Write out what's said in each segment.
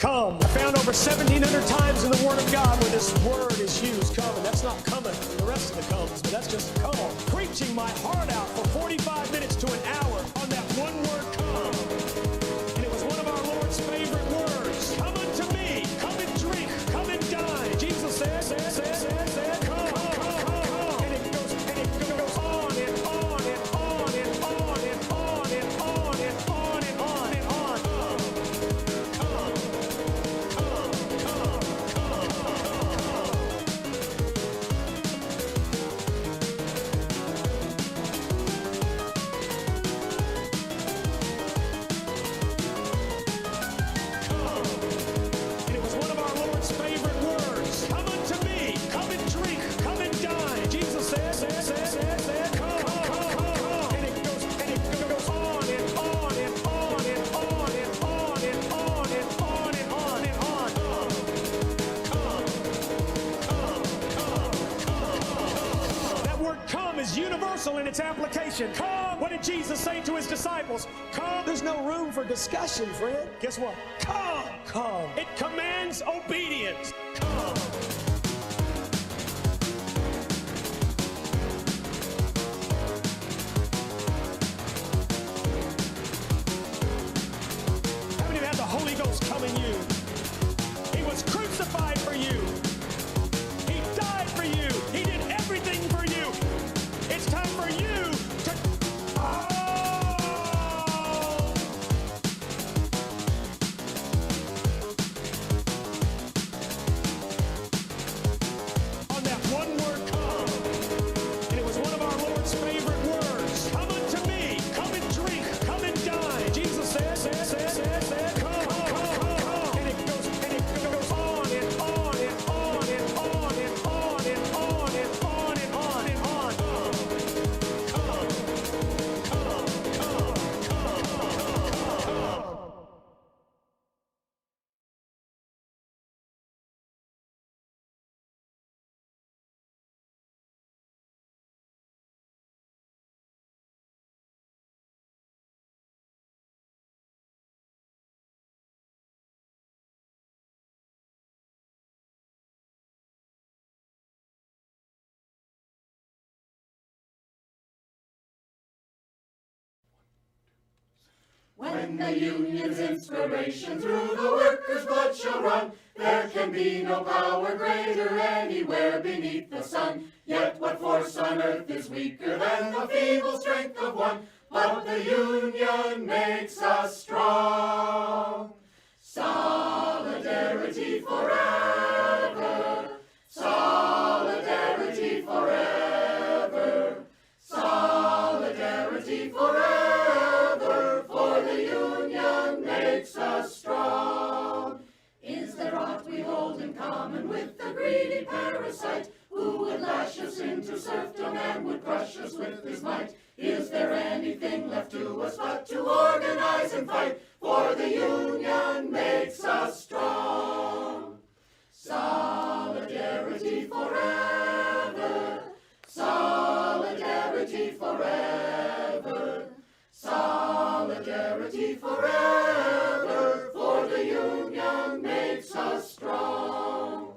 Come. I found over 1,700 times in the Word of God where this word is used, come, and that's not coming, the rest of the comes, but that's just come on. Preaching my heart out for 45 minutes to an hour on that one word, come. And it was one of our Lord's favorite words. Come unto me, come and drink, come and dine. Jesus said, come, come. And it goes on and on and on and on and on and on and on and on and on. Is universal in its application. Come. What did Jesus say to his disciples? Come. There's no room for discussion, friend. Guess what? Come. Come. It commands obedience. Come. How many of you had the Holy Ghost come in you? He was crucified for you. He died for you. He did everything for you. It's time for you to... On that one word, come. And it was one of our Lord's favorite words. Come unto me. Come and drink. Come and dine. Jesus said, come, come. And it goes on and on and on and on and on and on and on and on and on. When the union's inspiration through the workers' blood shall run, there can be no power greater anywhere beneath the sun. Yet what force on earth is weaker than the feeble strength of one? But the union makes us strong. Solidarity forever. Solidarity forever. Solidarity forever. For the union makes us strong. Is there aught we hold in common with the greedy parasite, who would lash us into serfdom and would crush us with his might? Is there anything left to us but to organize and fight? For the union makes us strong. Solidarity forever. Solidarity forever. Solidarity forever. For the union makes us strong.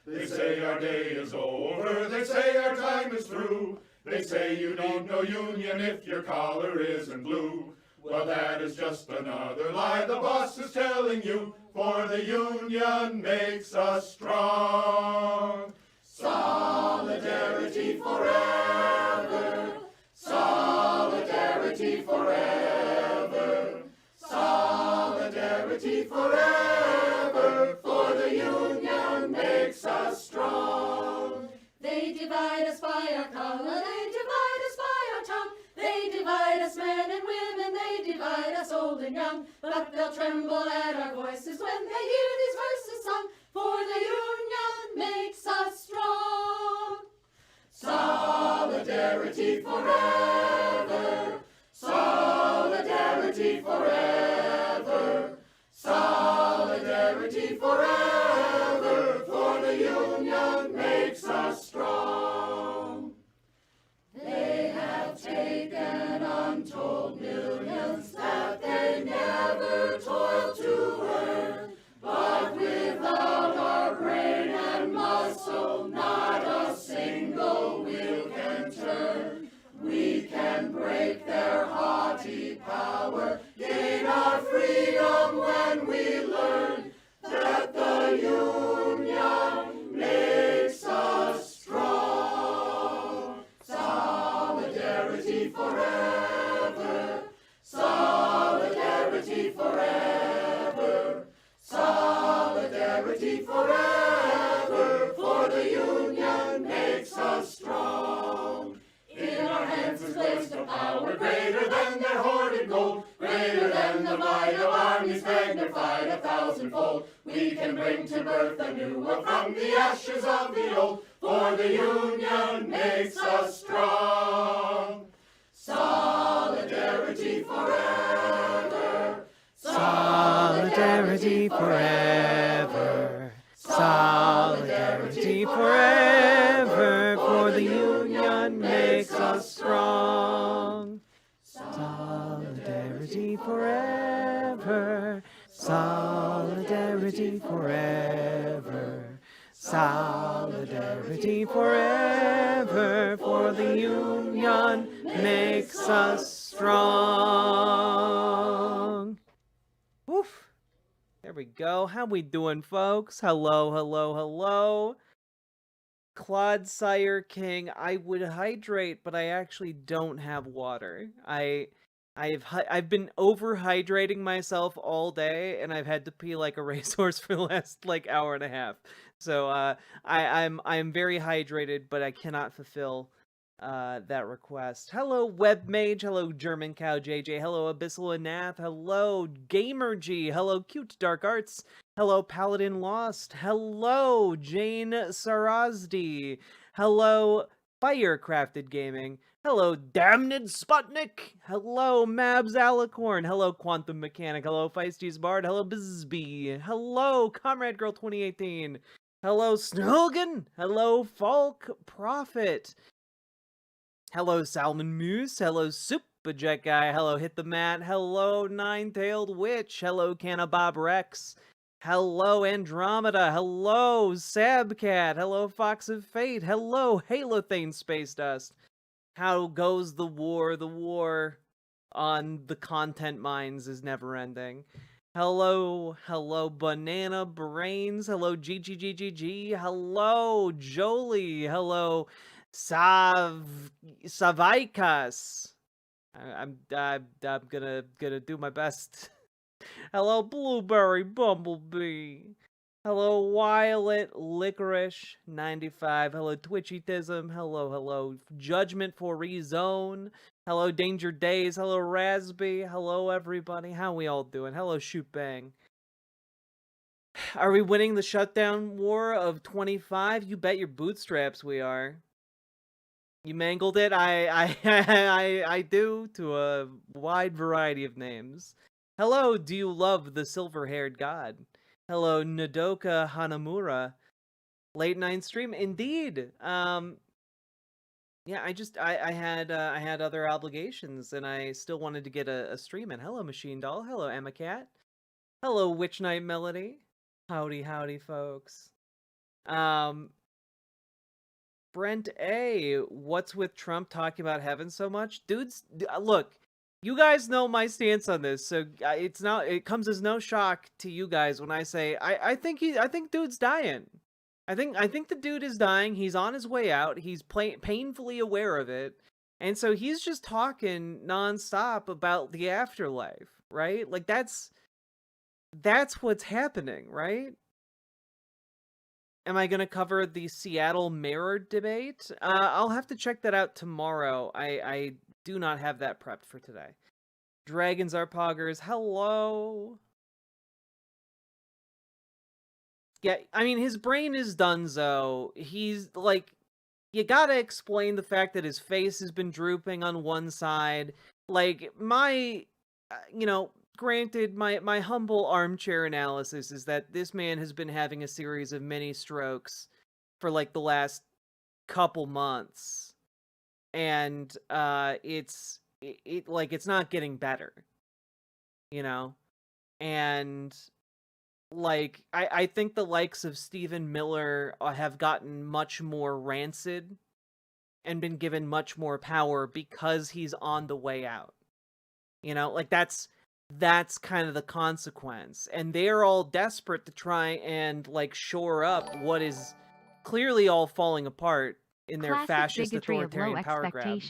They say our day is over, they say our time is through. They say you need no union if your collar isn't blue. Well, that is just another lie the boss is telling you, for the union makes us strong. Solidarity forever. Solidarity forever. Solidarity forever. For the union makes us strong. They divide us by our color, they divide us by our tongue. They divide us men and women, they divide us old and young. But they'll tremble at our voices when they hear these verses sung. For the union makes us strong. Solidarity forever. Solidarity forever. Solidarity forever. For the union makes us strong. They have taken untold millions that they never toiled to earn, but Solidarity forever, for the Union makes us strong. In our hands is placed a power greater than their hoarded gold, greater than the might of armies magnified 1,000-fold. We can bring to birth a new world from the ashes of the old, for the Union makes us strong. Solidarity forever. Solidarity forever. Solidarity forever. For the Union makes us strong. Solidarity forever. Solidarity forever. Solidarity forever. For the Union makes us strong. Woof. There we go. How we doing, folks? Hello, hello, hello. Claude Sire King, I would hydrate, but I actually don't have water. I've been overhydrating myself all day, and I've had to pee like a racehorse for the last like hour and a half. So I'm very hydrated, but I cannot fulfill that request. Hello Webmage, hello German Cow JJ, hello Abyssal Anath, hello Gamer G, hello Cute Dark Arts, hello Paladin Lost, hello Jane Sarazdi, hello Firecrafted Gaming, hello Damned Sputnik, hello Mabs Alicorn, hello Quantum Mechanic, hello Feisty's Bard, hello Bizby, hello Comrade Girl 2018, hello Snogan, hello Falk Prophet, hello Salmon Moose, hello Super Jet Guy, hello Hit the Mat, hello Nine-Tailed Witch, hello Canabob Rex, hello Andromeda, hello Sabcat, hello Fox of Fate, hello Halothane Space Dust. How goes the war? The war on the content mines is never ending. Hello Banana Brains, hello GGGGG, hello Jolie, hello Savaikas. I'm gonna do my best. Hello Blueberry Bumblebee. Hello Violet Licorice 95. Hello Twitchytism. Hello Judgment for Rezone. Hello Danger Days. Hello Raspy. Hello everybody. How we all doing? Hello Shoot Bang. Are we winning the shutdown war of 25? You bet your bootstraps we are. You mangled it? I do, to a wide variety of names. Hello, do you love the silver-haired god? Hello, Nodoka Hanamura. Late night stream, indeed. Yeah, I had other obligations, and I still wanted to get a stream in. Hello, Machine Doll. Hello, Emma Cat. Hello, Witch Night Melody. Howdy, folks. Brent A, what's with Trump talking about heaven so much? Dudes, look, you guys know my stance on this, so it comes as no shock to you guys when I say I think dude's dying. I think the dude is dying. He's on his way out. He's painfully aware of it. And so he's just talking nonstop about the afterlife, right? Like that's what's happening, right? Am I going to cover the Seattle Mirror debate? I'll have to check that out tomorrow. I do not have that prepped for today. Dragons are poggers. Hello. Yeah, I mean, his brain is donezo. He's, like, you gotta explain the fact that his face has been drooping on one side. Like, granted, my humble armchair analysis is that this man has been having a series of mini strokes for like the last couple months, and it's not getting better, and like I think the likes of Stephen Miller have gotten much more rancid and been given much more power because he's on the way out. Like that's kind of the consequence. And they're all desperate to try and like shore up what is clearly all falling apart in their fascist authoritarian power grab.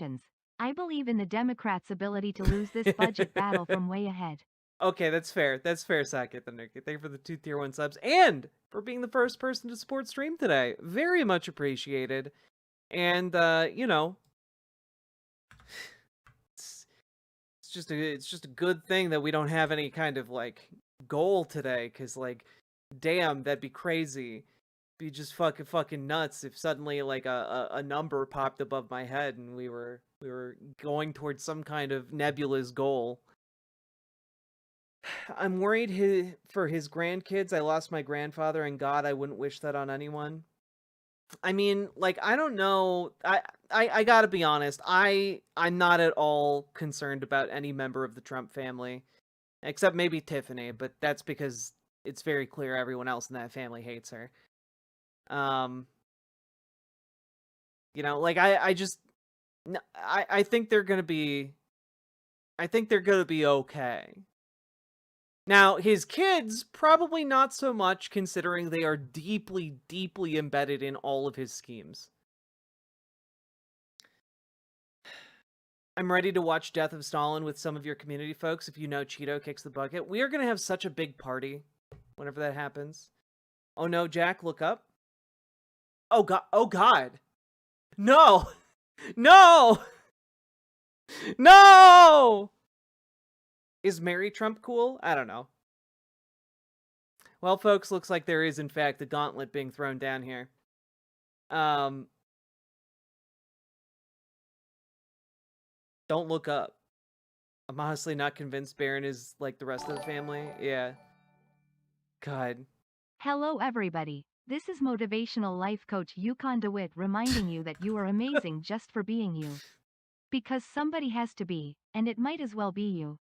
I believe in the Democrats' ability to lose this budget battle from way ahead. Okay, that's fair. That's fair, Saket the Nuke. Thank you for the 2 tier 1 subs and for being the first person to support stream today. Very much appreciated. And you know, it's, it's just a good thing that we don't have any kind of like goal today, cuz like damn, that'd be crazy. Be just fucking nuts if suddenly like a number popped above my head and we were going towards some kind of nebulous goal. I'm worried for his grandkids. I lost my grandfather, and God, I wouldn't wish that on anyone. I mean, like, I don't know. I gotta be honest. I'm not at all concerned about any member of the Trump family, except maybe Tiffany. But that's because it's very clear everyone else in that family hates her. You know, like I think they're gonna be. I think they're gonna be okay. Now, his kids, probably not so much, considering they are deeply, deeply embedded in all of his schemes. I'm ready to watch Death of Stalin with some of your community folks if you know Cheeto kicks the bucket. We are going to have such a big party whenever that happens. Oh no, Jack, look up. Oh god. Oh god. No! No! No! Is Mary Trump cool? I don't know. Well, folks, looks like there is, in fact, a gauntlet being thrown down here. Don't look up. I'm honestly not convinced Baron is like the rest of the family. Yeah. God. Hello everybody. This is motivational life coach Yukon DeWitt reminding you that you are amazing just for being you. Because somebody has to be, and it might as well be you.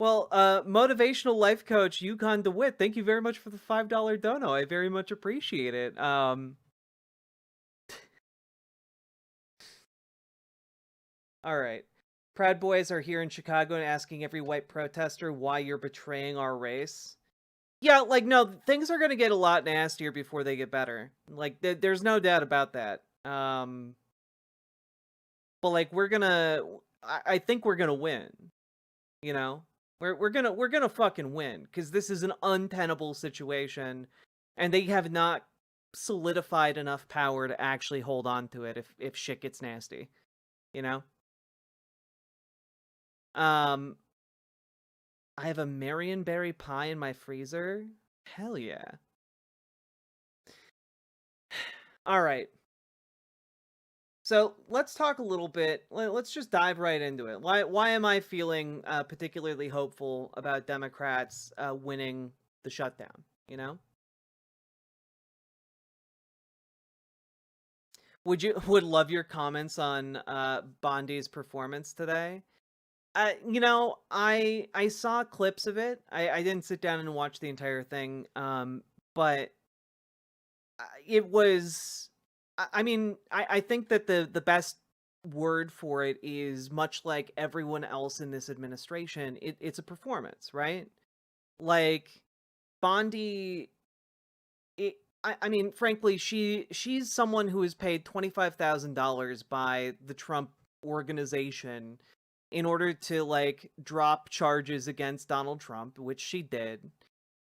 Well, motivational life coach Yukon DeWitt, thank you very much for the $5 dono. I very much appreciate it. All right. Proud Boys are here in Chicago and asking every white protester why you're betraying our race. Yeah, like, no, things are going to get a lot nastier before they get better. Like, there's no doubt about that. But, like, I think we're gonna win. You know? We're gonna fucking win, because this is an untenable situation, and they have not solidified enough power to actually hold on to it if shit gets nasty. You know? I have a Marionberry pie in my freezer. Hell yeah. All right. So let's talk a little bit. Let's just dive right into it. Why am I feeling particularly hopeful about Democrats winning the shutdown? You know, would love your comments on Bondi's performance today. You know, I saw clips of it. I didn't sit down and watch the entire thing. But it was. I mean, I think that the best word for it is, much like everyone else in this administration, it's a performance, right? Like, Bondi, I mean, frankly, she's someone who is paid $25,000 by the Trump organization in order to, like, drop charges against Donald Trump, which she did,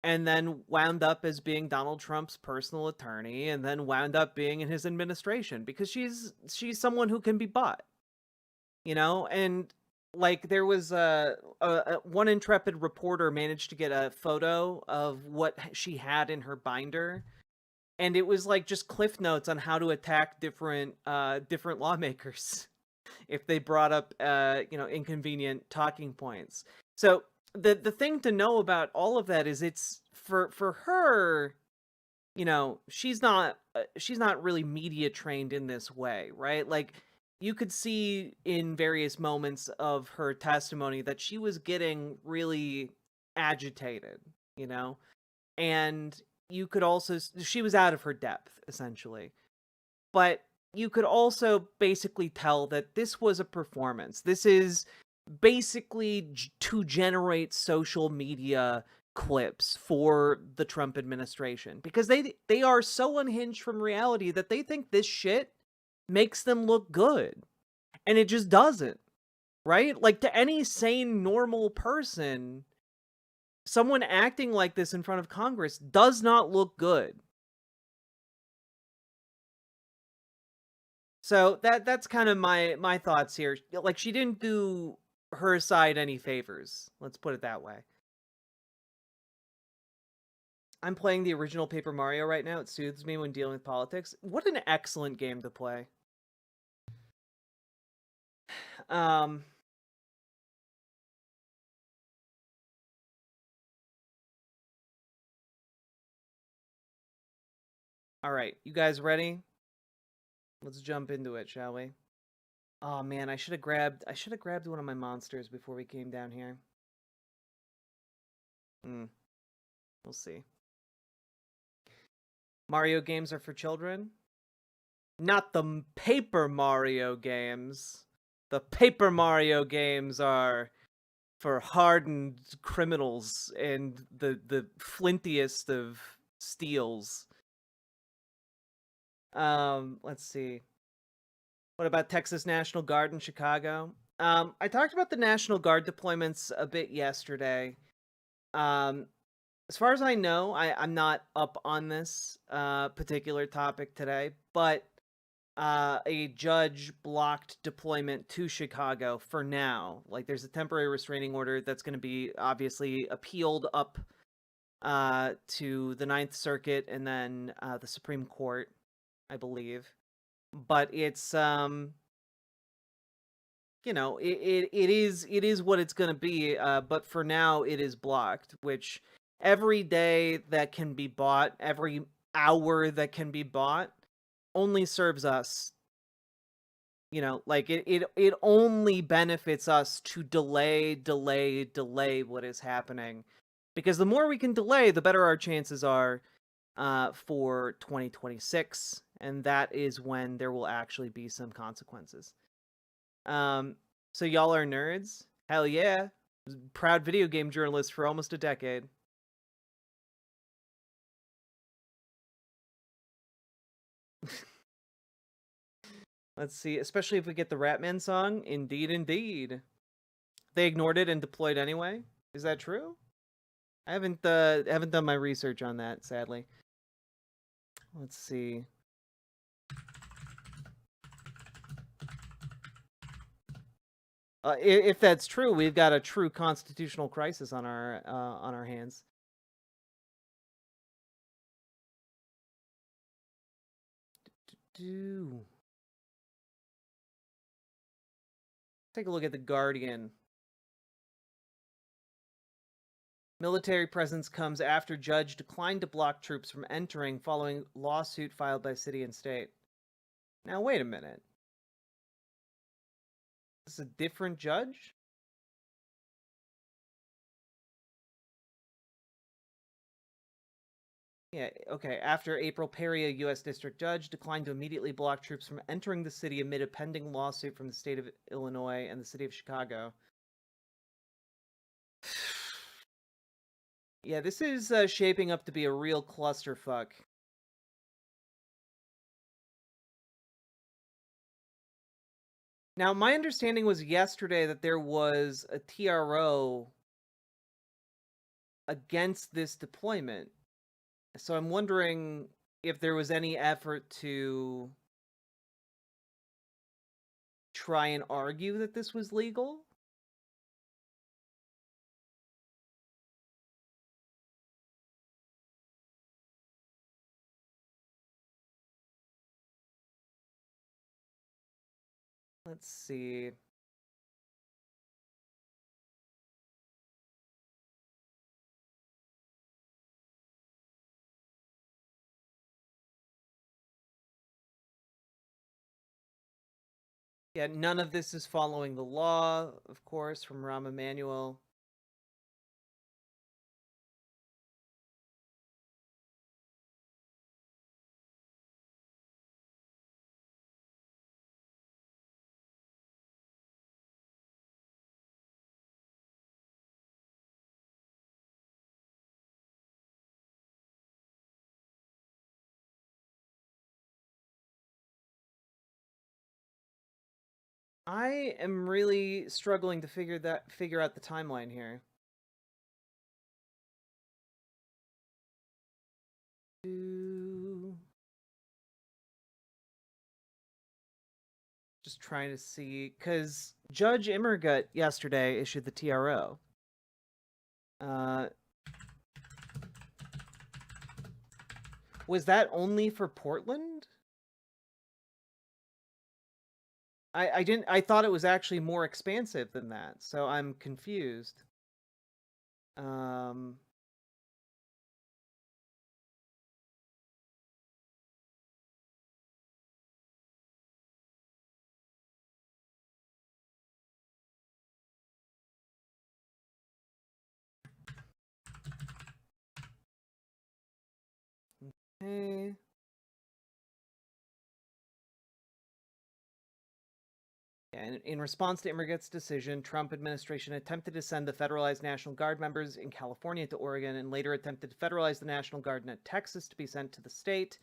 and then wound up as being Donald Trump's personal attorney, and then wound up being in his administration, because she's someone who can be bought, you know. And like, there was one intrepid reporter managed to get a photo of what she had in her binder, and it was like just cliff notes on how to attack different lawmakers if they brought up you know, inconvenient talking points. So the thing to know about all of that is, it's for her, you know, she's not really media trained in this way, right? Like, you could see in various moments of her testimony that she was getting really agitated, you know, and you could also, she was out of her depth essentially, but you could also basically tell that this was a performance. This is basically to generate social media clips for the Trump administration, because they are so unhinged from reality that they think this shit makes them look good, and it just doesn't. right? Like, to any sane, normal person, someone acting like this in front of Congress does not look good. So that's kind of my thoughts here. Like, she didn't do her side any favors. Let's put it that way. I'm playing the original Paper Mario right now. It soothes me when dealing with politics. What an excellent game to play. Um all right, you guys ready? Let's jump into it, shall we? Oh man, I should have grabbed one of my monsters before we came down here. We'll see. Mario games are for children? Not the Paper Mario games. The Paper Mario games are for hardened criminals and the flintiest of steels. Let's see. What about Texas National Guard in Chicago? I talked about the National Guard deployments a bit yesterday. As far as I know, I'm not up on this particular topic today, but a judge blocked deployment to Chicago for now. Like, there's a temporary restraining order that's going to be obviously appealed up to the Ninth Circuit and then the Supreme Court, I believe. But it's it is what it's going to be. But for now, it is blocked. Which every day that can be bought, every hour that can be bought, only serves us. Like, it only benefits us to delay what is happening. Because the more we can delay, the better our chances are for 2026. And that is when there will actually be some consequences. So y'all are nerds? Hell yeah. Proud video game journalist for almost a decade. Let's see, especially if we get the Ratman song. Indeed, indeed. They ignored it and deployed anyway? Is that true? I haven't done my research on that, sadly. Let's see. If that's true, we've got a true constitutional crisis on our hands. Take a look at the Guardian. Military presence comes after judge declined to block troops from entering following lawsuit filed by city and state. Now, wait a minute. This is a different judge? Yeah, okay. After April Perry, a U.S. district judge, declined to immediately block troops from entering the city amid a pending lawsuit from the state of Illinois and the city of Chicago. Yeah, this is shaping up to be a real clusterfuck. Now, my understanding was yesterday that there was a TRO against this deployment. So I'm wondering if there was any effort to try and argue that this was legal. Let's see. Yeah, none of this is following the law, of course, from Rahm Emanuel. I am really struggling to figure out the timeline here. Just trying to see, because Judge Immergut yesterday issued the TRO. Was that only for Portland? I thought it was actually more expansive than that, so I'm confused. Okay. And in response to Immergut's decision, Trump administration attempted to send the federalized National Guard members in California to Oregon, and later attempted to federalize the National Guard in Texas to be sent to the state.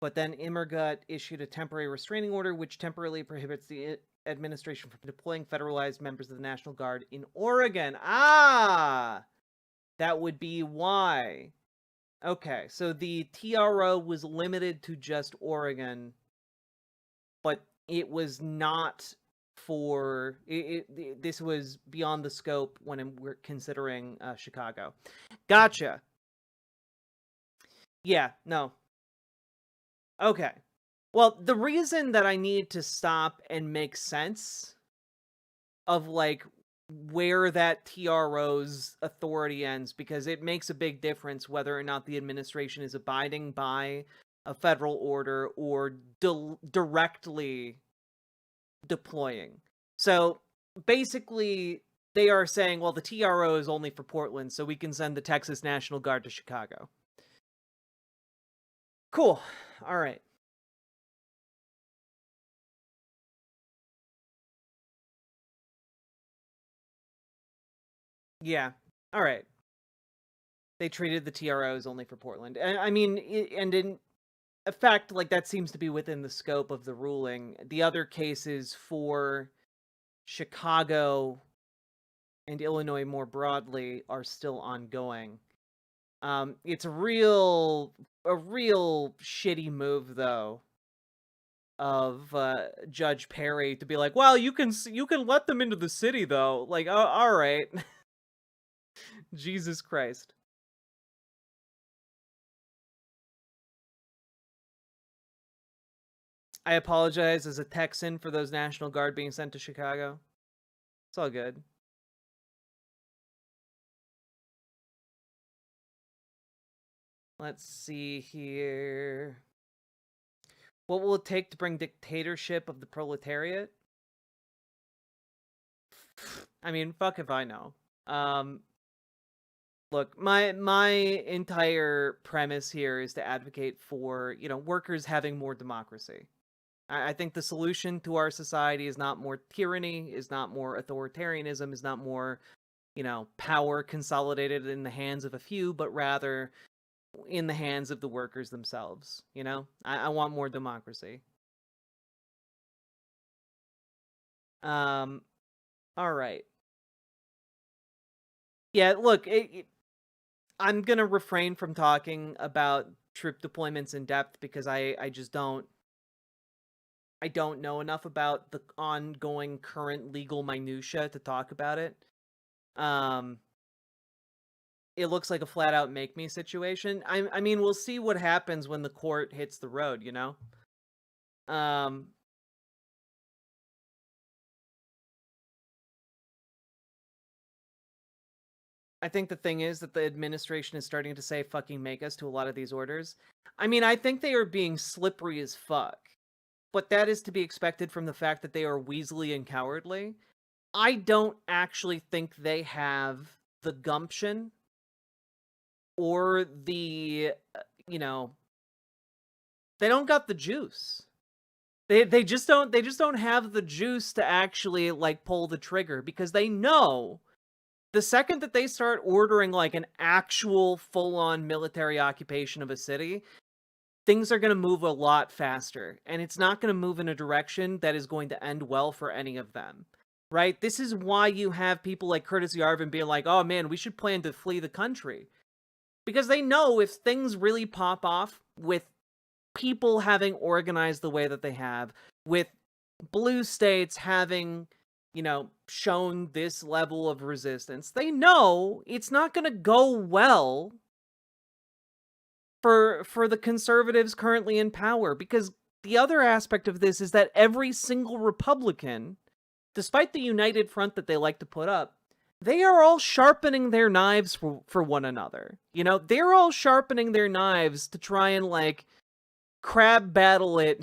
But then Immergut issued a temporary restraining order, which temporarily prohibits the administration from deploying federalized members of the National Guard in Oregon. Ah! That would be why. Okay, so the TRO was limited to just Oregon, but it was not for this was beyond the scope when we're considering Chicago. Gotcha. Yeah, no. Okay. Well, the reason that I need to stop and make sense of like where that TRO's authority ends, because it makes a big difference whether or not the administration is abiding by a federal order or directly deploying. So basically, they are saying, well, the TRO is only for Portland, so we can send the Texas National Guard to Chicago. Cool. All right. Yeah. All right. They treated the TROs only for Portland. I mean, and in effect, like, that seems to be within the scope of the ruling. The other cases for Chicago and Illinois more broadly are still ongoing. It's a real shitty move, though, of Judge Perry to be like, well, you can let them into the city, though. Like, oh, all right. Jesus Christ. I apologize as a Texan for those National Guard being sent to Chicago. It's all good. Let's see here. What will it take to bring dictatorship of the proletariat? I mean, fuck if I know. Look, my entire premise here is to advocate for, workers having more democracy. I think the solution to our society is not more tyranny, is not more authoritarianism, is not more, power consolidated in the hands of a few, but rather in the hands of the workers themselves. I want more democracy. All right. Yeah, look, I'm gonna refrain from talking about troop deployments in depth because I just don't know enough about the ongoing current legal minutia to talk about it. It looks like a flat out make me situation. I mean, we'll see what happens when the court hits the road, I think the thing is that the administration is starting to say fucking make us to a lot of these orders. I mean, I think they are being slippery as fuck. But that is to be expected from the fact that they are weaselly and cowardly. I don't actually think they have the gumption or the, they don't got the juice. They just don't have the juice to actually like pull the trigger, because they know the second that they start ordering like an actual full-on military occupation of a city, things are going to move a lot faster, and it's not going to move in a direction that is going to end well for any of them, right? This is why you have people like Curtis Yarvin being like, oh man, we should plan to flee the country. Because they know if things really pop off with people having organized the way that they have, with blue states having, shown this level of resistance, they know it's not going to go well for the conservatives currently in power. Because the other aspect of this is that every single Republican, despite the united front that they like to put up, they are all sharpening their knives for one another. They're all sharpening their knives to try and, crab battle it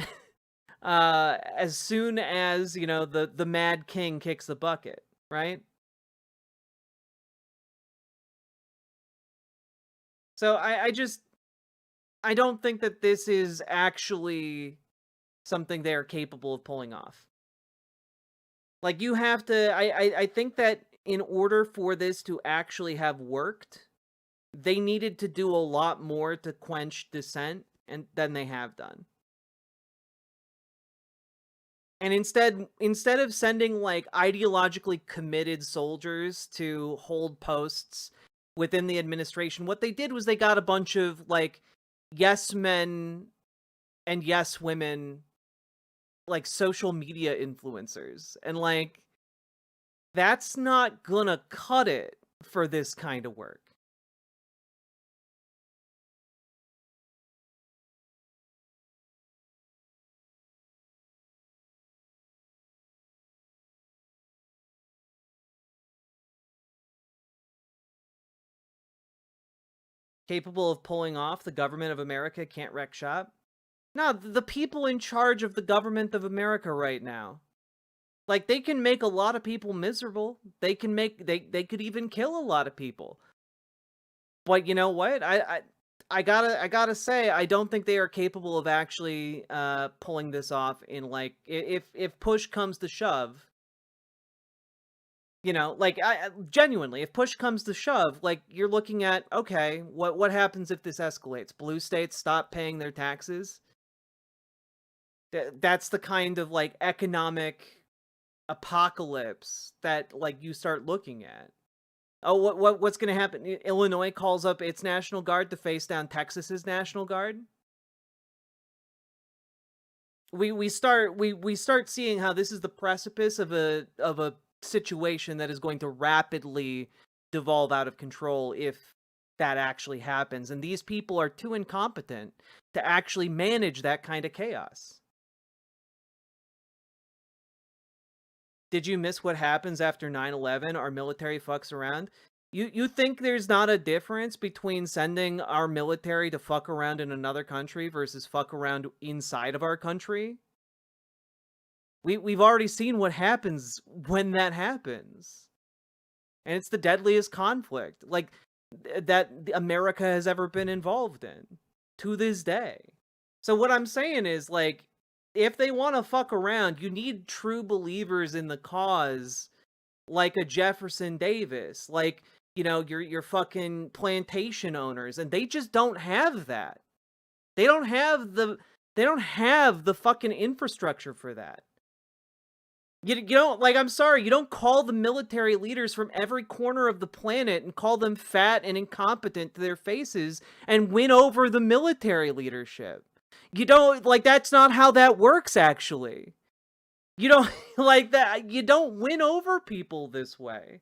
as soon as, the Mad King kicks the bucket, right? So I don't think that this is actually something they're capable of pulling off. You have to, I think that in order for this to actually have worked, they needed to do a lot more to quench dissent than they have done. And instead of sending ideologically committed soldiers to hold posts within the administration, what they did was they got a bunch of yes men and yes women, social media influencers, and that's not gonna cut it for this kind of work. Capable of pulling off the government of America can't wreck shop? No, the people in charge of the government of America right now. They can make a lot of people miserable. They could even kill a lot of people. But you know what? I gotta say, I don't think they are capable of actually pulling this off in if push comes to shove. Genuinely, if push comes to shove, you're looking at, okay, what happens if this escalates? Blue states stop paying their taxes? That's the kind of, economic apocalypse that, you start looking at. Oh, what's gonna happen? Illinois calls up its National Guard to face down Texas's National Guard? We start seeing how this is the precipice of a situation that is going to rapidly devolve out of control if that actually happens, and these people are too incompetent to actually manage that kind of chaos. Did you miss what happens after 9/11? Our military fucks around? You think there's not a difference between sending our military to fuck around in another country versus fuck around inside of our country? We've already seen what happens when that happens. And it's the deadliest conflict that America has ever been involved in to this day. So what I'm saying is if they want to fuck around, you need true believers in the cause, like a Jefferson Davis, your fucking plantation owners, and they just don't have that. They don't have the fucking infrastructure for that. You don't, I'm sorry, you don't call the military leaders from every corner of the planet and call them fat and incompetent to their faces and win over the military leadership. You don't, that's not how that works, actually. You don't, that, you don't win over people this way.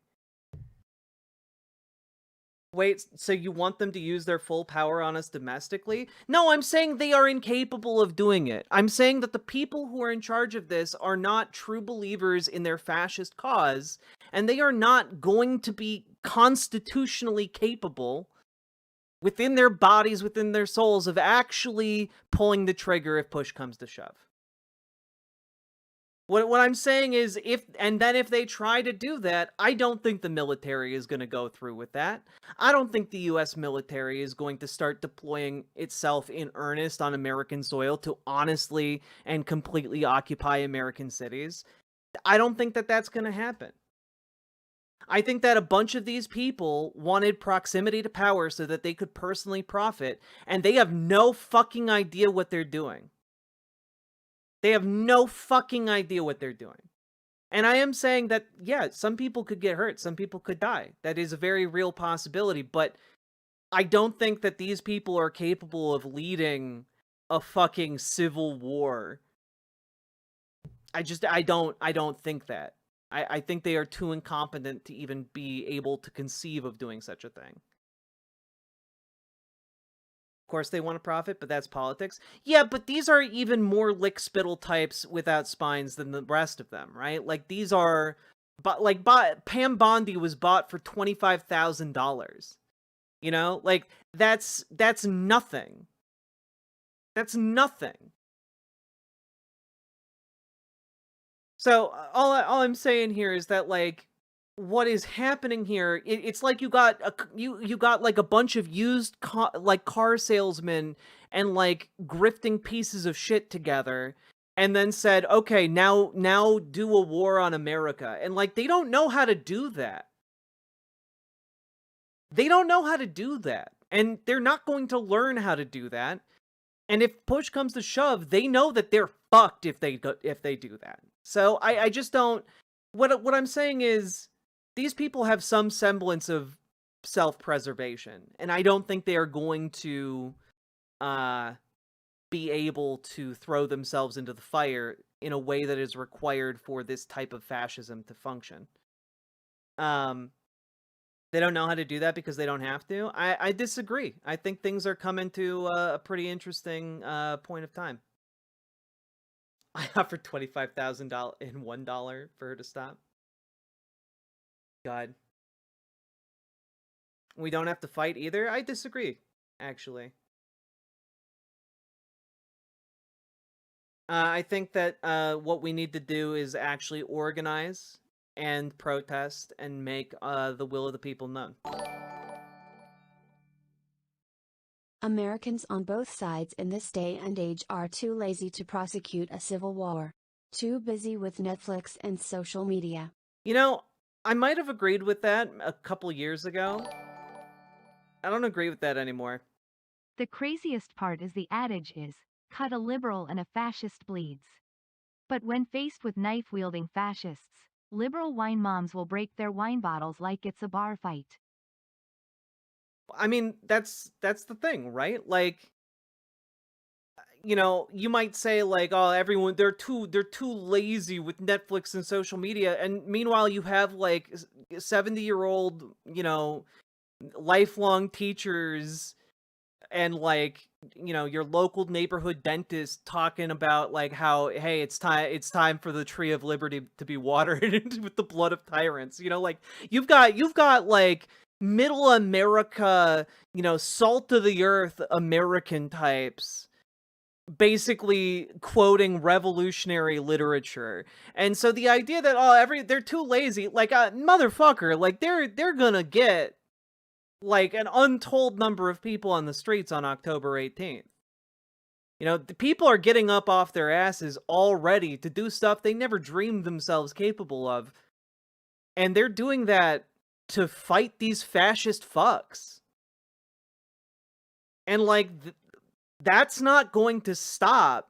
Wait, so you want them to use their full power on us domestically? No, I'm saying they are incapable of doing it. I'm saying that the people who are in charge of this are not true believers in their fascist cause, and they are not going to be constitutionally capable within their bodies, within their souls, of actually pulling the trigger if push comes to shove. What I'm saying is, if they try to do that, I don't think the military is going to go through with that. I don't think the US military is going to start deploying itself in earnest on American soil to honestly and completely occupy American cities. I don't think that that's going to happen. I think that a bunch of these people wanted proximity to power so that they could personally profit, and they have no fucking idea what they're doing. They have no fucking idea what they're doing. And I am saying that, yeah, some people could get hurt, some people could die. That is a very real possibility, but I don't think that these people are capable of leading a fucking civil war. I don't think that. I think they are too incompetent to even be able to conceive of doing such a thing. Of course they want to profit, but that's politics. Yeah, but these are even more lick-spittle types without spines than the rest of them, right? Like, these are... But like, Pam Bondi was bought for $25,000. You know? Like, that's nothing. That's nothing. So, all I'm saying here is that, like, what is happening here, it's like you got like a bunch of used car salesmen and like grifting pieces of shit together, and then said, okay, now do a war on America. And like, they don't know how to do that. They don't know how to do that. And they're not going to learn how to do that. And if push comes to shove, they know that they're fucked if they do that. So I just don't... What I'm saying is, these people have some semblance of self-preservation, and I don't think they are going to be able to throw themselves into the fire in a way that is required for this type of fascism to function. They don't know how to do that because they don't have to. I disagree. I think things are coming to a pretty interesting point of time. I offered $25,000 and $1 for her to stop. God. We don't have to fight either? I disagree, actually. I think that what we need to do is actually organize and protest and make the will of the people known. Americans on both sides in this day and age are too lazy to prosecute a civil war. Too busy with Netflix and social media. You know, I might have agreed with that a couple years ago. I don't agree with that anymore. The craziest part is the adage is, cut a liberal and a fascist bleeds. But when faced with knife-wielding fascists, liberal wine moms will break their wine bottles like it's a bar fight. I mean, that's the thing, right? Like, you know, you might say like, oh, everyone, they're too lazy with Netflix and social media, and meanwhile you have like 70-year-old, you know, lifelong teachers and like, you know, your local neighborhood dentist talking about like how, hey, it's time for the tree of liberty to be watered with the blood of tyrants. You know, like, you've got like middle America, you know, salt of the earth American types basically quoting revolutionary literature. And so the idea that they're too lazy, like, motherfucker, like, they're gonna get like an untold number of people on the streets on October 18th. You know, the people are getting up off their asses already to do stuff they never dreamed themselves capable of. And they're doing that to fight these fascist fucks. And like, that's not going to stop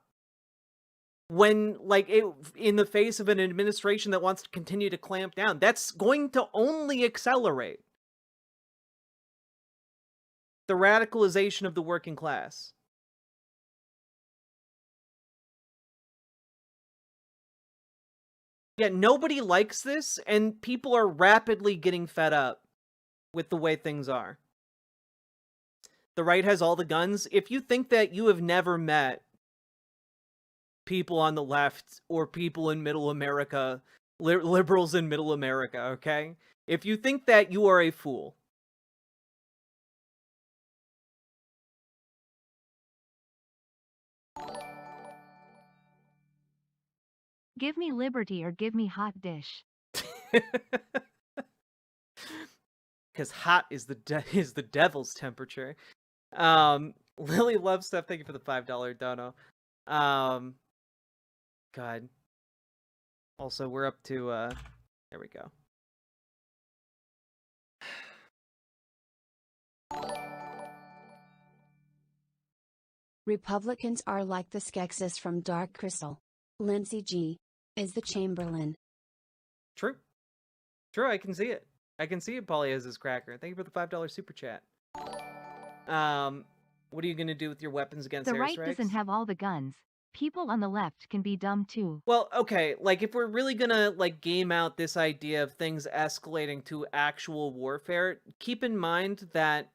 when, like, in the face of an administration that wants to continue to clamp down. That's going to only accelerate the radicalization of the working class. Yeah, nobody likes this, and people are rapidly getting fed up with the way things are. The right has all the guns. If you think that you have never met people on the left or people in middle America, liberals in middle America, okay? If you think that, you are a fool. Give me liberty or give me hot dish. Because hot is the devil's temperature. Lily Love Stuff, thank you for the $5 dono. God. Also, we're up to there we go. Republicans are like the Skeksis from Dark Crystal. Lindsey G. is the Chamberlain. True. True, I can see it. I can see it, Polly, as his cracker. Thank you for the $5 super chat. What are you going to do with your weapons against The airstrikes? right doesn't have all the guns. People on the left can be dumb too. Well, okay, like, if we're really gonna, like, game out this idea of things escalating to actual warfare, keep in mind that,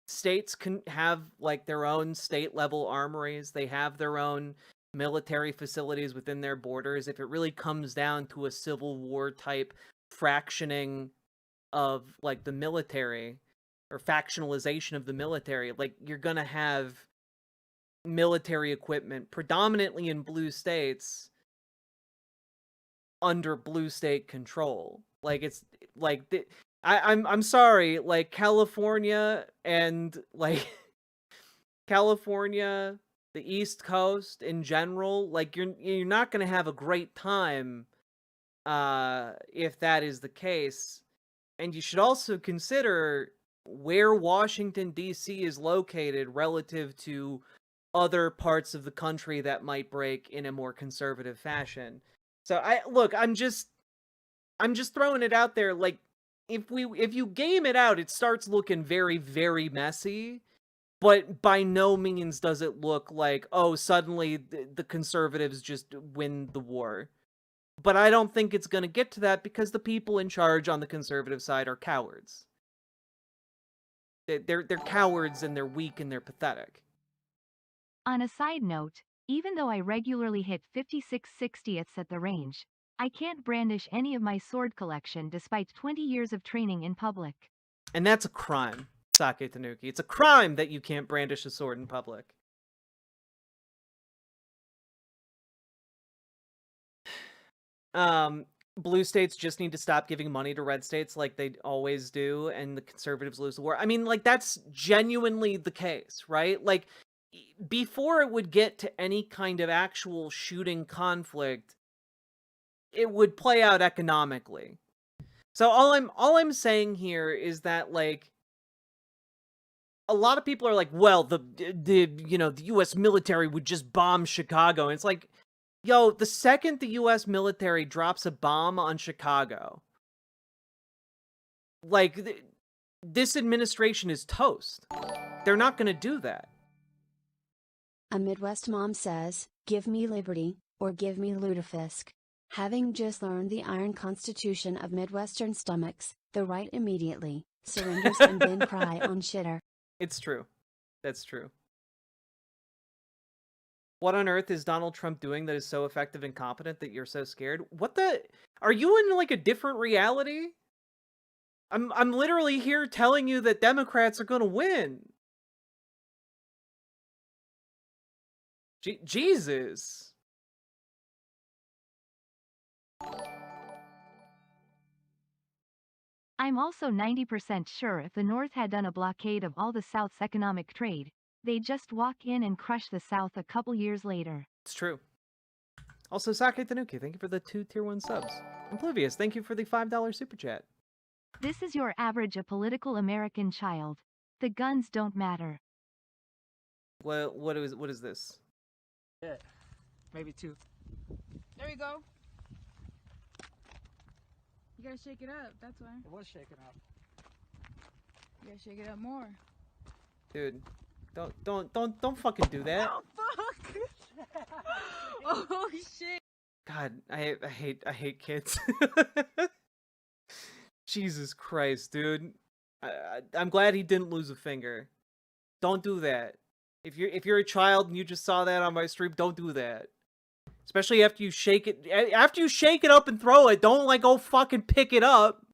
states can have, like, their own state-level armories. They have their own military facilities within their borders. If it really comes down to a Civil War-type fractioning of, like, the military, or factionalization of the military, like, you're gonna have military equipment predominantly in blue states under blue state control. Like, it's like I'm sorry, like, California and, like, California, the East Coast in general, like, you're not going to have a great time if that is the case. And you should also consider where Washington D.C. is located relative to other parts of the country that might break in a more conservative fashion. So I'm just throwing it out there. Like, if you game it out, it starts looking very, very messy, but by no means does it look like, oh, suddenly the conservatives just win the war. But I don't think it's going to get to that because the people in charge on the conservative side are cowards. They're cowards, and they're weak, and they're pathetic. On a side note, even though I regularly hit 56/60ths at the range, I can't brandish any of my sword collection despite 20 years of training in public. And that's a crime, Sake Tanuki. It's a crime that you can't brandish a sword in public. Blue states just need to stop giving money to red states like they always do, and the conservatives lose the war. I mean, like, that's genuinely the case, right? Like, before it would get to any kind of actual shooting conflict, it would play out economically. So all I'm saying here is that, like, a lot of people are like, well, the US military would just bomb Chicago. And it's like, yo, the second the US military drops a bomb on Chicago, like, this administration is toast. They're not going to do that. A Midwest mom says, "Give me liberty, or give me lutefisk." Having just learned the iron constitution of Midwestern stomachs, the right immediately surrenders and then cry on shitter. It's true. That's true. What on earth is Donald Trump doing that is so effective and competent that you're so scared? What the? Are you in, like, a different reality? I'm literally here telling you that Democrats are going to win. Jesus. I'm also 90% sure if the North had done a blockade of all the South's economic trade, they'd just walk in and crush the South a couple years later. It's true. Also, Sake Tanuki, thank you for the 2 tier 1 subs. Impluvius, thank you for the $5 super chat. This is your average apolitical American child. The guns don't matter. What is this? Yeah, maybe 2. There you go. You gotta shake it up, that's why. It was shaking up. You gotta shake it up more. Dude, don't fucking do that. Oh, fuck! Oh, shit! God, I hate kids. Jesus Christ, dude. I'm glad he didn't lose a finger. Don't do that. If you're a child and you just saw that on my stream, don't do that. Especially after you shake it. After you shake it up and throw it, don't, like, go fucking pick it up.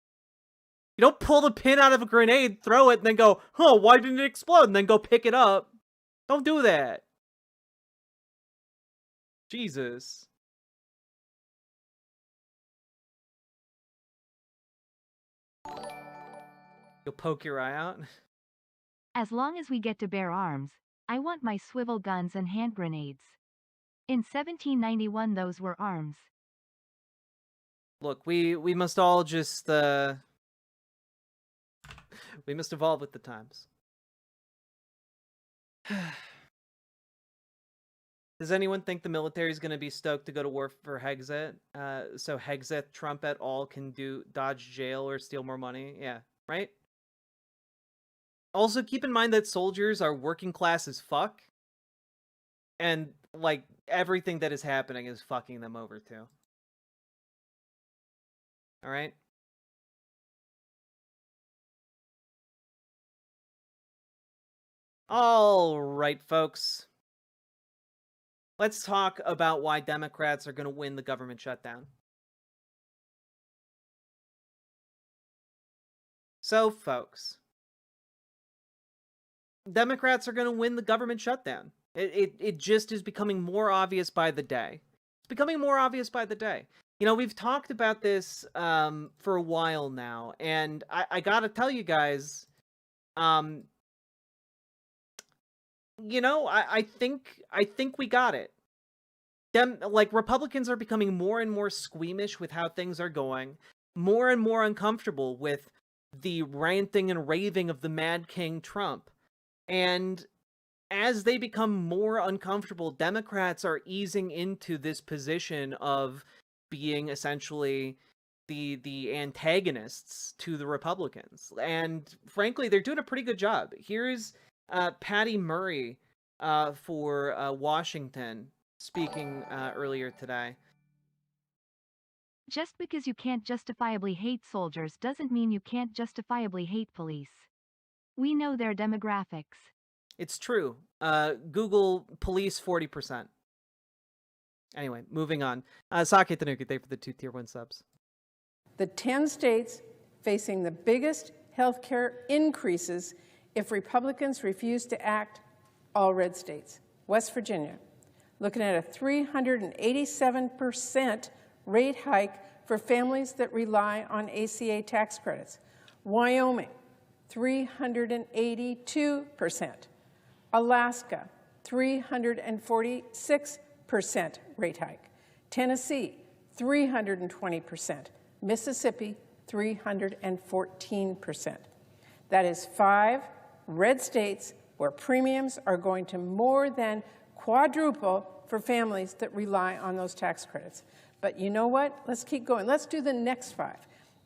You don't pull the pin out of a grenade, throw it, and then go, huh, why didn't it explode? And then go pick it up. Don't do that. Jesus. You'll poke your eye out? As long as we get to bear arms, I want my swivel guns and hand grenades. In 1791 those were arms. Look, we must all just, We must evolve with the times. Does anyone think the military is going to be stoked to go to war for Hexit? So Hexit Trump et al. Can dodge jail or steal more money? Yeah, right? Also, keep in mind that soldiers are working class as fuck. And, like, everything that is happening is fucking them over, too. Alright? Alright, folks. Let's talk about why Democrats are going to win the government shutdown. So, folks, Democrats are going to win the government shutdown. It just is becoming more obvious by the day. It's becoming more obvious by the day. You know, we've talked about this for a while now, and I gotta tell you guys, you know, I think we got it. Republicans are becoming more and more squeamish with how things are going, more and more uncomfortable with the ranting and raving of the Mad King Trump. And as they become more uncomfortable, Democrats are easing into this position of being essentially the antagonists to the Republicans. And frankly, they're doing a pretty good job. Here's Patty Murray for Washington speaking earlier today. Just because you can't justifiably hate soldiers doesn't mean you can't justifiably hate police. We know their demographics. It's true. Google police 40%. Anyway, moving on. Sake Tanuki, thank you for the 2 tier 1 subs. The 10 states facing the biggest healthcare increases if Republicans refuse to act, all red states. West Virginia, looking at a 387% rate hike for families that rely on ACA tax credits. Wyoming, 382%. Alaska, 346% rate hike. Tennessee, 320%. Mississippi, 314%. That is 5 red states where premiums are going to more than quadruple for families that rely on those tax credits. But you know what? Let's keep going. Let's do the next 5.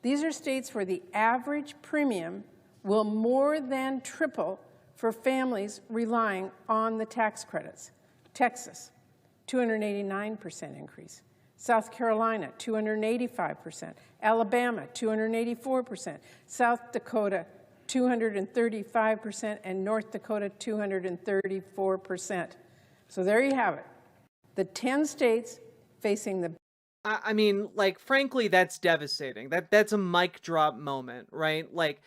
These are states where the average premium will more than triple for families relying on the tax credits. Texas, 289% increase. South Carolina, 285%. Alabama, 284%. South Dakota, 235%. And North Dakota, 234%. So there you have it. The 10 states facing the... I mean, like, frankly, that's devastating. That's a mic drop moment, right? Like,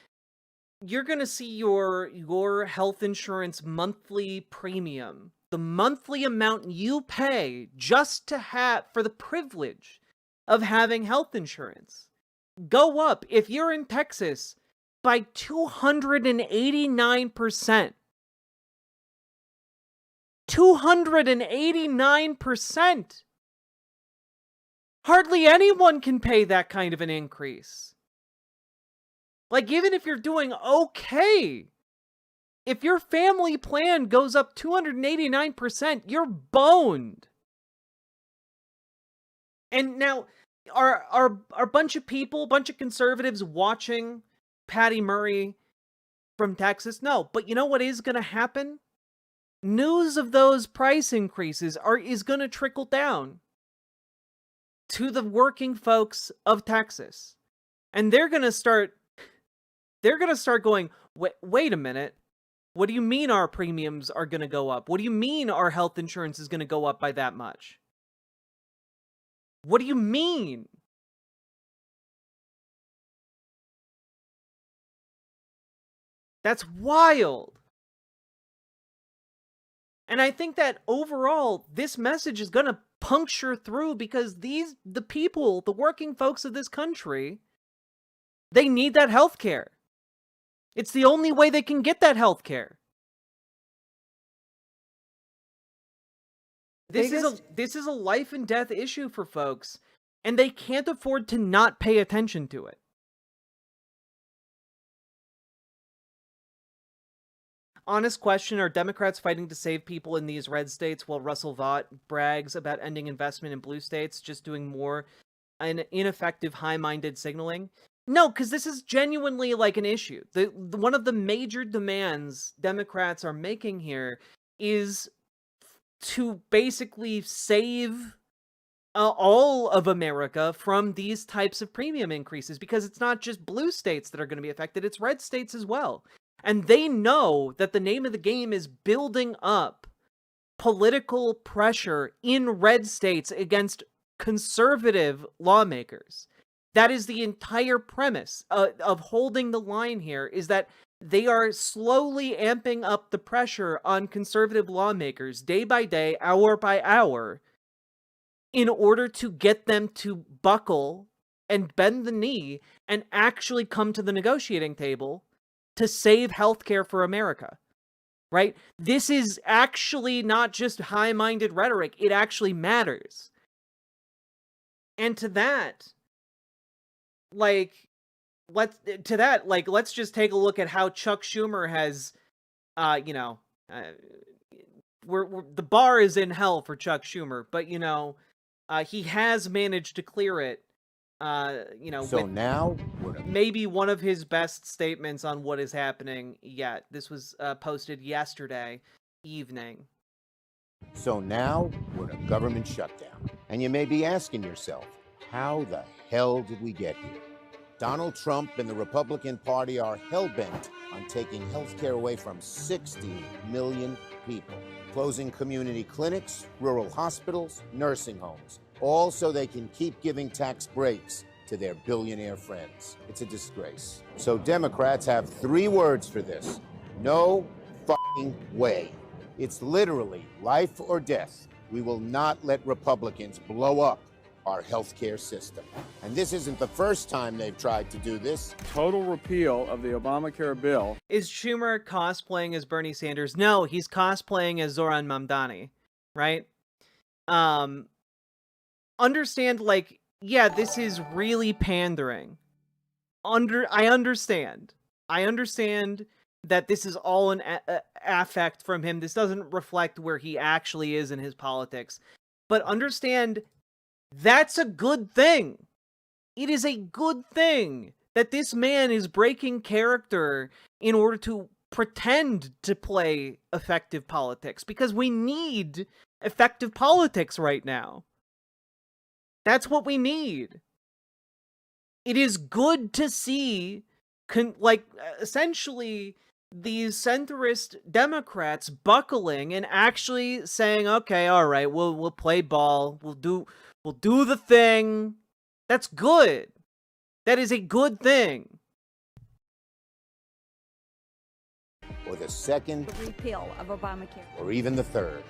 you're gonna see your health insurance monthly premium, the monthly amount you pay just to have for the privilege of having health insurance, go up, if you're in Texas, by 289%. 289%. Hardly anyone can pay that kind of an increase. Like, even if you're doing okay, if your family plan goes up 289%, you're boned. And now, are a bunch of people, a bunch of conservatives watching Patty Murray from Texas? No, but you know what is going to happen? News of those price increases is going to trickle down to the working folks of Texas. And they're going to start going, wait a minute. What do you mean our premiums are going to go up? What do you mean our health insurance is going to go up by that much? What do you mean? That's wild. And I think that overall, this message is going to puncture through because the people, the working folks of this country, they need that health care. It's the only way they can get that health care. This is a life and death issue for folks, and they can't afford to not pay attention to it. honest question, are Democrats fighting to save people in these red states while Russell Vought brags about ending investment in blue states, just doing more ineffective, high-minded signaling? No, because this is genuinely like an issue. One of the major demands Democrats are making here is to basically save all of America from these types of premium increases, because it's not just blue states that are going to be affected, it's red states as well. And they know that the name of the game is building up political pressure in red states against conservative lawmakers. That is the entire premise of holding the line here, is that they are slowly amping up the pressure on conservative lawmakers day by day, hour by hour, in order to get them to buckle and bend the knee and actually come to the negotiating table to save healthcare for America, right? This is actually not just high-minded rhetoric. It actually matters. And to that, let's just take a look at how Chuck Schumer has, the bar is in hell for Chuck Schumer, but, he has managed to clear it, So now we're maybe one of his best statements on what is happening yet. This was posted yesterday evening. So now we're in a government shutdown. And you may be asking yourself, how the hell did we get here? Donald Trump and the Republican Party are hell-bent on taking healthcare away from 60 million people, closing community clinics, rural hospitals, nursing homes, all so they can keep giving tax breaks to their billionaire friends. It's a disgrace. So Democrats have 3 words for this: no fucking way. It's literally life or death. We will not let Republicans blow up our healthcare system. And this isn't the first time they've tried to do this. Total repeal of the Obamacare bill. Is Schumer cosplaying as Bernie Sanders? No, he's cosplaying as Zoran Mamdani, right? Understand, yeah, this is really pandering. I understand that this is all an affect from him. This doesn't reflect where he actually is in his politics. But understand, that's a good thing. It is a good thing that this man is breaking character in order to pretend to play effective politics, because we need effective politics right now. That's what we need. It is good to see, essentially, these centrist Democrats buckling and actually saying, "Okay, all right, we'll play ball. We'll do the thing." That's good. That is a good thing. Or the second, the repeal of Obamacare, or even the third.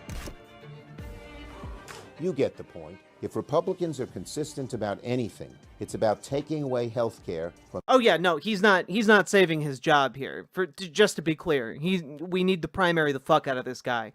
You get the point. If Republicans are consistent about anything, it's about taking away health care from... Oh yeah, no, he's not saving his job here. Just to be clear, we need to primary the fuck out of this guy.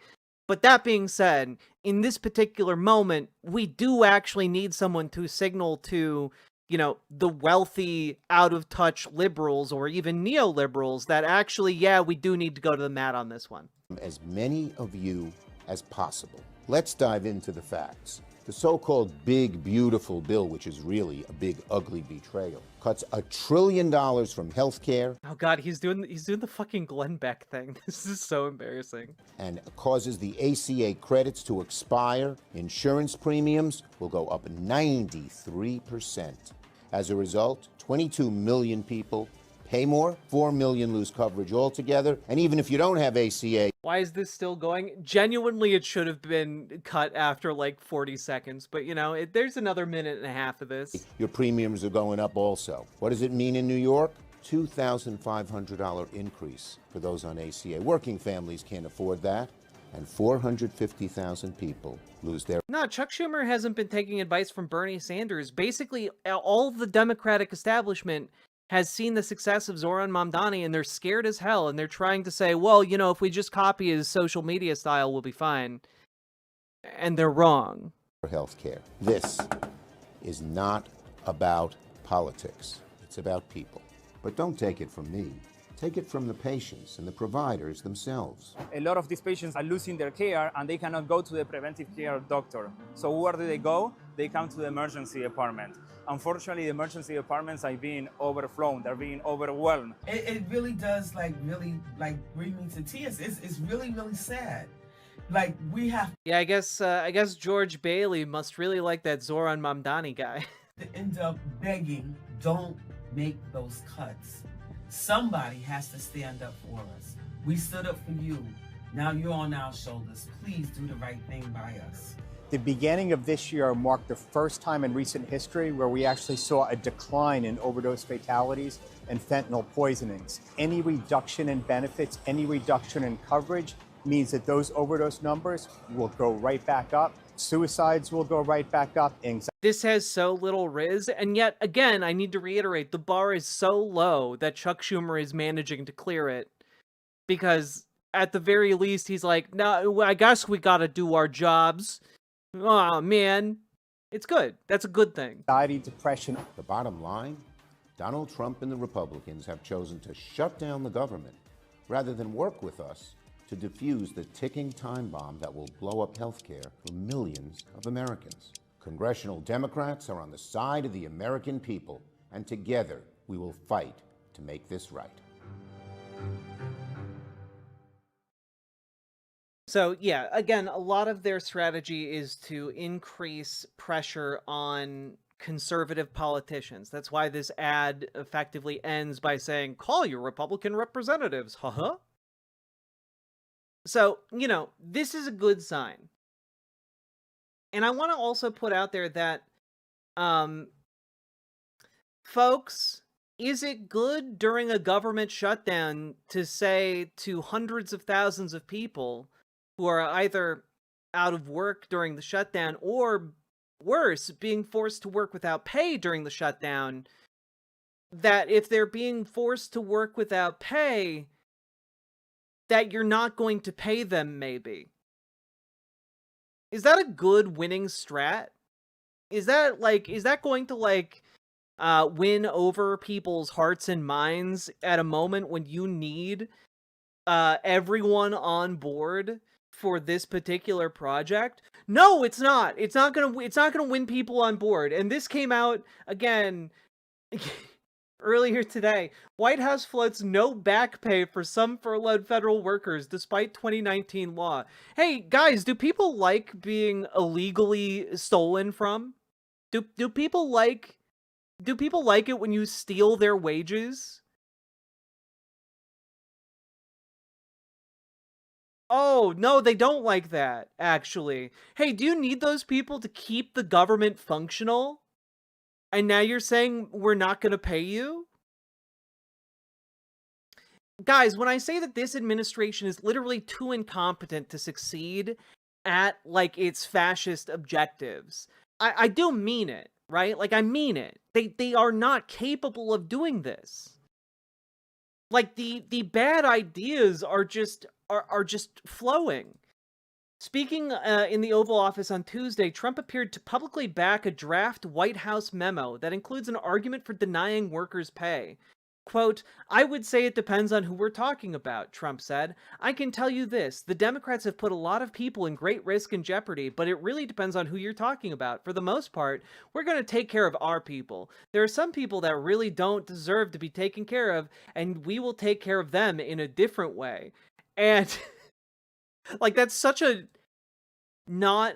But that being said, in this particular moment, we do actually need someone to signal to, the wealthy, out-of-touch liberals or even neoliberals that actually, yeah, we do need to go to the mat on this one. As many of you as possible. Let's dive into the facts. The so-called big, beautiful bill, which is really a big, ugly betrayal, cuts $1 trillion from health care. Oh God, he's doing the fucking Glenn Beck thing. This is so embarrassing. And causes the ACA credits to expire. Insurance premiums will go up 93%. As a result, 22 million people pay more, 4 million lose coverage altogether, and even if you don't have ACA... Why is this still going? Genuinely, it should have been cut after 40 seconds, but there's another minute and a half of this. Your premiums are going up also. What does it mean in New York? $2,500 increase for those on ACA. Working families can't afford that, and 450,000 people lose their... No, Chuck Schumer hasn't been taking advice from Bernie Sanders. Basically, all of the Democratic establishment has seen the success of Zoran Mamdani, and they're scared as hell, and they're trying to say, well, if we just copy his social media style, we'll be fine. And they're wrong. Healthcare. This is not about politics. It's about people. But don't take it from me. Take it from the patients and the providers themselves. A lot of these patients are losing their care and they cannot go to the preventive care doctor. So where do they go? They come to the emergency department. Unfortunately, the emergency departments are being overflown. They're being overwhelmed. It really does really bring me to tears. It's really sad. Like we have Yeah, I guess George Bailey must really like that Zoran Mamdani guy. to end up begging, don't make those cuts. Somebody has to stand up for us. We stood up for you. Now you're on our shoulders. Please do the right thing by us. The beginning of this year marked the first time in recent history where we actually saw a decline in overdose fatalities and fentanyl poisonings. Any reduction in benefits, any reduction in coverage means that those overdose numbers will go right back up. Suicides will go right back up. This has so little riz, and yet, again, I need to reiterate, the bar is so low that Chuck Schumer is managing to clear it. Because, at the very least, he's like, no, I guess we gotta do our jobs. Aw, man. It's good. That's a good thing. Anxiety, depression. The bottom line, Donald Trump and the Republicans have chosen to shut down the government rather than work with us to defuse the ticking time bomb that will blow up healthcare for millions of Americans. Congressional Democrats are on the side of the American people, and together we will fight to make this right. So, yeah, again, a lot of their strategy is to increase pressure on conservative politicians. That's why this ad effectively ends by saying, call your Republican representatives, huh? So, you know, this is a good sign. And I want to also put out there that, folks, is it good during a government shutdown to say to hundreds of thousands of people who are either out of work during the shutdown or, worse, being forced to work without pay during the shutdown, that if they're being forced to work without pay, that you're not going to pay them, maybe? Is that a good winning strat? Is that going to win over people's hearts and minds at a moment when you need everyone on board for this particular project? No, it's not. It's not gonna win people on board. And this came out again earlier today. White House floats no back pay for some furloughed federal workers despite 2019 law. Hey, guys, do people like being illegally stolen from? Do people like it when you steal their wages? Oh, no, they don't like that, actually. Hey, do you need those people to keep the government functional? And now you're saying we're not going to pay you? Guys, when I say that this administration is literally too incompetent to succeed at, its fascist objectives, I do mean it, right? I mean it. They are not capable of doing this. The bad ideas are just flowing. Speaking in the Oval Office on Tuesday, Trump appeared to publicly back a draft White House memo that includes an argument for denying workers pay. Quote, I would say it depends on who we're talking about, Trump said. I can tell you this, the Democrats have put a lot of people in great risk and jeopardy, but it really depends on who you're talking about. For the most part, we're going to take care of our people. There are some people that really don't deserve to be taken care of, and we will take care of them in a different way. And, that's such a not,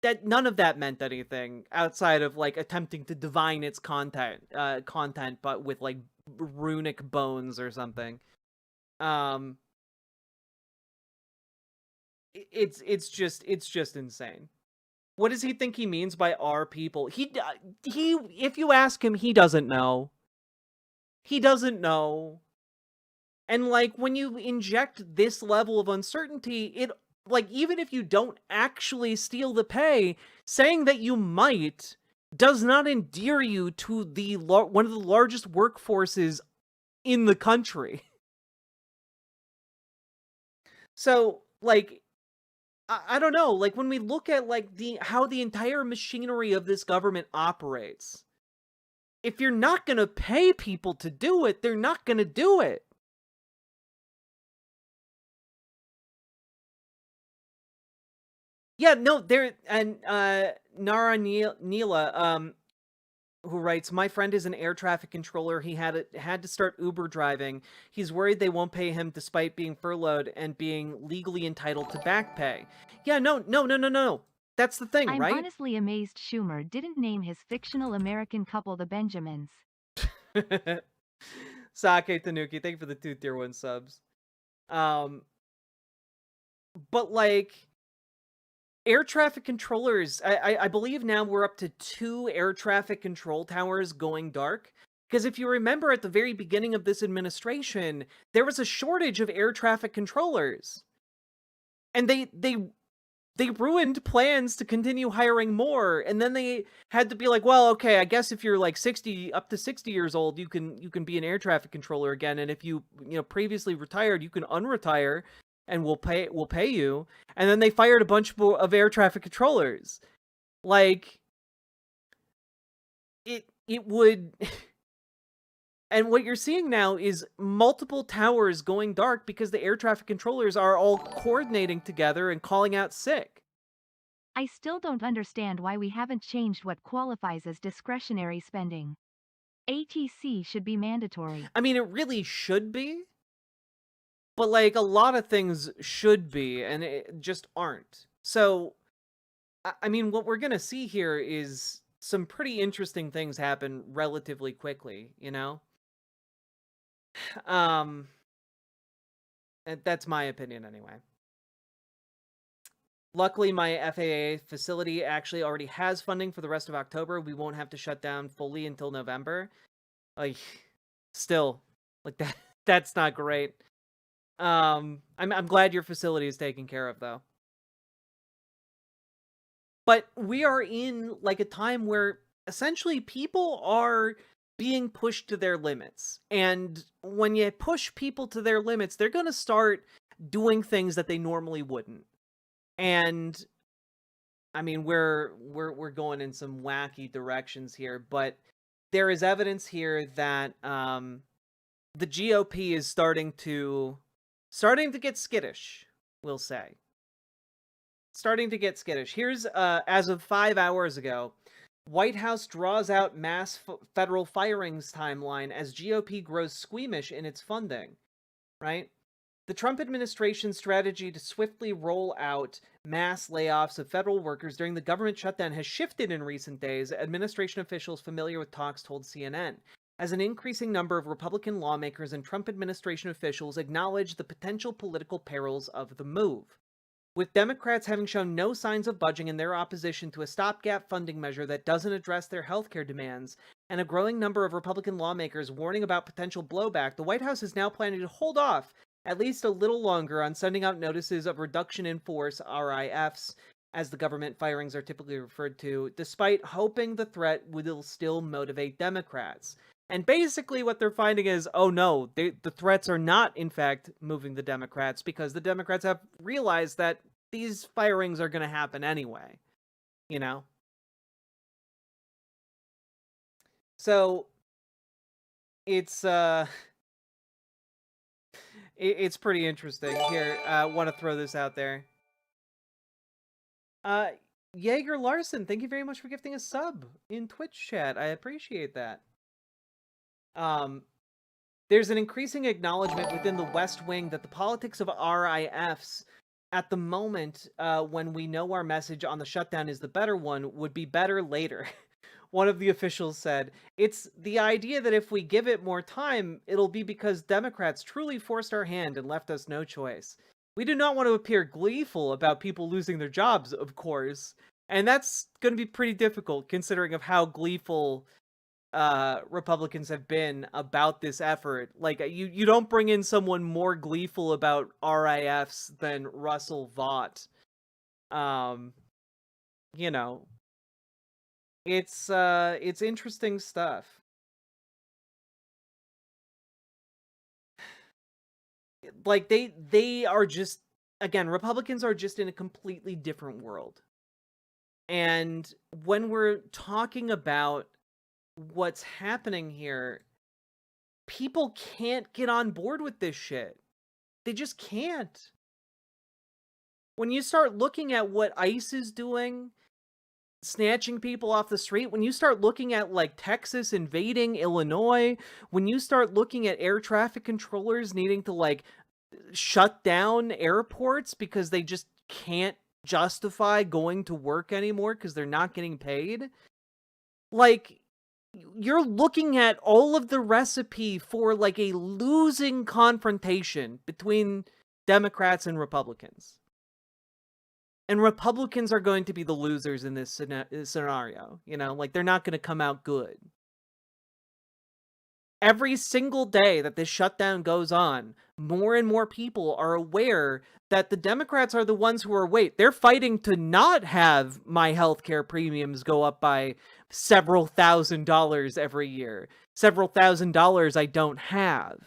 that none of that meant anything outside of, attempting to divine its content, but with, runic bones or something. It's just insane. What does he think he means by our people? He if you ask him, he doesn't know. He doesn't know. And when you inject this level of uncertainty, it even if you don't actually steal the pay, saying that you might does not endear you to the one of the largest workforces in the country. So, I don't know, when we look at, how the entire machinery of this government operates, if you're not gonna pay people to do it, they're not gonna do it. Yeah, no, there, and Nara Neela, who writes, my friend is an air traffic controller. He had to start Uber driving. He's worried they won't pay him despite being furloughed and being legally entitled to back pay. Yeah, no. That's the thing, I'm right? honestly amazed Schumer didn't name his fictional American couple the Benjamins. Sake Tanuki, thank you for the 2 tier 1 subs. But like, air traffic controllers, I believe now we're up to 2 air traffic control towers going dark. Because if you remember at the very beginning of this administration, there was a shortage of air traffic controllers. And they ruined plans to continue hiring more, and then they had to be like, well, okay, I guess if you're like 60 up to 60 years old, you can be an air traffic controller again, and if you previously retired, you can unretire and we'll pay you. And then they fired a bunch of air traffic controllers. Like, it would and what you're seeing now is multiple towers going dark because the air traffic controllers are all coordinating together and calling out sick. I still don't understand why we haven't changed what qualifies as discretionary spending. ATC should be mandatory. I mean, it really should be. But, like, a lot of things should be, and it just aren't. So, I mean, what we're gonna see here is some pretty interesting things happen relatively quickly, you know? That's my opinion anyway. Luckily, my FAA facility actually already has funding for the rest of October. We won't have to shut down fully until November. Like, still, like that's not great. I'm glad your facility is taken care of, though. But we are in like a time where essentially people are being pushed to their limits. And when you push people to their limits, they're going to start doing things that they normally wouldn't. And I mean, we're going in some wacky directions here, but there is evidence here that the GOP is starting to get skittish, we'll say. Starting to get skittish. Here's, as of 5 hours ago, White House draws out mass federal firings timeline as GOP grows squeamish in its funding, right? The Trump administration's strategy to swiftly roll out mass layoffs of federal workers during the government shutdown has shifted in recent days, administration officials familiar with talks told CNN, as an increasing number of Republican lawmakers and Trump administration officials acknowledge the potential political perils of the move. With Democrats having shown no signs of budging in their opposition to a stopgap funding measure that doesn't address their healthcare demands, and a growing number of Republican lawmakers warning about potential blowback, the White House is now planning to hold off at least a little longer on sending out notices of reduction in force, RIFs, as the government firings are typically referred to, despite hoping the threat will still motivate Democrats. And basically what they're finding is, oh no, the threats are not, in fact, moving the Democrats, because the Democrats have realized that these firings are going to happen anyway. You know? So, it's pretty interesting. Here, want to throw this out there. Jaeger Larson, thank you very much for gifting a sub in Twitch chat. I appreciate that. There's an increasing acknowledgement within the West Wing that the politics of RIFs at the moment, when we know our message on the shutdown is the better one, would be better later. One of the officials said, it's the idea that if we give it more time, it'll be because Democrats truly forced our hand and left us no choice. We do not want to appear gleeful about people losing their jobs, of course. And that's going to be pretty difficult considering of how gleeful Republicans have been about this effort. Like, you don't bring in someone more gleeful about RIFs than Russell Vought. You know, it's interesting stuff. Like, they are just, again, Republicans are just in a completely different world. And when we're talking about what's happening here, people can't get on board with this shit. They just can't. When you start looking at what ICE is doing, snatching people off the street, when you start looking at like Texas invading Illinois, when you start looking at air traffic controllers needing to like shut down airports because they just can't justify going to work anymore because they're not getting paid, like, you're looking at all of the recipe for like a losing confrontation between Democrats and Republicans. And Republicans are going to be the losers in this scenario. You know, like, they're not going to come out good. Every single day that this shutdown goes on, more and more people are aware that the Democrats are the ones who are, they're fighting to not have my healthcare premiums go up by several $1,000s every year. Several $1,000s I don't have.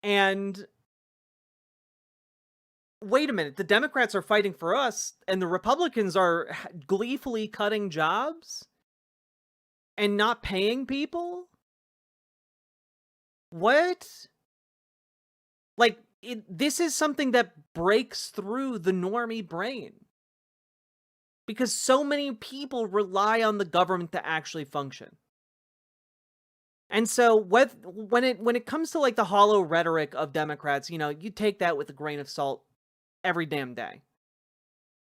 And wait a minute, the Democrats are fighting for us, and the Republicans are gleefully cutting jobs and not paying people? What? Like, this is something that breaks through the normie brain. Because so many people rely on the government to actually function. And so when it comes to like the hollow rhetoric of Democrats, you know, you take that with a grain of salt every damn day.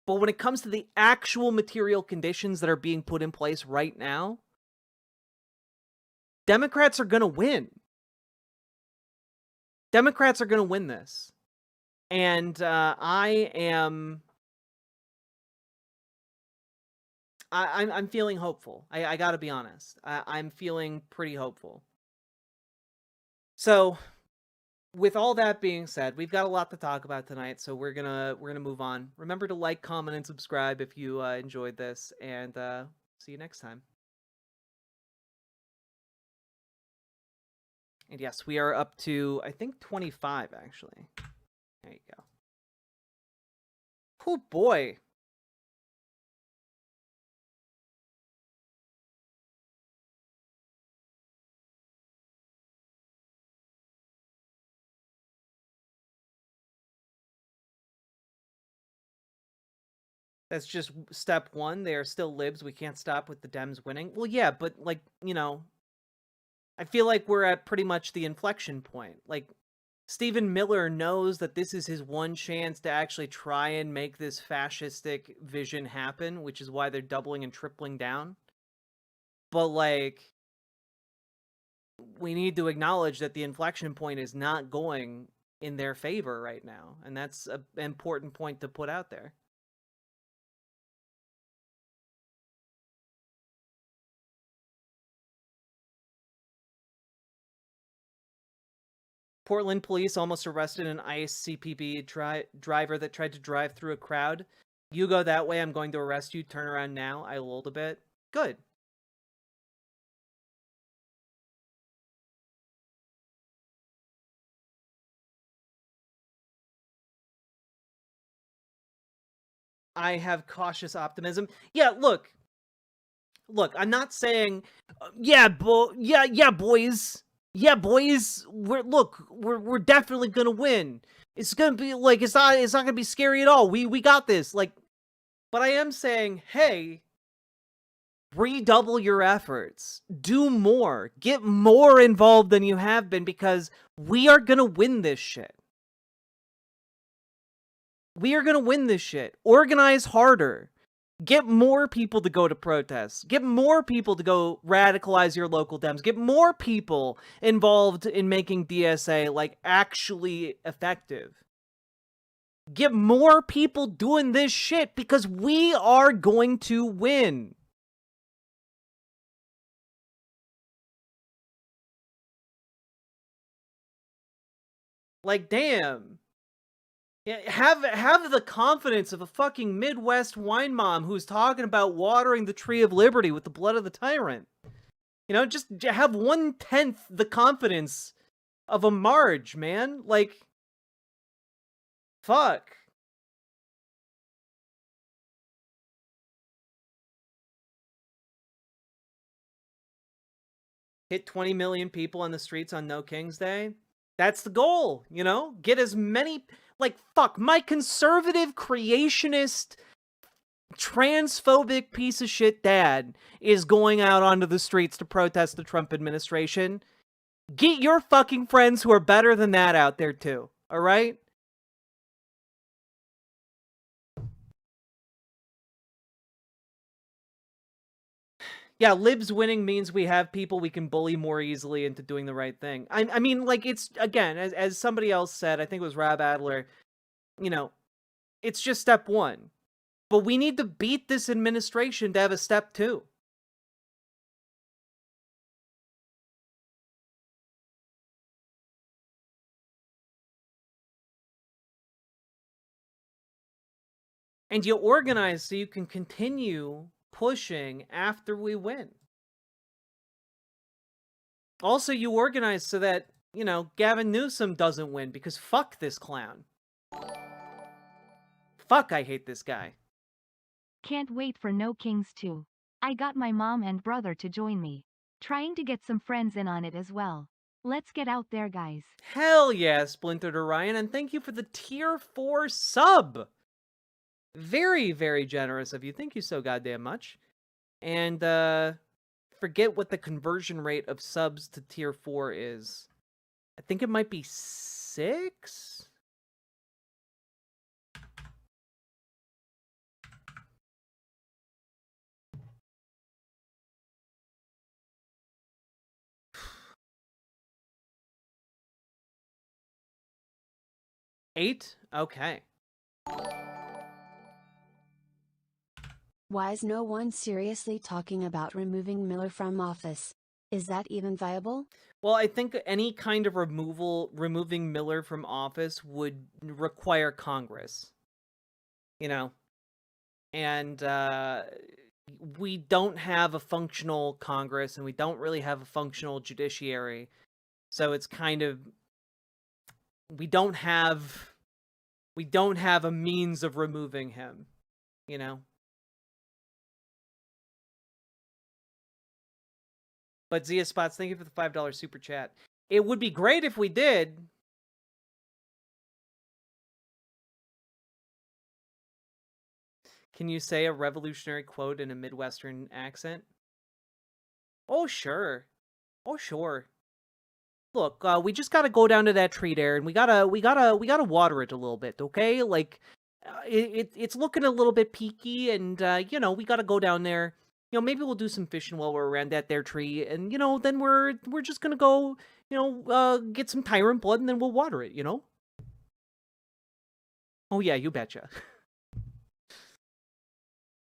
But when it comes to the actual material conditions that are being put in place right now, Democrats are going to win. Democrats are going to win this. And I'm feeling hopeful. I gotta be honest. I'm feeling pretty hopeful. So, with all that being said, we've got a lot to talk about tonight, so we're gonna move on. Remember to like, comment, and subscribe if you enjoyed this, and see you next time. And yes, we are up to, I think, 25, actually. There you go. Oh, boy. That's just step one. They are still libs. We can't stop with the Dems winning. Well, yeah, but, like, you know, I feel like we're at pretty much the inflection point. Like, Stephen Miller knows that this is his one chance to actually try and make this fascistic vision happen, which is why they're doubling and tripling down. But, like, we need to acknowledge that the inflection point is not going in their favor right now. And that's an important point to put out there. Portland police almost arrested an ICE CPB driver that tried to drive through a crowd. You go that way, I'm going to arrest you. Turn around now. I lulled a bit. Good. I have cautious optimism. Yeah, look, I'm not saying, yeah, boys. Yeah, boys. We're definitely gonna win. It's gonna be like, it's not gonna be scary at all. We got this. Like, but I am saying, hey, redouble your efforts. Do more. Get more involved than you have been, because we are gonna win this shit. We are gonna win this shit. Organize harder. Get more people to go to protests. Get more people to go radicalize your local Dems. Get more people involved in making DSA, like, actually effective. Get more people doing this shit, because we are going to win. Like, damn. Have the confidence of a fucking Midwest wine mom who's talking about watering the tree of liberty with the blood of the tyrant. You know, just have 1/10 the confidence of a Marge, man. Like, fuck. Hit 20 million people on the streets on No King's Day? That's the goal, you know? Get as many, like, fuck, my conservative, creationist, transphobic piece of shit dad is going out onto the streets to protest the Trump administration. Get your fucking friends who are better than that out there too, alright? Yeah, libs winning means we have people we can bully more easily into doing the right thing. I mean, like, it's, again, as somebody else said, I think it was Rob Adler, you know, it's just step one. But we need to beat this administration to have a step two. And you organize so you can continue pushing after we win. Also, you organize so that, you know, Gavin Newsom doesn't win, because fuck this clown. Fuck, I hate this guy. Can't wait for No Kings 2. I got my mom and brother to join me. Trying to get some friends in on it as well. Let's get out there, guys. Hell yeah, Splintered Orion, and thank you for the tier 4 sub. Very, very generous of you. Thank you so goddamn much. And, forget what the conversion rate of subs to tier 4 is. I think it might be 6? Eight? Okay. Why is no one seriously talking about removing Miller from office? Is that even viable? Well, I think any kind of removing Miller from office would require Congress. You know? And, we don't have a functional Congress, and we don't really have a functional judiciary. So it's kind of... We don't have a means of removing him, you know? But Zia Spots, thank you for the $5 super chat. It would be great if we did. Can you say a revolutionary quote in a Midwestern accent? Oh, sure. Oh, sure. Look, we just gotta go down to that tree there, and we gotta water it a little bit, okay? Like, it's looking a little bit peaky, and, you know, we gotta go down there. You know, maybe we'll do some fishing while we're around that there tree, and, you know, then we're just gonna go, you know, get some tyrant blood, and then we'll water it, you know? Oh yeah, you betcha.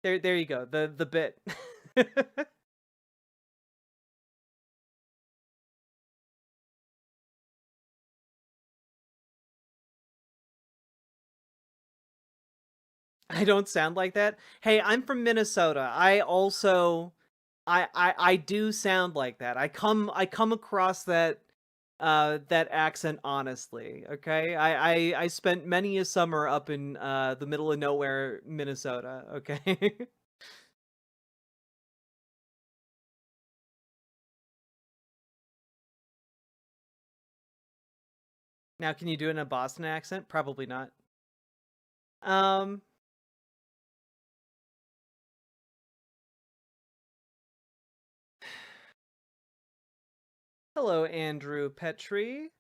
There you go, the bit. I don't sound like that. Hey, I'm from Minnesota. I also I do sound like that. I come across that that accent honestly, okay? I spent many a summer up in the middle of nowhere, Minnesota, okay? Now, can you do it in a Boston accent? Probably not. Hello, Andrew Petrie.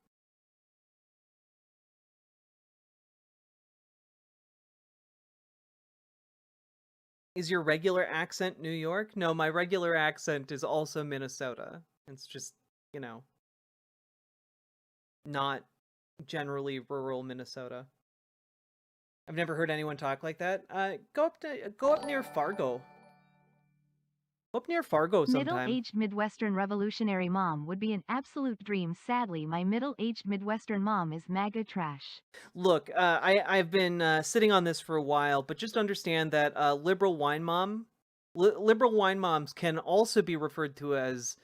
Is your regular accent New York? No, my regular accent is also Minnesota. It's just, you know, not generally rural Minnesota. I've never heard anyone talk like that. Go up near Fargo. Go up near Fargo sometime. Middle-aged Midwestern revolutionary mom would be an absolute dream. Sadly, my middle-aged Midwestern mom is MAGA trash. Look, I've been sitting on this for a while, but just understand that liberal wine moms can also be referred to as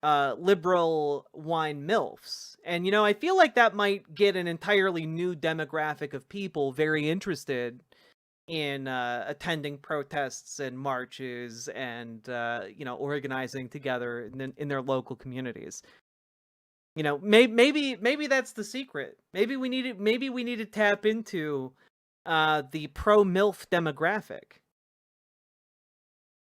liberal wine MILFs. And, you know, I feel like that might get an entirely new demographic of people very interested in attending protests and marches and, you know, organizing together in their local communities. You know, maybe that's the secret. Maybe we need to tap into the pro MILF demographic.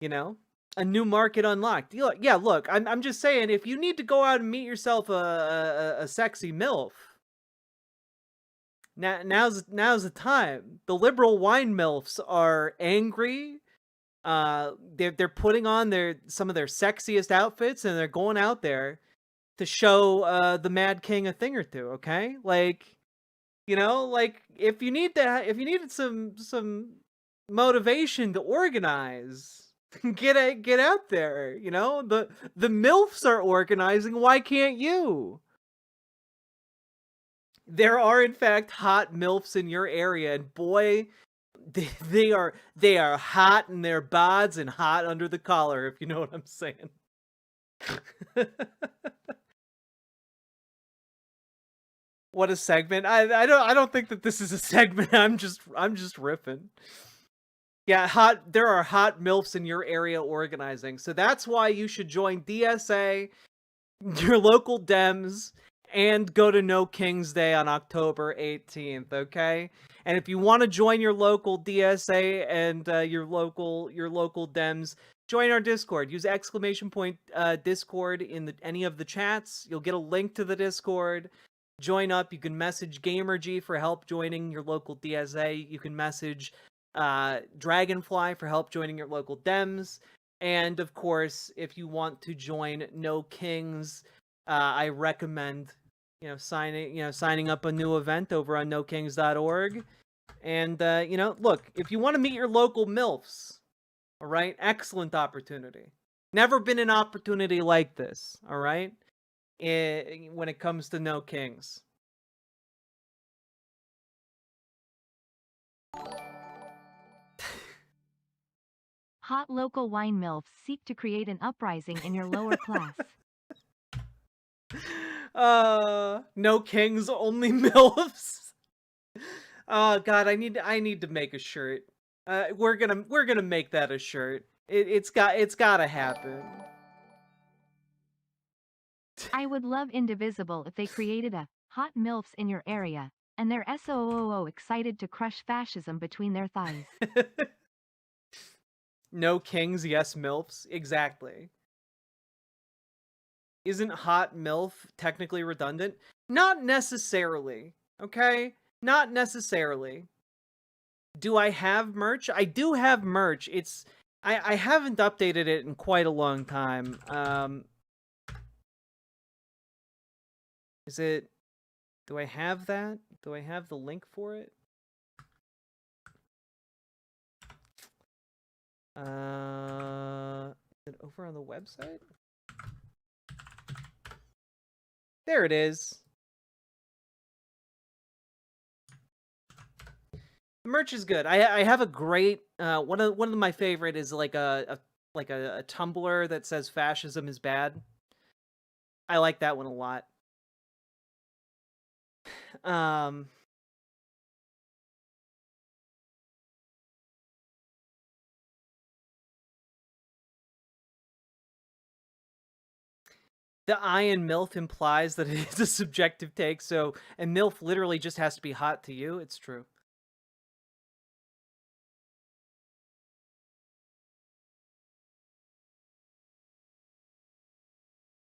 You know, a new market unlocked. Yeah, look, I'm just saying, if you need to go out and meet yourself a sexy MILF, now's the time. The liberal wine MILFs are angry. They're putting on some of their sexiest outfits, and they're going out there to show the Mad King a thing or two. Okay, like, you know, like if you needed some motivation to organize, get out there. You know, the MILFs are organizing. Why can't you? There are in fact hot MILFs in your area, and boy, they are hot in their bods and hot under the collar, if you know what I'm saying. What a segment. I don't think that this is a segment. I'm just riffing. Yeah, there are hot MILFs in your area organizing. So that's why you should join DSA, your local Dems, and go to No King's Day on October 18th, okay? And if you want to join your local DSA and your local Dems, join our Discord. Use !Discord in any of the chats. You'll get a link to the Discord. Join up. You can message GamerG for help joining your local DSA. You can message Dragonfly for help joining your local Dems. And of course, if you want to join No Kings, I recommend signing up a new event over on nokings.org. And look, if you want to meet your local MILFs, all right, excellent opportunity. Never been an opportunity like this, all right? When it comes to No Kings. Hot local wine MILFs seek to create an uprising in your lower class. No Kings, only MILFs. Oh god, I need to make a shirt. We're gonna make that a shirt. It's gotta happen. I would love Indivisible if they created a hot MILFs in your area, and they're SOOO excited to crush fascism between their thighs. No Kings, yes MILFs. Exactly. Isn't hot MILF technically redundant? Not necessarily. Okay? Not necessarily. Do I have merch? I do have merch. I haven't updated it in quite a long time. Do I have that? Do I have the link for it? Is it over on the website? There it is. The merch is good. I have a great one of my favorite is like a tumbler that says fascism is bad. I like that one a lot. The I in MILF implies that it is a subjective take, and MILF literally just has to be hot to you. It's true.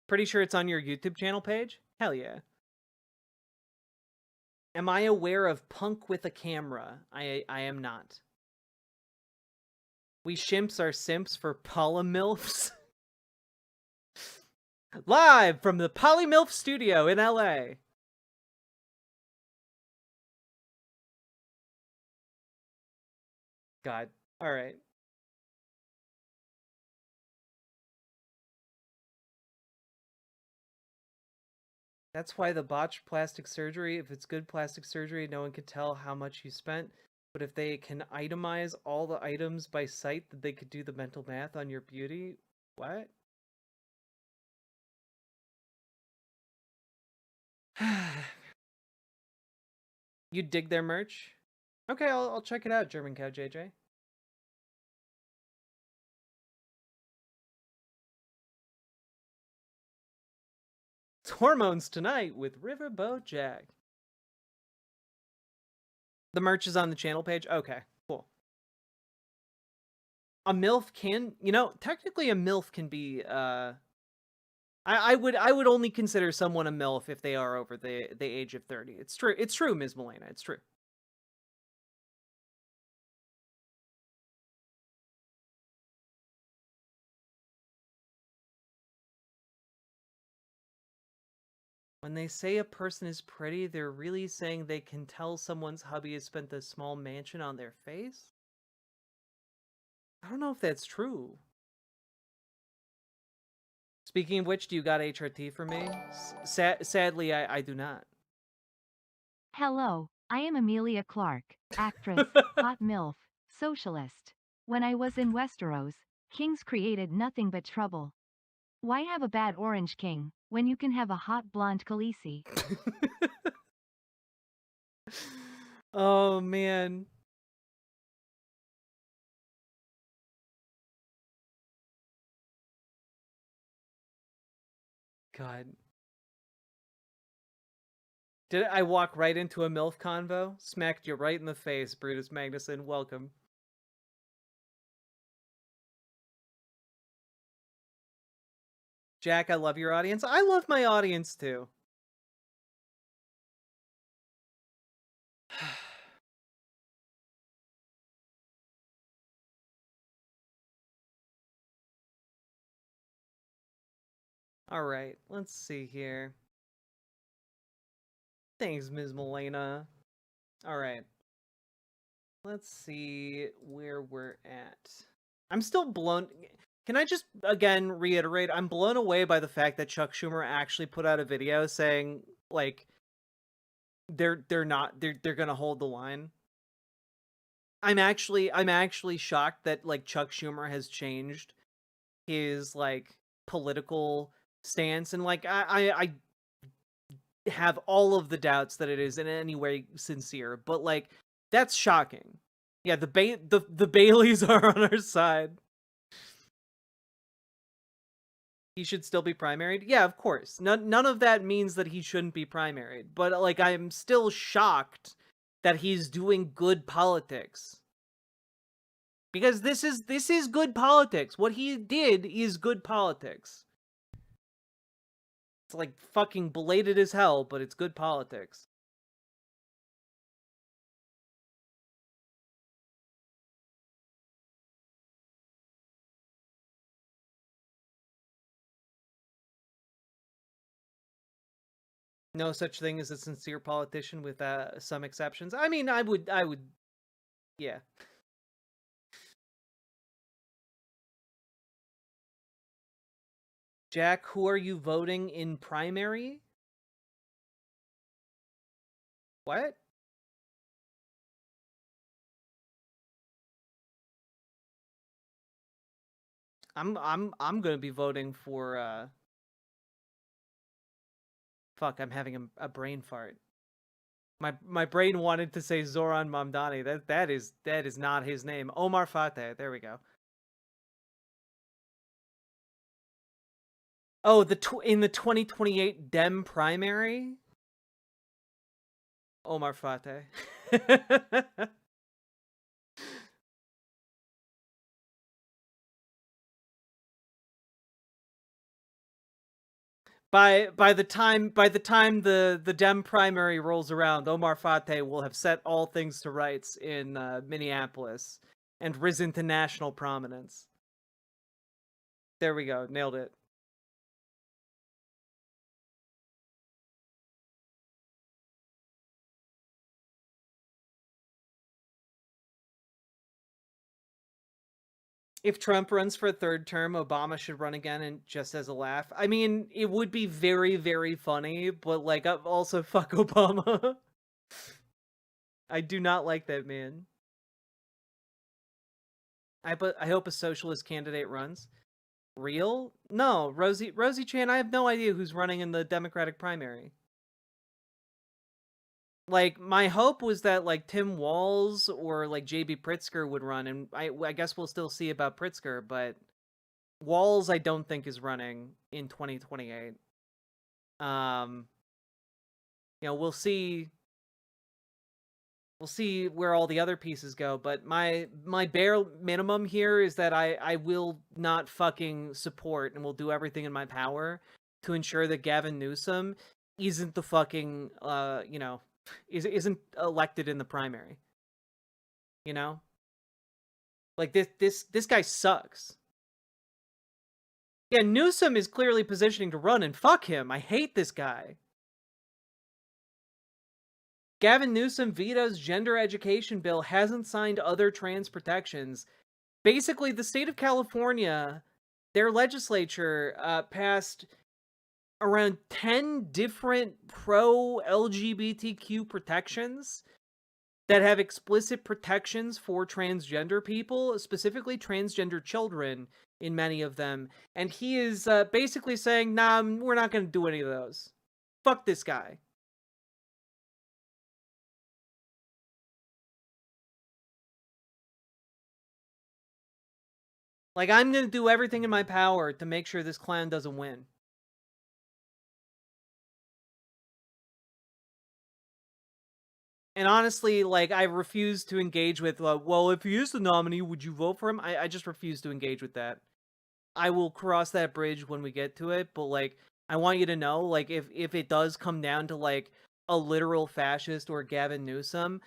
Pretty sure it's on your YouTube channel page? Hell yeah. Am I aware of Punk with a Camera? I am not. We shimps are simps for polymilfs. Live from the Polymilf studio in LA. God. All right. That's why the botched plastic surgery, if it's good plastic surgery, no one can tell how much you spent. But if they can itemize all the items by site, that they could do the mental math on your beauty. What? You dig their merch? Okay, I'll check it out, German Cow JJ. It's Hormones Tonight with Riverboat Jack. The merch is on the channel page. Okay, cool. A MILF can, technically a MILF can be, I would only consider someone a MILF if they are over the age of 30. It's true, Ms. Milena, it's true. When they say a person is pretty, they're really saying they can tell someone's hubby has spent a small mansion on their face? I don't know if that's true. Speaking of which, do you got HRT for me? Sadly, I do not. Hello, I am Amelia Clark, actress, hot MILF, socialist. When I was in Westeros, kings created nothing but trouble. Why have a bad orange king, when you can have a hot blonde Khaleesi? Oh, man. God. Did I walk right into a MILF convo? Smacked you right in the face, Brutus Magnuson. Welcome. Jack, I love your audience. I love my audience, too. Alright, let's see here. Thanks, Ms. Milena. Alright. Let's see where we're at. I'm still blown... Can I just, again, reiterate, I'm blown away by the fact that Chuck Schumer actually put out a video saying, like, they're gonna hold the line. I'm actually shocked that, like, Chuck Schumer has changed his, like, political stance, and, like, I have all of the doubts that it is in any way sincere, but, like, that's shocking. Yeah, the Baileys are on our side. He should still be primaried? Yeah, of course. None of that means that he shouldn't be primaried, but, like, I'm still shocked that he's doing good politics. Because this is good politics. What he did is good politics. It's, like, fucking belated as hell, but it's good politics. No such thing as a sincere politician with some exceptions. I mean, I would, yeah. Jack, who are you voting in primary? What? I'm gonna be voting for fuck, I'm having a brain fart. My brain wanted to say Zoran Mamdani. That is not his name. Omar Fateh. There we go. Oh, in the 2028 Dem primary? Omar Fateh. By the time the Dem primary rolls around, Omar Fateh will have set all things to rights in Minneapolis and risen to national prominence. There we go, nailed it. If Trump runs for a third term, Obama should run again, and just as a laugh. I mean, it would be very, very funny, but, like, also fuck Obama. I do not like that man. I hope a socialist candidate runs. Real? No, Rosie Chan, I have no idea who's running in the Democratic primary. Like, my hope was that, like, Tim Walz or, like, J.B. Pritzker would run, and I guess we'll still see about Pritzker, but Walz I don't think is running in 2028. We'll see. We'll see where all the other pieces go, but my bare minimum here is that I will not fucking support and will do everything in my power to ensure that Gavin Newsom isn't the fucking isn't elected in the primary. Like this guy sucks. Yeah, Newsom is clearly positioning to run, and fuck him. I hate this guy. Gavin Newsom vetoes gender education bill, hasn't signed other trans protections. Basically, the state of California, their legislature passed around 10 different pro-LGBTQ protections that have explicit protections for transgender people, specifically transgender children in many of them. And he is basically saying, nah, we're not going to do any of those. Fuck this guy. Like, I'm going to do everything in my power to make sure this clown doesn't win. And honestly, like, I refuse to engage with, well, if he is the nominee, would you vote for him? I just refuse to engage with that. I will cross that bridge when we get to it, but, like, I want you to know, like, if it does come down to, like, a literal fascist or Gavin Newsom,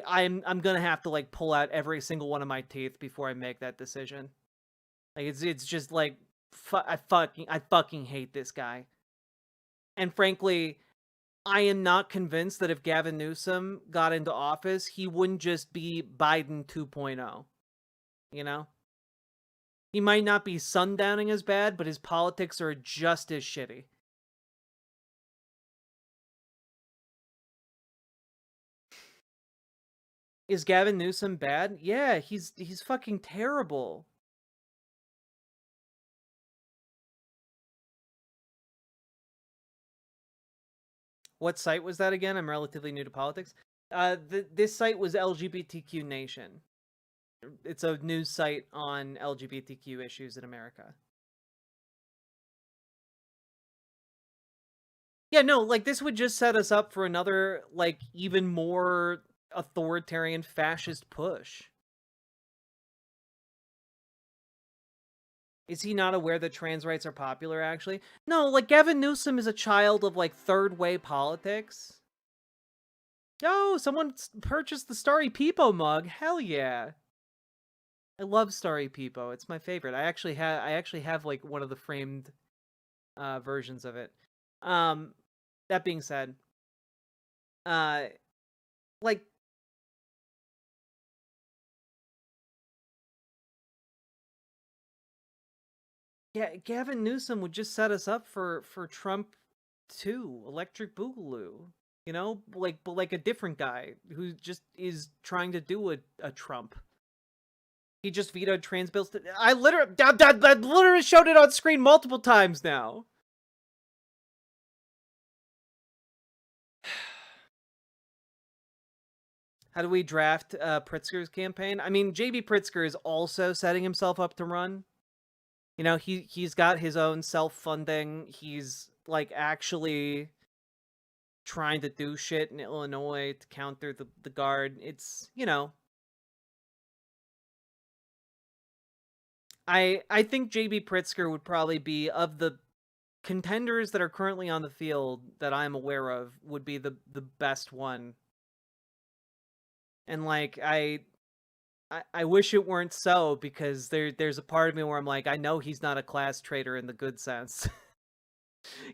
I'm gonna have to, like, pull out every single one of my teeth before I make that decision. Like, it's just, like, I fucking hate this guy. And frankly, I am not convinced that if Gavin Newsom got into office, he wouldn't just be Biden 2.0. You know? He might not be sundowning as bad, but his politics are just as shitty. Is Gavin Newsom bad? Yeah, he's fucking terrible. What site was that again? I'm relatively new to politics. This site was LGBTQ Nation. It's a news site on LGBTQ issues in America. Yeah, no, like, this would just set us up for another, like, even more authoritarian fascist push. Is he not aware that trans rights are popular, actually? No, like, Gavin Newsom is a child of, like, third-way politics. Yo, someone purchased the Starry Peepo mug. Hell yeah. I love Starry Peepo. It's my favorite. I actually have like one of the framed versions of it. That being said, like, yeah, Gavin Newsom would just set us up for Trump 2, Electric Boogaloo. You know, like, but like a different guy who just is trying to do a Trump. He just vetoed trans bills. I literally showed it on screen multiple times now. How do we draft Pritzker's campaign? I mean, JB Pritzker is also setting himself up to run. You know, he's got his own self-funding. He's, like, actually trying to do shit in Illinois to counter the Guard. It's, you know... I think JB Pritzker would probably be, of the contenders that are currently on the field that I'm aware of, would be the best one. And, like, I wish it weren't so, because there's a part of me where I'm like, I know he's not a class traitor in the good sense.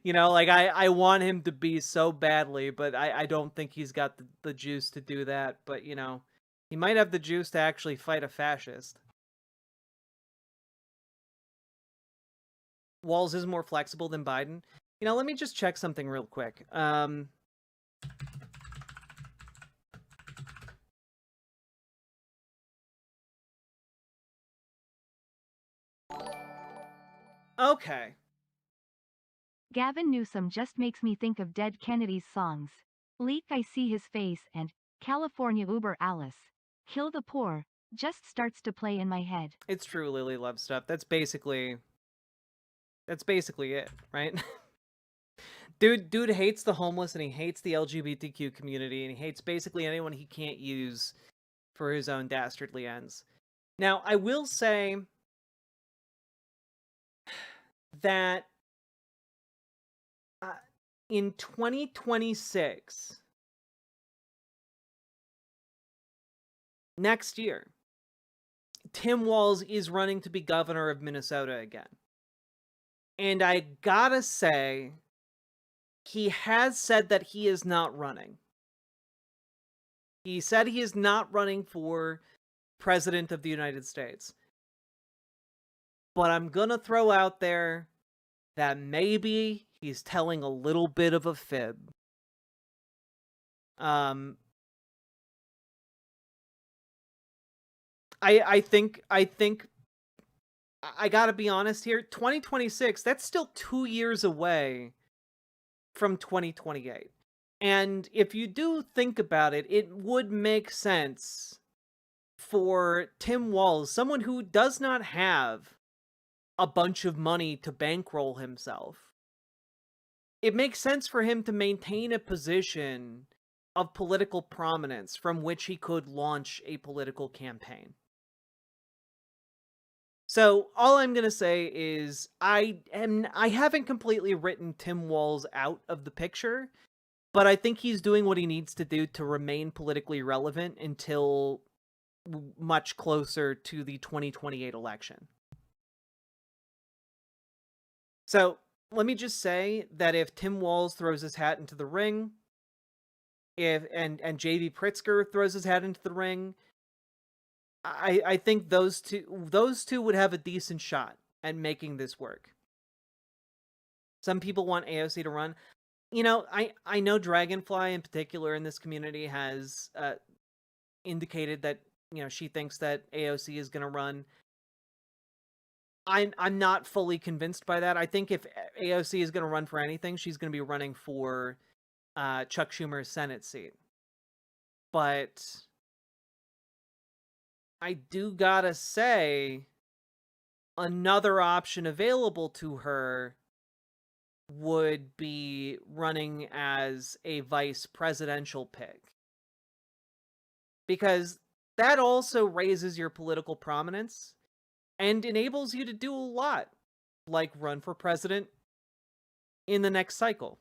You know, like, I want him to be so badly, but I don't think he's got the juice to do that. But, you know, he might have the juice to actually fight a fascist. Walz is more flexible than Biden. You know, let me just check something real quick. Okay. Gavin Newsom just makes me think of Dead Kennedy's songs. Leak I See His Face and California Uber Alice. Kill the Poor just starts to play in my head. It's true, Lily loves stuff. That's basically it, right? Dude hates the homeless, and he hates the LGBTQ community, and he hates basically anyone he can't use for his own dastardly ends. Now, I will say that in 2026, next year, Tim Walz is running to be governor of Minnesota again. And I gotta say, he has said that he is not running. He said he is not running for president of the United States. But I'm gonna throw out there that maybe he's telling a little bit of a fib. I think I gotta be honest here. 2026, that's still 2 years away from 2028. And if you do think about it, it would make sense for Tim Walz, someone who does not have a bunch of money to bankroll himself. It makes sense for him to maintain a position of political prominence from which he could launch a political campaign. So all I'm going to say is I haven't completely written Tim Walz out of the picture, but I think he's doing what he needs to do to remain politically relevant until much closer to the 2028 election. So let me just say that if Tim Walz throws his hat into the ring, and J.B. Pritzker throws his hat into the ring, I think those two would have a decent shot at making this work. Some people want AOC to run. You know, I know Dragonfly in particular in this community has indicated that, you know, she thinks that AOC is going to run. I'm not fully convinced by that. I think if AOC is going to run for anything, she's going to be running for Chuck Schumer's Senate seat. But I do gotta say, another option available to her would be running as a vice presidential pick. Because that also raises your political prominence and enables you to do a lot, like run for president in the next cycle.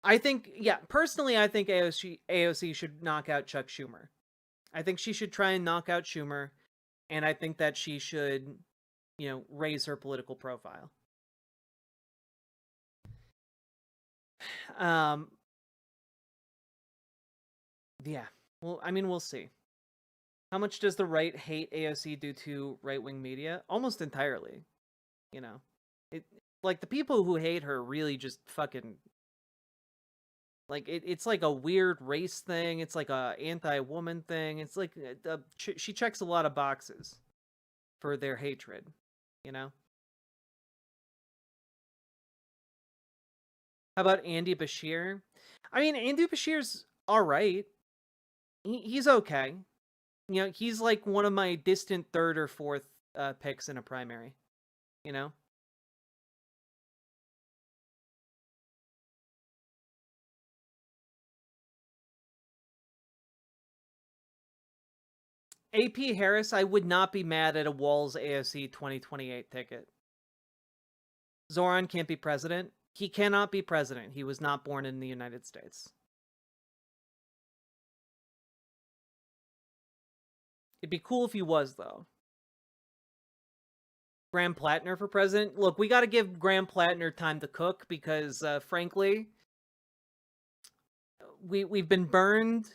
I think, yeah, personally, I think AOC should knock out Chuck Schumer. I think she should try and knock out Schumer, and I think that she should, you know, raise her political profile. Yeah. Well, I mean, we'll see. How much does the right hate AOC due to right-wing media? Almost entirely. You know, like the people who hate her really just fucking, like, it's like a weird race thing. It's like a anti-woman thing. It's like she checks a lot of boxes for their hatred, you know? How about Andy Bashir? I mean, Andy Bashir's all right. He's okay. You know, he's like one of my distant third or fourth picks in a primary, you know? AP Harris, I would not be mad at a Walz AOC 2028 ticket. Zoran can't be president. He cannot be president. He was not born in the United States. It'd be cool if he was, though. Graham Plattner for president? Look, we got to give Graham Plattner time to cook because, frankly, we've been burned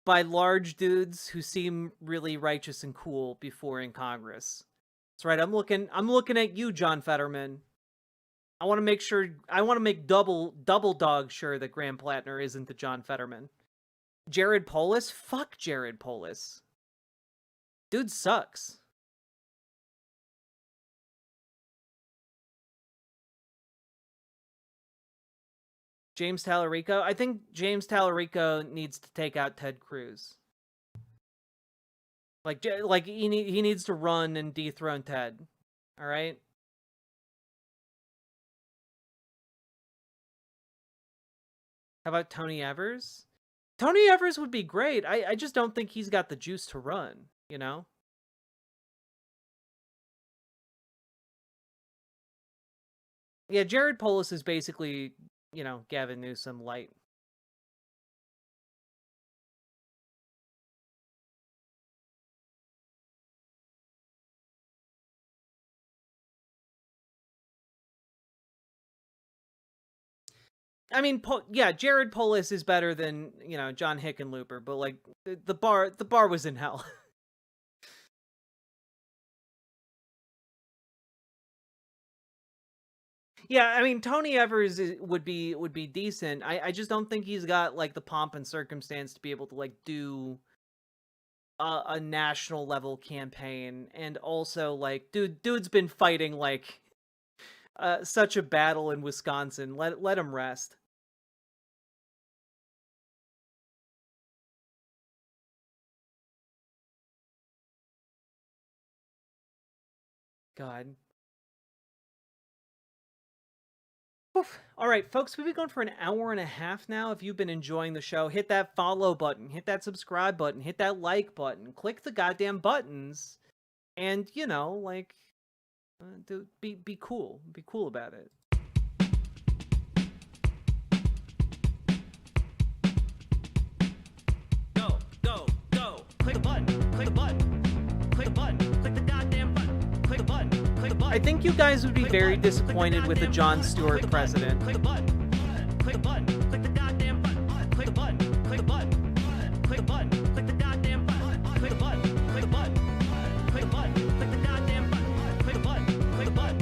by large dudes who seem really righteous and cool before in Congress. That's right. I'm looking at you, John Fetterman. I want to make double dog sure that Graham Plattner isn't the John Fetterman. Jared Polis? Fuck Jared Polis. Dude sucks. James Tallarico? I think James Tallarico needs to take out Ted Cruz. Like he needs to run and dethrone Ted. All right? How about Tony Evers? Tony Evers would be great. I just don't think he's got the juice to run, you know? Yeah, Jared Polis is basically, you know, Gavin Newsom light. I mean, yeah, Jared Polis is better than, you know, John Hickenlooper, but like the bar was in hell. Yeah, I mean, Tony Evers would be decent. I just don't think he's got like the pomp and circumstance to be able to like do a national level campaign, and also like dude's been fighting like such a battle in Wisconsin. Let him rest. God. Oof. All right, folks, we've been going for an hour and a half now. If you've been enjoying the show, hit that follow button, hit that subscribe button, hit that like button, click the goddamn buttons, and, you know, like, be cool. Be cool about it. Go, go, go. Click a button, click a button, click a button, click the goddamn button, click a button, click a button. I think you guys would be very disappointed with a Jon Stewart president. Click a button, click a button, click the goddamn button, click a button, click a button, click a button, click the goddamn button, click a button, click a button, click a button, click the goddamn button, click a button, click a button,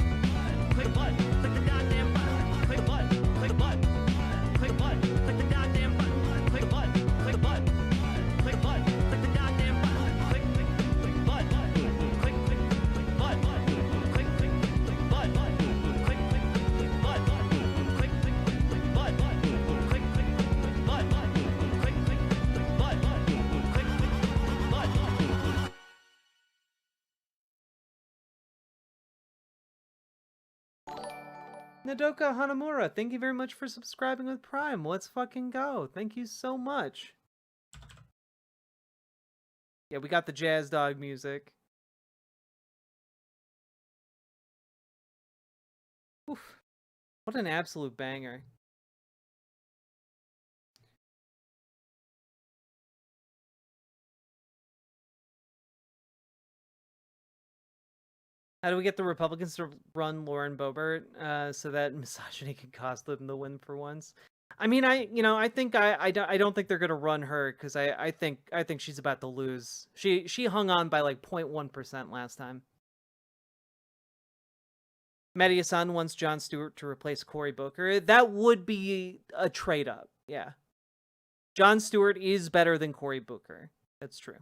click a button, click the goddamn button, click a button, click a button, click a button, click the goddamn button, click a button, click a button, click a button, click the goddamn button, click button, click button, click Nadoka Hanamura, thank you very much for subscribing with Prime. Let's fucking go. Thank you so much. Yeah, we got the jazz dog music. Oof. What an absolute banger. How do we get the Republicans to run Lauren Boebert so that misogyny can cost them the win for once? I mean, I think I don't think they're gonna run her because I think she's about to lose. She hung on by like 0.1% last time. Mediasun wants Jon Stewart to replace Cory Booker. That would be a trade up. Yeah, Jon Stewart is better than Cory Booker. That's true.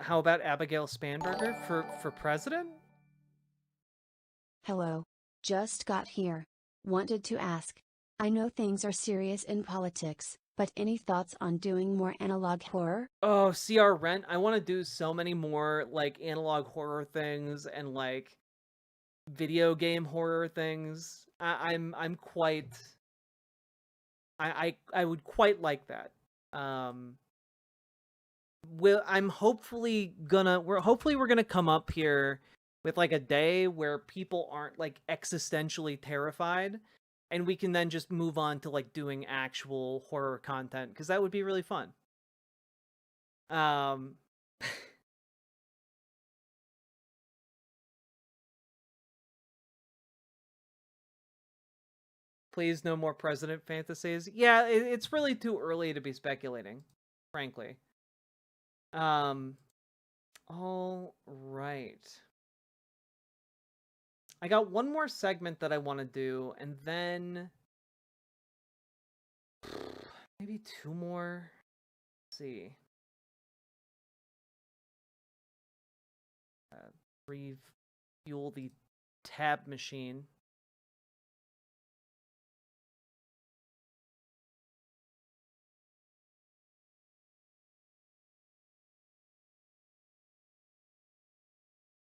How about Abigail Spanberger for president? Hello. Just got here. Wanted to ask. I know things are serious in politics, but any thoughts on doing more analog horror? Oh, CR Rent. I want to do so many more like analog horror things and like video game horror things. I'm quite I would quite like that. I'm hopefully we're gonna come up here with like a day where people aren't like existentially terrified, and we can then just move on to like doing actual horror content, because that would be really fun. Please, no more president fantasies. Yeah, it's really too early to be speculating, frankly. All right. I got one more segment that I want to do, and then maybe two more. Let's see. Refuel the tab machine.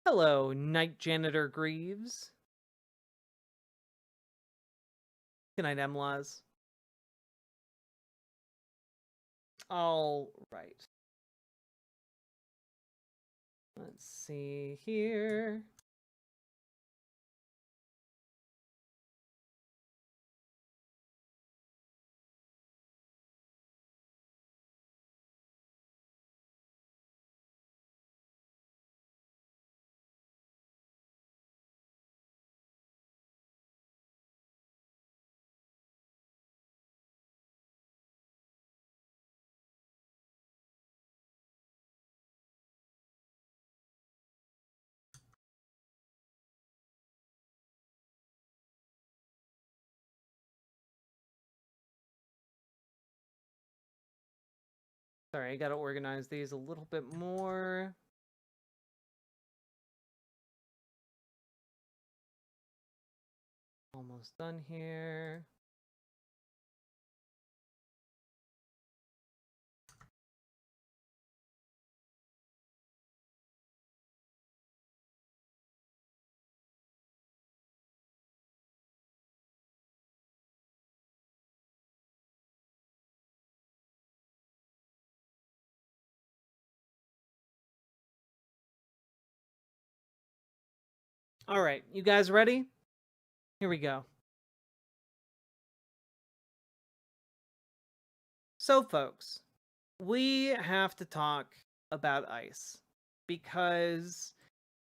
Hello, Night Janitor Greaves. Good night, Emlaz. All right. Let's see here. Sorry, I gotta organize these a little bit more. Almost done here. All right, you guys ready? Here we go. So, folks, we have to talk about ICE because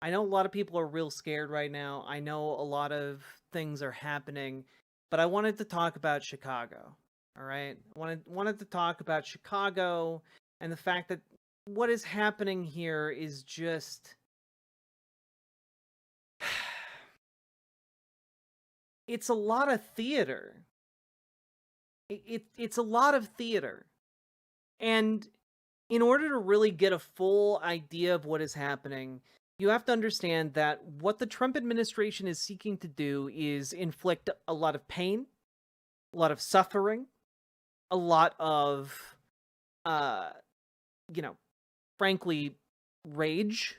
I know a lot of people are real scared right now. I know a lot of things are happening, but I wanted to talk about Chicago. All right, wanted to talk about Chicago and the fact that what is happening here is just it's a lot of theater. It's a lot of theater. And in order to really get a full idea of what is happening, you have to understand that what the Trump administration is seeking to do is inflict a lot of pain, a lot of suffering, a lot of, frankly, rage.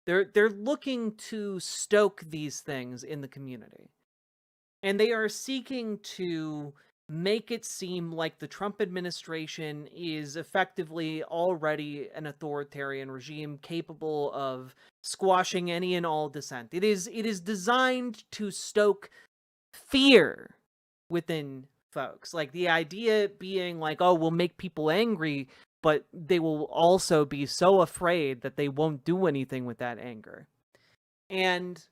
They're looking to stoke these things in the community. And they are seeking to make it seem like the Trump administration is effectively already an authoritarian regime capable of squashing any and all dissent. It is designed to stoke fear within folks. Like the idea being like, oh, we'll make people angry, but they will also be so afraid that they won't do anything with that anger. And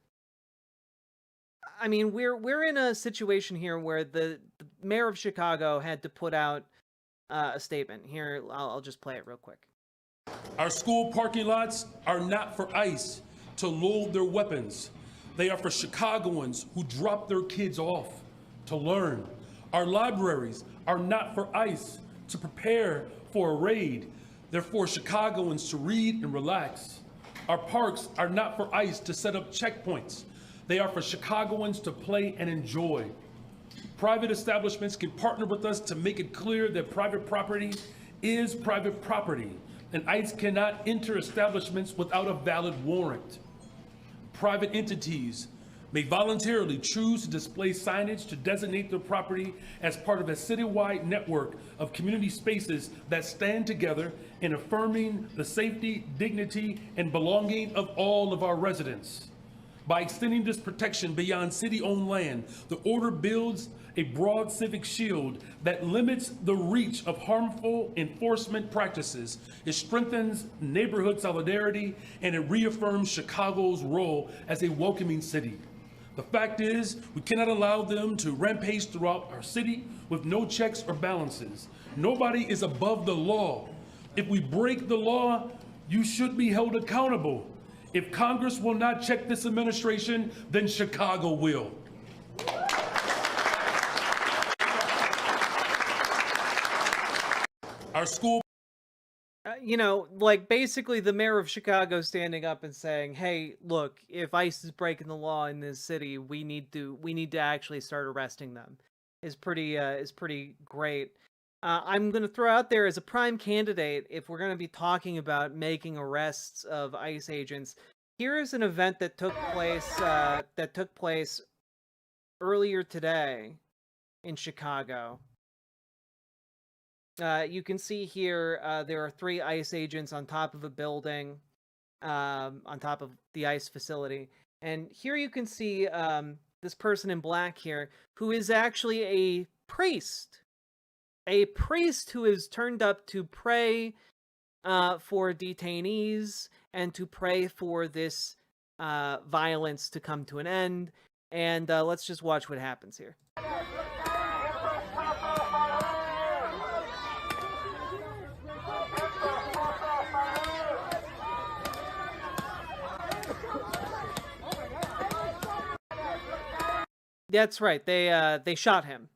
I mean, we're in a situation here where the mayor of Chicago had to put out a statement. Here, I'll just play it real quick. Our school parking lots are not for ICE to load their weapons. They are for Chicagoans who drop their kids off to learn. Our libraries are not for ICE to prepare for a raid. They're for Chicagoans to read and relax. Our parks are not for ICE to set up checkpoints. They are for Chicagoans to play and enjoy. Private establishments can partner with us to make it clear that private property is private property, and ICE cannot enter establishments without a valid warrant. Private entities may voluntarily choose to display signage to designate their property as part of a citywide network of community spaces that stand together in affirming the safety, dignity, and belonging of all of our residents. By extending this protection beyond city-owned land, the order builds a broad civic shield that limits the reach of harmful enforcement practices. It strengthens neighborhood solidarity, and it reaffirms Chicago's role as a welcoming city. The fact is, we cannot allow them to rampage throughout our city with no checks or balances. Nobody is above the law. If we break the law, you should be held accountable. If Congress will not check this administration, then Chicago will. Our school. Basically the mayor of Chicago standing up and saying, hey, look, if ICE is breaking the law in this city, we need to actually start arresting them is pretty great. I'm going to throw out there as a prime candidate, if we're going to be talking about making arrests of ICE agents, Here is an event that took place earlier today in Chicago. You can see here there are 3 ICE agents on top of a building, on top of the ICE facility. And here you can see this person in black here, who is actually a priest. A priest who is turned up to pray for detainees and to pray for this violence to come to an end. And let's just watch what happens here. That's right. They shot him.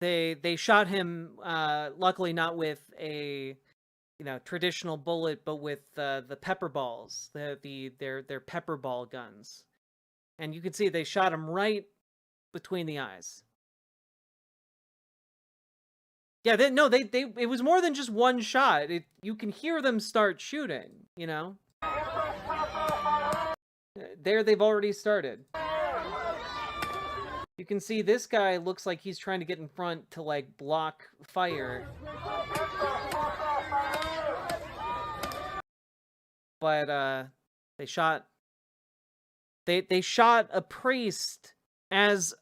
They shot him. Luckily, not with a traditional bullet, but with the pepper balls. Their pepper ball guns, and you can see they shot him right between the eyes. Yeah, it was more than just one shot. You can hear them start shooting. There they've already started. You can see this guy looks like he's trying to get in front to, like, block fire. But, they shot a priest as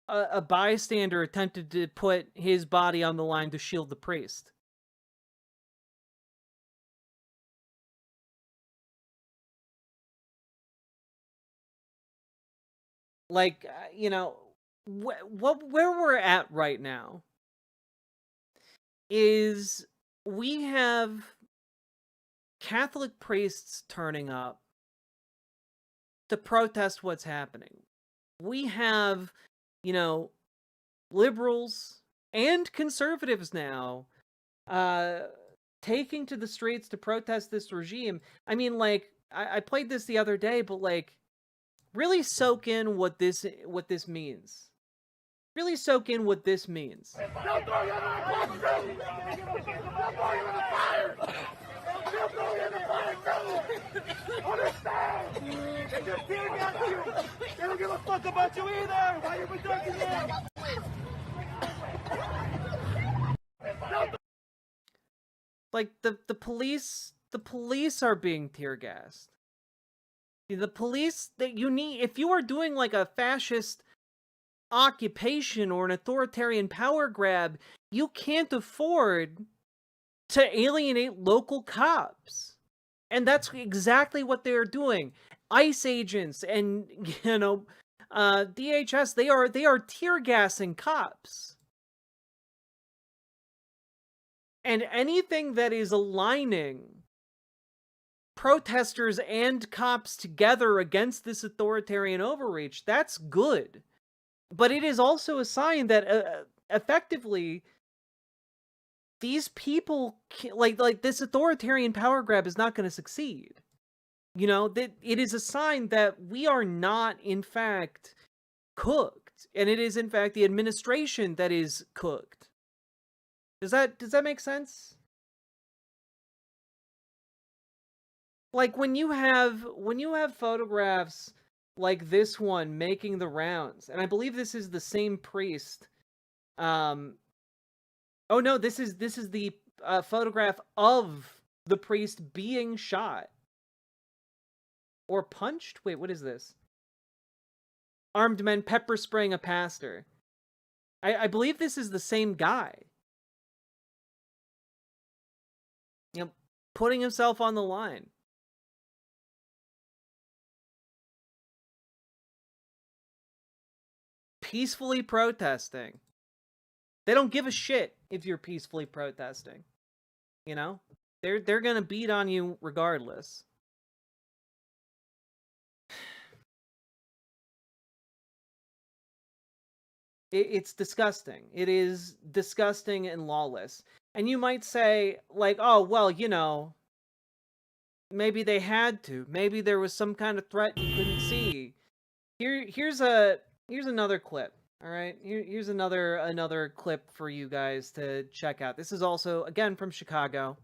a bystander attempted to put his body on the line to shield the priest. Like, where we're at right now is we have Catholic priests turning up to protest what's happening. We have, liberals and conservatives now taking to the streets to protest this regime. I mean, like, I played this the other day, but, like, really soak in what this means. Really soak in what this means. Understand? They just tear gas you. They don't give a fuck about you either. Why you protecting them? Like the police are being tear gassed. The police that you need, if you are doing like a fascist occupation or an authoritarian power grab, you can't afford to alienate local cops. And that's exactly what they're doing. ICE agents and, DHS, they are tear gassing cops. And anything that is aligning protesters and cops together against this authoritarian overreach, that's good. But it is also a sign that effectively these people, like this authoritarian power grab is not going to succeed. That it is a sign that we are not, in fact, cooked. And it is, in fact, the administration that is cooked. Does that make sense? Like when you have photographs like this one making the rounds, and I believe this is the same priest. Oh no, this is the photograph of the priest being shot or punched. Wait, what is this? Armed men pepper spraying a pastor. I believe this is the same guy. Putting himself on the line. Peacefully protesting. They don't give a shit if you're peacefully protesting. They're gonna beat on you regardless. It's disgusting. It is disgusting and lawless. And you might say, like, oh, well, maybe they had to. Maybe there was some kind of threat you couldn't see. Here's another clip. All right, here's another clip for you guys to check out. This is also, again, from Chicago.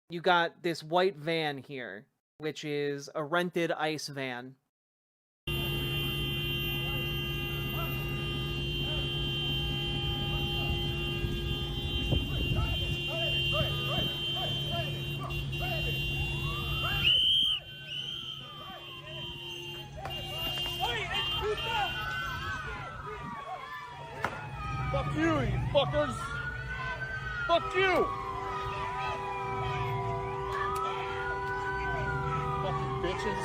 you got this white van here, which is a rented ICE van. Fuck you, you fuckers! Fuck you! Fucking bitches.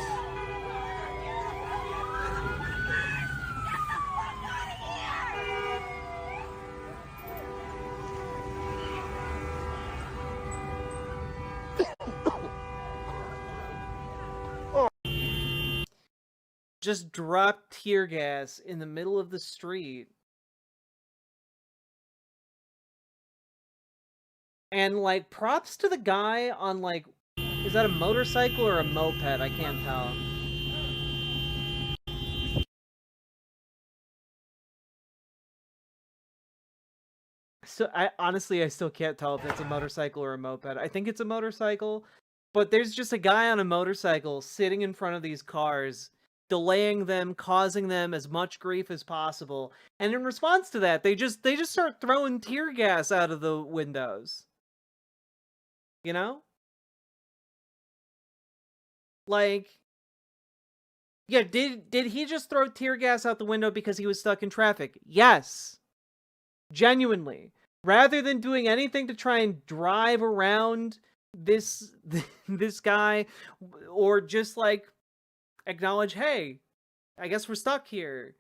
Just dropped tear gas in the middle of the street. And, like, props to the guy on, like, is that a motorcycle or a moped? I can't tell. So, I still can't tell if it's a motorcycle or a moped. I think it's a motorcycle, but there's just a guy on a motorcycle sitting in front of these cars, delaying them, causing them as much grief as possible. And in response to that, they just start throwing tear gas out of the windows. You know? Like, yeah, did he just throw tear gas out the window because he was stuck in traffic? Yes. Genuinely. Rather than doing anything to try and drive around this guy, or just, like, acknowledge, hey, I guess we're stuck here.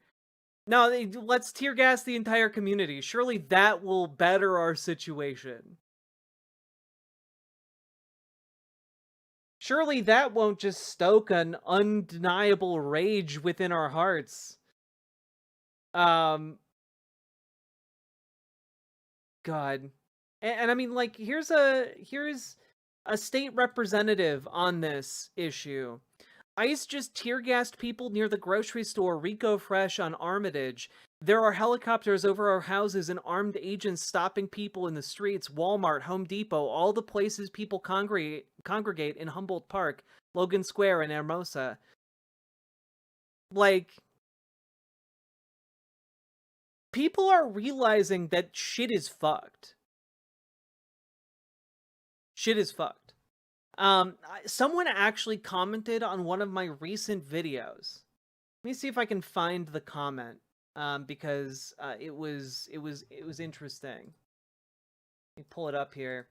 No, let's tear gas the entire community. Surely that will better our situation. Surely that won't just stoke an undeniable rage within our hearts. God. And I mean, like, here's a state representative on this issue. ICE just tear gassed people near the grocery store Rico Fresh on Armitage. There are helicopters over our houses and armed agents stopping people in the streets. Walmart, Home Depot, all the places people congregate in Humboldt Park, Logan Square, and Hermosa. Like, people are realizing that shit is fucked. Shit is fucked. Someone actually commented on one of my recent videos. Let me see if I can find the comment, because it was interesting. Let me pull it up here.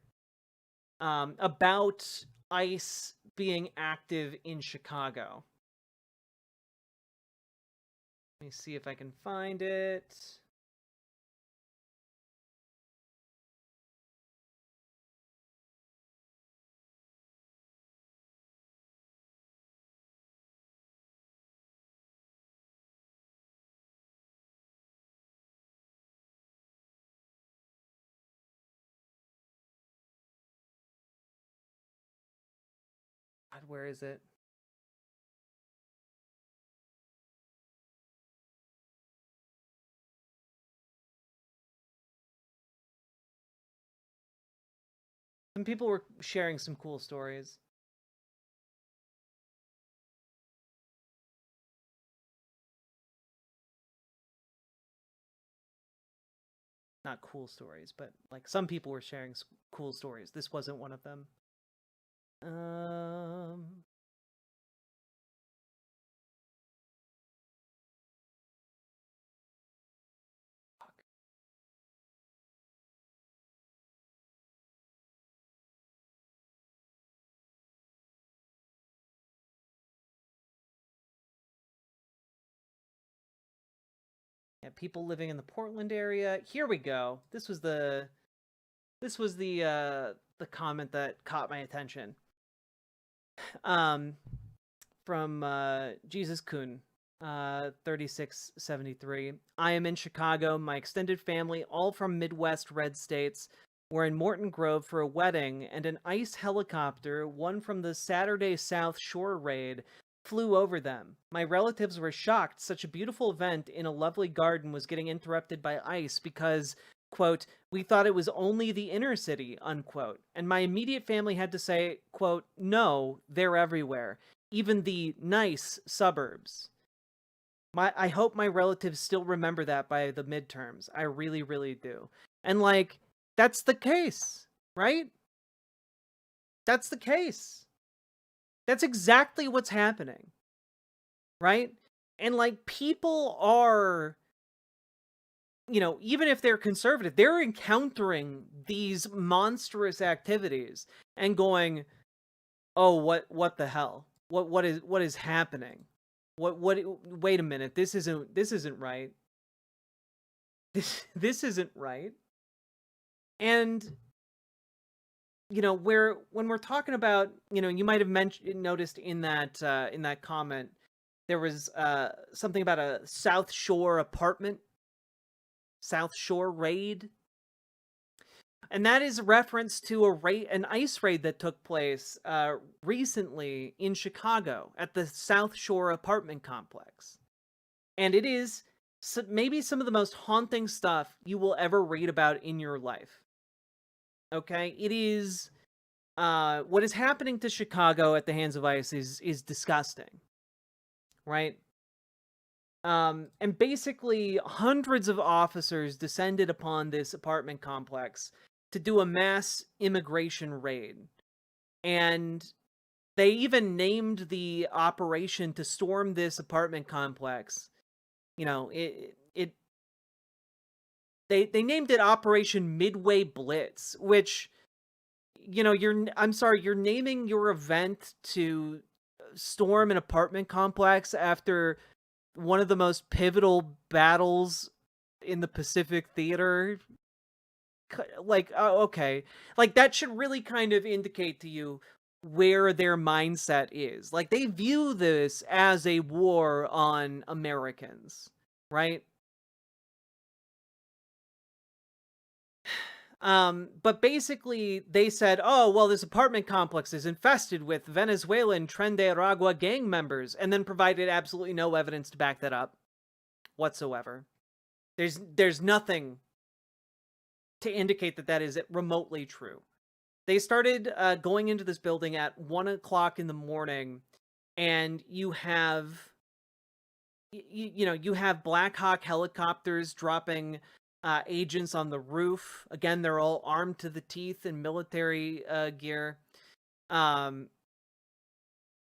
About ICE being active in Chicago. Let me see if I can find it. God, where is it? Some people were sharing some cool stories. Not cool stories, but, like, some people were sharing cool stories. This wasn't one of them. Yeah, people living in the Portland area. Here we go. This was the comment that caught my attention. From Jesus Kun, 3673. I am in Chicago. My extended family, all from Midwest red states, were in Morton Grove for a wedding, and an ICE helicopter, one from the Saturday South Shore raid, flew over them. My relatives were shocked. Such a beautiful event in a lovely garden was getting interrupted by ICE because quote, "We thought it was only the inner city," unquote. And my immediate family had to say, quote, "No, they're everywhere, even the nice suburbs." I hope my relatives still remember that by the midterms. I really, really do. And like, that's the case, right? That's the case. That's exactly what's happening, right? And like, people are, you know, even if they're conservative, they're encountering these monstrous activities and going, "Oh, what the hell? What is happening? What wait a minute. This isn't right. This isn't right." And you know, when we're talking about, you know, you might have noticed in that comment, there was something about a South Shore raid, and that is a reference to an ICE raid that took place recently in Chicago at the South Shore apartment complex, and it is maybe some of the most haunting stuff you will ever read about in your life. Okay, it is. What is happening to Chicago at the hands of ICE is disgusting, right? And basically, hundreds of officers descended upon this apartment complex to do a mass immigration raid, and they even named the operation to storm this apartment complex. You know, they named it Operation Midway Blitz, which, you know, I'm sorry, you're naming your event to storm an apartment complex after one of the most pivotal battles in the Pacific Theater. Like, oh, okay. Like, that should really kind of indicate to you where their mindset is. Like, they view this as a war on Americans, right? But basically they said, "Oh, well, this apartment complex is infested with Venezuelan Tren de Aragua gang members," and then provided absolutely no evidence to back that up whatsoever. There's nothing to indicate that that is remotely true. They started going into this building at 1 o'clock in the morning, and you have, you know, you have Black Hawk helicopters dropping agents on the roof. Again, they're all armed to the teeth in military gear.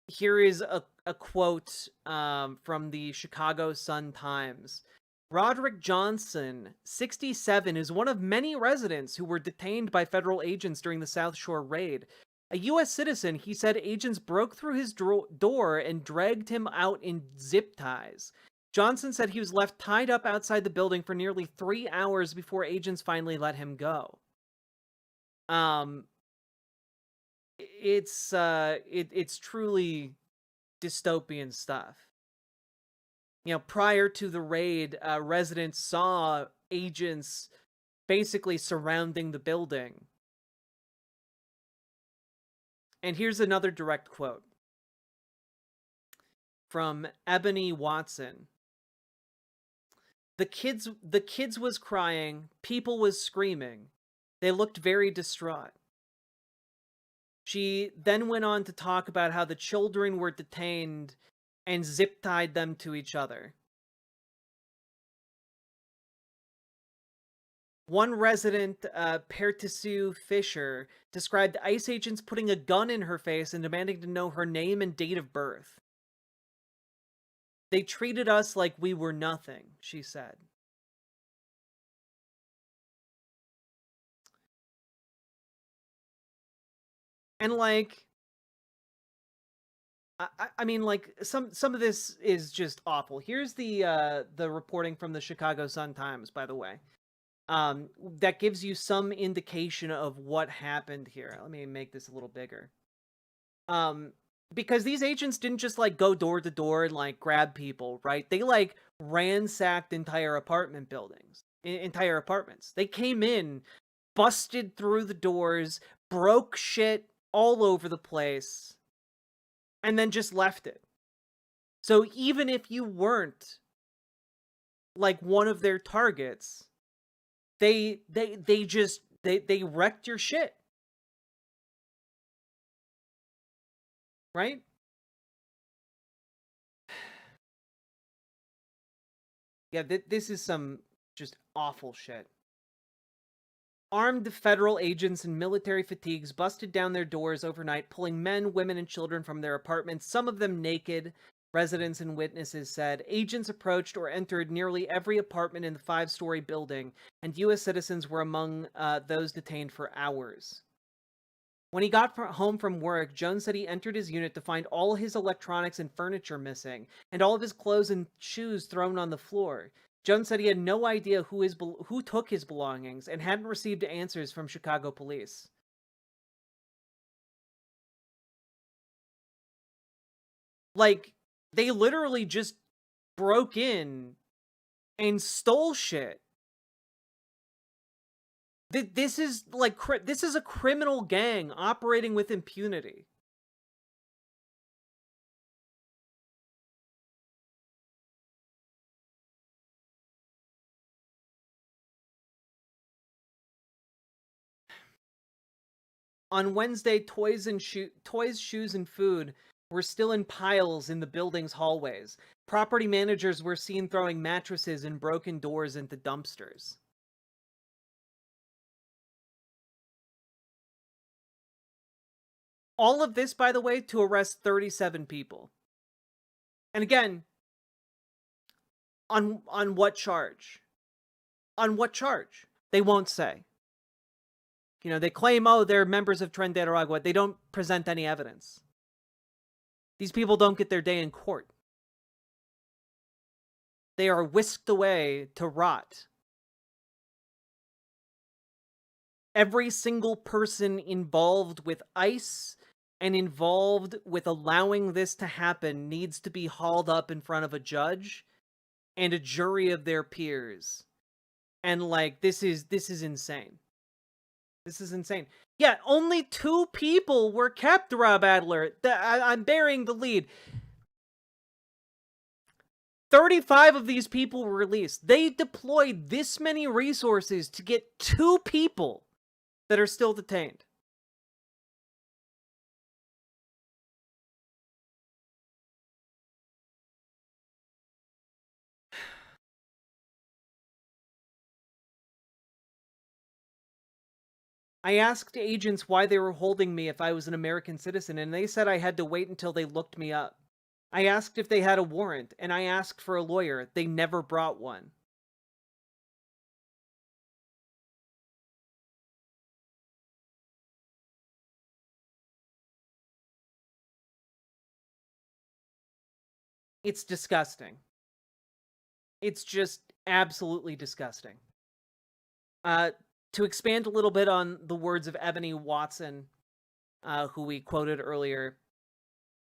Here is a quote from the Chicago Sun-Times. "Roderick Johnson, 67, is one of many residents who were detained by federal agents during the South Shore raid. A U.S. citizen, he said agents broke through his door and dragged him out in zip ties. Johnson said he was left tied up outside the building for nearly 3 hours before agents finally let him go." It's truly dystopian stuff. You know, prior to the raid, residents saw agents basically surrounding the building. And here's another direct quote from Ebony Watson. The kids was crying, people was screaming. They looked very distraught." She then went on to talk about how the children were detained and zip-tied them to each other. One resident, Pertisu Fisher, described ICE agents putting a gun in her face and demanding to know her name and date of birth. "They treated us like we were nothing," she said. And like, I mean, like, some of this is just awful. Here's the reporting from the Chicago Sun-Times, by the way. That gives you some indication of what happened here. Let me make this a little bigger. Because these agents didn't just like go door to door and like grab people, right? They like ransacked entire apartment buildings, entire apartments. They came in, busted through the doors, broke shit all over the place, and then just left it. So even if you weren't like one of their targets, They wrecked your shit. Right? Yeah, this is some just awful shit. Armed federal agents in military fatigues busted down their doors overnight, pulling men, women, and children from their apartments, some of them naked, residents and witnesses said. Agents approached or entered nearly every apartment in the 5-story building, and U.S. citizens were among those detained for hours. When he got home from work, Jones said he entered his unit to find all his electronics and furniture missing, and all of his clothes and shoes thrown on the floor. Jones said he had no idea who took his belongings and hadn't received answers from Chicago police. Like, they literally just broke in and stole shit. This is a criminal gang operating with impunity. On Wednesday, toys, shoes, and food were still in piles in the building's hallways. Property managers were seen throwing mattresses and broken doors into dumpsters. All of this, by the way, to arrest 37 people. And again, on what charge? On what charge? They won't say. You know, they claim, oh, they're members of Tren de Aragua. They don't present any evidence. These people don't get their day in court. They are whisked away to rot. Every single person involved with ICE and involved with allowing this to happen needs to be hauled up in front of a judge and a jury of their peers. And like, this is insane. This is insane. Yeah, only 2 people were kept, Rob Adler. I'm burying the lead. 35 of these people were released. They deployed this many resources to get 2 people that are still detained. I asked agents why they were holding me if I was an American citizen, and they said I had to wait until they looked me up. I asked if they had a warrant, and I asked for a lawyer. They never brought one. It's disgusting. It's just absolutely disgusting. To expand a little bit on the words of Ebony Watson, who we quoted earlier,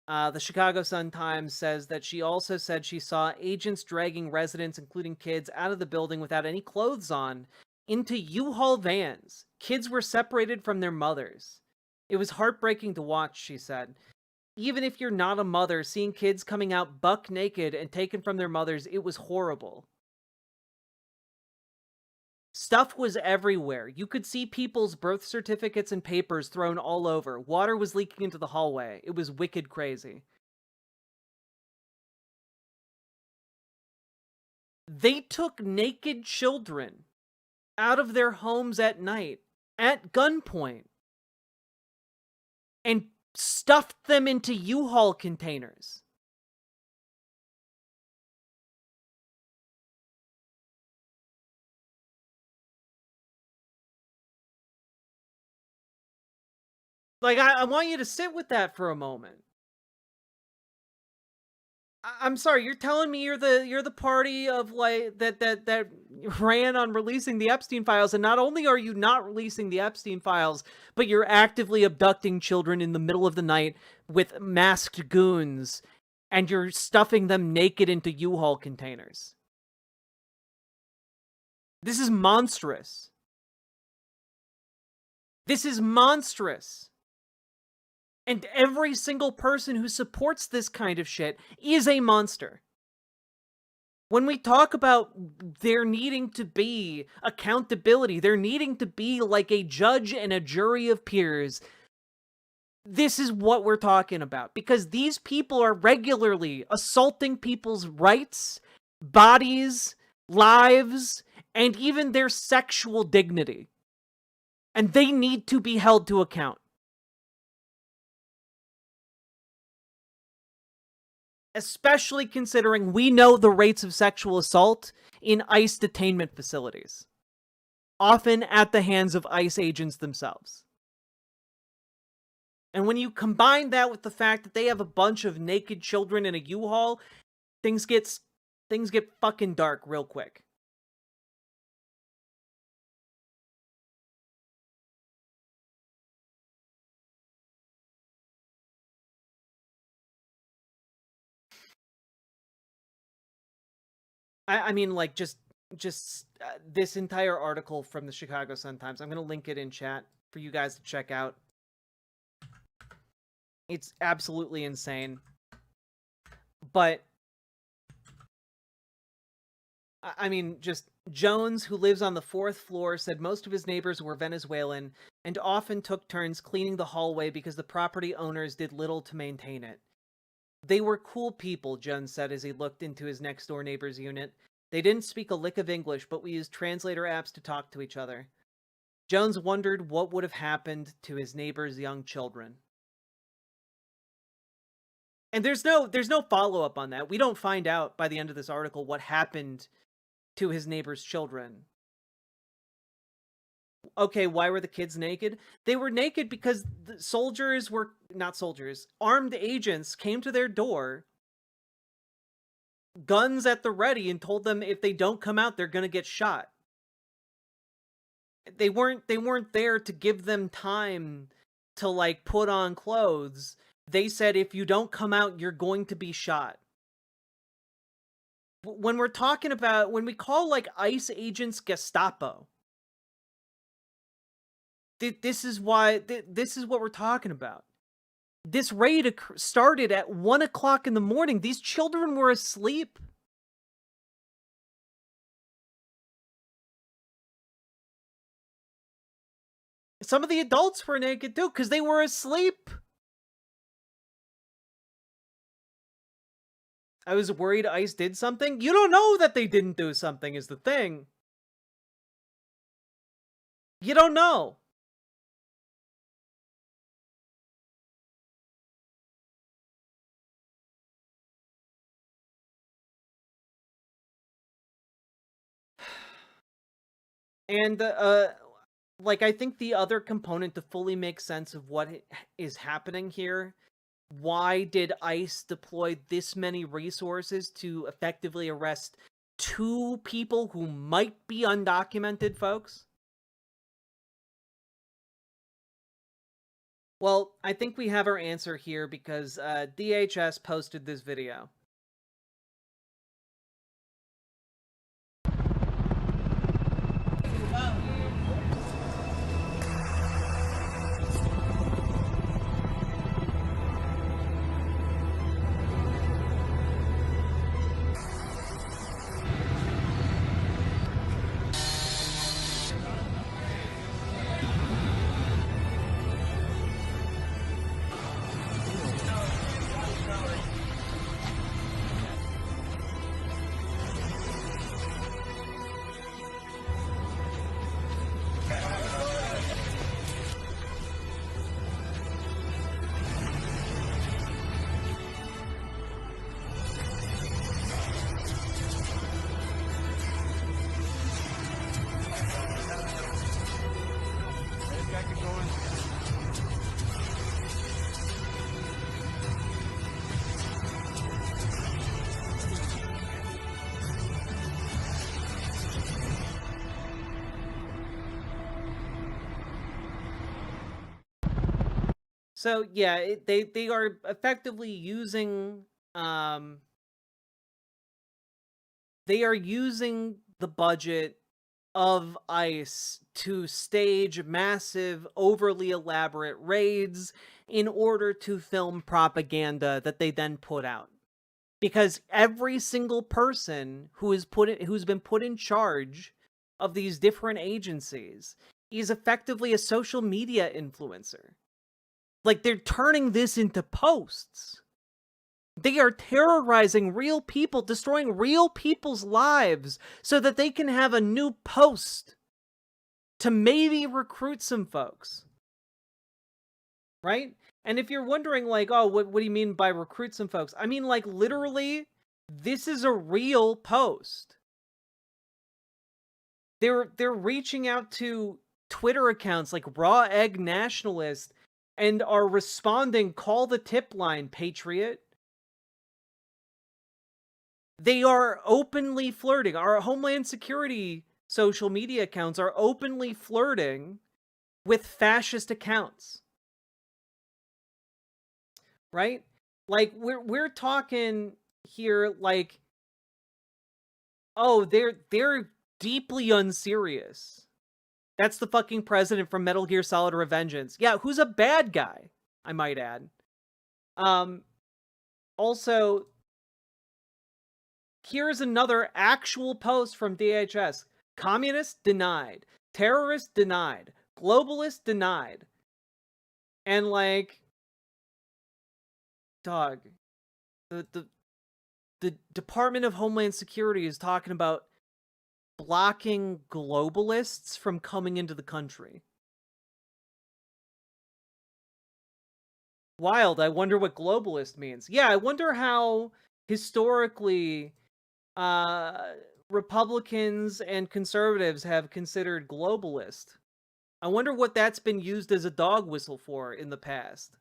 the Chicago Sun-Times says that she also said she saw agents dragging residents, including kids, out of the building without any clothes on, into U-Haul vans. Kids were separated from their mothers. It was heartbreaking to watch, she said. Even if you're not a mother, seeing kids coming out buck naked and taken from their mothers, it was horrible. Stuff was everywhere. You could see people's birth certificates and papers thrown all over. Water was leaking into the hallway. It was wicked crazy. They took naked children out of their homes at night, at gunpoint, and stuffed them into U-Haul containers. Like, I want you to sit with that for a moment. I'm sorry, you're telling me you're the party of like that ran on releasing the Epstein files, and not only are you not releasing the Epstein files, but you're actively abducting children in the middle of the night with masked goons, and you're stuffing them naked into U-Haul containers. This is monstrous. This is monstrous. And every single person who supports this kind of shit is a monster. When we talk about there needing to be accountability, there needing to be like a judge and a jury of peers, this is what we're talking about. Because these people are regularly assaulting people's rights, bodies, lives, and even their sexual dignity. And they need to be held to account. Especially considering we know the rates of sexual assault in ICE detainment facilities, often at the hands of ICE agents themselves. And when you combine that with the fact that they have a bunch of naked children in a U-Haul, things get fucking dark real quick. I mean, like, just this entire article from the Chicago Sun-Times, I'm going to link it in chat for you guys to check out. It's absolutely insane. But, I mean, just Jones, who lives on the 4th floor, said most of his neighbors were Venezuelan and often took turns cleaning the hallway because the property owners did little to maintain it. They were cool people, Jones said as he looked into his next-door neighbor's unit. They didn't speak a lick of English, but we used translator apps to talk to each other. Jones wondered what would have happened to his neighbor's young children. And there's no follow-up on that. We don't find out by the end of this article what happened to his neighbor's children. Okay, why were the kids naked? They were naked because the soldiers were... Not soldiers. Armed agents came to their door, guns at the ready, and told them if they don't come out, they're gonna get shot. They weren't there to give them time to, like, put on clothes. They said, if you don't come out, you're going to be shot. When we're talking about... When we call, like, ICE agents Gestapo, this is why... This is what we're talking about. This raid started at 1 o'clock in the morning. These children were asleep. Some of the adults were naked too, because they were asleep. I was worried ICE did something. You don't know that they didn't do something is the thing. You don't know. And, like, I think the other component to fully make sense of what is happening here, why did ICE deploy this many resources to effectively arrest 2 people who might be undocumented, folks? Well, I think we have our answer here because DHS posted this video. So yeah, they are effectively using they are using the budget of ICE to stage massive, overly elaborate raids in order to film propaganda that they then put out. Because every single person who's been put in charge of these different agencies is effectively a social media influencer. Like, they're turning this into posts. They are terrorizing real people, destroying real people's lives so that they can have a new post to maybe recruit some folks. Right? And if you're wondering, like, oh, what do you mean by recruit some folks? I mean, like, literally, this is a real post. They're reaching out to Twitter accounts like Raw Egg Nationalist and are responding, call the tip line, Patriot. They are openly flirting. Our Homeland Security social media accounts are openly flirting with fascist accounts. Right? Like, we're talking here like, oh, they're deeply unserious. That's the fucking president from Metal Gear Solid Revengeance. Yeah, who's a bad guy, I might add. Also, here's another actual post from DHS. Communist denied. Terrorist denied. Globalist denied. And like, dog, the Department of Homeland Security is talking about blocking globalists from coming into the country. Wild. I wonder what globalist means. Yeah, I wonder how historically Republicans and conservatives have considered globalist. I wonder what that's been used as a dog whistle for in the past.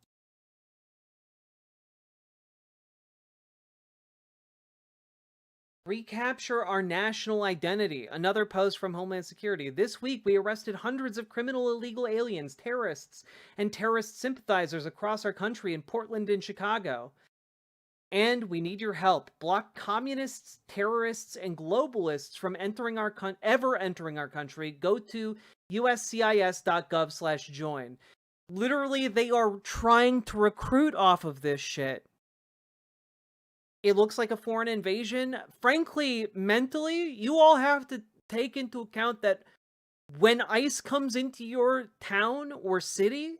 Recapture our national identity. Another post from Homeland Security. This week, we arrested hundreds of criminal illegal aliens, terrorists, and terrorist sympathizers across our country in Portland and Chicago. And we need your help. Block communists, terrorists, and globalists from entering our entering our country. Go to uscis.gov/join. Literally, they are trying to recruit off of this shit. It looks like a foreign invasion. Frankly, mentally, you all have to take into account that when ICE comes into your town or city,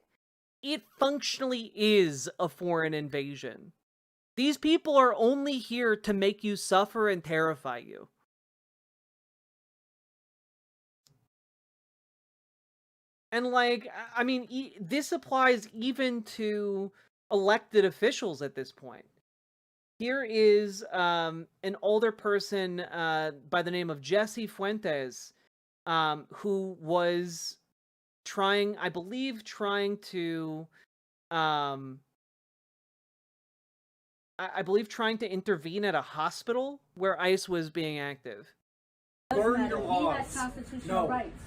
it functionally is a foreign invasion. These people are only here to make you suffer and terrify you. And like, I mean, this applies even to elected officials at this point. Here is an older person by the name of Jesse Fuentes, who was trying, I believe, trying to intervene at a hospital where ICE was being active. Burn your laws. He has constitutional rights.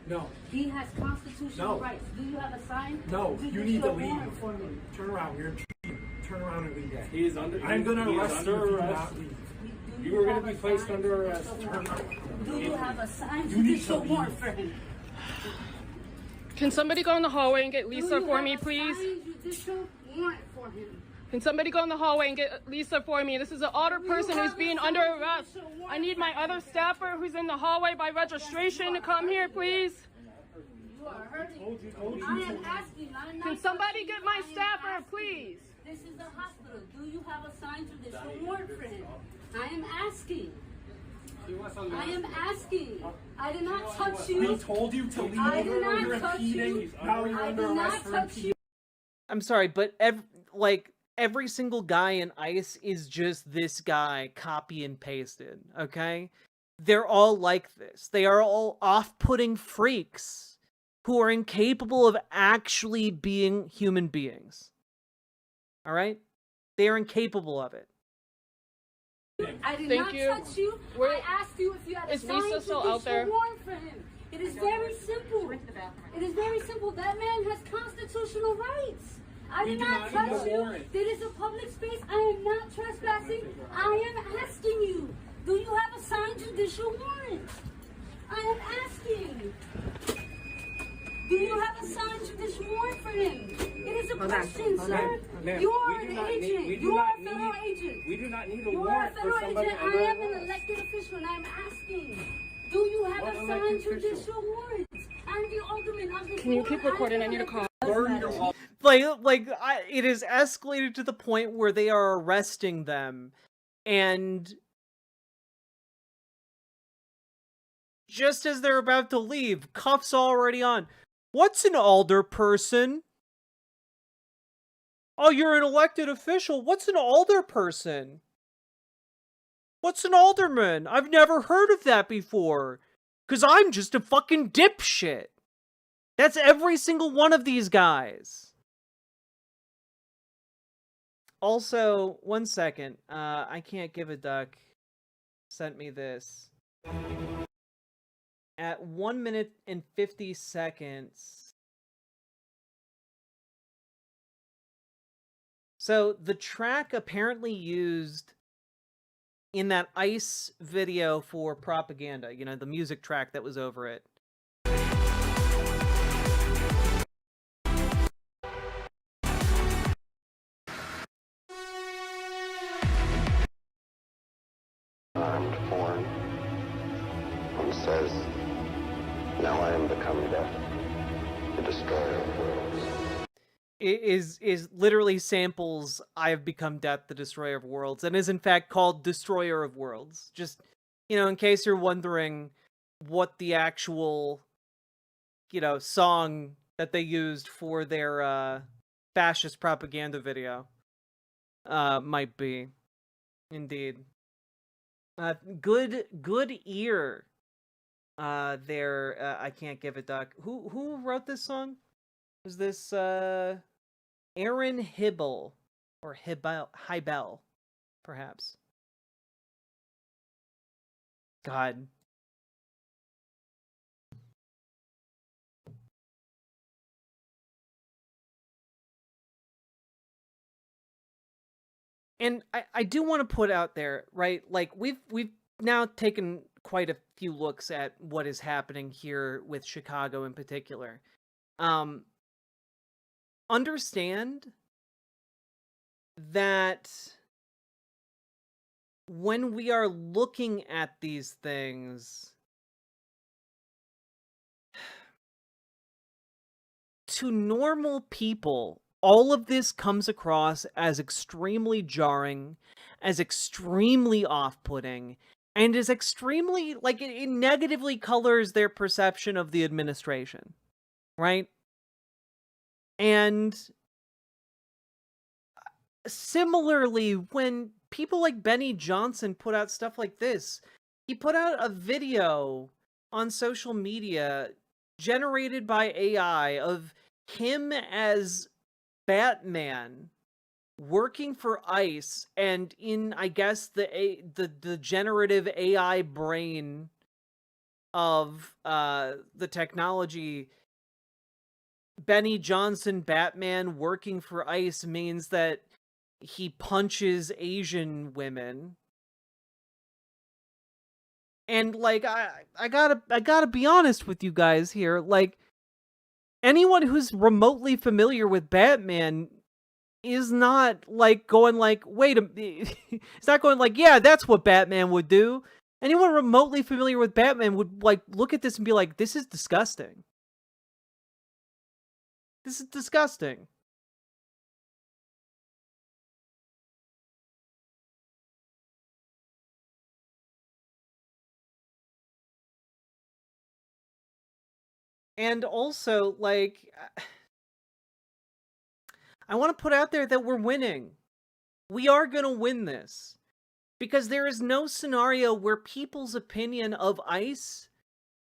No. He has constitutional rights. Do you have a sign? No. You need to leave. Turn around. You're turn around and leave. He is under. I'm going to arrest you if you do not leave. You are going to be placed under arrest. Turn around. Do you have a sign? Judicial warrant for him. Can somebody go in the hallway and get Lisa for me, please? Judicial warrant for him. Can somebody go in the hallway and get Lisa for me? This is an older person who's being under arrest. I need my other staffer who's in the hallway by registration to come here, please. You are hurting. I am asking. Can somebody get my staffer, please? This is the hospital. Do you have a signed judicial warrant for him? I am asking. I am asking. I did not touch you. We told you to leave. I did not touch you. Now you're under arrest for impeding. I'm sorry, but every single guy in ICE is just this guy copy and pasted, okay? They're all like this. They are all off-putting freaks who are incapable of actually being human beings. All right? They are incapable of it. I did not touch you. I asked you if you had a signed judicial warrant for him. It is very simple. It is very simple. That man has constitutional rights. I did not touch you. It is a public space. I am not trespassing. I am asking you. Do you have a signed judicial warrant? I am asking. Do you have a signed judicial warrant for him? It is a question, sir. You are an agent. You are a federal agent. We do not need a You are a warrant for federal somebody agent. under I am arrest. an elected official, and I'm asking, do you have What assigned elected official? judicial warrants? I'm the alderman of this Can you board. keep recording? I need a call. It is escalated to the point where they are arresting them, and just as they're about to leave, cuffs already on. What's an alderperson? Oh, you're an elected official. What's an alderperson? What's an alderman? I've never heard of that before. 'Cause I'm just a fucking dipshit. That's every single one of these guys. Also, 1 second. I can't give a duck. Sent me this. At 1 minute and 50 seconds. So, the track apparently used in that ICE video for propaganda, you know, the music track that was over it. Armed form and says, "Now I am become death, the destroyer of worlds." It is literally samples I Have Become Death, the Destroyer of Worlds, and is in fact called Destroyer of Worlds. Just, you know, in case you're wondering what the actual, you know, song that they used for their fascist propaganda video might be. Indeed. Good ear there. I can't give a duck. Who wrote this song? Was this Aaron Hibel or Hybel, perhaps? God. And I do want to put out there, right? Like we've now taken quite a few looks at what is happening here with Chicago in particular. Understand that when we are looking at these things, to normal people, all of this comes across as extremely jarring, as extremely off-putting, and is extremely, like, it negatively colors their perception of the administration, right? And similarly, when people like Benny Johnson put out stuff like this, he put out a video on social media generated by AI of him as Batman working for ICE, and in, I guess, the generative AI brain of the technology, Benny Johnson Batman working for ICE means that he punches Asian women. And like I gotta be honest with you guys here, like anyone who's remotely familiar with Batman is not like going like, wait a it's not going like, yeah, that's what Batman would do. Anyone remotely familiar with Batman would like look at this and be like, this is disgusting. This is disgusting. And also, like, I want to put out there that we're winning. We are going to win this. Because there is no scenario where people's opinion of ICE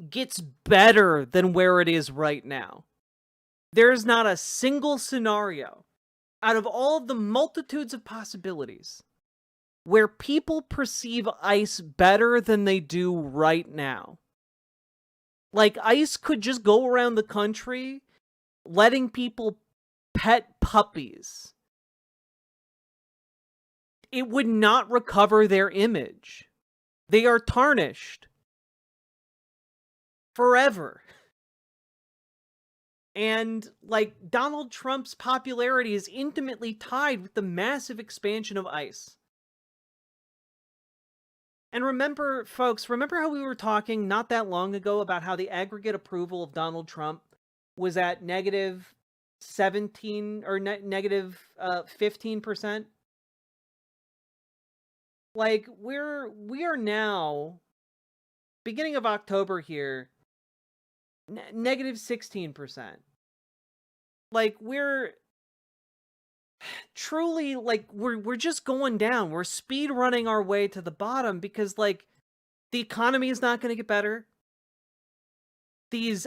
gets better than where it is right now. There's not a single scenario out of all of the multitudes of possibilities where people perceive ICE better than they do right now. Like, ICE could just go around the country letting people pet puppies. It would not recover their image. They are tarnished. Forever. And, like, Donald Trump's popularity is intimately tied with the massive expansion of ICE. And remember, folks, remember how we were talking not that long ago about how the aggregate approval of Donald Trump was at negative 17 or negative 15%? Like, we are now, beginning of October here, negative 16%. Like, we're truly, like, we're just going down. We're speed running our way to the bottom because, like, the economy is not going to get better. These,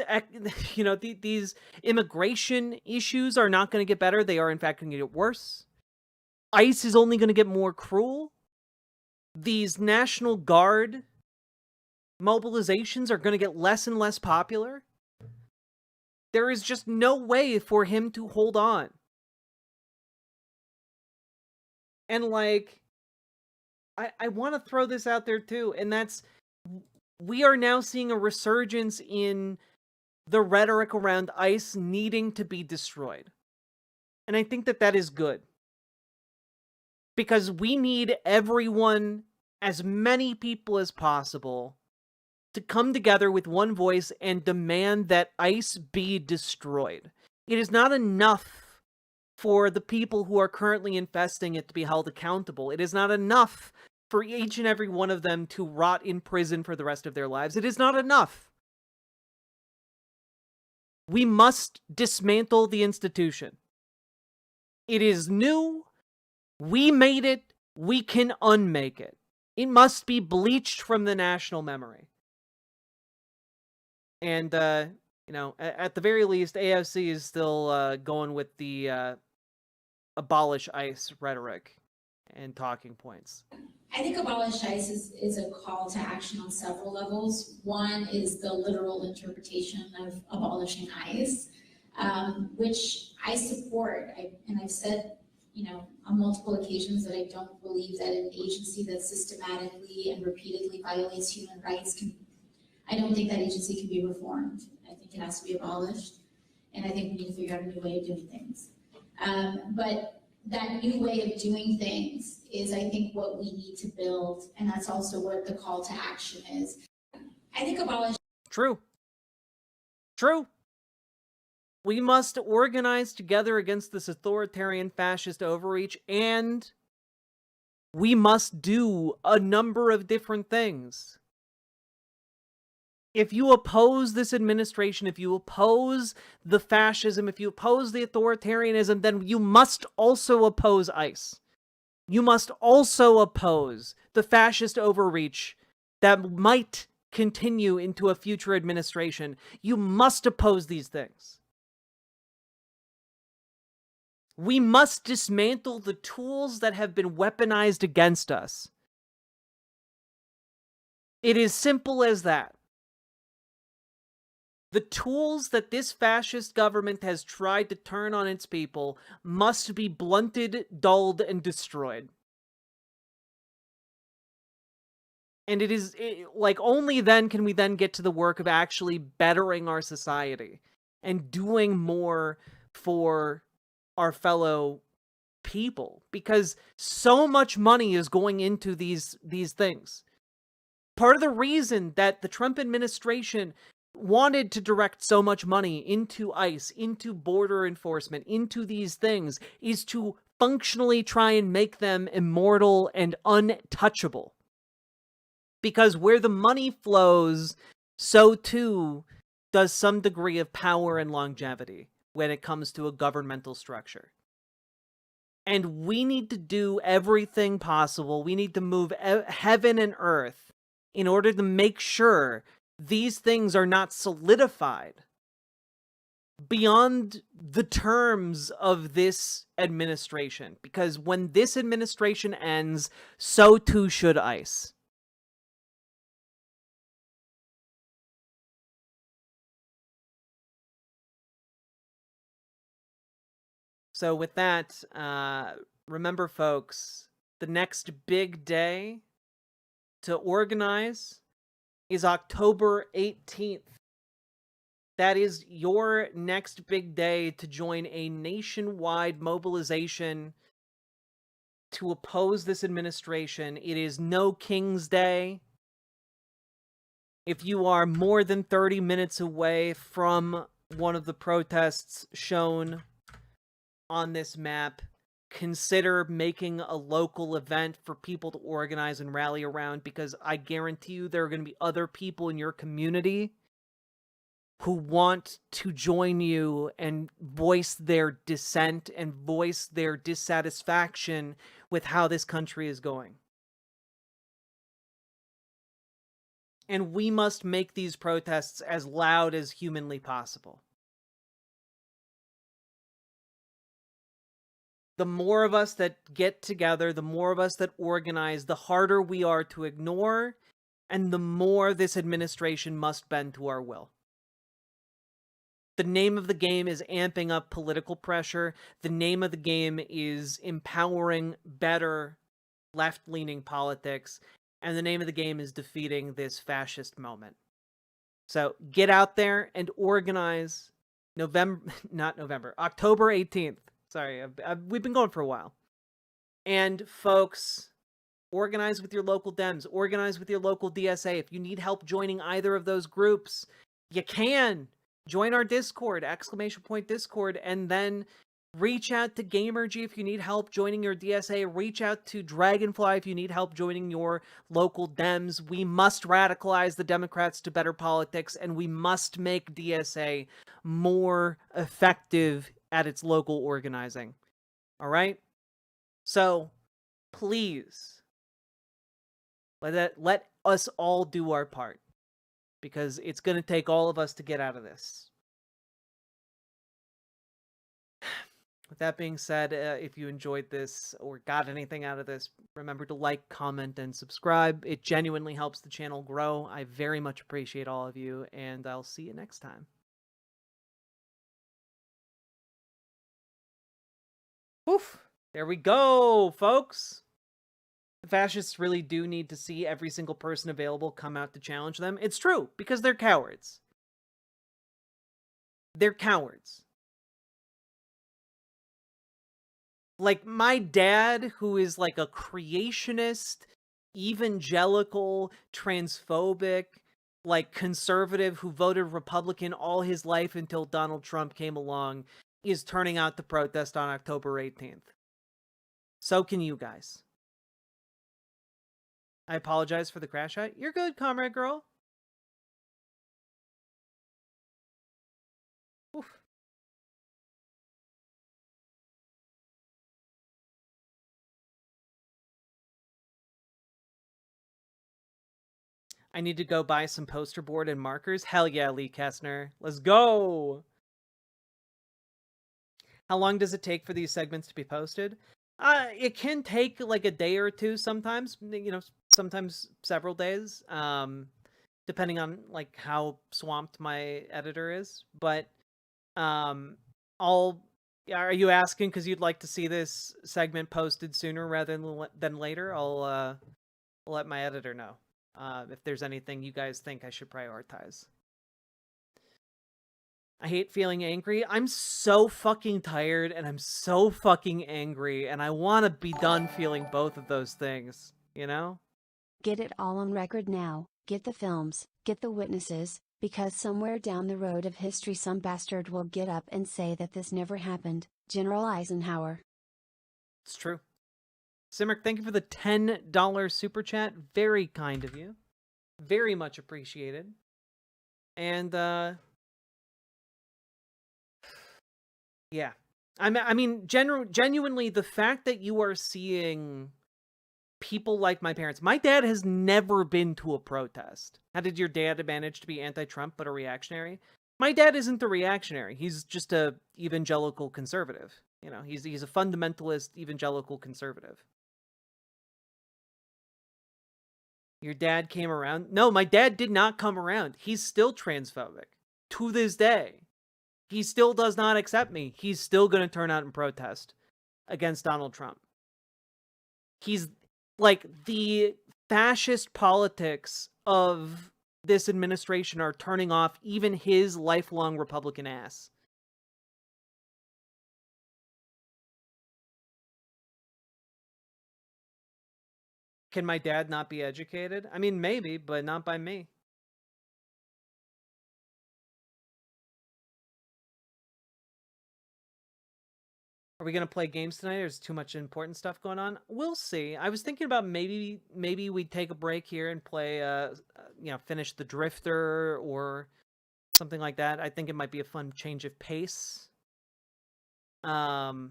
you know, these immigration issues are not going to get better. They are, in fact, going to get worse. ICE is only going to get more cruel. These National Guard mobilizations are going to get less and less popular. There is just no way for him to hold on. And, like, I want to throw this out there too, and that's, we are now seeing a resurgence in the rhetoric around ICE needing to be destroyed. And I think that that is good. Because we need everyone, as many people as possible, to come together with one voice and demand that ICE be destroyed. It is not enough for the people who are currently infesting it to be held accountable. It is not enough for each and every one of them to rot in prison for the rest of their lives. It is not enough. We must dismantle the institution. It is new. We made it. We can unmake it. It must be bleached from the national memory. And, you know, at the very least, AFC is still going with the abolish ICE rhetoric and talking points. I think abolish ICE is a call to action on several levels. One is the literal interpretation of abolishing ICE, which I support. And I've said, you know, on multiple occasions that I don't believe that an agency that systematically and repeatedly violates human rights I don't think that agency can be reformed. I think it has to be abolished. And I think we need to figure out a new way of doing things. But that new way of doing things is, I think, what we need to build. And that's also what the call to action is. I think abolish. True. True. We must organize together against this authoritarian fascist overreach, and we must do a number of different things. If you oppose this administration, if you oppose the fascism, if you oppose the authoritarianism, then you must also oppose ICE. You must also oppose the fascist overreach that might continue into a future administration. You must oppose these things. We must dismantle the tools that have been weaponized against us. It is simple as that. The tools that this fascist government has tried to turn on its people must be blunted, dulled, and destroyed. And like, only then can we then get to the work of actually bettering our society and doing more for our fellow people, because so much money is going into these things. Part of the reason that the Trump administration wanted to direct so much money into ICE, into border enforcement, into these things, is to functionally try and make them immortal and untouchable. Because where the money flows, so too does some degree of power and longevity when it comes to a governmental structure. And we need to do everything possible. We need to move heaven and earth in order to make sure these things are not solidified beyond the terms of this administration. Because when this administration ends, so too should ICE. So with that, remember, folks, the next big day to organize is October 18th. That is your next big day to join a nationwide mobilization to oppose this administration. It is no King's Day. If you are more than 30 minutes away from one of the protests shown on this map, consider making a local event for people to organize and rally around, because I guarantee you there are going to be other people in your community who want to join you and voice their dissent and voice their dissatisfaction with how this country is going. And we must make these protests as loud as humanly possible. The more of us that get together, the more of us that organize, the harder we are to ignore, and the more this administration must bend to our will. The name of the game is amping up political pressure. The name of the game is empowering better left-leaning politics. And the name of the game is defeating this fascist moment. So get out there and organize October 18th. Sorry, we've been going for a while. And folks, organize with your local Dems. Organize with your local DSA. If you need help joining either of those groups, you can. Join our Discord, !Discord, and then reach out to Gamergy if you need help joining your DSA. Reach out to Dragonfly if you need help joining your local Dems. We must radicalize the Democrats to better politics, and we must make DSA more effective at its local organizing. All right? So, please, let us all do our part, because it's going to take all of us to get out of this. With that being said, if you enjoyed this or got anything out of this, remember to like, comment, and subscribe. It genuinely helps the channel grow. I very much appreciate all of you, and I'll see you next time. Oof! There we go, folks! The fascists really do need to see every single person available come out to challenge them. It's true, because they're cowards. They're cowards. Like, my dad, who is like a creationist, evangelical, transphobic, like conservative who voted Republican all his life until Donald Trump came along, is turning out to protest on October 18th. So can you guys. I apologize for the crash out. You're good, comrade girl. Oof. I need to go buy some poster board and markers. Hell yeah, Lee Kessner. Let's go! How long does it take for these segments to be posted? It can take like a day or two sometimes, you know, sometimes several days, depending on like how swamped my editor is. But are you asking because you'd like to see this segment posted sooner rather than later? I'll let my editor know if there's anything you guys think I should prioritize. I hate feeling angry. I'm so fucking tired and I'm so fucking angry, and I want to be done feeling both of those things, you know? Get it all on record now. Get the films, get the witnesses, because somewhere down the road of history some bastard will get up and say that this never happened. General Eisenhower. It's true. Simric, thank you for the $10 super chat. Very kind of you. Very much appreciated. And, yeah. I mean, genuinely, the fact that you are seeing people like my parents. My dad has never been to a protest. How did your dad manage to be anti-Trump but a reactionary? My dad isn't a reactionary. He's just a evangelical conservative. You know, he's a fundamentalist evangelical conservative. Your dad came around? No, my dad did not come around. He's still transphobic. To this day. He still does not accept me. He's still going to turn out and protest against Donald Trump. He's like, the fascist politics of this administration are turning off even his lifelong Republican ass. Can my dad not be educated? I mean, maybe, but not by me. Are we gonna play games tonight, or is too much important stuff going on? We'll see. I was thinking about maybe we'd take a break here and play, finish the Drifter or something like that. I think it might be a fun change of pace. But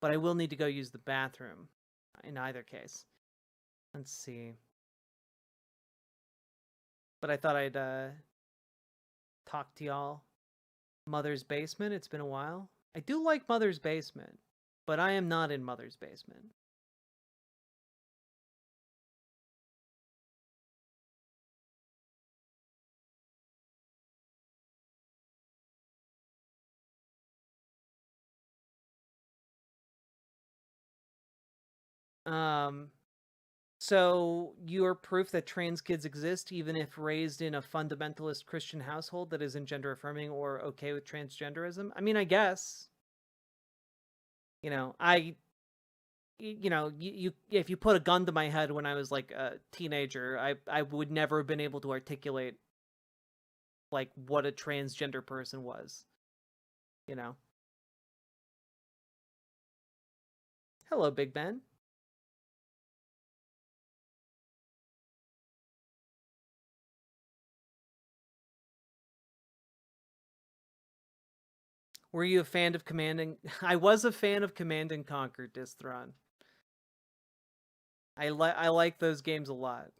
I will need to go use the bathroom in either case. Let's see. But I thought I'd talk to y'all. Mother's Basement, it's been a while. I do like Mother's Basement, but I am not in Mother's Basement. So you're proof that trans kids exist, even if raised in a fundamentalist Christian household that isn't gender affirming or okay with transgenderism? I mean, I guess. You if you put a gun to my head when I was like a teenager, I would never have been able to articulate like what a transgender person was. Hello, Big Ben. Were you a fan of I was a fan of Command and Conquer, Distron. I like those games a lot.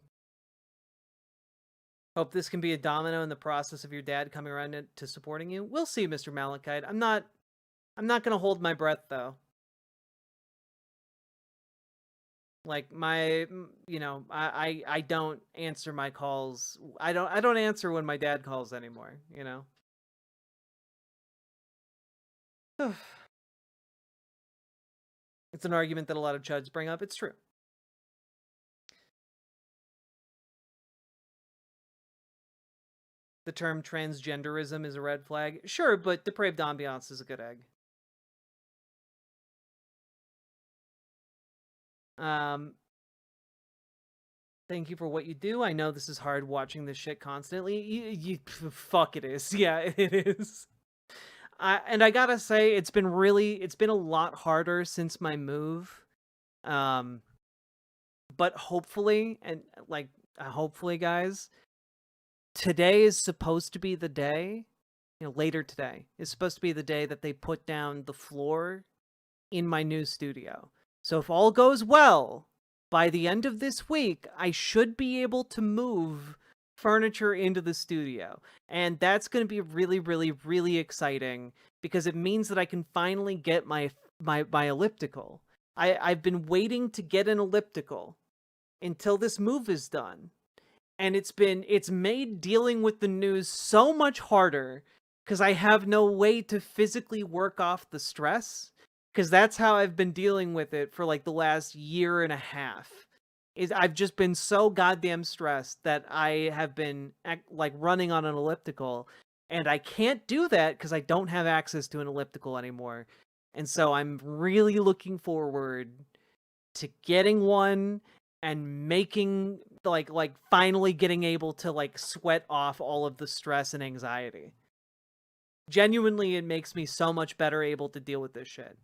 Hope this can be a domino in the process of your dad coming around to supporting you. We'll see, Mr. Malachite. I'm not gonna hold my breath though. Like I don't answer my calls. I don't answer when my dad calls anymore, It's an argument that a lot of chuds bring up. It's true. The term transgenderism is a red flag. Sure, but depraved ambiance is a good egg. Thank you for what you do. I know this is hard watching this shit constantly. Fuck it is. Yeah, it is. And I gotta say, it's been a lot harder since my move. But hopefully, guys, today is supposed to be the day, later today is supposed to be the day that they put down the floor in my new studio. So if all goes well, by the end of this week, I should be able to move furniture into the studio. And that's going to be really, really, really exciting because it means that I can finally get my elliptical. I've been waiting to get an elliptical until this move is done. And it's made dealing with the news so much harder because I have no way to physically work off the stress. Because that's how I've been dealing with it for like the last year and a half. I've just been so goddamn stressed that I have been like running on an elliptical, and I can't do that because I don't have access to an elliptical anymore. And so I'm really looking forward to getting one and making like finally getting able to like sweat off all of the stress and anxiety. Genuinely, it makes me so much better able to deal with this shit.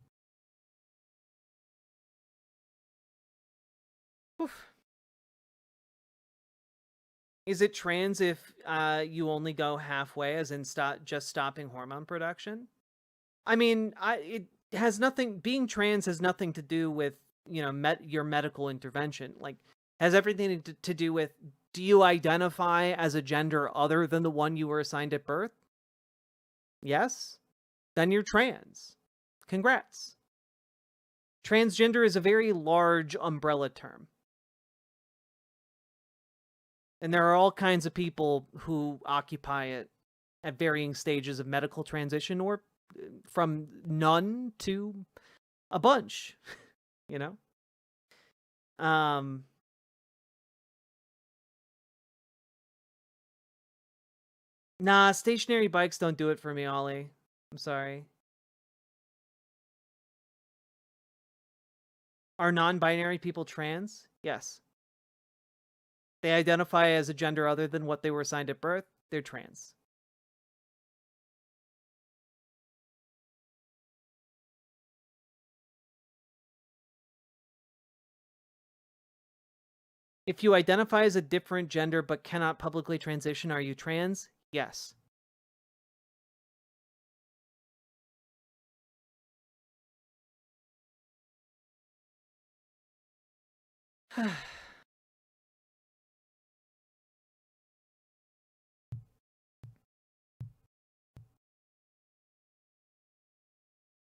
Oof. Is it trans if you only go halfway, as in just stopping hormone production? I mean, it has nothing. Being trans has nothing to do with your medical intervention. Like, has everything to do with, do you identify as a gender other than the one you were assigned at birth? Yes, then you're trans. Congrats. Transgender is a very large umbrella term. And there are all kinds of people who occupy it at varying stages of medical transition, or from none to a bunch, Nah, stationary bikes don't do it for me, Ollie. I'm sorry. Are non-binary people trans? Yes. They identify as a gender other than what they were assigned at birth, they're trans. If you identify as a different gender but cannot publicly transition, are you trans? Yes.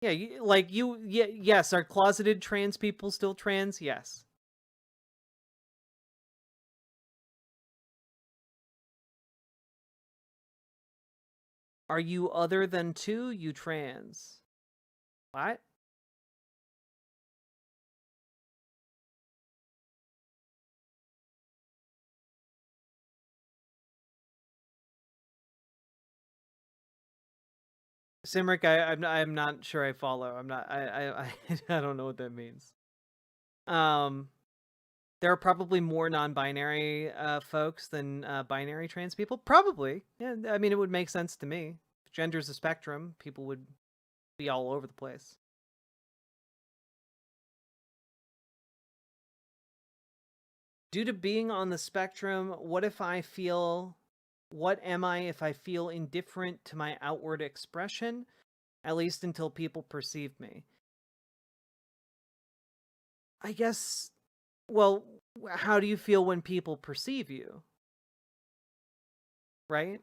Yeah, yes, are closeted trans people still trans? Yes. Are you other than two? You trans. What? Simric, I'm not sure I follow. I don't know what that means. There are probably more non-binary folks than binary trans people. Probably. Yeah, I mean, it would make sense to me. If gender's a spectrum, people would be all over the place. Due to being on the spectrum, what am I if I feel indifferent to my outward expression? At least until people perceive me. I guess, well, how do you feel when people perceive you? Right?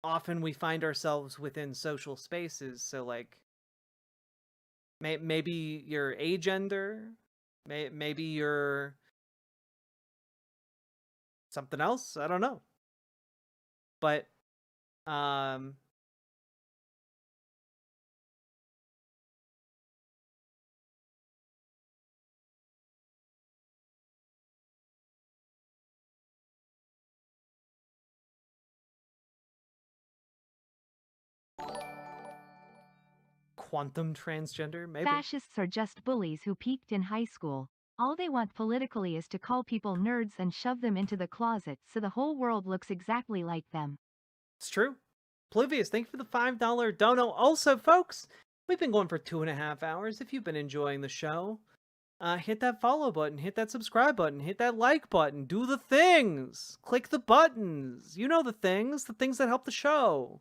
Often we find ourselves within social spaces, so maybe you're agender, maybe you're something else, I don't know. But quantum transgender, maybe. Fascists are just bullies who peaked in high school. All they want politically is to call people nerds and shove them into the closet so the whole world looks exactly like them. It's true. Oblivious, thank you for the $5 dono. Also, folks, we've been going for 2.5 hours. If you've been enjoying the show, hit that follow button, hit that subscribe button, hit that like button, do the things, click the buttons. You know the things that help the show.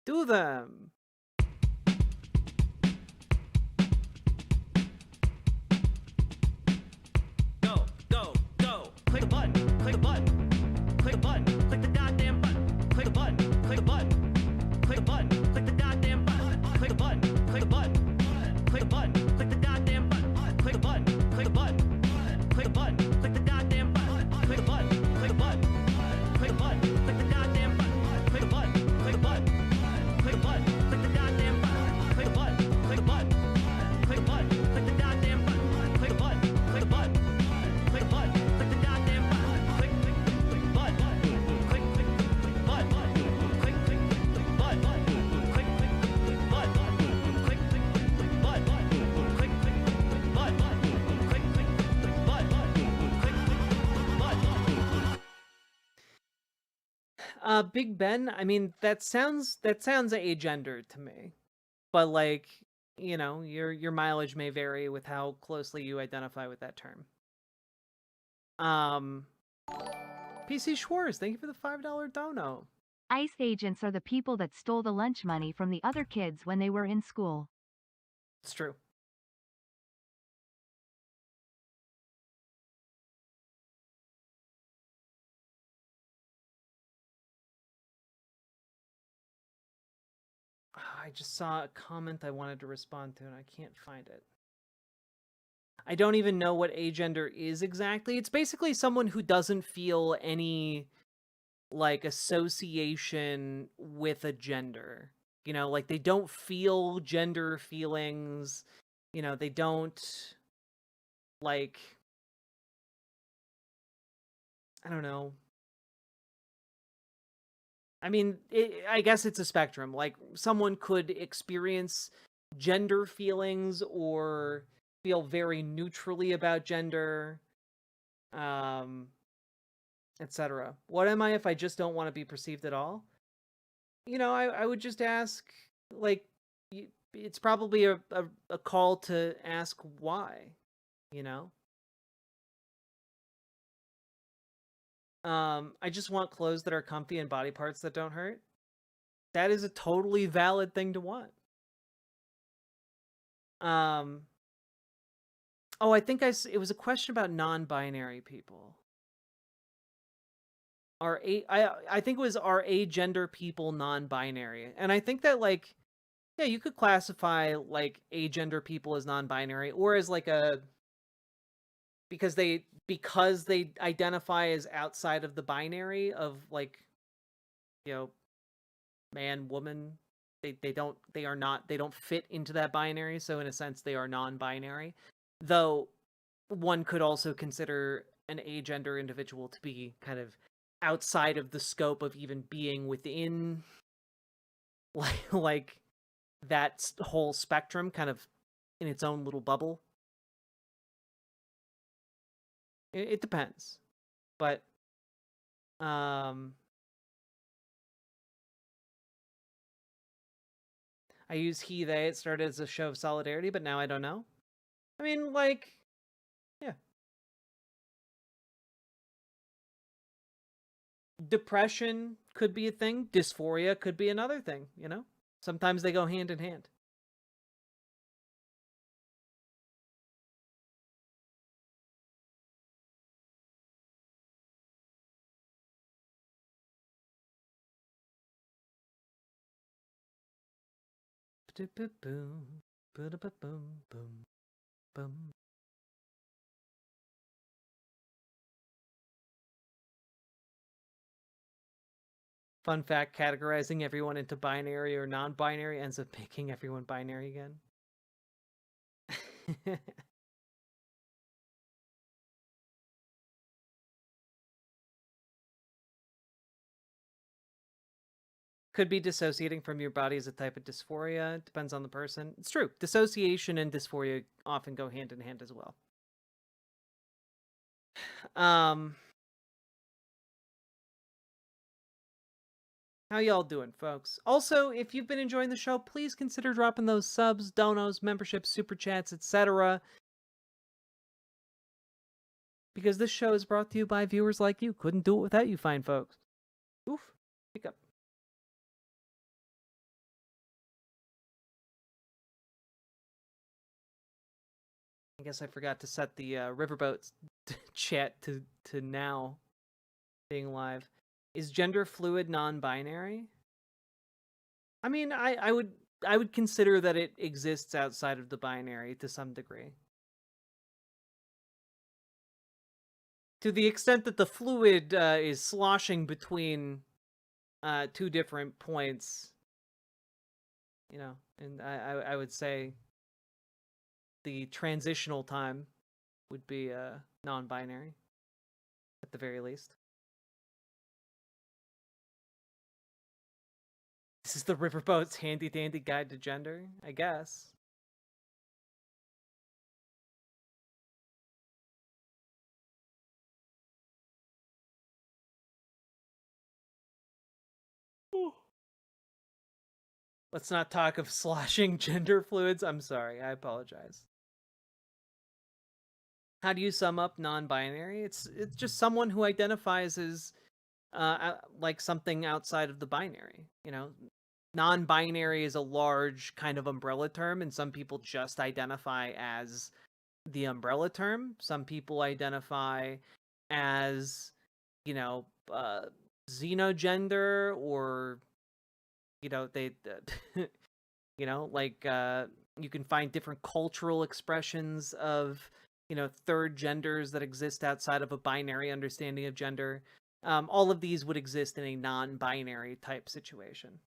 Do them. Click the button, click the button, click the button, click the goddamn button, click the button, click the button, click the button, click the goddamn button, click the button, click the button, click the button, click the goddamn button, click the button, click the button, click the button, click the goddamn button, click the button, click the button, click the button, click the goddamn button, click the button, click the button, click the button, click the goddamn button, click the button, click the button, click the button, click the goddamn button, click the button, click the button, click the button. Big Ben, I mean, that sounds agendered to me. But your mileage may vary with how closely you identify with that term. PC Schwartz, thank you for the $5 dono. ICE agents are the people that stole the lunch money from the other kids when they were in school. It's true. I just saw a comment I wanted to respond to and I can't find it. I don't even know what agender is exactly. It's basically someone who doesn't feel any association with a gender. They don't feel gender feelings. They don't I don't know. I mean, I guess it's a spectrum. Someone could experience gender feelings or feel very neutrally about gender, etc. What am I if I just don't want to be perceived at all? You know, I would just ask, like, it's probably a call to ask why, you know? I just want clothes that are comfy and body parts that don't hurt. That is a totally valid thing to want. Oh, I think it was a question about non-binary people. I think it was are agender people non-binary? And I think that, like, yeah, you could classify, like, agender people as non-binary, or as, like, because they identify as outside of the binary of, like, you know, man, woman. They don't fit into that binary, so in a sense they are non-binary. Though one could also consider an agender individual to be kind of outside of the scope of even being within like that whole spectrum, kind of in its own little bubble. It depends, but I use he, they. It started as a show of solidarity, but now I don't know. I mean, like, yeah. Depression could be a thing. Dysphoria could be another thing, you know? Sometimes they go hand in hand. Boom, boom, boom, boom. Fun fact, categorizing everyone into binary or non-binary ends up making everyone binary again. Could be dissociating from your body as a type of dysphoria. It depends on the person. It's true. Dissociation and dysphoria often go hand in hand as well. How y'all doing, folks? Also, if you've been enjoying the show, please consider dropping those subs, donos, memberships, super chats, etc. Because this show is brought to you by viewers like you. Couldn't do it without you fine folks. Oof. Pick up. I guess I forgot to set the Riverboat chat to now being live. Is gender fluid non-binary? I mean, I would consider that it exists outside of the binary to some degree. To the extent that the fluid is sloshing between two different points, you know, and I would say the transitional time would be non-binary at the very least. This is the Riverboat's handy-dandy guide to gender, I guess. Let's not talk of sloshing gender fluids. I'm sorry, I apologize. How do you sum up non-binary? It's just someone who identifies as like something outside of the binary, you know? Non-binary is a large kind of umbrella term, and some people just identify as the umbrella term. Some people identify as, you know, xenogender, or, you know, they, you know, like, you can find different cultural expressions of, you know, third genders that exist outside of a binary understanding of gender. All of these would exist in a non-binary type situation.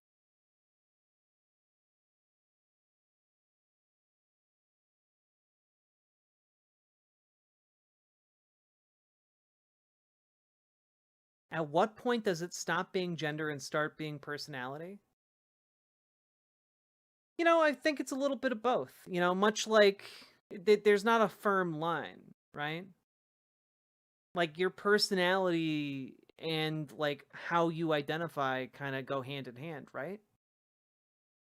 At what point does it stop being gender and start being personality? You know, I think it's a little bit of both. You know, much like there's not a firm line, right? Like your personality and like how you identify kind of go hand in hand, right?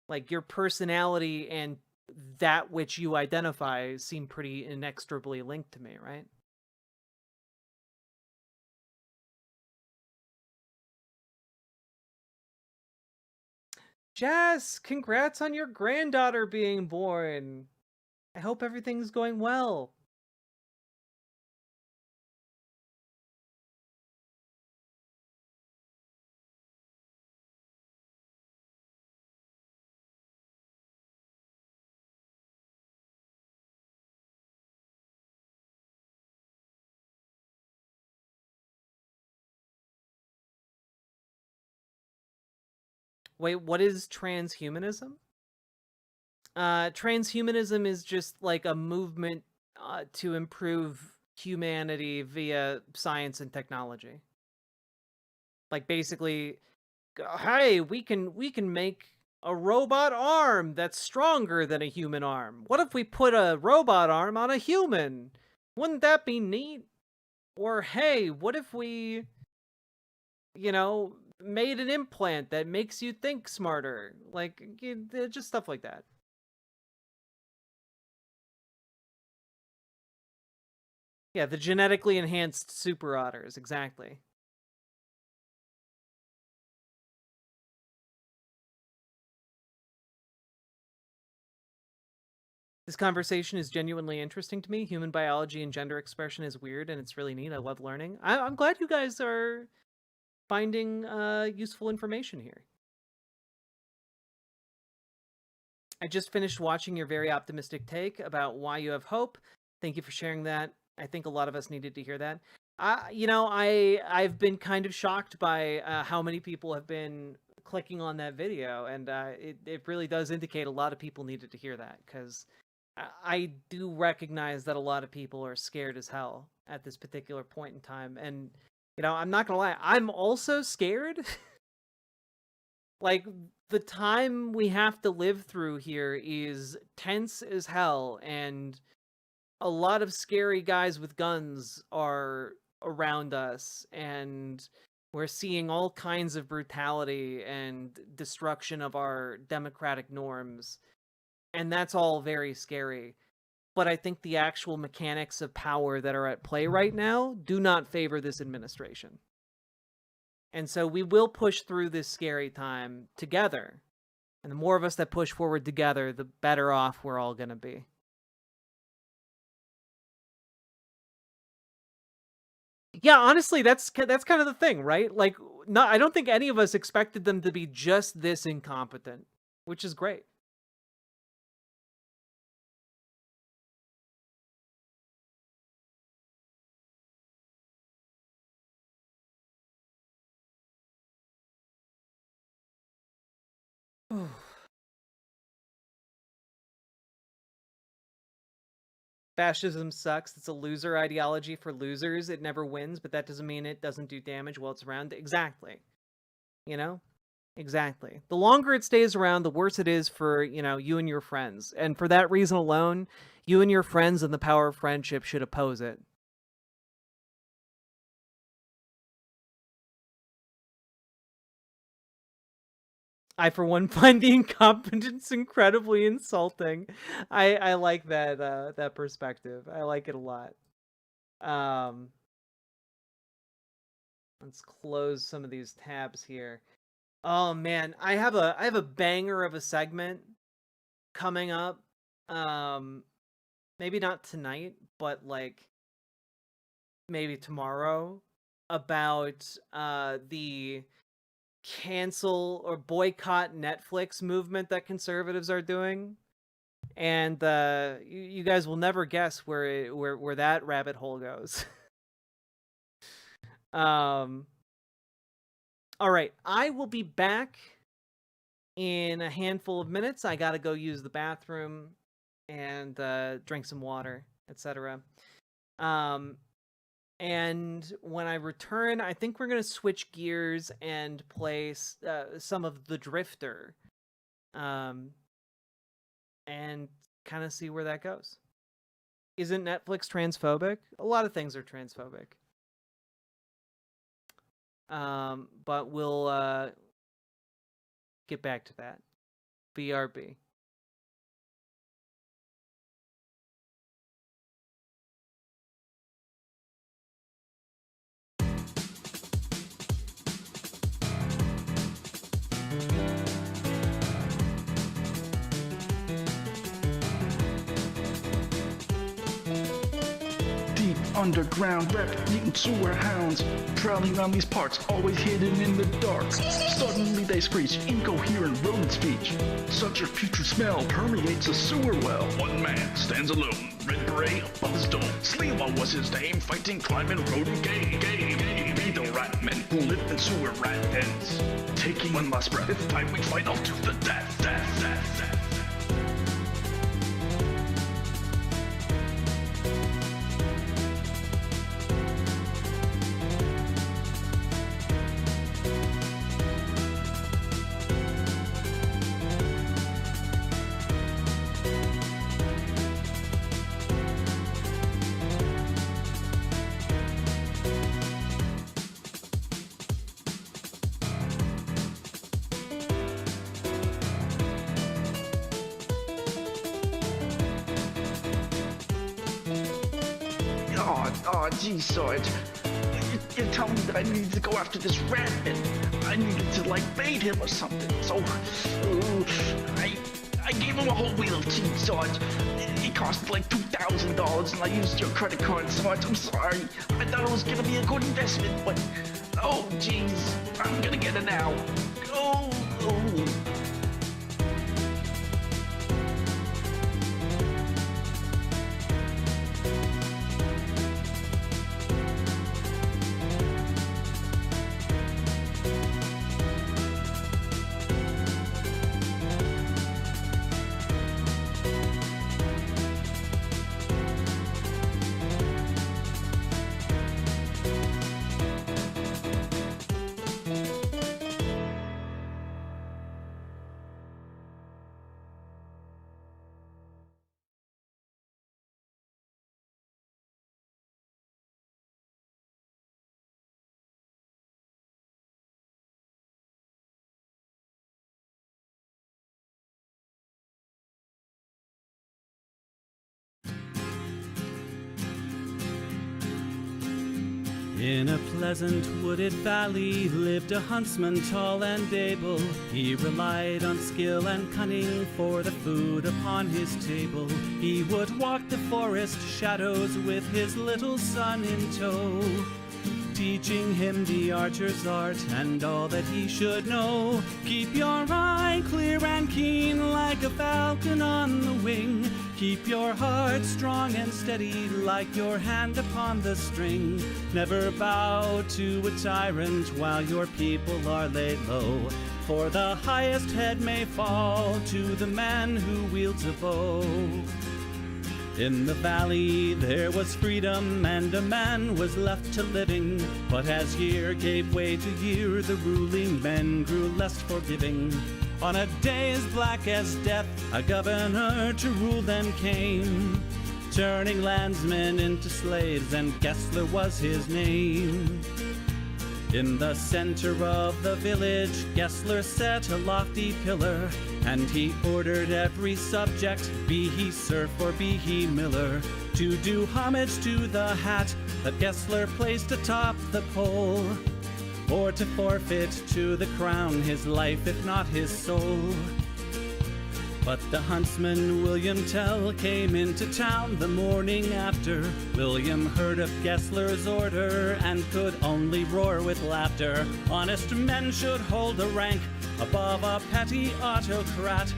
Like your personality and that which you identify seem pretty inextricably linked to me, right? Jess, congrats on your granddaughter being born. I hope everything's going well. Wait, what is transhumanism? Transhumanism is just like a movement to improve humanity via science and technology. Like basically, hey, we can make a robot arm that's stronger than a human arm. What if we put a robot arm on a human? Wouldn't that be neat? Or hey, what if we, made an implant that makes you think smarter? Like, just stuff like that. Yeah, the genetically enhanced super otters, exactly. This conversation is genuinely interesting to me. Human biology and gender expression is weird, and it's really neat. I love learning. I'm glad you guys are finding useful information here. I just finished watching your very optimistic take about why you have hope. Thank you for sharing that. I think a lot of us needed to hear that. I've been kind of shocked by how many people have been clicking on that video, and it really does indicate a lot of people needed to hear that, because I do recognize that a lot of people are scared as hell at this particular point in time, and I'm not gonna lie, I'm also scared. Like, the time we have to live through here is tense as hell, and a lot of scary guys with guns are around us, and we're seeing all kinds of brutality and destruction of our democratic norms, and that's all very scary. But I think the actual mechanics of power that are at play right now do not favor this administration. And so we will push through this scary time together. And the more of us that push forward together, the better off we're all going to be. Yeah, honestly, that's kind of the thing, right? Like, I don't think any of us expected them to be just this incompetent, which is great. Fascism sucks. It's a loser ideology for losers. It never wins, but that doesn't mean it doesn't do damage while it's around. Exactly. Exactly. The longer it stays around, the worse it is for, you and your friends. And for that reason alone, you and your friends and the power of friendship should oppose it. I, for one, find the incompetence incredibly insulting. I like that perspective. I like it a lot. Let's close some of these tabs here. Oh man, I have a banger of a segment coming up. Maybe not tonight, but like maybe tomorrow, about the cancel or boycott Netflix movement that conservatives are doing. And you guys will never guess where that rabbit hole goes. All right, I will be back in a handful of minutes. I gotta go use the bathroom and drink some water, etc. And when I return, I think we're gonna switch gears and play some of The Drifter, and kind of see where that goes. Isn't Netflix transphobic? A lot of things are transphobic. But we'll get back to that. BRB. Underground rap, mutant sewer hounds, prowling around these parts, always hidden in the dark. Suddenly they screech, incoherent rodent speech. Such a putrid smell permeates a sewer well. One man stands alone, red beret above his dome. Sleeva was his name, fighting climbing rodent game. Be the rat men who live in sewer rat dens. Taking one last breath, it's time we fight all to the death. Oh, geez, Sarge. You tell me that I needed to go after this rat, and I needed to, like, bait him or something. So, I gave him a whole wheel of cheese, Sarge. It cost like $2,000, and I used your credit card, Sarge. I'm sorry. I thought it was gonna be a good investment, but oh, geez, I'm gonna get it now. Oh. In a pleasant wooded valley lived a huntsman tall and able. He relied on skill and cunning for the food upon his table. He would walk the forest shadows with his little son in tow, teaching him the archer's art and all that he should know. Keep your eye clear and keen like a falcon on the wing. Keep your heart strong and steady like your hand upon the string. Never bow to a tyrant while your people are laid low, for the highest head may fall to the man who wields a bow. In the valley there was freedom and a man was left to living, but as year gave way to year the ruling men grew less forgiving. On a day as black as death a governor to rule them came, turning landsmen into slaves, and Gessler was his name. In the center of the village Gessler set a lofty pillar, and he ordered every subject, be he serf or be he miller, to do homage to the hat that Gessler placed atop the pole, or to forfeit to the crown his life if not his soul. But the huntsman William Tell came into town the morning after. William heard of Gessler's order and could only roar with laughter. Honest men should hold a rank above a petty autocrat.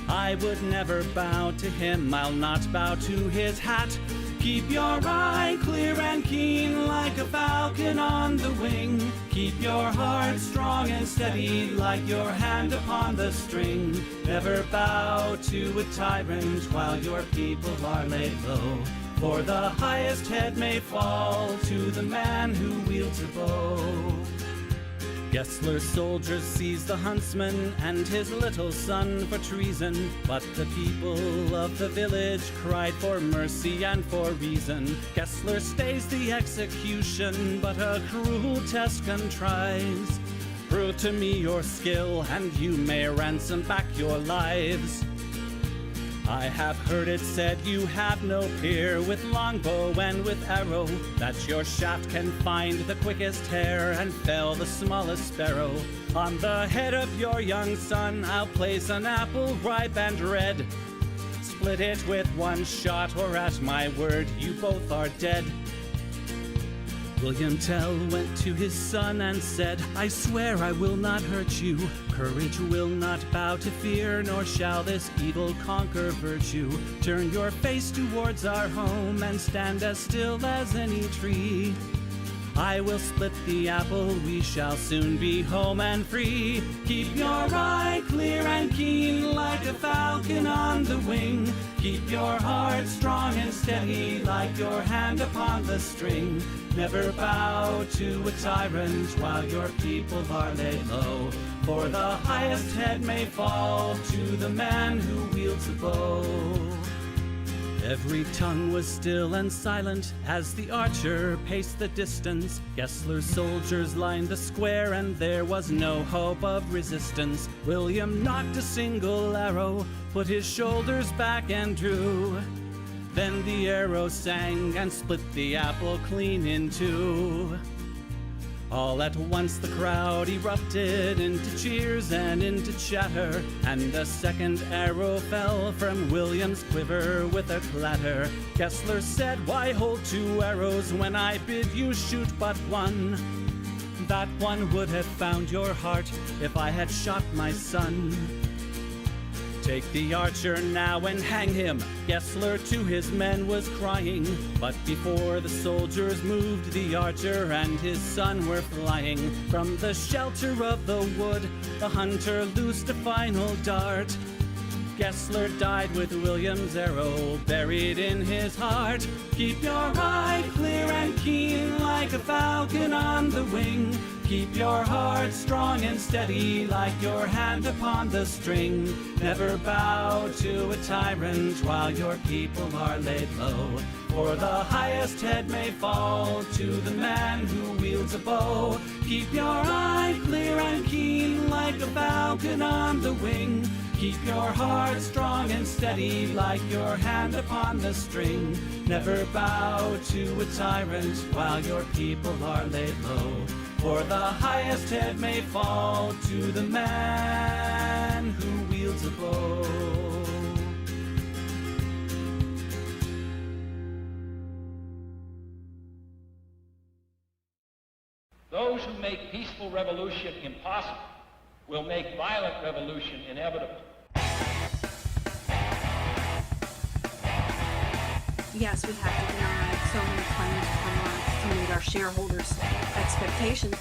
I would never bow to him, I'll not bow to his hat. Keep your eye clear and keen like a falcon on the wing. Keep your heart strong and steady like your hand upon the string. Never bow to a tyrant while your people are laid low, for the highest head may fall to the man who wields a bow. Gessler's soldiers seize the huntsman and his little son for treason, but the people of the village cried for mercy and for reason. Gessler stays the execution, but a cruel test contrives. Prove to me your skill, and you may ransom back your lives. I have heard it said you have no peer with longbow and with arrow, that your shaft can find the quickest hare and fell the smallest sparrow. On the head of your young son I'll place an apple ripe and red. Split it with one shot, or at my word you both are dead. William Tell went to his son and said, I swear I will not hurt you. Courage will not bow to fear, nor shall this evil conquer virtue. Turn your face towards our home and stand as still as any tree. I will split the apple, we shall soon be home and free. Keep your eye clear and keen like a falcon on the wing. Keep your heart strong and steady like your hand upon the string. Never bow to a tyrant while your people are laid low, for the highest head may fall to the man who wields a bow. Every tongue was still and silent as the archer paced the distance. Gessler's soldiers lined the square and there was no hope of resistance. William knocked a single arrow, put his shoulders back and drew. Then the arrow sang and split the apple clean in two. All at once the crowd erupted into cheers and into chatter, and a second arrow fell from William's quiver with a clatter. Gessler said, why hold two arrows when I bid you shoot but one? That one would have found your heart if I had shot my son. Take the archer now and hang him, Gessler to his men was crying. But before the soldiers moved, the archer and his son were flying. From the shelter of the wood, the hunter loosed a final dart. Gessler died with William's arrow buried in his heart. Keep your eye clear and keen like a falcon on the wing. Keep your heart strong and steady like your hand upon the string. Never bow to a tyrant while your people are laid low, for the highest head may fall to the man who wields a bow. Keep your eye clear and keen like a falcon on the wing. Keep your heart strong and steady like your hand upon the string. Never bow to a tyrant while your people are laid low, for the highest head may fall to the man who wields a bow. Those who make peaceful revolution impossible will make violent revolution inevitable. Yes, we have to deny so many claims from to meet our shareholders' expectations.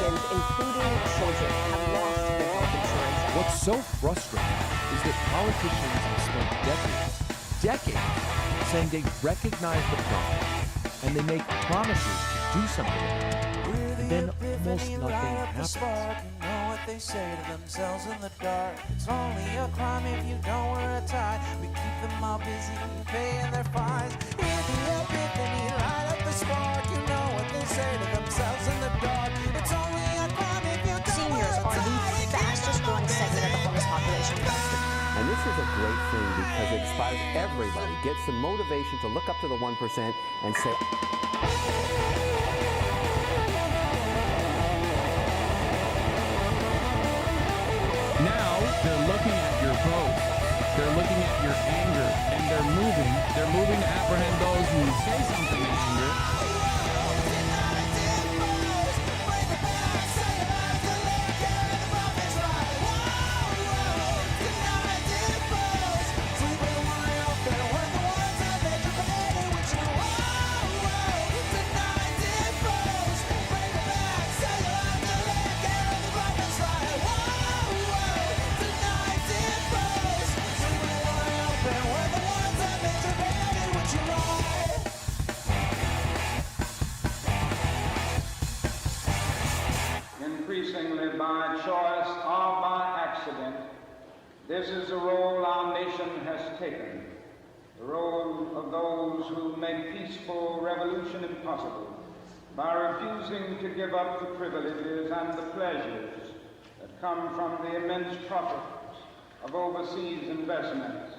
including children, have lost their health insurance. What's so frustrating is that politicians have spent decades saying they recognize the problem and they make promises to do something, and then almost nothing happens. They say to themselves in the dark, it's only a crime if you don't wear a tie. We keep them all busy paying their fines. Hear the epiphany, light up the spark. You know what they say to themselves in the dark. It's only a crime if you don't Seniors wear a tie. are the fastest growing segment of the homeless population. And this is a great thing because it inspires everybody, gets some motivation to look up to the 1% and say, Now they're looking at your vote, they're looking at your anger, and they're moving to apprehend those who say something in anger. were the ones that made you bad and what you lie. Increasingly by choice or by accident, this is the role our nation has taken, the role of those who make peaceful revolution impossible by refusing to give up the privileges and the pleasures that come from the immense profits of overseas investments.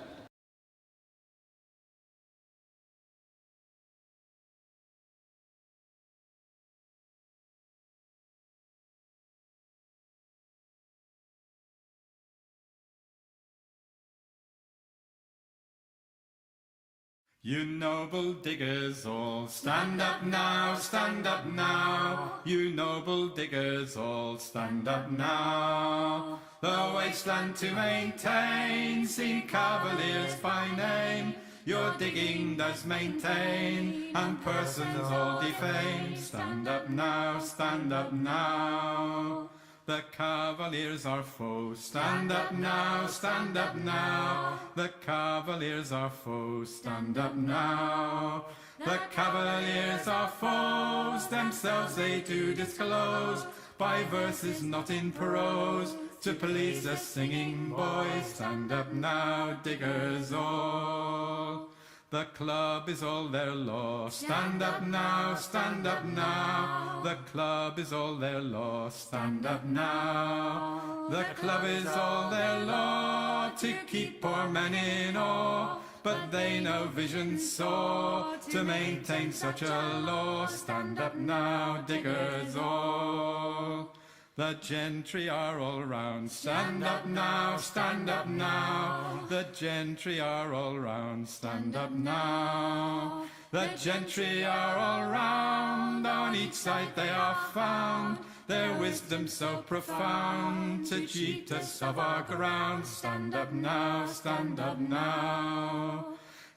You noble diggers all, stand up now, stand up now. You noble diggers all, stand up now. The wasteland to maintain, seen cavaliers by name. Your digging does maintain, and persons all defame. Stand up now, stand up now. The Cavaliers are foes. Stand up now, stand up now. The Cavaliers are foes. Stand up now. The Cavaliers are foes. Themselves they do disclose by verses not in prose to police the singing boys. Stand up now, diggers all. The club is all their law. Stand up now, stand up now. The club is all their law. Stand up now. The club is all their law to keep poor men in awe. But they no vision saw to maintain such a law. Stand up now, diggers all. The gentry are all round. Stand up now, stand up now. The gentry are all round. Stand up now. The gentry are all round. On each side they are found. Their wisdom so profound to cheat us of our ground. Stand up now, stand up now.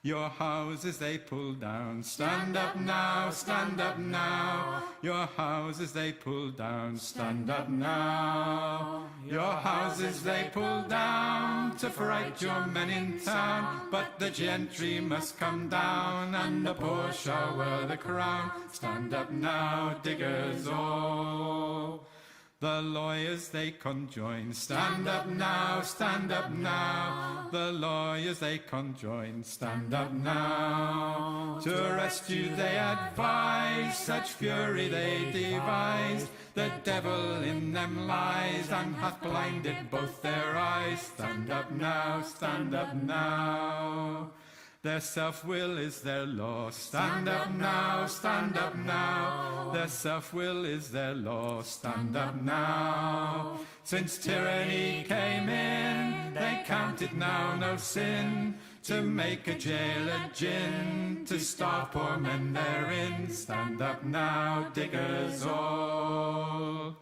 Your houses they pull down. Stand up now, stand up now. Your houses they pull down. Stand up now. Your houses they pull down to fright your men in town. But the gentry must come down and the poor shall wear the crown. Stand up now, diggers all. The lawyers they conjoin. Stand up now, stand up now. The lawyers they conjoin. Stand up now. To arrest you they advise. Such fury they devise. The devil in them lies and hath blinded both their eyes. Stand up now, stand up now. Their self-will is their law. Stand up now, stand up now. Their self-will is their law. Stand up now. Since tyranny came in, they count it now no sin to make a jail a gin, to starve poor men therein. Stand up now, diggers all.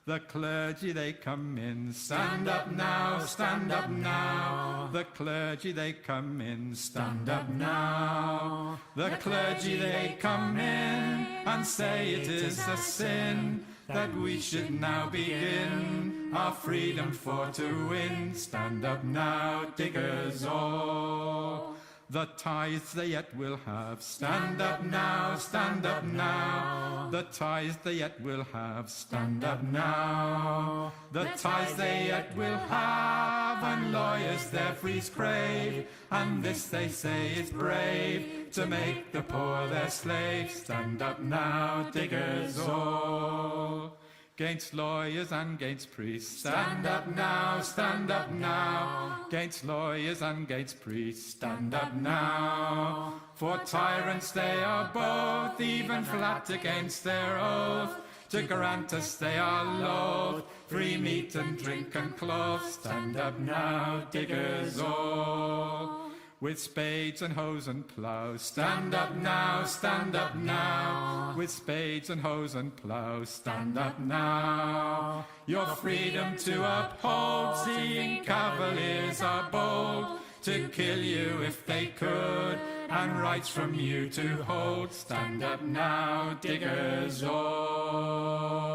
The clergy they come in. Stand up now, stand up now. The clergy they come in. Stand up now. The clergy they come in and say it is a sin that we should now begin our freedom for to win. Stand up now, diggers all. The tithes they yet will have. Stand up now, stand up now. The tithes they yet will have. Stand up now. The tithes they yet will have. And lawyers their frees crave. And this they say is brave, to make the poor their slaves. Stand up now, diggers all. 'Gainst lawyers and 'gainst priests. Stand up now, stand up now. 'Gainst lawyers and 'gainst priests. Stand up now. For tyrants they are both, even flat against their oath. To grant us they are loath, free meat and drink and clothes. Stand up now, diggers all. With spades and hoes and plows. Stand up now, stand up now. With spades and hoes and plows. Stand up now. Your freedom to uphold, seeing cavaliers are bold, to kill you if they could, and rights from you to hold. Stand up now, diggers all.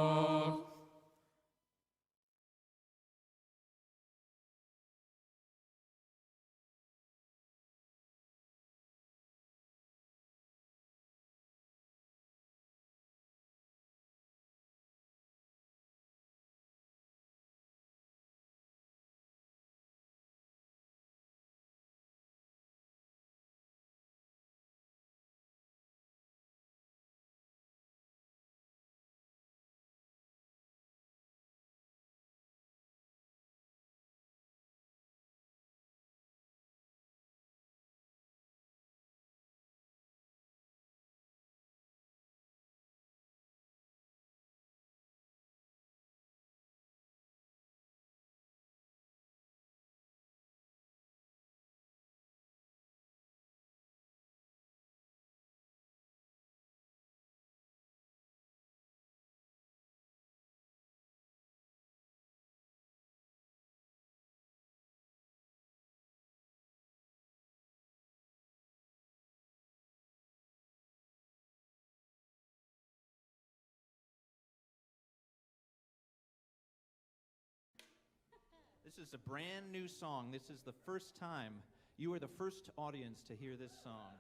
This is a brand new song. This is the first time. You are the first audience to hear this song.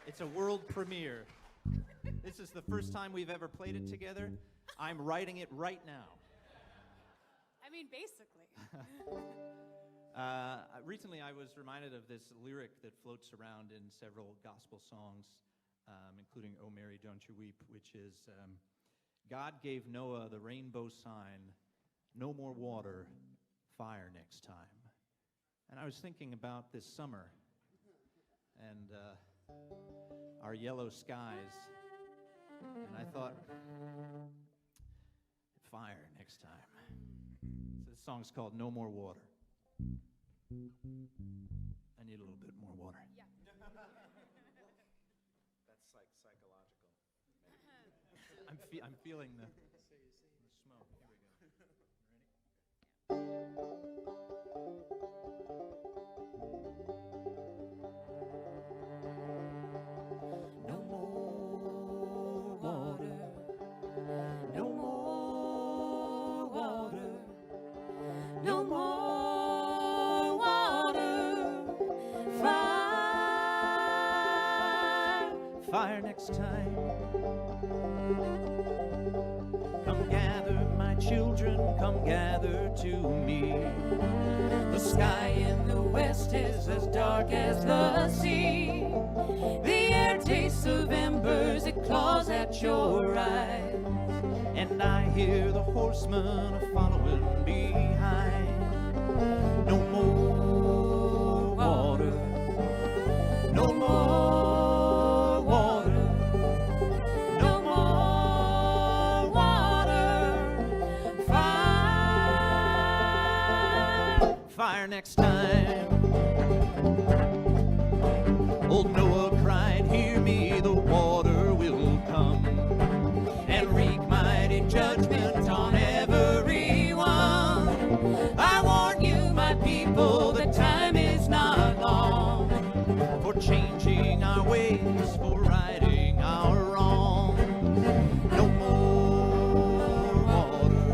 It's a world premiere. This is the first time we've ever played it together. I'm writing it right now. I mean, basically. Recently, I was reminded of this lyric that floats around in several gospel songs, including "Oh Mary, Don't You Weep," which is, God gave Noah the rainbow sign, no more water, fire next time. And I was thinking about this summer and our yellow skies, and I thought, fire next time. So this song's called "No More Water." I need a little bit more water. Yeah. That's like psychological. I'm feeling the smoke. Here we go. No more water. No more water. No more water. Fire next time. Come gather, my children, come gather to me. The sky in the west is as dark as the sea. The air tastes of embers, it claws at your eyes. And I hear the horsemen are following behind. No more water. No more water. No more water. Fire next time. Old Noah cried, hear me, the water will come and wreak mighty judgment on everyone. I warn you, my people, the time is not long for changing our ways, for righting our wrongs. No more water.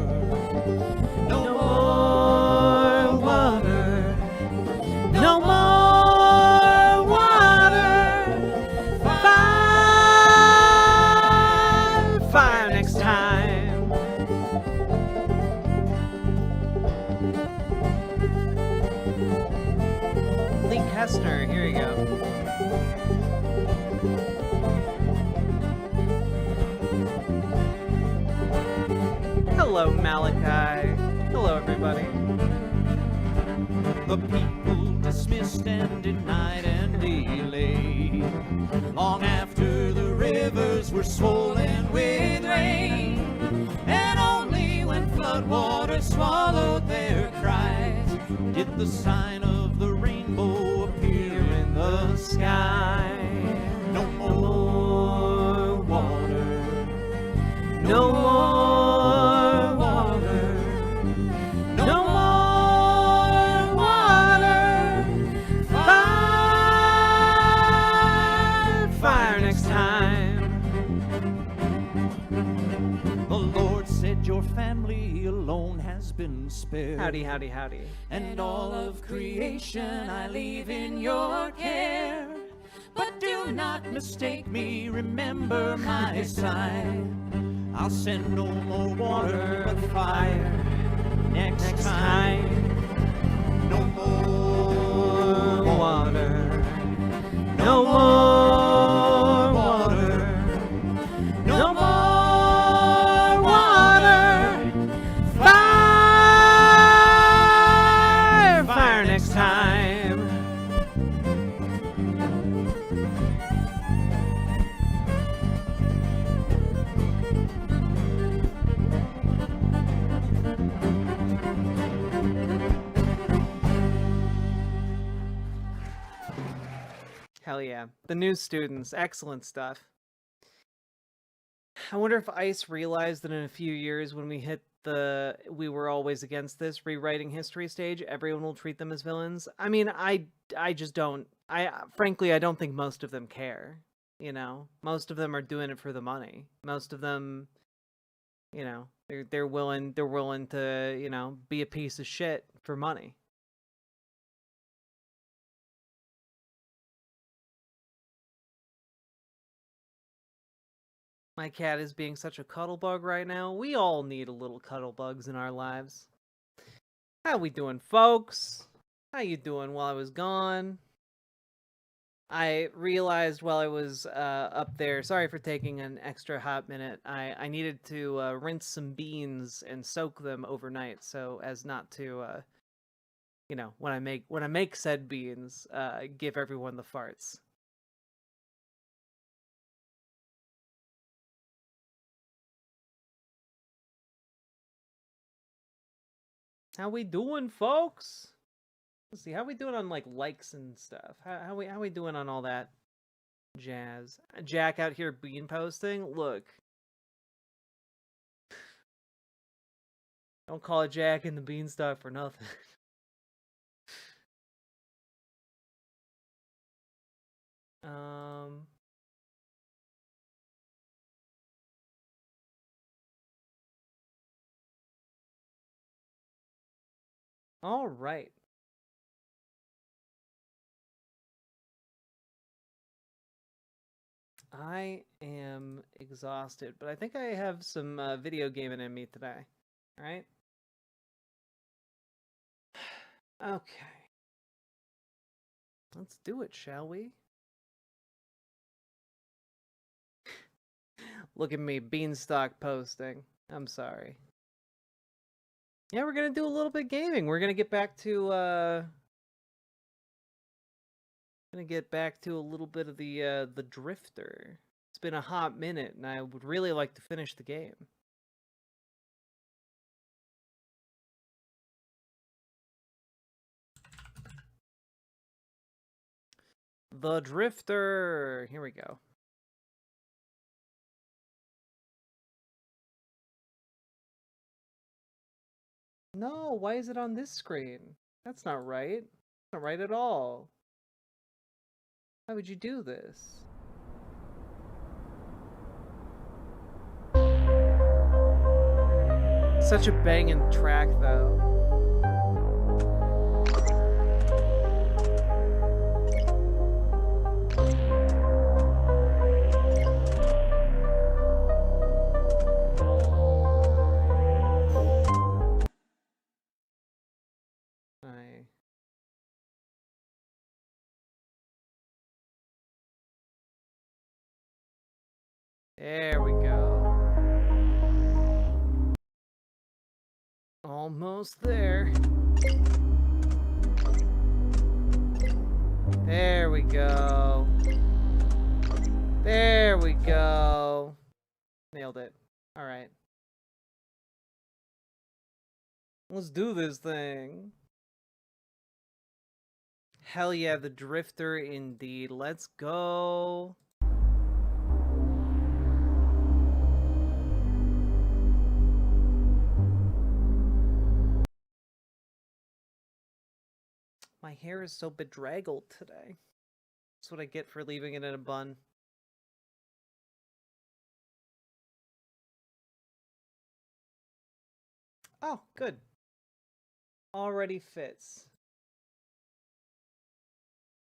No more water. No more water. Fire next time. Lee Kestner, here you go. Hello, Malachi. Hello, everybody. The people dismissed and denied and delayed, long after the rivers were swollen with rain, and only when floodwaters swallowed their cries did the sign of the rainbow appear in the sky. No more water. No more water. No more water. Fire next time. The Lord said your family alone has been spared. Howdy, howdy, howdy. And all of creation I leave in your care. But do not mistake me, remember my sign. I'll send no more water but fire next time. No more water. No more water. No more water. Fire next time. Hell yeah. The new students. Excellent stuff. I wonder if ICE realized that in a few years when we hit the "we were always against this" rewriting history stage, everyone will treat them as villains. I mean, I just don't. Frankly, I don't think most of them care. You know? Most of them are doing it for the money. Most of them you know, they're willing to, you know, be a piece of shit for money. My cat is being such a cuddle bug right now. We all need a little cuddle bugs in our lives. How we doing, folks? How you doing while I was gone? I realized while I was up there, sorry for taking an extra hot minute, I needed to rinse some beans and soak them overnight so as not to, you know, when I make said beans, give everyone the farts. How we doing, folks? Let's see, how we doing on like likes and stuff? How we doing on all that jazz? Jack out here bean posting. Look, don't call it Jack in the Beanstalk for nothing. All right. I am exhausted, but I think I have some video gaming in me today. All right. Okay. Let's do it, shall we? Look at me, Beanstalk posting. I'm sorry. Yeah, we're gonna do a little bit of gaming. We're gonna get back to a little bit of the Drifter. It's been a hot minute, and I would really like to finish the game. The Drifter. Here we go. No, why is it on this screen? That's not right. That's not right at all. Why would you do this? Such a banging track, though. There we go. Almost there. There we go. There we go. Nailed it. All right. Let's do this thing. Hell yeah, the Drifter indeed. Let's go. My hair is so bedraggled today. That's what I get for leaving it in a bun. Oh, good. Already fits.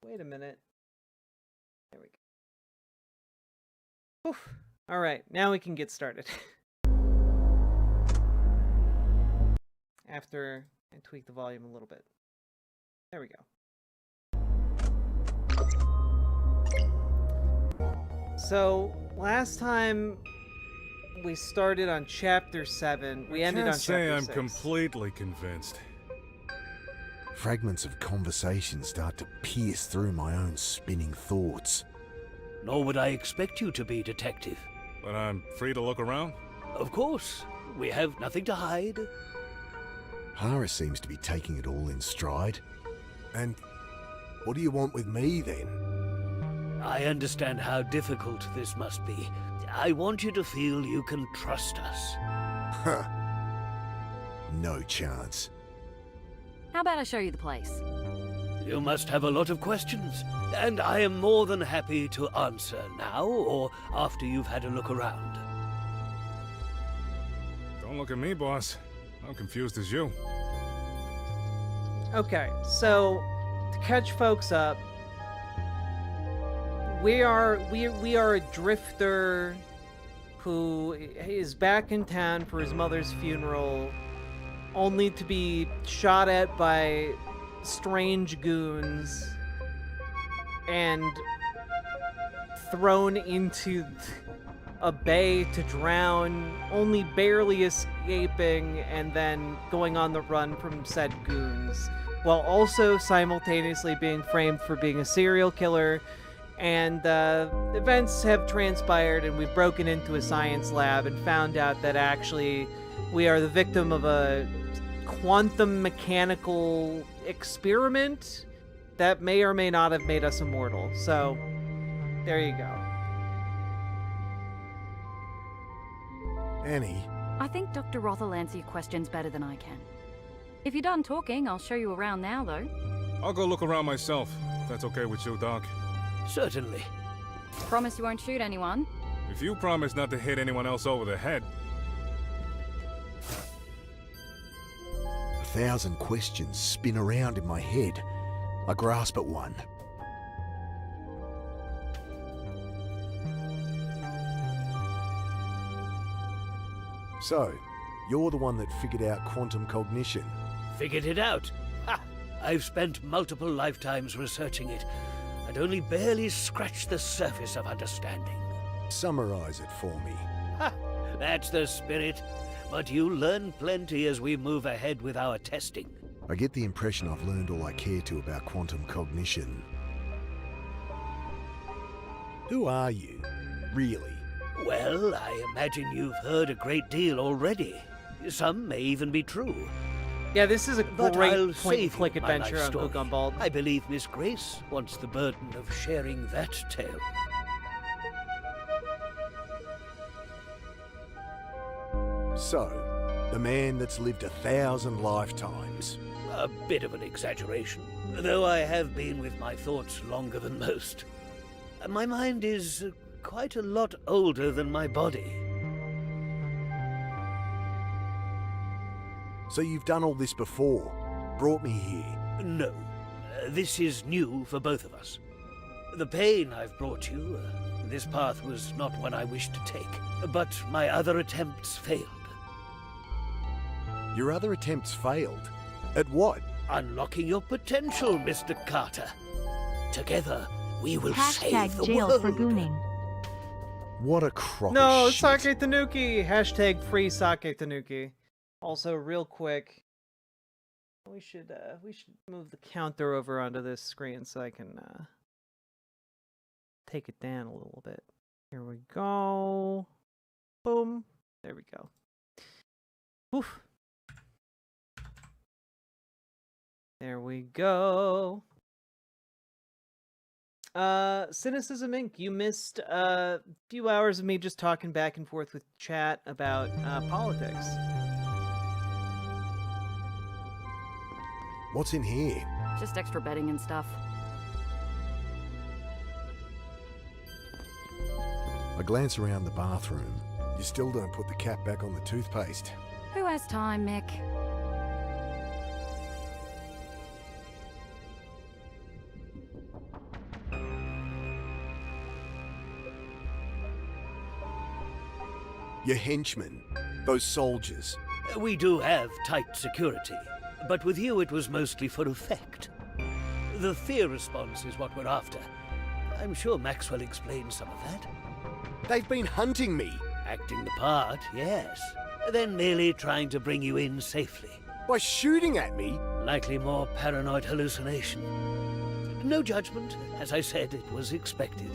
Wait a minute. There we go. Oof. All right, now we can get started. After I tweak the volume a little bit. There we go. So, last time we started on Chapter 7. We ended on Chapter 6. I can't say I'm completely convinced. Fragments of conversation start to pierce through my own spinning thoughts. Nor would I expect you to be, Detective. But I'm free to look around? Of course. We have nothing to hide. Hara seems to be taking it all in stride. And what do you want with me, then? I understand how difficult this must be. I want you to feel you can trust us. Huh. No chance. How about I show you the place? You must have a lot of questions, and I am more than happy to answer now or after you've had a look around. Don't look at me, boss. I'm confused as you. Okay, so to catch folks up, we are a drifter who is back in town for his mother's funeral, only to be shot at by strange goons and thrown into a bay to drown, only barely escaping and then going on the run from said goons, while also simultaneously being framed for being a serial killer. And events have transpired, and we've broken into a science lab and found out that actually we are the victim of a quantum mechanical experiment that may or may not have made us immortal. So, there you go. Annie? I think Dr. Roth will answer your questions better than I can. If you're done talking, I'll show you around now, though. I'll go look around myself, if that's okay with you, Doc. Certainly. Promise you won't shoot anyone? If you promise not to hit anyone else over the head. 1,000 questions spin around in my head. I grasp at one. So, you're the one that figured out quantum cognition. Figured it out? Ha! I've spent multiple lifetimes researching it, and only barely scratched the surface of understanding. Summarize it for me. Ha! That's the spirit. But you'll learn plenty as we move ahead with our testing. I get the impression I've learned all I care to about quantum cognition. Who are you, really? Well, I imagine you've heard a great deal already. Some may even be true. Yeah, this is a But great I'll point-and-click save you my adventure life on story. Hook on Bald. I believe Miss Grace wants the burden of sharing that tale. So, the man that's lived 1,000 lifetimes. A bit of an exaggeration, though I have been with my thoughts longer than most. My mind is quite a lot older than my body. So you've done all this before? Brought me here? No. This is new for both of us. The pain I've brought you, this path was not one I wished to take, but my other attempts failed. Your other attempts failed? At what? Unlocking your potential, Mr. Carter. Together, we will save Hashtag the jail world. for gooning. What a crock No, of shit. Sake Tanuki! Hashtag free Sake Tanuki. Also, real quick, we should move the counter over onto this screen so I can take it down a little bit. Here we go. Boom. There we go. Oof. There we go. Cynicism Inc., you missed a few hours of me just talking back and forth with chat about politics. What's in here? Just extra bedding and stuff. I glance around the bathroom. You still don't put the cap back on the toothpaste. Who has time, Mick? Your henchmen, those soldiers. We do have tight security, but with you it was mostly for effect. The fear response is what we're after. I'm sure Maxwell explained some of that. They've been hunting me. Acting the part, yes. Then merely trying to bring you in safely. By shooting at me? Likely more paranoid hallucination. No judgment. As I said, it was expected.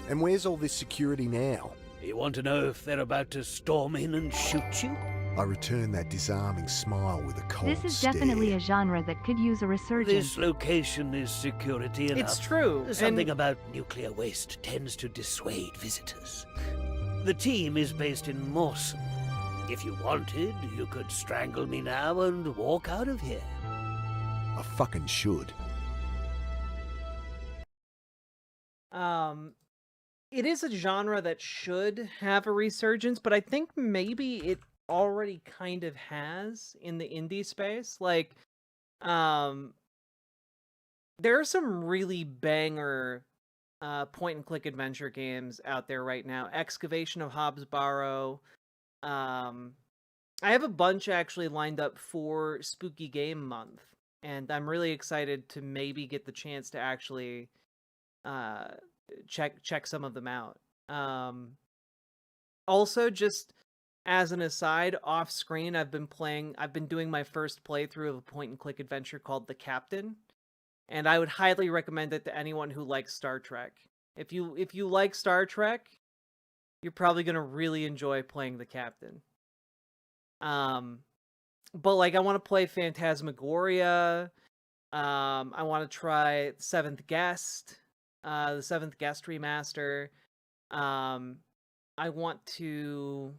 And where's all this security now? You want to know if they're about to storm in and shoot you? I return that disarming smile with a cold This is stare. definitely a genre that could use a resurgence. This location is security enough. It's true. Something about nuclear waste tends to dissuade visitors. The team is based in Mawson. If you wanted, you could strangle me now and walk out of here. I fucking should. it is a genre that should have a resurgence, but I think maybe it already kind of has in the indie space. Like, there are some really banger point-and-click adventure games out there right now. Excavation of Hobbs Barrow. I have a bunch actually lined up for Spooky Game Month, and I'm really excited to maybe get the chance to actually check some of them out. Also, just as an aside, off screen, I've been doing my first playthrough of a point-and-click adventure called The Captain, and I would highly recommend it to anyone who likes Star Trek. If you like Star Trek, you're probably gonna really enjoy playing The Captain. But like, I want to play Phantasmagoria. I want to try Seventh Guest, the Seventh Guest remaster. I want to,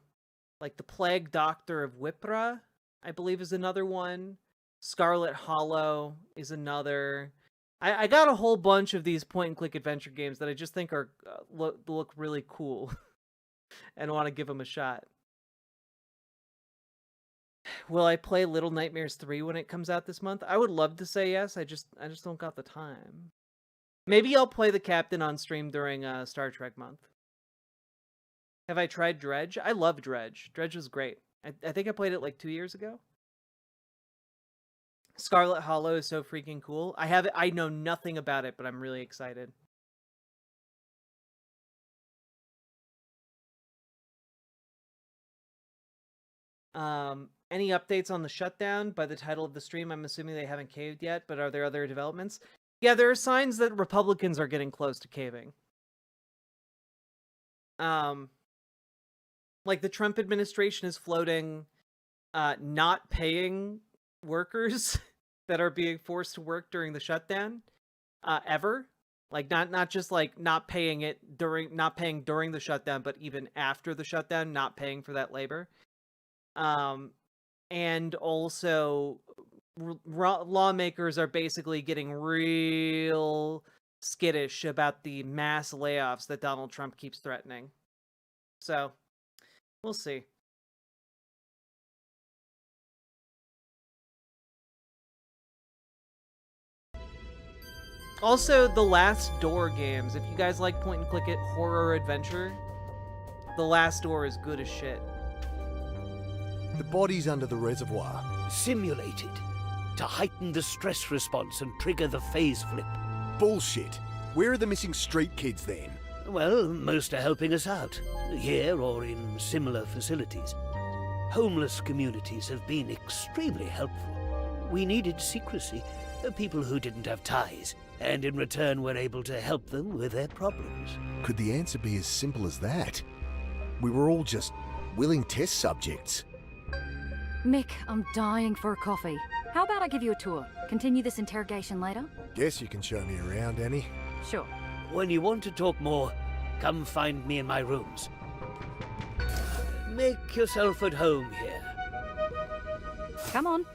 like, the Plague Doctor of Wipra, I believe, is another one. Scarlet Hollow is another. I got a whole bunch of these point-and-click adventure games that I just think are look really cool, and want to give them a shot. Will I play Little Nightmares 3 when it comes out this month? I would love to say yes. I just don't got the time. Maybe I'll play The Captain on stream during Star Trek month. Have I tried Dredge? I love Dredge. Dredge was great. I think I played it like 2 years ago. Scarlet Hollow is so freaking cool. I know nothing about it, but I'm really excited. Any updates on the shutdown? By the title of the stream, I'm assuming they haven't caved yet, but are there other developments? Yeah, there are signs that Republicans are getting close to caving. Like, the Trump administration is floating not paying workers that are being forced to work during the shutdown ever. Like, not just like not paying during the shutdown, but even after the shutdown, not paying for that labor. And also lawmakers are basically getting real skittish about the mass layoffs that Donald Trump keeps threatening. So, we'll see. Also, the Last Door games. If you guys like point-and-click horror adventure, The Last Door is good as shit. The body's under the reservoir. Simulated to heighten the stress response and trigger the phase flip. Bullshit. Where are the missing street kids then? Well, most are helping us out, here or in similar facilities. Homeless communities have been extremely helpful. We needed secrecy, people who didn't have ties, and in return were able to help them with their problems. Could the answer be as simple as that? We were all just willing test subjects. Mick, I'm dying for a coffee. How about I give you a tour? Continue this interrogation later? Guess you can show me around, Annie. Sure. When you want to talk more, come find me in my rooms. Make yourself at home here. Come on.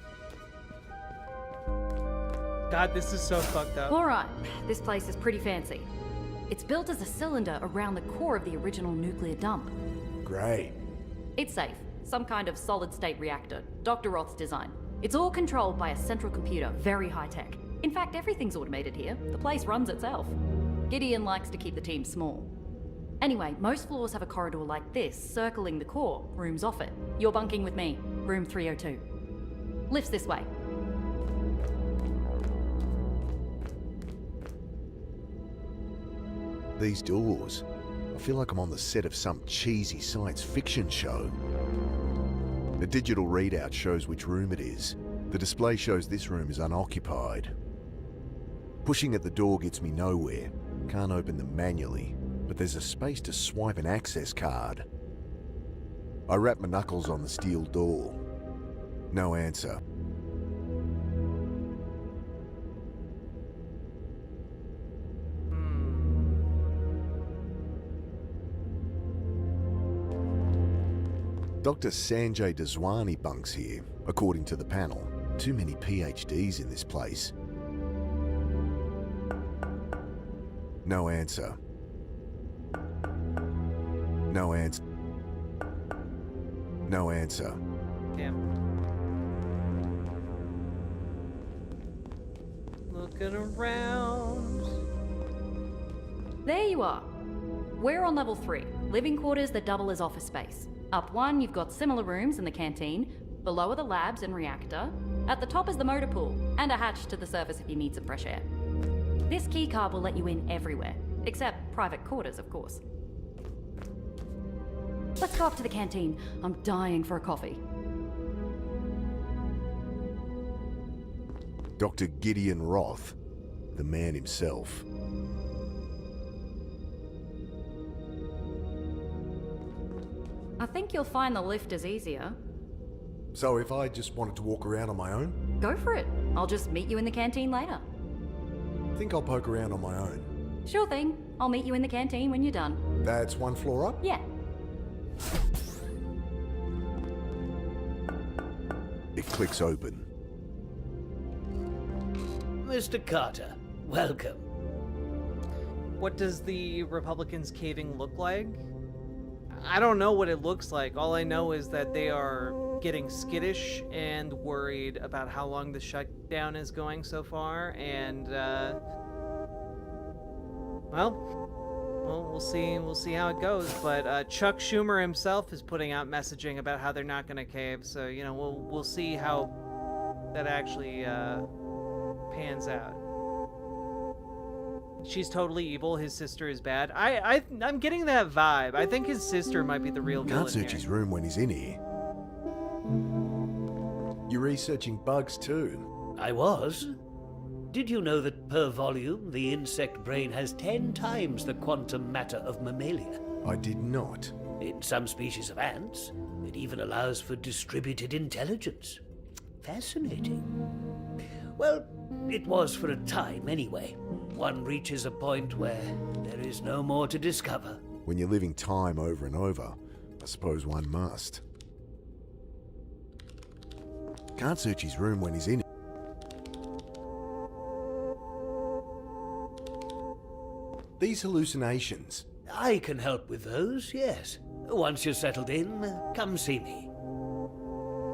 God, this is so fucked up. Alright, this place is pretty fancy. It's built as a cylinder around the core of the original nuclear dump. Great. It's safe. Some kind of solid-state reactor. Dr. Roth's design. It's all controlled by a central computer, very high-tech. In fact, everything's automated here. The place runs itself. Gideon likes to keep the team small. Anyway, most floors have a corridor like this, circling the core, rooms off it. You're bunking with me, room 302. Lifts this way. These doors. I feel like I'm on the set of some cheesy science fiction show. The digital readout shows which room it is. The display shows this room is unoccupied. Pushing at the door gets me nowhere. Can't open them manually, but there's a space to swipe an access card. I wrap my knuckles on the steel door. No answer. Dr. Sanjay Daswani bunks here, according to the panel. Too many PhDs in this place. No answer. No answer. No answer. Damn. Looking around. There you are. We're on level 3, living quarters that double as office space. Up 1, you've got similar rooms in the canteen. Below are the labs and reactor. At the top is the motor pool, and a hatch to the surface if you need some fresh air. This keycard will let you in everywhere, except private quarters, of course. Let's go up to the canteen. I'm dying for a coffee. Dr. Gideon Roth, the man himself. I think you'll find the lift is easier. So if I just wanted to walk around on my own? Go for it. I'll just meet you in the canteen later. Think I'll poke around on my own. Sure thing. I'll meet you in the canteen when you're done. That's one floor up? Yeah. It clicks open. Mr. Carter, welcome. What does the Republicans' caving look like? I don't know what it looks like. All I know is that they are getting skittish and worried about how long the shutdown is going so far, and we'll see how it goes. But Chuck Schumer himself is putting out messaging about how they're not going to cave. So we'll see how that actually pans out. She's totally evil. His sister is bad. I'm getting that vibe. I think his sister might be the real villain. Can't search his room when he's in here. You're researching bugs too. I was. Did you know that per volume, the insect brain has 10 times the quantum matter of mammalia? I did not. In some species of ants, it even allows for distributed intelligence. Fascinating. Well, it was for a time anyway. One reaches a point where there is no more to discover. When you're living time over and over, I suppose one must. Can't search his room when he's in it. These hallucinations. I can help with those, yes. Once you're settled in, come see me.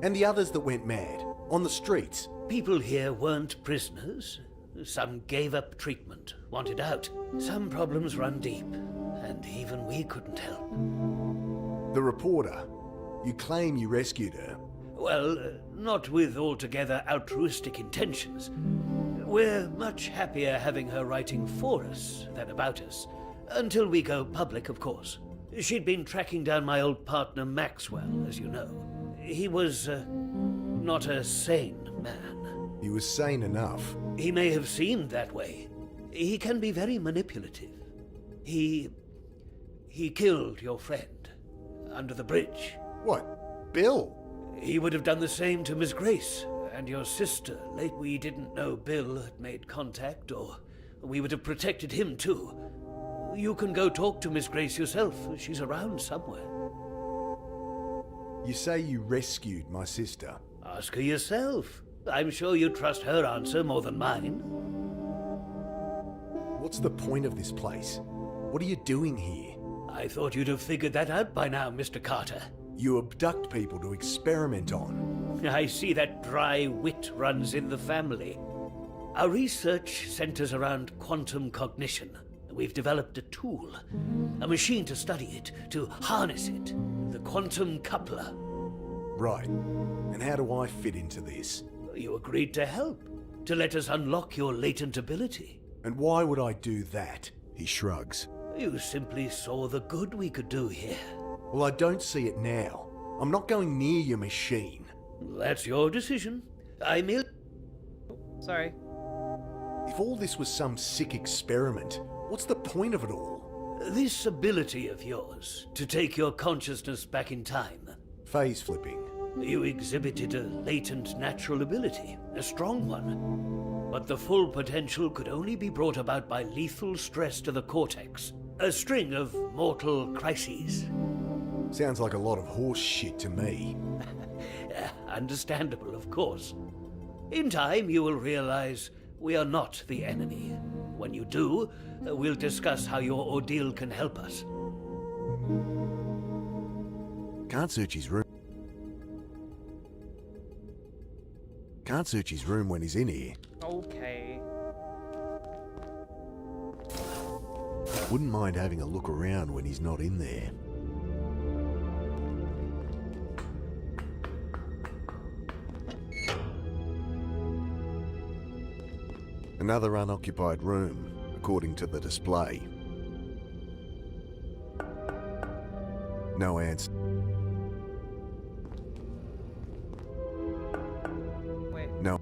And the others that went mad, on the streets. People here weren't prisoners. Some gave up treatment, wanted out. Some problems run deep, and even we couldn't help. The reporter. You claim you rescued her. Well, not with altogether altruistic intentions. We're much happier having her writing for us than about us. Until we go public, of course. She'd been tracking down my old partner Maxwell, as you know. He was, not a sane man. He was sane enough. He may have seemed that way. He can be very manipulative. He killed your friend under the bridge. What? Bill? He would have done the same to Miss Grace and your sister. Late we didn't know Bill had made contact, or we would have protected him too. You can go talk to Miss Grace yourself. She's around somewhere. You say you rescued my sister. Ask her yourself. I'm sure you trust her answer more than mine. What's the point of this place? What are you doing here? I thought you'd have figured that out by now, Mr. Carter. You abduct people to experiment on. I see that dry wit runs in the family. Our research centers around quantum cognition. We've developed a tool, a machine to study it, to harness it, the quantum coupler. Right. And how do I fit into this? You agreed to help, to let us unlock your latent ability. And why would I do that? He shrugs. You simply saw the good we could do here. Well, I don't see it now. I'm not going near your machine. That's your decision. I merely... Sorry. If all this was some sick experiment, what's the point of it all? This ability of yours, to take your consciousness back in time. Phase flipping. You exhibited a latent natural ability, a strong one. But the full potential could only be brought about by lethal stress to the cortex. A string of mortal crises. Sounds like a lot of horse shit to me. Understandable, of course. In time, you will realize we are not the enemy. When you do, we'll discuss how your ordeal can help us. Can't search his room. Can't search his room when he's in here. Okay. Wouldn't mind having a look around when he's not in there. Another unoccupied room, according to the display. No answer. Wait. No.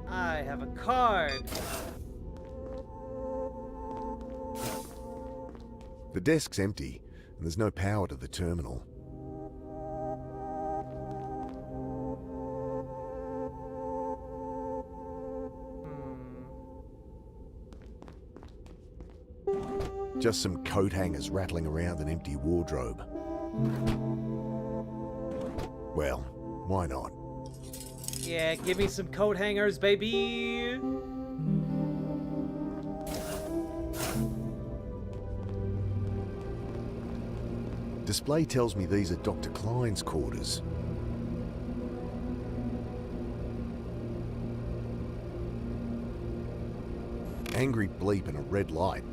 I have a card. The desk's empty, and there's no power to the terminal. Just some coat hangers rattling around an empty wardrobe. Well, why not? Yeah, give me some coat hangers, baby. Display tells me these are Dr. Klein's quarters. Angry bleep and a red light.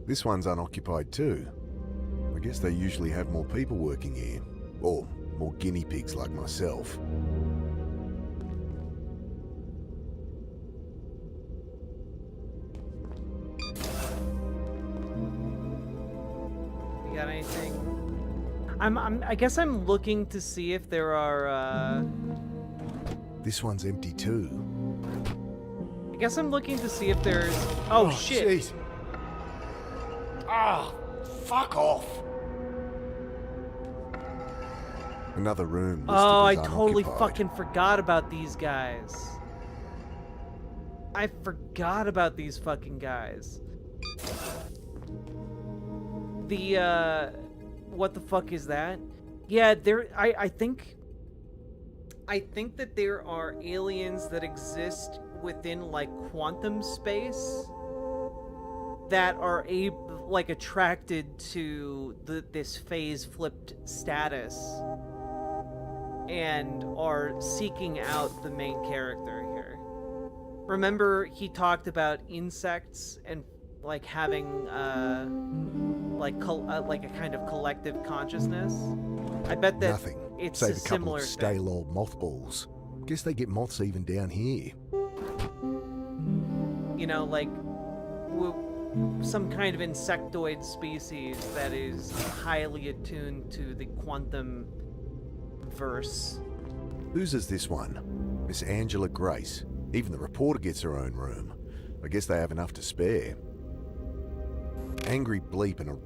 This one's unoccupied too. I guess they usually have more people working here. Or more guinea pigs like myself. You got anything? I guess I'm looking to see if there are, This one's empty too. I guess I'm looking to see if there's... Oh, shit! Jeez. Ah, fuck off! Another room. Oh, I listed as totally unoccupied. fucking forgot about these guys. I forgot about these fucking guys. The, what the fuck is that? Yeah, I think that there are aliens that exist within, like, quantum space that are attracted to this phase flipped status and are seeking out the main character here. Remember, he talked about insects and like having like a kind of collective consciousness. I bet that Nothing. it's Save a a couple similar of thing. stale old mothballs. Guess they get moths even down here. You know, like some kind of insectoid species that is highly attuned to the quantum verse. Whose is this one? Miss Angela Grace. Even the reporter gets her own room. I guess they have enough to spare. Angry bleep and a...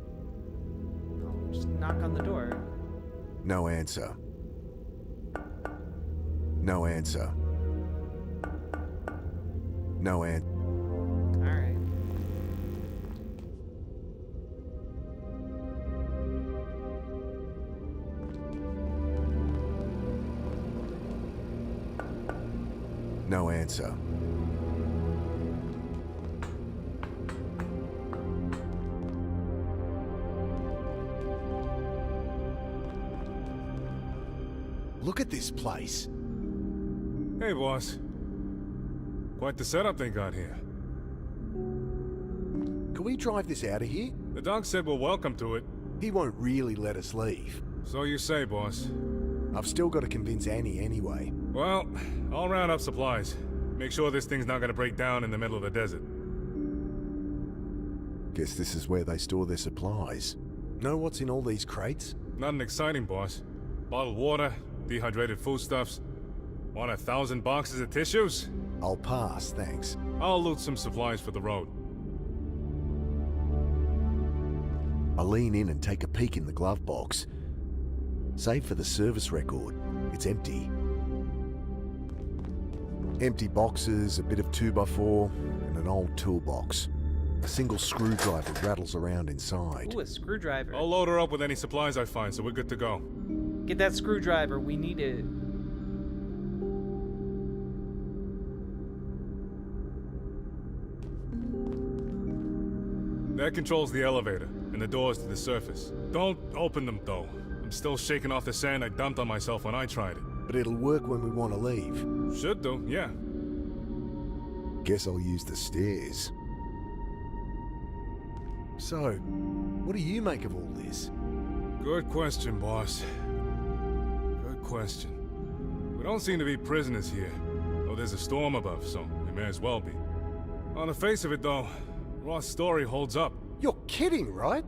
Just knock on the door. No answer. No answer. No answer. Alright. No answer. Look at this place. Hey, boss. Quite the setup they got here. Can we drive this out of here? The dog said we're welcome to it. He won't really let us leave. So you say, boss. I've still got to convince Annie anyway. Well, I'll round up supplies. Make sure this thing's not gonna break down in the middle of the desert. Guess this is where they store their supplies. Know what's in all these crates? Nothing exciting, boss. Bottled water, dehydrated foodstuffs. Want 1,000 boxes of tissues? I'll pass, thanks. I'll loot some supplies for the road. I lean in and take a peek in the glove box. Save for the service record. It's empty. Empty boxes, a bit of 2x4, and an old toolbox. A single screwdriver rattles around inside. Ooh, a screwdriver. I'll load her up with any supplies I find, so we're good to go. Get that screwdriver. We need it. That controls the elevator and the doors to the surface. Don't open them, though. I'm still shaking off the sand I dumped on myself when I tried it. But it'll work when we want to leave. Should do, yeah. Guess I'll use the stairs. So, what do you make of all this? Good question, boss. Good question. We don't seem to be prisoners here. Though there's a storm above, so we may as well be. On the face of it, though, Roth's story holds up. You're kidding, right?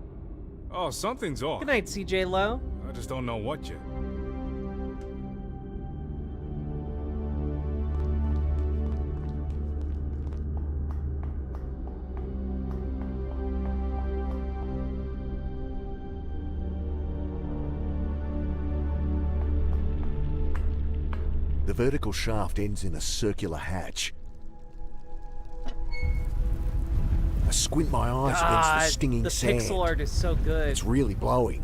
Oh, something's off. Good night, CJ Lowe. I just don't know what yet. The vertical shaft ends in a circular hatch. I squint my eyes against the stinging sand. The pixel art is so good. It's really blowing.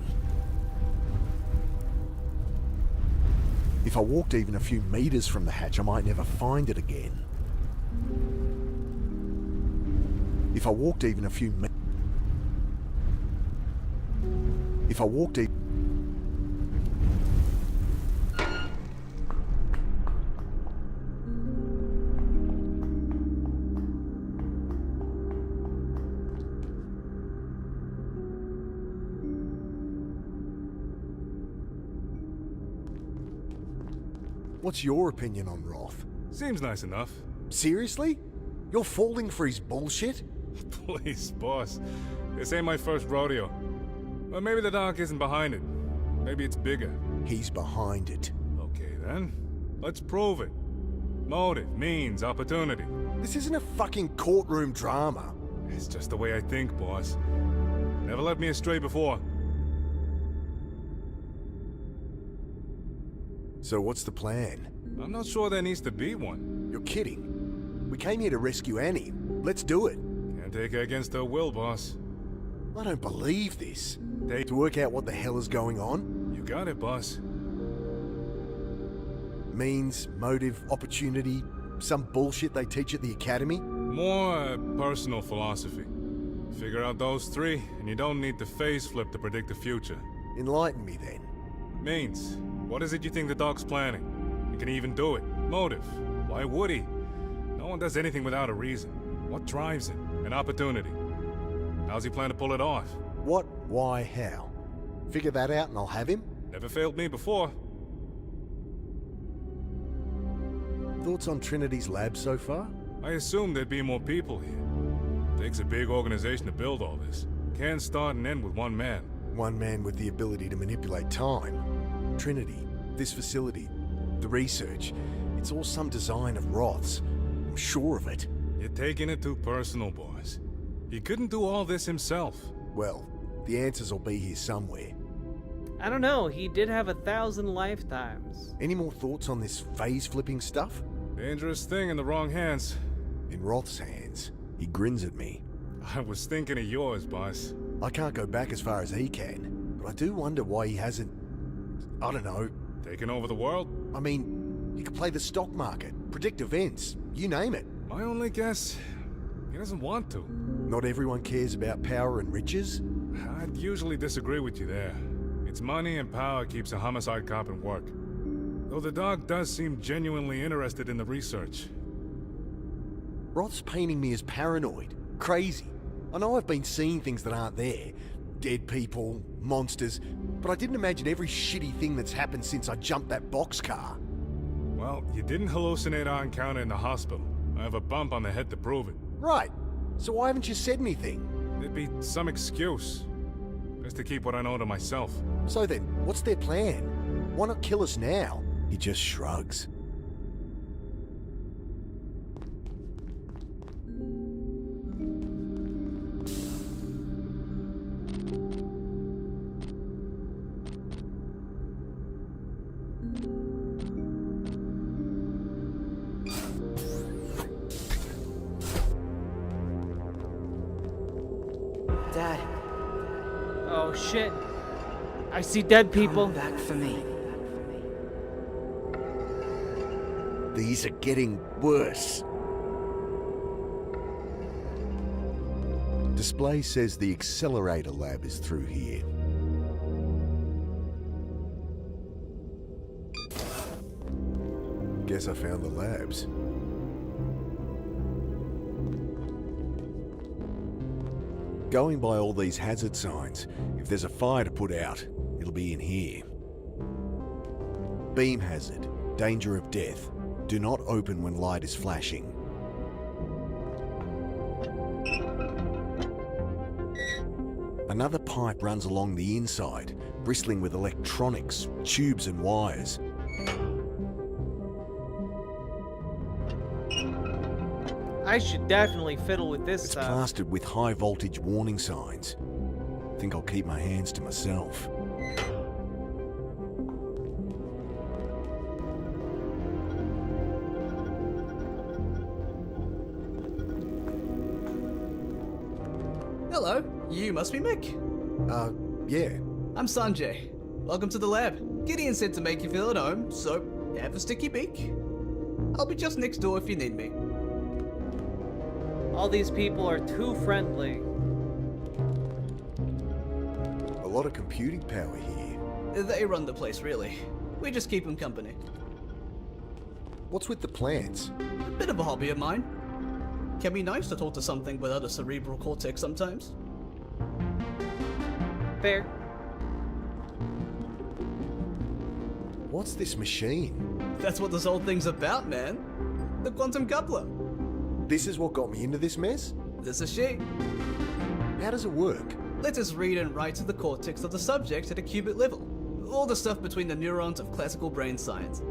If I walked even a few meters from the hatch, I might never find it again. If I walked even a few If I walked even... What's your opinion on Roth? Seems nice enough. Seriously? You're falling for his bullshit? Please, boss. This ain't my first rodeo. Well, maybe the doc isn't behind it. Maybe it's bigger. He's behind it. Okay, then. Let's prove it. Motive, means, opportunity. This isn't a fucking courtroom drama. It's just the way I think, boss. Never led me astray before. So what's the plan? I'm not sure there needs to be one. You're kidding. We came here to rescue Annie. Let's do it. Can't take her against her will, boss. I don't believe this. To work out what the hell is going on? You got it, boss. Means, motive, opportunity, some bullshit they teach at the academy? More personal philosophy. Figure out those three, and you don't need to phase flip to predict the future. Enlighten me then. Means, what is it you think the doc's planning? And can he even do it? Motive, why would he? No one does anything without a reason. What drives it? An opportunity. How's he plan to pull it off? What, why, how? Figure that out and I'll have him? Never failed me before. Thoughts on Trinity's lab so far? I assumed there'd be more people here. Takes a big organization to build all this. Can't start and end with one man. One man with the ability to manipulate time. Trinity, this facility, the research, it's all some design of Roth's. I'm sure of it. You're taking it too personal, boys. He couldn't do all this himself. Well, the answers will be here somewhere. I don't know, he did have 1,000 lifetimes. Any more thoughts on this phase-flipping stuff? Dangerous thing in the wrong hands. In Roth's hands. He grins at me. I was thinking of yours, boss. I can't go back as far as he can, but I do wonder why he hasn't... I don't know. Taken over the world? I mean, he could play the stock market, predict events, you name it. My only guess, he doesn't want to. Not everyone cares about power and riches? I'd usually disagree with you there. It's money and power keeps a homicide cop in work. Though the doc does seem genuinely interested in the research. Roth's painting me as paranoid, crazy. I know I've been seeing things that aren't there. Dead people, monsters, but I didn't imagine every shitty thing that's happened since I jumped that boxcar. Well, you didn't hallucinate our encounter in the hospital. I have a bump on the head to prove it. Right. So why haven't you said anything? There'd be some excuse. Just to keep what I know to myself. So then, what's their plan? Why not kill us now? He just shrugs. Dad. Oh shit. I see dead people. Come back for me. These are getting worse. display says the accelerator lab is through here. Guess I found the labs. Going by all these hazard signs, if there's a fire to put out, it'll be in here. Beam hazard, danger of death. Do not open when light is flashing. Another pipe runs along the inside, bristling with electronics, tubes and wires. I should definitely fiddle with this It's stuff. plastered with high voltage warning signs. Think I'll keep my hands to myself. Hello, you must be Mick. Yeah. I'm Sanjay. Welcome to the lab. Gideon said to make you feel at home, so have a sticky beak. I'll be just next door if you need me. All these people are too friendly. A lot of computing power here. They run the place, really. We just keep them company. What's with the plants? A bit of a hobby of mine. Can be nice to talk to something without a cerebral cortex sometimes. Fair. What's this machine? That's what this whole thing's about, man. The quantum coupler. This is what got me into this mess? This is she. How does it work? Let us read and write to the cortex of the subject at a qubit level. All the stuff between the neurons of classical brain science.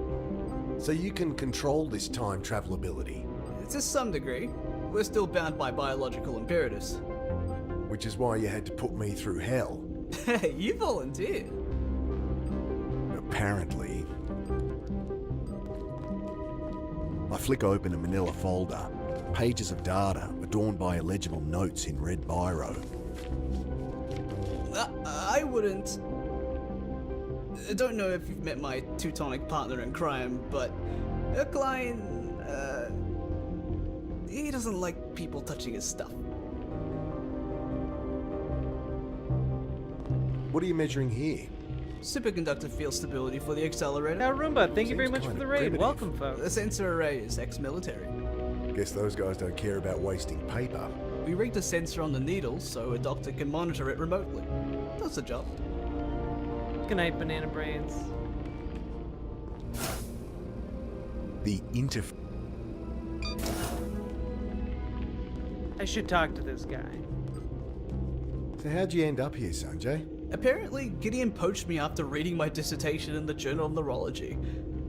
So you can control this time travel ability? To some degree. We're still bound by biological imperatives. Which is why you had to put me through hell. Hey, you volunteered. Apparently. I flick open a manila folder. Pages of data adorned by illegible notes in red biro. I wouldn't... I don't know if you've met my Teutonic partner in crime, but Klein, he doesn't like people touching his stuff. What are you measuring here? Superconductor field stability for the accelerator. Now, Roomba, thank you very much for the raid. primitive. Welcome, folks. The sensor array is ex-military. Guess those guys don't care about wasting paper. We rigged a sensor on the needle so a doctor can monitor it remotely. That's the job. Good night, Banana Brains. The I should talk to this guy. So how'd you end up here, Sanjay? Apparently, Gideon poached me after reading my dissertation in the Journal of Neurology.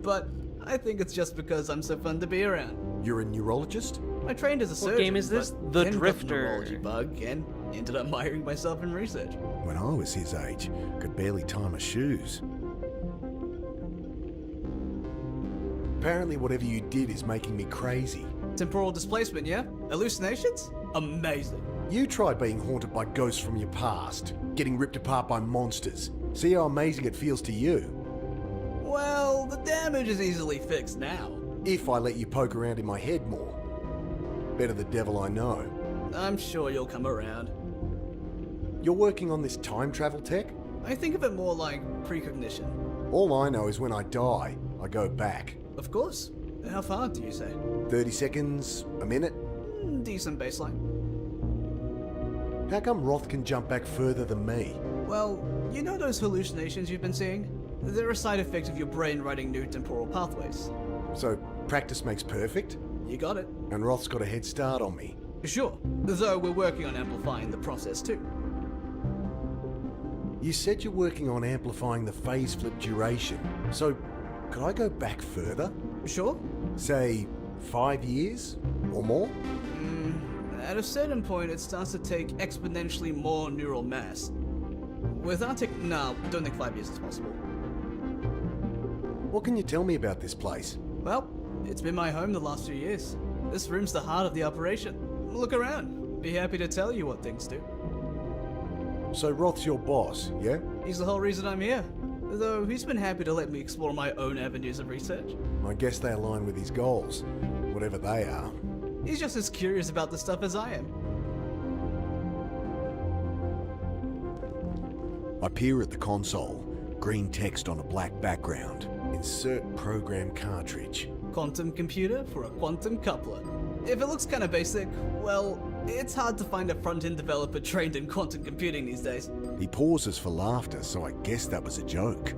But I think it's just because I'm so fun to be around. You're a neurologist? I trained as a surgeon. What game is this? but The then got Drifter. neurology bug and ended up miring myself in research. When I was his age, could barely tie my shoes. Apparently whatever you did is making me crazy. Temporal displacement, yeah? Hallucinations? Amazing. You try being haunted by ghosts from your past, getting ripped apart by monsters. See how amazing it feels to you. Well, the damage is easily fixed now. If I let you poke around in my head more. Better the devil I know. I'm sure you'll come around. You're working on this time travel tech? I think of it more like precognition. All I know is when I die, I go back. Of course. How far do you say? 30 seconds, a minute? Decent baseline. How come Roth can jump back further than me? Well, you know those hallucinations you've been seeing? They're a side effect of your brain writing new temporal pathways. So, practice makes perfect? You got it. And Roth's got a head start on me. Sure, though we're working on amplifying the process too. You said you're working on amplifying the phase flip duration. So, could I go back further? Sure. Say, 5 years? Or more? At a certain point, it starts to take exponentially more neural mass. No, don't think 5 years is possible. What can you tell me about this place? Well, it's been my home the last few years. This room's the heart of the operation. Look around. Be happy to tell you what things do. So Roth's your boss, yeah? He's the whole reason I'm here. Though he's been happy to let me explore my own avenues of research. I guess they align with his goals, whatever they are. He's just as curious about the stuff as I am. I peer at the console, green text on a black background. Insert program cartridge. Quantum computer for a quantum coupler. If it looks kind of basic, well, it's hard to find a front-end developer trained in quantum computing these days. He pauses for laughter, so I guess that was a joke.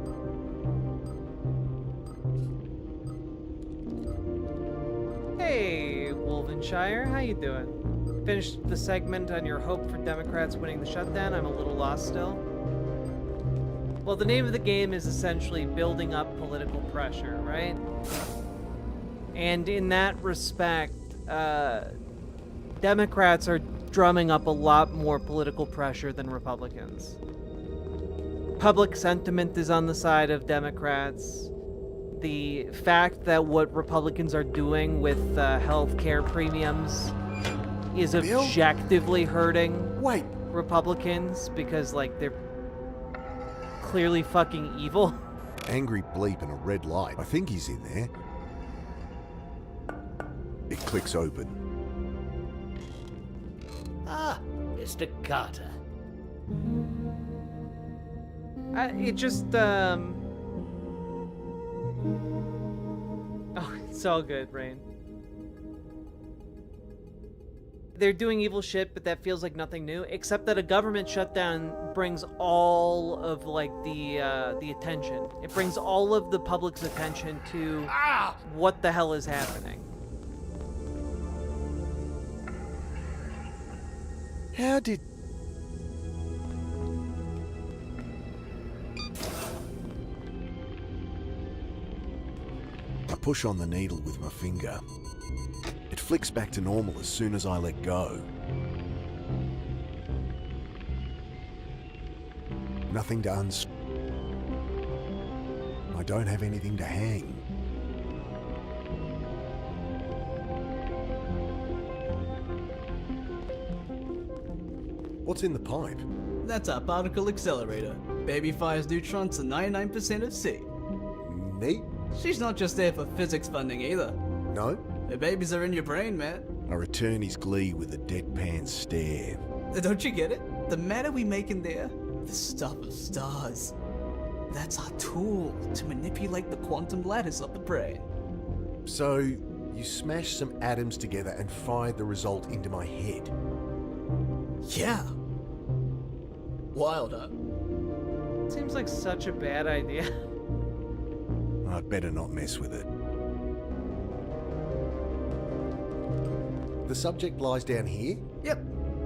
Hey, Wolvenshire, how you doing? Finished the segment on your hope for Democrats winning the shutdown? I'm a little lost still. Well, the name of the game is essentially building up political pressure, right? And in that respect, Democrats are drumming up a lot more political pressure than Republicans. Public sentiment is on the side of Democrats. The fact that what Republicans are doing with health care premiums is objectively hurting Republicans because, like, they're clearly fucking evil. Angry bleep and a red light. I think he's in there. It clicks open. Ah, Mr. Carter. It just, Oh, it's all good, Rain. They're doing evil shit, but that feels like nothing new, except that a government shutdown brings all of, like, the attention. It brings all of the public's attention to what the hell is happening. How did... I push on the needle with my finger. It flicks back to normal as soon as I let go. Nothing to I don't have anything to hang. What's in the pipe? That's our particle accelerator. Baby fires neutrons to 99% of C. Neat. She's not just there for physics funding either. No? The babies are in your brain, man. I return his glee with a deadpan stare. Don't you get it? The matter we make in there, the stuff of stars. That's our tool to manipulate the quantum lattice of the brain. So, you smashed some atoms together and fired the result into my head. Yeah. Wild, huh? Seems like such a bad idea. I'd better not mess with it. The subject lies down here? Yep,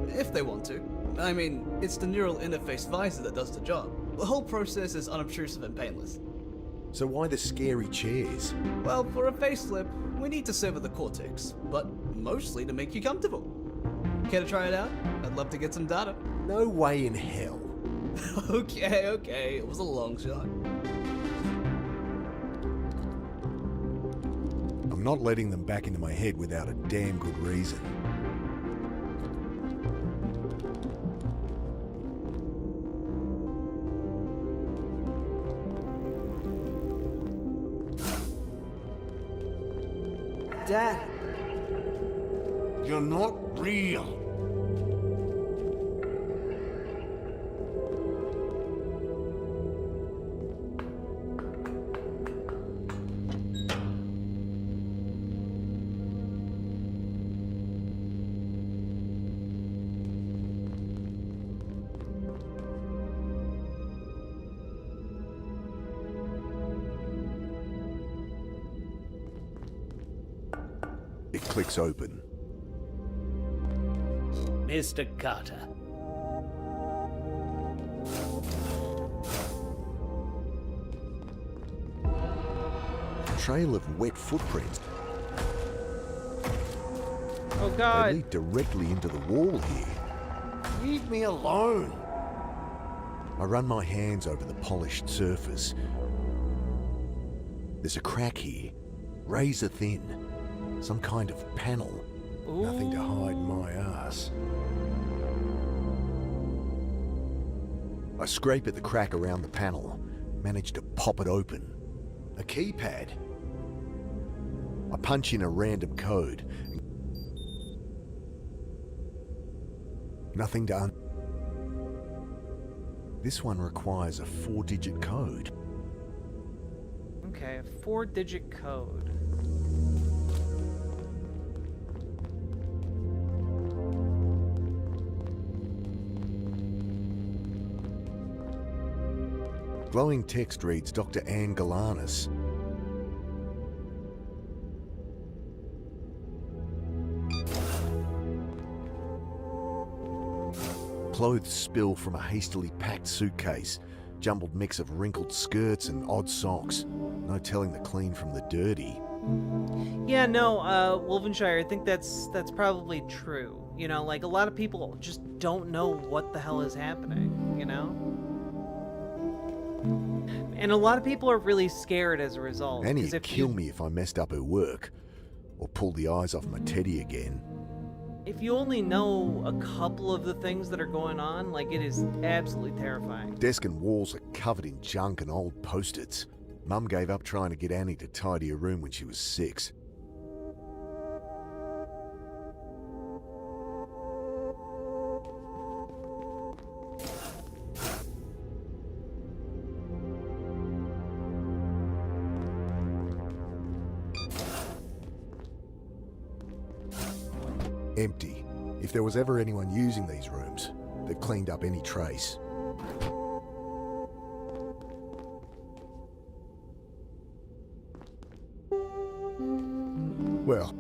if they want to. I mean, it's the neural interface visor that does the job. The whole process is unobtrusive and painless. So why the scary chairs? Well, for a facelift, we need to sever the cortex, but mostly to make you comfortable. Care to try it out? I'd love to get some data. No way in hell. Okay, it was a long shot. I'm not letting them back into my head without a damn good reason. Dad. You're not real. It clicks open. Mr. Carter. Trail of wet footprints. Oh God. They lead directly into the wall here. Leave me alone. I run my hands over the polished surface. There's a crack here, razor thin. Some kind of panel. Ooh. Nothing to hide my ass. I scrape at the crack around the panel, manage to pop it open. A keypad. I punch in a random code. Nothing done. This one requires a 4-digit code. Okay, a 4-digit code. Glowing text reads Dr. Anne Galanis. Clothes spill from a hastily packed suitcase. Jumbled mix of wrinkled skirts and odd socks. No telling the clean from the dirty. Yeah, no, Wolvenshire, I think that's probably true. You know, like, a lot of people just don't know what the hell is happening, you know? And a lot of people are really scared as a result. Annie'd kill me if I messed up her work. Or pulled the eyes off my teddy again. If you only know a couple of the things that are going on, like, it is absolutely terrifying. Desk and walls are covered in junk and old post-its. Mum gave up trying to get Annie to tidy her room when she was 6. Empty. If there was ever anyone using these rooms, they've cleaned up any trace. Well.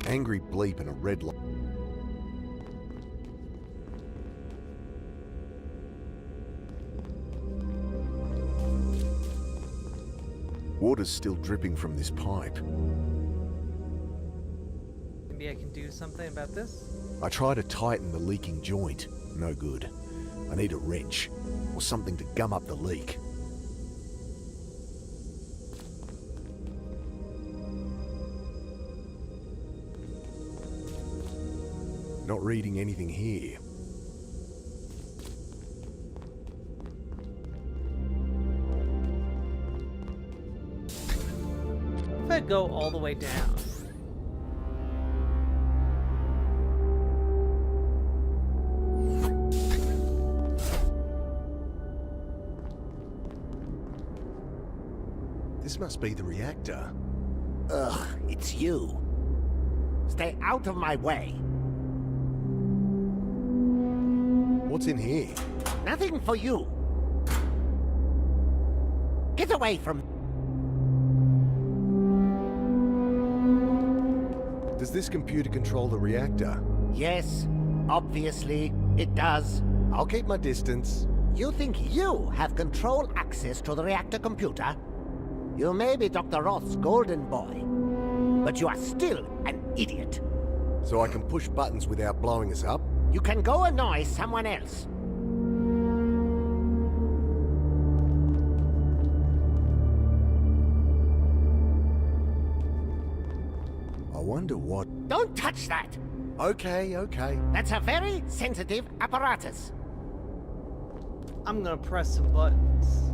Angry bleep and a red light. Water's still dripping from this pipe. Maybe I can do something about this? I try to tighten the leaking joint. No good. I need a wrench, or something to gum up the leak. Not reading anything here. If I go all the way down. This must be the reactor. Ugh, it's you. Stay out of my way. What's in here? Nothing for you. Get away from... Does this computer control the reactor? Yes, obviously it does. I'll keep my distance. You think you have control access to the reactor computer? You may be Dr. Roth's golden boy, but you are still an idiot. So I can push buttons without blowing us up? You can go annoy someone else. I wonder what... Don't touch that! Okay, okay. That's a very sensitive apparatus. I'm gonna press some buttons.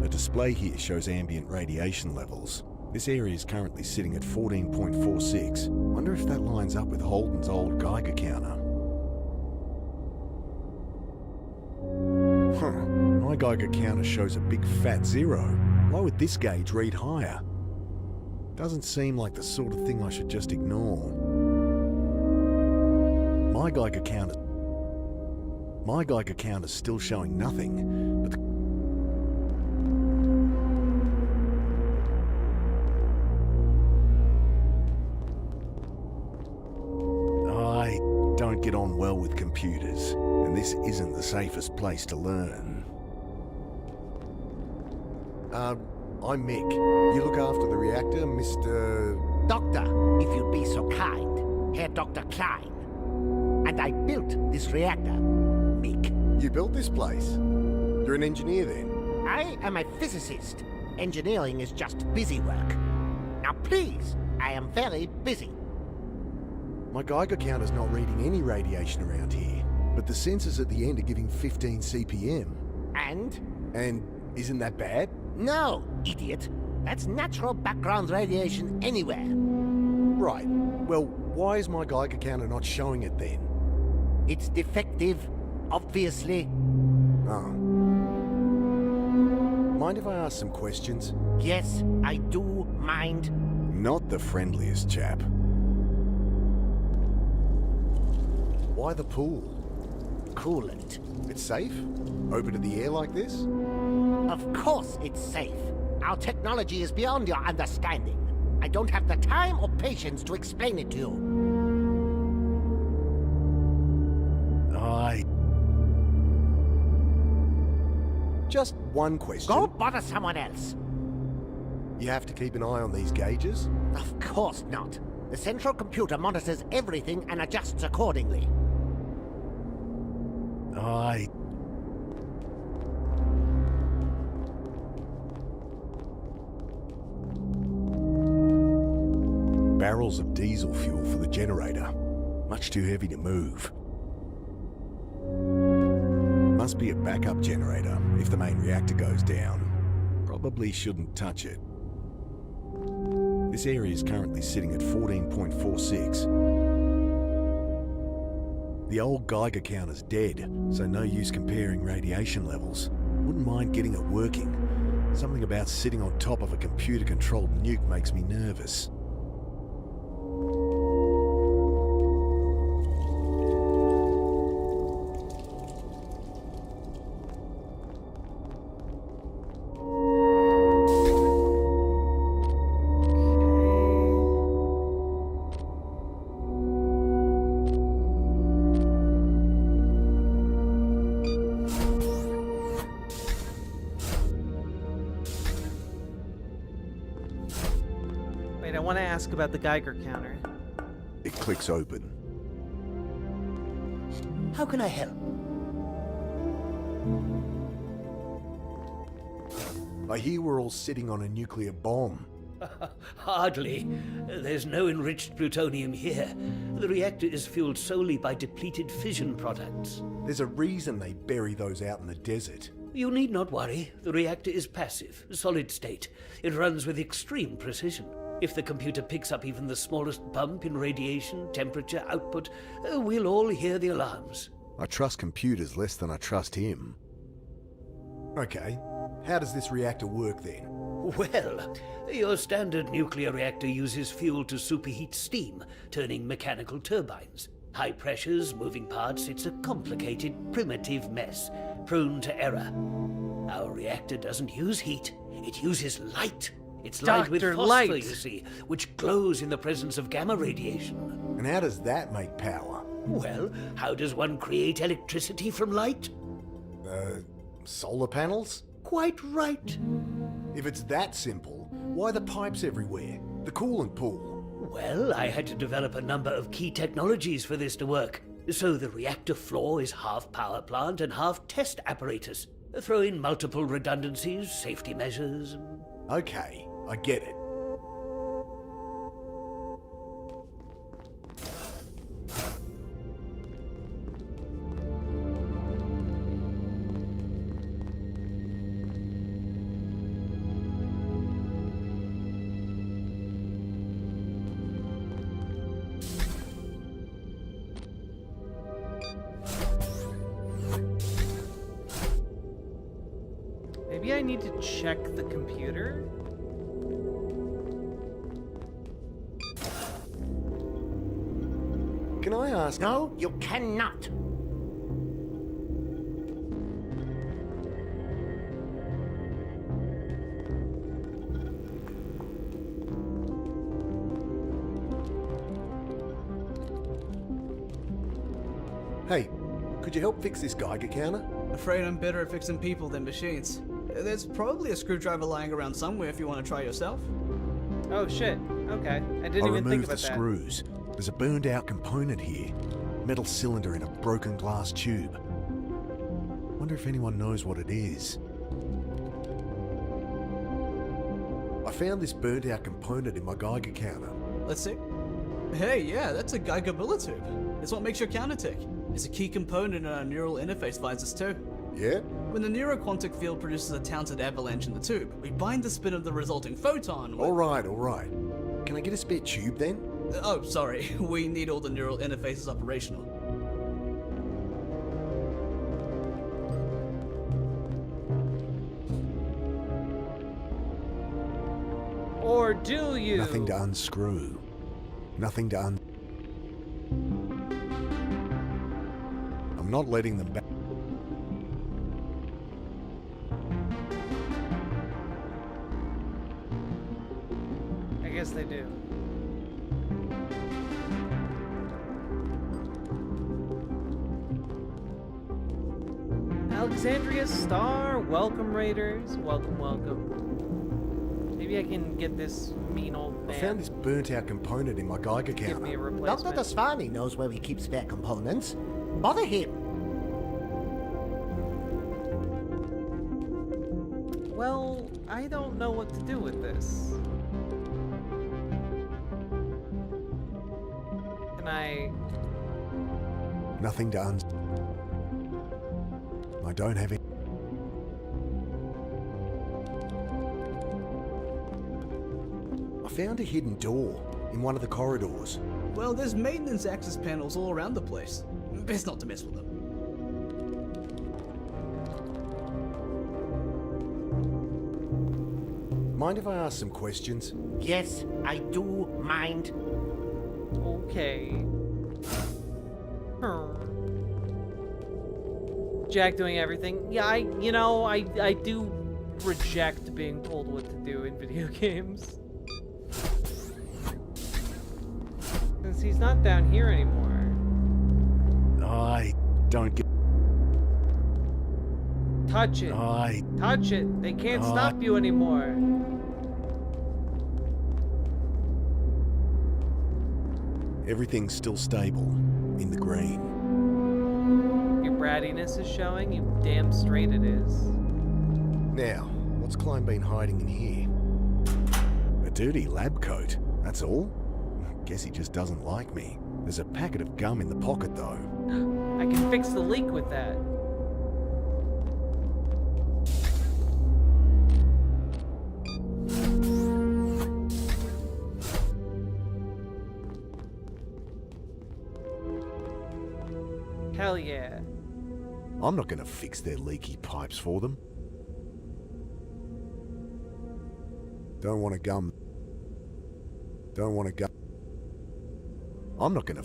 A display here shows ambient radiation levels. This area is currently sitting at 14.46. Wonder if that lines up with Holden's old Geiger counter. My Geiger counter shows a big fat 0. Why would this gauge read higher? Doesn't seem like the sort of thing I should just ignore. My Geiger counter's still showing nothing, but the... I don't get on well with computers, and this isn't the safest place to learn. I'm Mick. You look after the reactor, Mr... Doctor, if you'd be so kind. Herr Dr. Klein. And I built this reactor, Mick. You built this place? You're an engineer then? I am a physicist. Engineering is just busy work. Now please, I am very busy. My Geiger counter's not reading any radiation around here. But the sensors at the end are giving 15 CPM. And? And isn't that bad? No, idiot. That's natural background radiation anywhere. Right. Well, why is my Geiger counter not showing it then? It's defective, obviously. Oh. Mind if I ask some questions? Yes, I do mind. Not the friendliest chap. Why the pool? Coolant. It's safe? Open to the air like this? Of course it's safe. Our technology is beyond your understanding. I don't have the time or patience to explain it to you. Just one question. Go bother someone else. You have to keep an eye on these gauges? Of course not. The central computer monitors everything and adjusts accordingly. Barrels of diesel fuel for the generator. Much too heavy to move. Must be a backup generator if the main reactor goes down. Probably shouldn't touch it. This area is currently sitting at 14.46. The old Geiger counter's dead, so no use comparing radiation levels. Wouldn't mind getting it working. Something about sitting on top of a computer-controlled nuke makes me nervous. Wait, I want to ask about the Geiger counter. It clicks open. How can I help? I hear we're all sitting on a nuclear bomb. Hardly. There's no enriched plutonium here. The reactor is fueled solely by depleted fission products. There's a reason they bury those out in the desert. You need not worry. The reactor is passive, solid state. It runs with extreme precision. If the computer picks up even the smallest bump in radiation, temperature, output, we'll all hear the alarms. I trust computers less than I trust him. Okay, how does this reactor work then? Well, your standard nuclear reactor uses fuel to superheat steam, turning mechanical turbines. High pressures, moving parts, it's a complicated, primitive mess, prone to error. Our reactor doesn't use heat, it uses light. It's light with phosphor, you see, which glows in the presence of gamma radiation. And how does that make power? Well, how does one create electricity from light? Solar panels? Quite right. If it's that simple, why the pipes everywhere? The coolant pool? Well, I had to develop a number of key technologies for this to work. So the reactor floor is half power plant and half test apparatus. Throw in multiple redundancies, safety measures. Okay, I get it. Maybe I need to check the computer? Can I ask? No, you cannot. Hey, could you help fix this Geiger counter? Afraid I'm better at fixing people than machines. There's probably a screwdriver lying around somewhere if you want to try yourself. Oh shit, okay. I didn't I'll even think remove about the that. screws. There's a burned out component here. Metal cylinder in a broken glass tube. Wonder if anyone knows what it is. I found this burned out component in my Geiger counter. Let's see. Hey, yeah, that's a Geiger bullet tube. It's what makes your counter tick. It's a key component in our neural interface visors too. Yeah? When the neuroquantic field produces a talented avalanche in the tube, we bind the spin of the resulting photon with... Alright. Can I get a spare tube then? Oh, sorry. We need all the neural interfaces operational. Or do you? Nothing to unscrew. Nothing to I'm not letting them back. I guess they do. Alexandria Star, welcome Raiders, welcome. Maybe I can get this mean old man. I found this burnt out component in my Geiger counter. Give me a replacement. Dr. Tasvani knows where we keep spare components. Bother him. Well, I don't know what to do with this. Can I... Nothing to I don't have it. I found a hidden door in one of the corridors. Well, there's maintenance access panels all around the place. Best not to mess with them. Mind if I ask some questions? Yes, I do mind. Okay. Jack doing everything. Yeah, I do reject being told what to do in video games. Since he's not down here anymore. I don't get... Touch it. Touch it. They can't stop you anymore. Everything's still stable in the green. Your brattiness is showing, you damn straight it is. Now, what's Klein been hiding in here? A dirty lab coat, that's all? Guess he just doesn't like me. There's a packet of gum in the pocket though. I can fix the leak with that. Hell yeah. I'm not gonna fix their leaky pipes for them. Don't want to gum. I'm not gonna...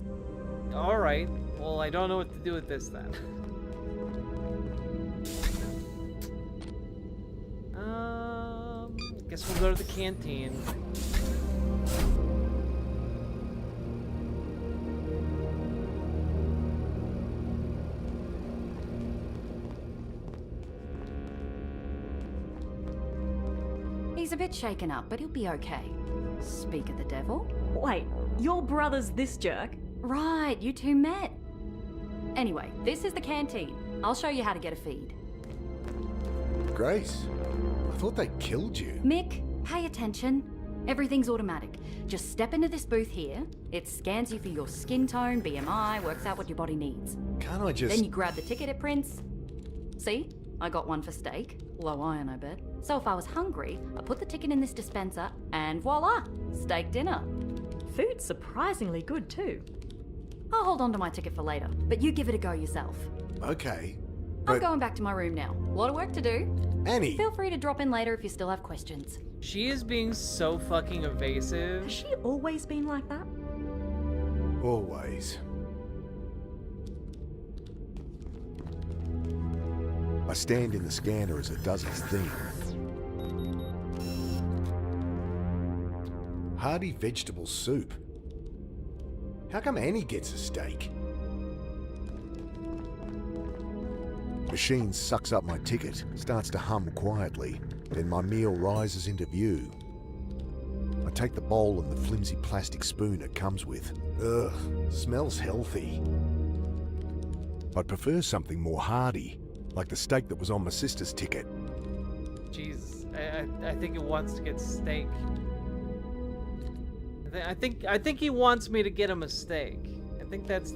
Alright, well I don't know what to do with this then. Guess we'll go to the canteen. He's a bit shaken up, but he'll be okay. Speak of the devil. Wait, your brother's this jerk? Right, you two met. Anyway, this is the canteen. I'll show you how to get a feed. Grace, I thought they killed you. Mick, pay attention. Everything's automatic. Just step into this booth here. It scans you for your skin tone, BMI, works out what your body needs. Can't I just... Then you grab the ticket it prints. See? I got one for steak. Low iron, I bet. So if I was hungry, I put the ticket in this dispenser, and voila! Steak dinner. Food's surprisingly good too. I'll hold on to my ticket for later, but you give it a go yourself. Okay, I'm going back to my room now. A lot of work to do. Annie! Feel free to drop in later if you still have questions. She is being so fucking evasive. Has she always been like that? Always. I stand in the scanner as it does its thing. Hearty vegetable soup. How come Annie gets a steak? Machine sucks up my ticket, starts to hum quietly, then my meal rises into view. I take the bowl and the flimsy plastic spoon it comes with. Ugh, smells healthy. I'd prefer something more hearty, like the steak that was on my sister's ticket. Jesus, I think it wants to get steak. I think he wants me to get him a steak, I think that's A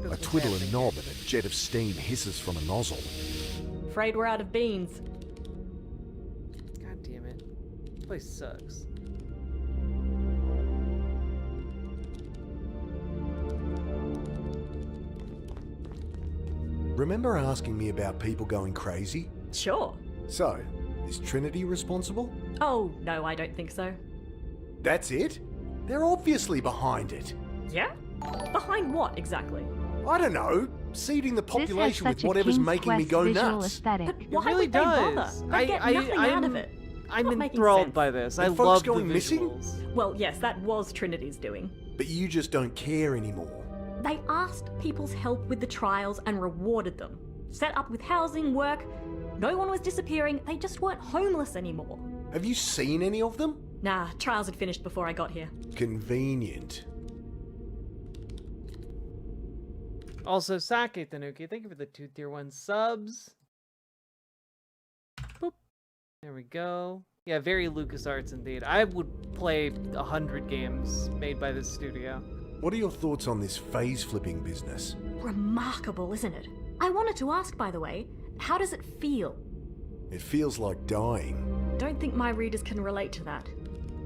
what's twiddle a happening. knob and a jet of steam hisses from a nozzle. Afraid we're out of beans. God damn it. This place sucks. Remember asking me about people going crazy? Sure. So, is Trinity responsible? Oh, no, I don't think so. That's it? They're obviously behind it. Yeah? Behind what, exactly? I don't know. Seeding the This has population with such a whatever's King's making me Quest go visual nuts. aesthetic. But It why really would they bother? does. They get nothing out of it. I'm Not making enthralled sense. by this. I And folks love the going missing? visuals. Well, yes, that was Trinity's doing. But you just don't care anymore. They asked people's help with the trials and rewarded them. Set up with housing, work. No one was disappearing. They just weren't homeless anymore. Have you seen any of them? Nah, trials had finished before I got here. Convenient. Also, Sake Tanuki, thank you for the 2 tier 1 subs. Boop. There we go. Yeah, very LucasArts indeed. I would play 100 games made by this studio. What are your thoughts on this phase flipping business? Remarkable, isn't it? I wanted to ask, by the way, how does it feel? It feels like dying. Don't think my readers can relate to that.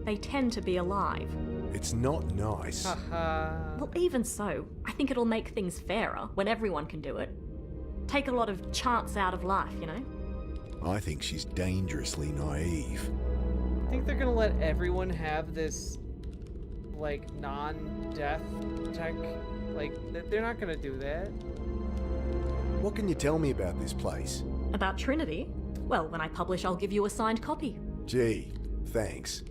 They tend to be alive. It's not nice. Haha. Well, even so, I think it'll make things fairer when everyone can do it. Take a lot of chance out of life, you know? I think she's dangerously naive. I think they're gonna let everyone have this, like, non-death tech. Like, they're not gonna do that. What can you tell me about this place? About Trinity? Well, when I publish, I'll give you a signed copy. Gee, thanks.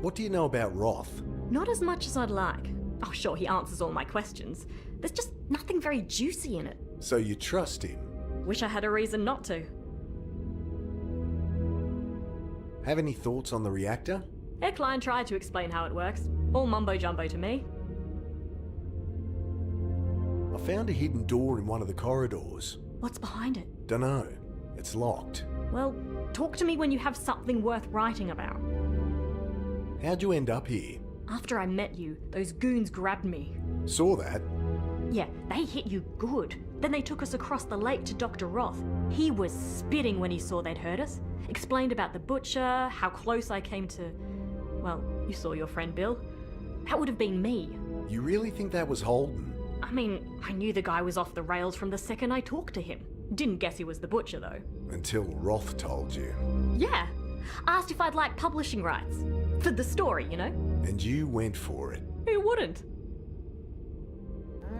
What do you know about Roth? Not as much as I'd like. Oh, sure, he answers all my questions. There's just nothing very juicy in it. So you trust him? Wish I had a reason not to. Have any thoughts on the reactor? Klein tried to explain how it works. All mumbo-jumbo to me. I found a hidden door in one of the corridors. What's behind it? Dunno. It's locked. Well, talk to me when you have something worth writing about. How'd you end up here? After I met you, those goons grabbed me. Saw that. Yeah, they hit you good. Then they took us across the lake to Dr. Roth. He was spitting when he saw they'd hurt us. Explained about the butcher, how close I came to... Well, you saw your friend Bill. That would have been me. You really think that was Holden? I mean, I knew the guy was off the rails from the second I talked to him. Didn't guess he was the butcher, though. Until Roth told you. Yeah. Asked if I'd like publishing rights. For the story, you know? And you went for it. Who wouldn't?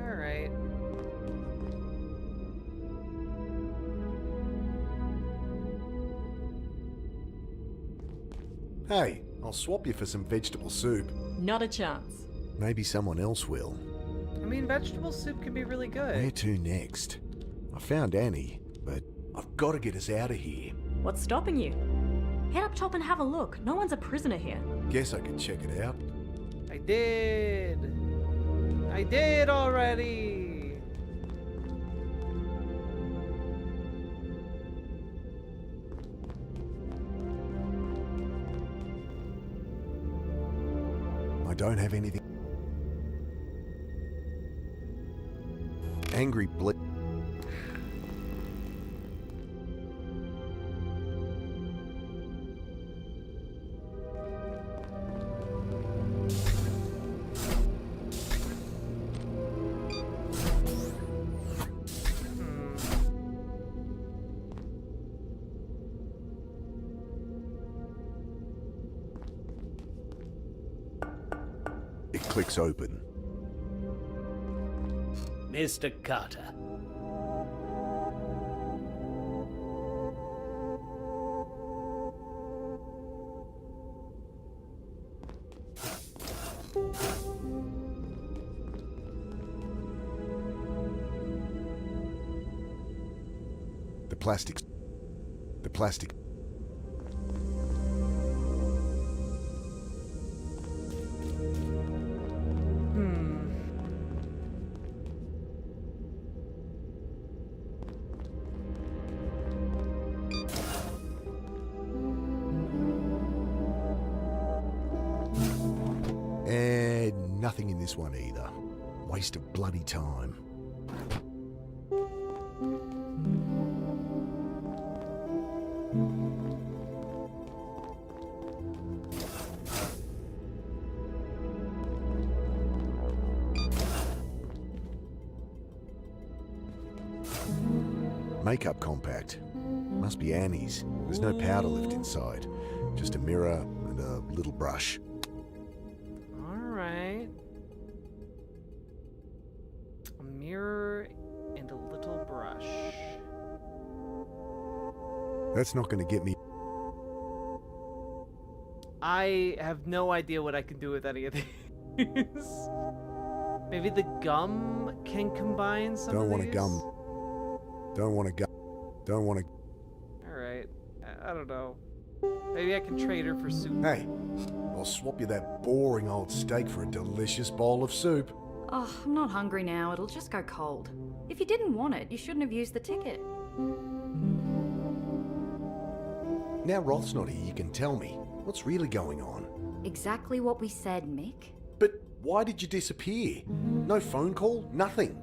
Alright. Hey, I'll swap you for some vegetable soup. Not a chance. Maybe someone else will. I mean, vegetable soup can be really good. Where to next? I found Annie, but I've got to get us out of here. What's stopping you? Head up top and have a look. No one's a prisoner here. Guess I could check it out. I did. I did already. I don't have anything. Angry Blitz. It clicks open. Mr. Carter. The plastic. And nothing in this one either. Waste of bloody time. Makeup compact. Must be Annie's. There's no powder left inside. Just a mirror and a little brush. Alright. A mirror and a little brush. That's not going to get me. I have no idea what I can do with any of these. Maybe the gum can combine some Don't of want these? a gum. Don't want a gum. Don't want to. Alright. I don't know. Maybe I can trade her for soup. Hey, I'll swap you that boring old steak for a delicious bowl of soup. Oh, I'm not hungry now. It'll just go cold. If you didn't want it, you shouldn't have used the ticket. Now Roth's not here, you can tell me. What's really going on? Exactly what we said, Mick. But why did you disappear? No phone call? Nothing?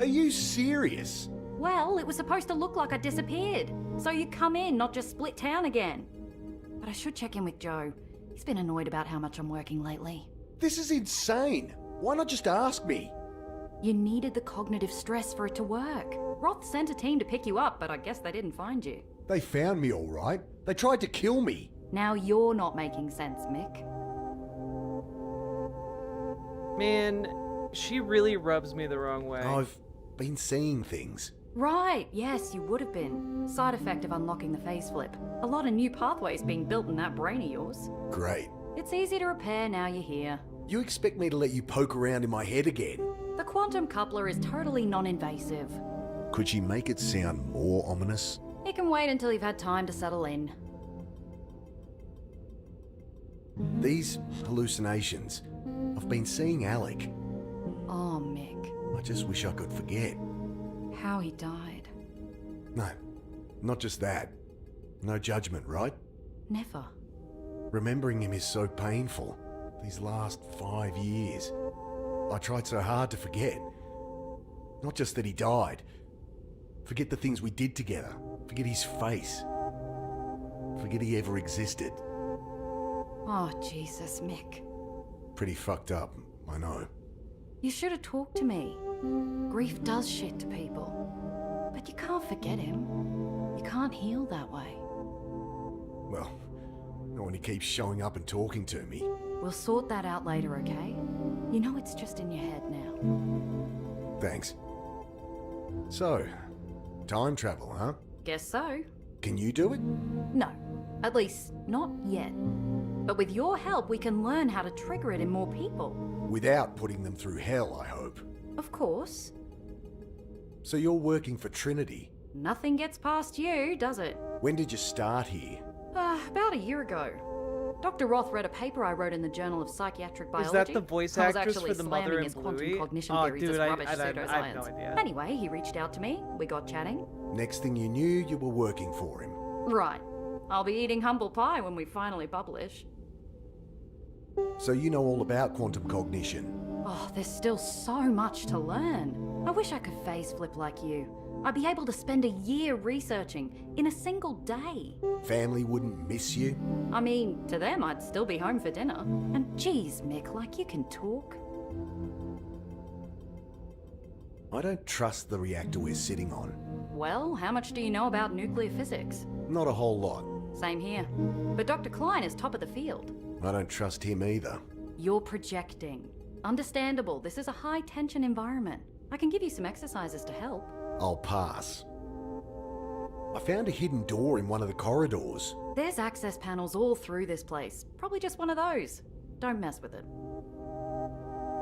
Are you serious? Well, it was supposed to look like I disappeared. So you come in, not just split town again. But I should check in with Joe. He's been annoyed about how much I'm working lately. This is insane. Why not just ask me? You needed the cognitive stress for it to work. Roth sent a team to pick you up, but I guess they didn't find you. They found me all right. They tried to kill me. Now you're not making sense, Mick. Man, she really rubs me the wrong way. I've been seeing things. Right, yes, you would have been. Side effect of unlocking the phase flip. A lot of new pathways being built in that brain of yours. Great. It's easy to repair now you're here. You expect me to let you poke around in my head again? The quantum coupler is totally non-invasive. Could she make it sound more ominous? You can wait until you've had time to settle in. These hallucinations. I've been seeing Alec. Oh, Mick. I just wish I could forget. How he died. No, not just that. No judgment, right? Never. Remembering him is so painful. These last 5 years. I tried so hard to forget. Not just that he died. Forget the things we did together. Forget his face. Forget he ever existed. Oh, Jesus, Mick. Pretty fucked up, I know. You should have talked to me. Grief does shit to people. But you can't forget him. You can't heal that way. Well, not when he keeps showing up and talking to me. We'll sort that out later, okay? You know it's just in your head now. Thanks. So, time travel, huh? Guess so. Can you do it? No. At least, not yet. But with your help, we can learn how to trigger it in more people. Without putting them through hell, I hope. Of course. So you're working for Trinity? Nothing gets past you, does it? When did you start here? About a year ago. Dr. Roth read a paper I wrote in the Journal of Psychiatric Biology. Is that the voice I was actress actually for the mother slamming in his quantum Bluey? cognition Oh, theories dude, as rubbish I have pseudoscience. no idea. Anyway, he reached out to me. We got chatting. Next thing you knew, you were working for him. Right. I'll be eating humble pie when we finally publish. So you know all about quantum cognition. Oh, there's still so much to learn. I wish I could phase flip like you. I'd be able to spend a year researching in a single day. Family wouldn't miss you? I mean, to them, I'd still be home for dinner. And geez, Mick, like you can talk. I don't trust the reactor we're sitting on. Well, how much do you know about nuclear physics? Not a whole lot. Same here. But Dr. Klein is top of the field. I don't trust him either. You're projecting. Understandable, this is a high-tension environment. I can give you some exercises to help. I'll pass. I found a hidden door in one of the corridors. There's access panels all through this place. Probably just one of those. Don't mess with it.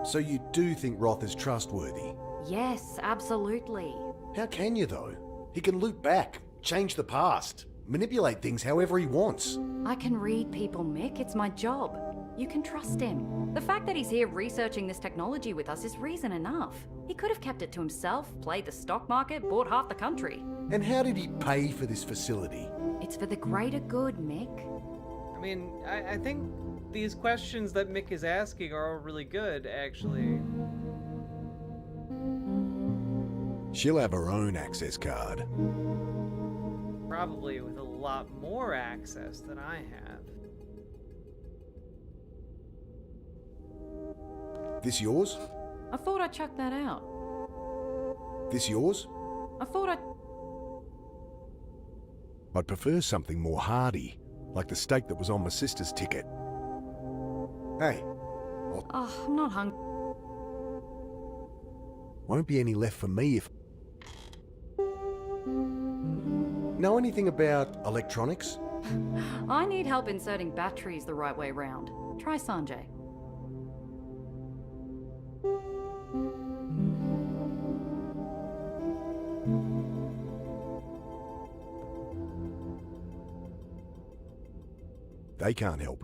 So you do think Roth is trustworthy? Yes, absolutely. How can you, though? He can loop back, change the past, manipulate things however he wants. I can read people, Mick. It's my job. You can trust him. The fact that he's here researching this technology with us is reason enough. He could have kept it to himself, played the stock market, bought half the country. And how did he pay for this facility? It's for the greater good, Mick. I mean, I think these questions that Mick is asking are all really good, actually. She'll have her own access card. Probably with a lot more access than I have. This yours? I thought I chucked that out. This yours? I thought I'd prefer something more hearty, like the steak that was on my sister's ticket. Hey, Oh, I'm not hungry. won't be any left for me if... Know anything about electronics? I need help inserting batteries the right way round. Try Sanjay. They can't help.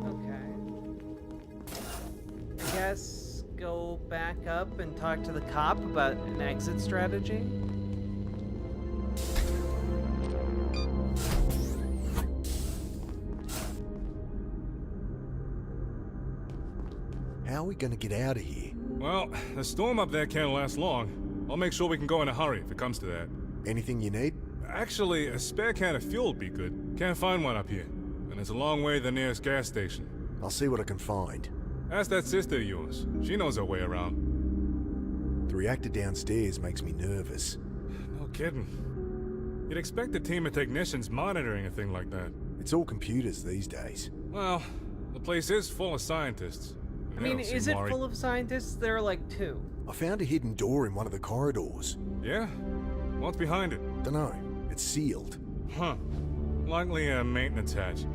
Okay. I guess go back up and talk to the cop about an exit strategy. How are we gonna get out of here? Well, the storm up there can't last long. I'll make sure we can go in a hurry if it comes to that. Anything you need? Actually, a spare can of fuel would be good. Can't find one up here. And it's a long way to the nearest gas station. I'll see what I can find. Ask that sister of yours. She knows her way around. The reactor downstairs makes me nervous. No kidding. You'd expect a team of technicians monitoring a thing like that. It's all computers these days. Well, the place is full of scientists. I mean, is it full of scientists? There are like 2. I found a hidden door in one of the corridors. Yeah? What's behind it? Dunno. It's sealed. Huh. Likely a maintenance hatch.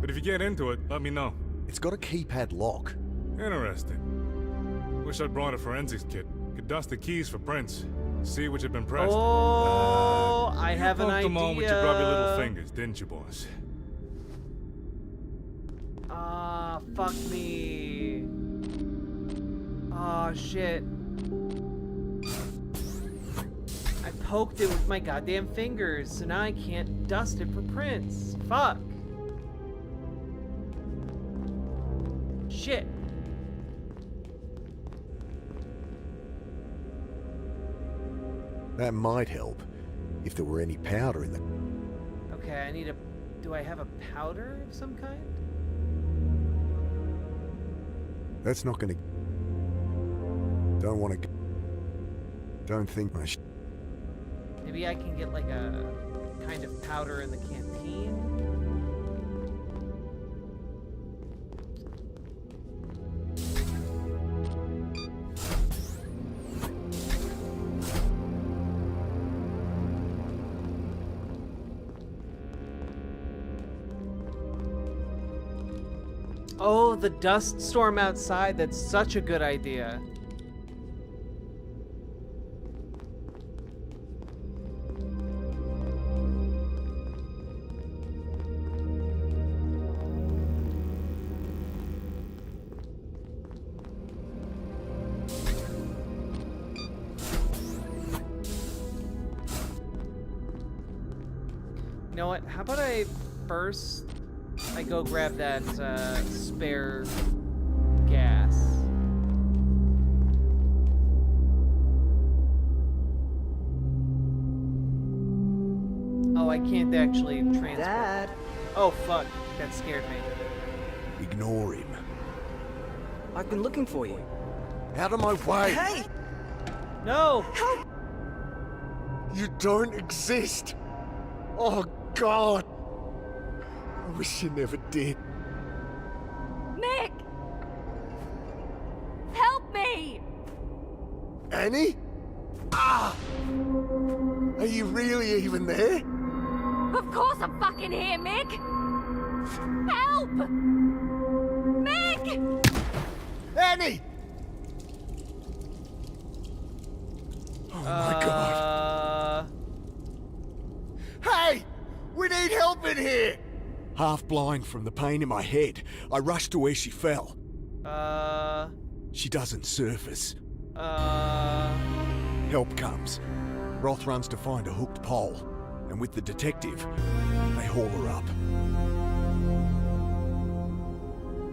But if you get into it, let me know. It's got a keypad lock. Interesting. Wish I'd brought a forensics kit. Could dust the keys for prints. See which had been pressed. Oh, I have an idea. You poked them all with your grubby little fingers, didn't you, boss? Ah, fuck me. Oh shit. I poked it with my goddamn fingers, so now I can't dust it for prints. Fuck. Shit. That might help, if there were any powder in the... Okay, I need a... Do I have a powder of some kind? That's not gonna... Don't wanna... Don't think my Maybe I can get like a kind of powder in the canteen? Oh, the dust storm outside. That's such a good idea. You know what? How about I first go grab that spare gas. Oh, I can't actually transport. Dad. Oh fuck, that scared me. Ignore him. I've been looking for you. Out of my way! Hey! No! Help! You don't exist! Oh, God! I wish you never did. Nick! Help me! Annie? Ah! Are you really even there? Of course I'm fucking here, Mick! Help! Mick! Annie! Oh my God. Hey! We need help in here! Half blind from the pain in my head, I rushed to where she fell. She doesn't surface. Help comes. Roth runs to find a hooked pole, and with the detective, they haul her up.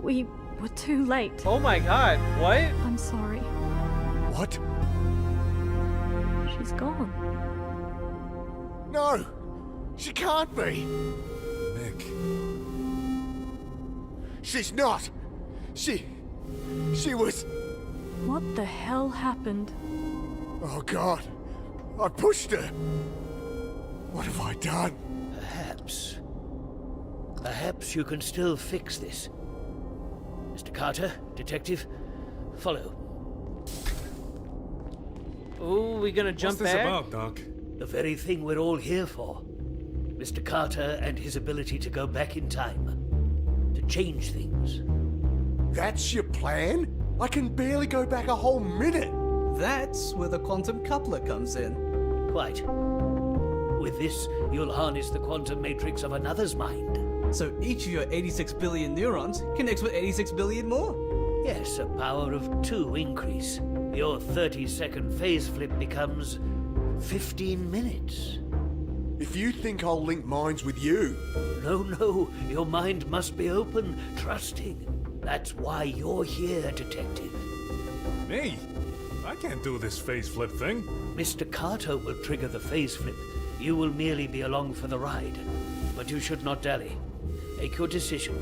We We're too late. Oh my god, what? I'm sorry. What? She's gone. No! She can't be! Nick. She's not! She was... What the hell happened? Oh god! I pushed her! What have I done? Perhaps you can still fix this. Mr. Carter, detective, follow. Ooh, we gonna jump What's this back? about, Doc? The very thing we're all here for. Mr. Carter and his ability to go back in time. To change things. That's your plan? I can barely go back a whole minute! That's where the quantum coupler comes in. Quite. With this, you'll harness the quantum matrix of another's mind. So each of your 86 billion neurons connects with 86 billion more. Yes, a power of 2 increase. Your 30-second phase flip becomes 15 minutes. If you think I'll link minds with you... No, your mind must be open, trusting. That's why you're here, detective. Me? I can't do this phase flip thing. Mr. Carter will trigger the phase flip. You will merely be along for the ride. But you should not dally. Make your decision.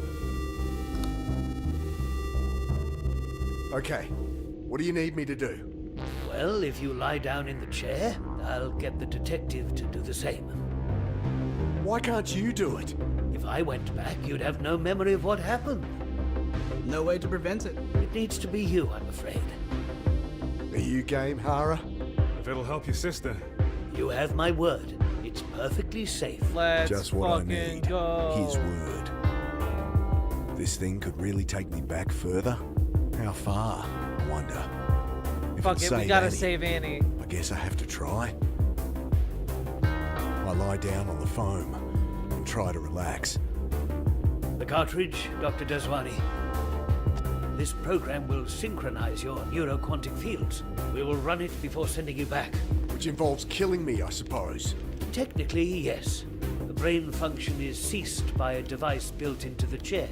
Okay, what do you need me to do? Well, if you lie down in the chair, I'll get the detective to do the same. Why can't you do it? If I went back, you'd have no memory of what happened. No way to prevent it. It needs to be you, I'm afraid. Are you game, Hara? If it'll help your sister. You have my word. It's perfectly safe. Let's Just what I fucking need. go. His word. This thing could really take me back further? How far? I wonder. If Fuck it'll it, we save gotta Annie, save Annie. I guess I have to try. I lie down on the foam and try to relax. The cartridge, Dr. Deswani. This program will synchronize your neuroquantic fields. We will run it before sending you back. Which involves killing me, I suppose. Technically, yes. The brain function is ceased by a device built into the chair,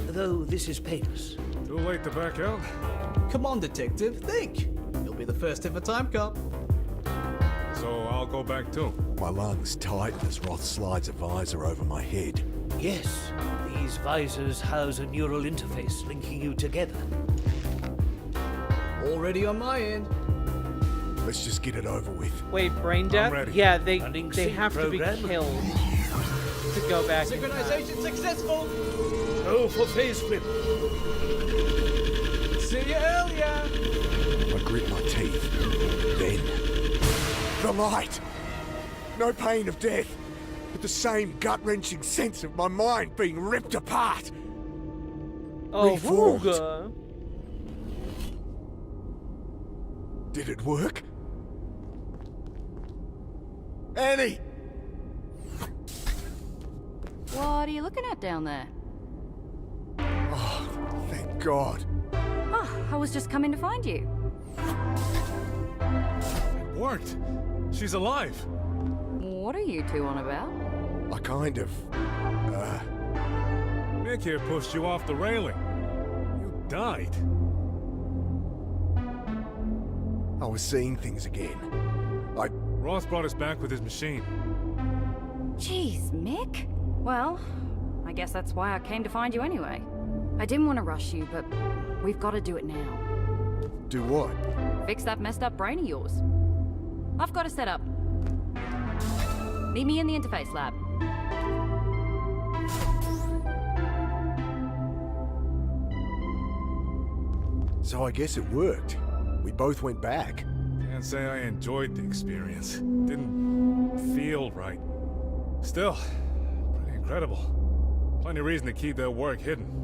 though this is painless. Too late to back out? Come on, detective, think. You'll be the first ever time cop. So I'll go back too. My lungs tighten as Roth slides a visor over my head. Yes, these visors house a neural interface linking you together. Already on my end. Let's just get it over with. Wait, brain death? ready. Yeah, they sync have program. to be killed to go back. Synchronization successful! Go for phase flip. See you earlier! I grit my teeth. Then, the light! No pain of death, but the same gut-wrenching sense of my mind being ripped apart. Oh, Reformed. Hooga. Did it work? Annie! What are you looking at down there? Oh, thank God. Oh, I was just coming to find you. It worked. She's alive. What are you two on about? I kind of... Nick here pushed you off the railing. You died. I was seeing things again. Roth brought us back with his machine. Jeez, Mick. Well, I guess that's why I came to find you anyway. I didn't want to rush you, but we've got to do it now. Do what? Fix that messed up brain of yours. I've got to set up. Meet me in the interface lab. So I guess it worked. We both went back. Can't say I enjoyed the experience. Didn't feel right. Still, pretty incredible. Plenty of reason to keep their work hidden.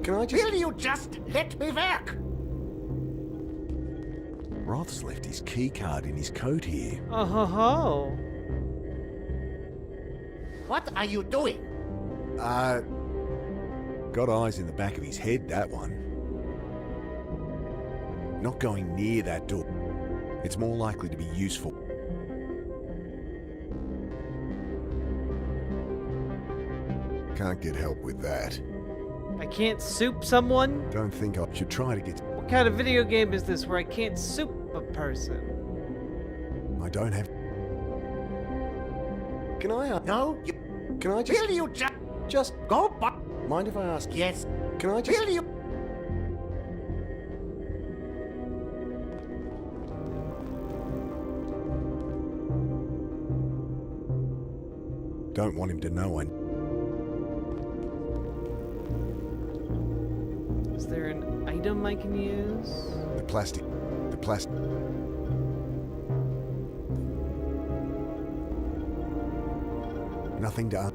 Can I just... Will you just let me back? Roth's left his key card in his coat here. Oh ho ho. What are you doing? Got eyes in the back of his head, that one. Not going near that door. It's more likely to be useful. Can't get help with that. I can't soup someone? Don't think I should try to get... What kind of video game is this where I can't soup a person? I don't have... Can I... No? Can I just... Will you Just... go back? Mind if I ask... Yes. Can I just... Will you? Don't want him to know I... Is there an item I can use? The plastic... Nothing done.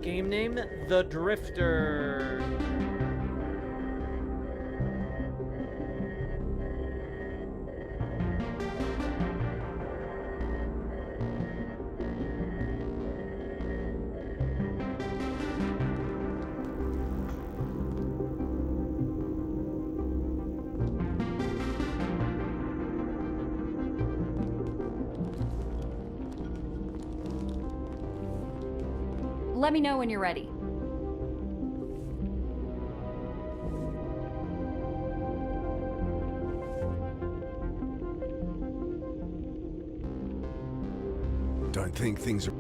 Game name? The Drifter. Let me know when you're ready. Don't think things are...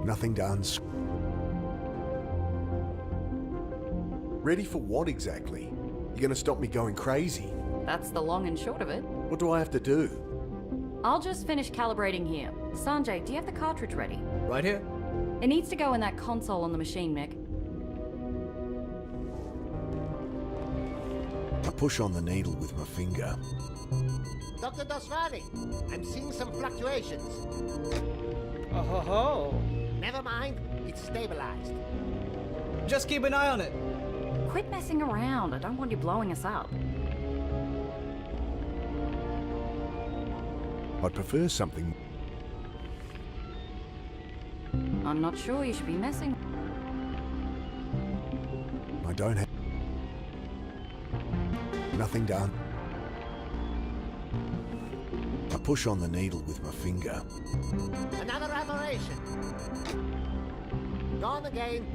Nothing to Ready for what exactly? You gonna stop me going crazy? That's the long and short of it. What do I have to do? I'll just finish calibrating here. Sanjay, do you have the cartridge ready? Right here. It needs to go in that console on the machine, Mick. I push on the needle with my finger. Dr. Dosvari, I'm seeing some fluctuations. Oh ho ho. Never mind, it's stabilized. Just keep an eye on it. Quit messing around. I don't want you blowing us up. I'd prefer something... I'm not sure you should be messing. I don't have... Nothing done. I push on the needle with my finger. Another aberration. Gone again.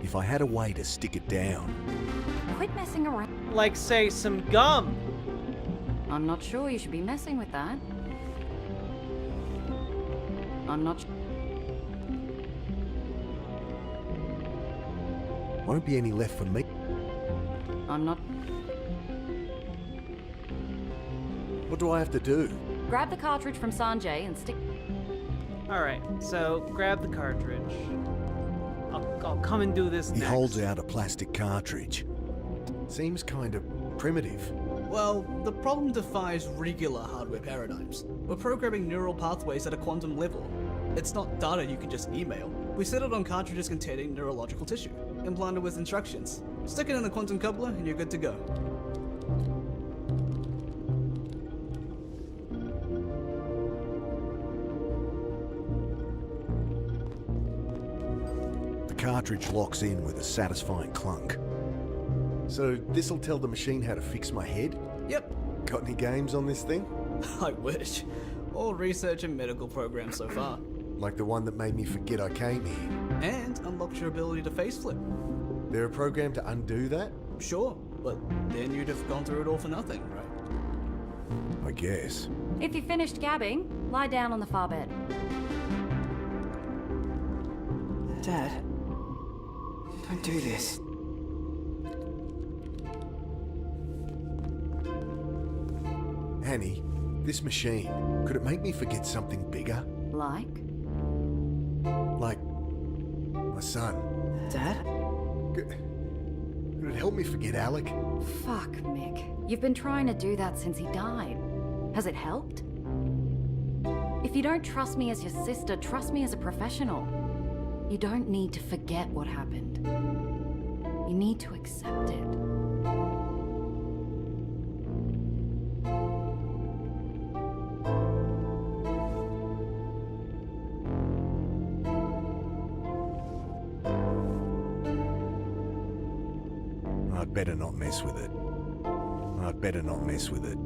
If I had a way to stick it down... Quit messing around. Like, say, some gum. I'm not sure you should be messing with that. I'm not... Won't be any left for me. I'm not... What do I have to do? Grab the cartridge from Sanjay and stick... Alright, so grab the cartridge. I'll come and do this He next. holds out a plastic cartridge. Seems kind of primitive. Well, the problem defies regular hardware paradigms. We're programming neural pathways at a quantum level. It's not data you can just email. We set it on cartridges containing neurological tissue, implanted with instructions. Stick it in the quantum coupler and you're good to go. The cartridge locks in with a satisfying clunk. So this'll tell the machine how to fix my head? Yep. Got any games on this thing? I wish. All research and medical programs so far. Like the one that made me forget I came here. And unlocks your ability to face flip. They're a program to undo that? Sure, but then you'd have gone through it all for nothing, right? I guess. If you finished gabbing, lie down on the far bed. Dad, don't do this. Annie, this machine, could it make me forget something bigger? Like? Like my son. Dad? Could it help me forget Alec? Fuck, Mick. You've been trying to do that since he died. Has it helped? If you don't trust me as your sister, trust me as a professional. You don't need to forget what happened. You need to accept it. I'd better not mess with it. I'd better not mess with it.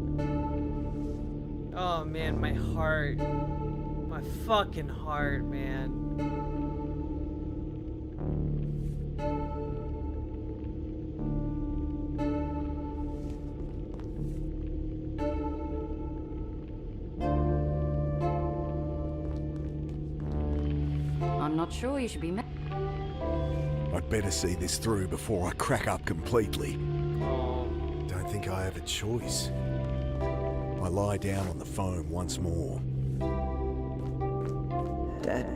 Oh man, my heart. My fucking heart, man. I'm not sure you should be I'd better see this through before I crack up completely. Oh. Don't think I have a choice. I lie down on the foam once more. Dad,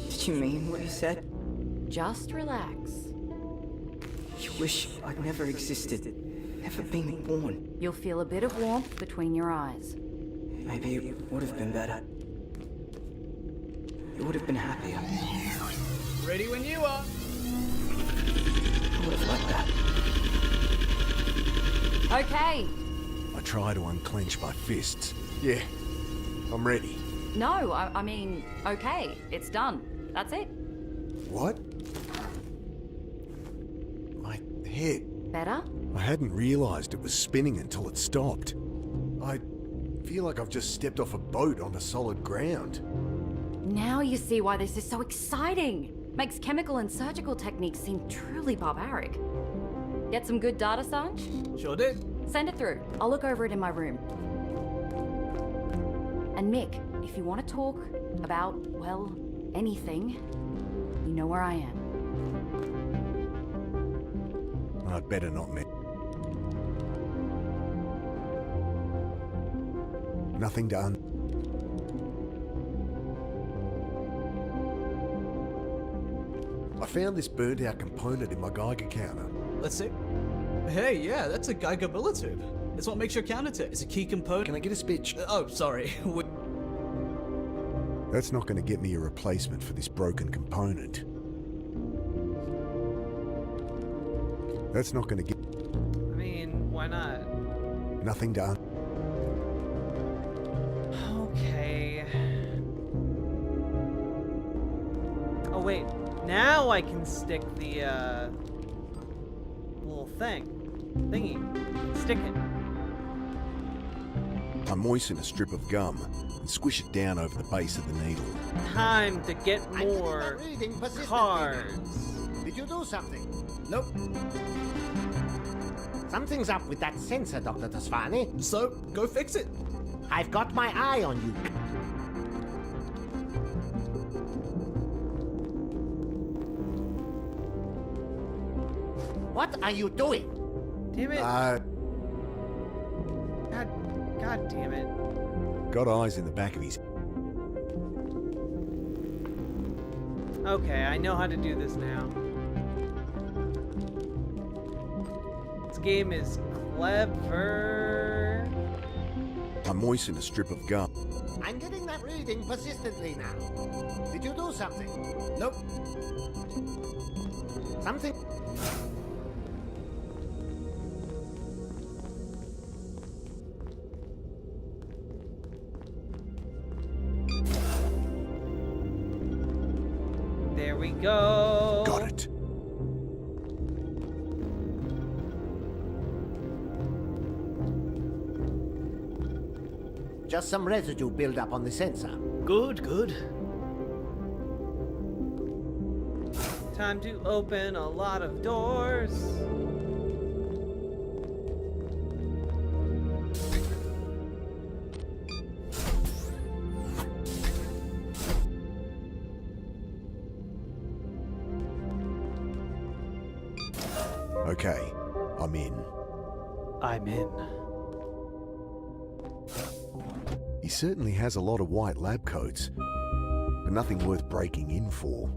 did you mean what you said? Just relax. You wish I'd never existed, never been born. You'll feel a bit of warmth between your eyes. Maybe it would have been better. You would have been happier. Ready when you are. I would have liked that. Okay. I try to unclench my fists. Yeah, I'm ready. No, I mean, okay. It's done. That's it. What? My head. Better? I hadn't realized it was spinning until it stopped. I feel like I've just stepped off a boat onto solid ground. Now you see why this is so exciting. Makes chemical and surgical techniques seem truly barbaric. Get some good data, Sanj? Sure did. Send it through. I'll look over it in my room. And Mick, if you want to talk about, well, anything, you know where I am. I'd better not miss. Nothing done. I found this burnt out component in my Geiger counter. Let's see. Hey, yeah, that's a Geiger tube. It's what makes your counter tick. It's a key component. Can I get a speech? Oh, sorry. That's not going to get me a replacement for this broken component. That's not going to get... I mean, why not? Nothing done. Okay. Oh wait, now I can stick the little thingy. Stick it. I moisten a strip of gum and squish it down over the base of the needle. Time to get more cards. Did you do something? Nope. Something's up with that sensor, Dr. Tasfani. So, go fix it. I've got my eye on you. What are you doing? Damn it. God damn it. Got eyes in the back of his... Okay, I know how to do this now. This game is clever. I moisten a strip of gum. I'm getting that reading persistently now. Did you do something? Nope. Something... There we go. Got it. Just some residue buildup on the sensor. Good, good. Time to open a lot of doors. Okay, I'm in. I'm in. He certainly has a lot of white lab coats, but nothing worth breaking in for.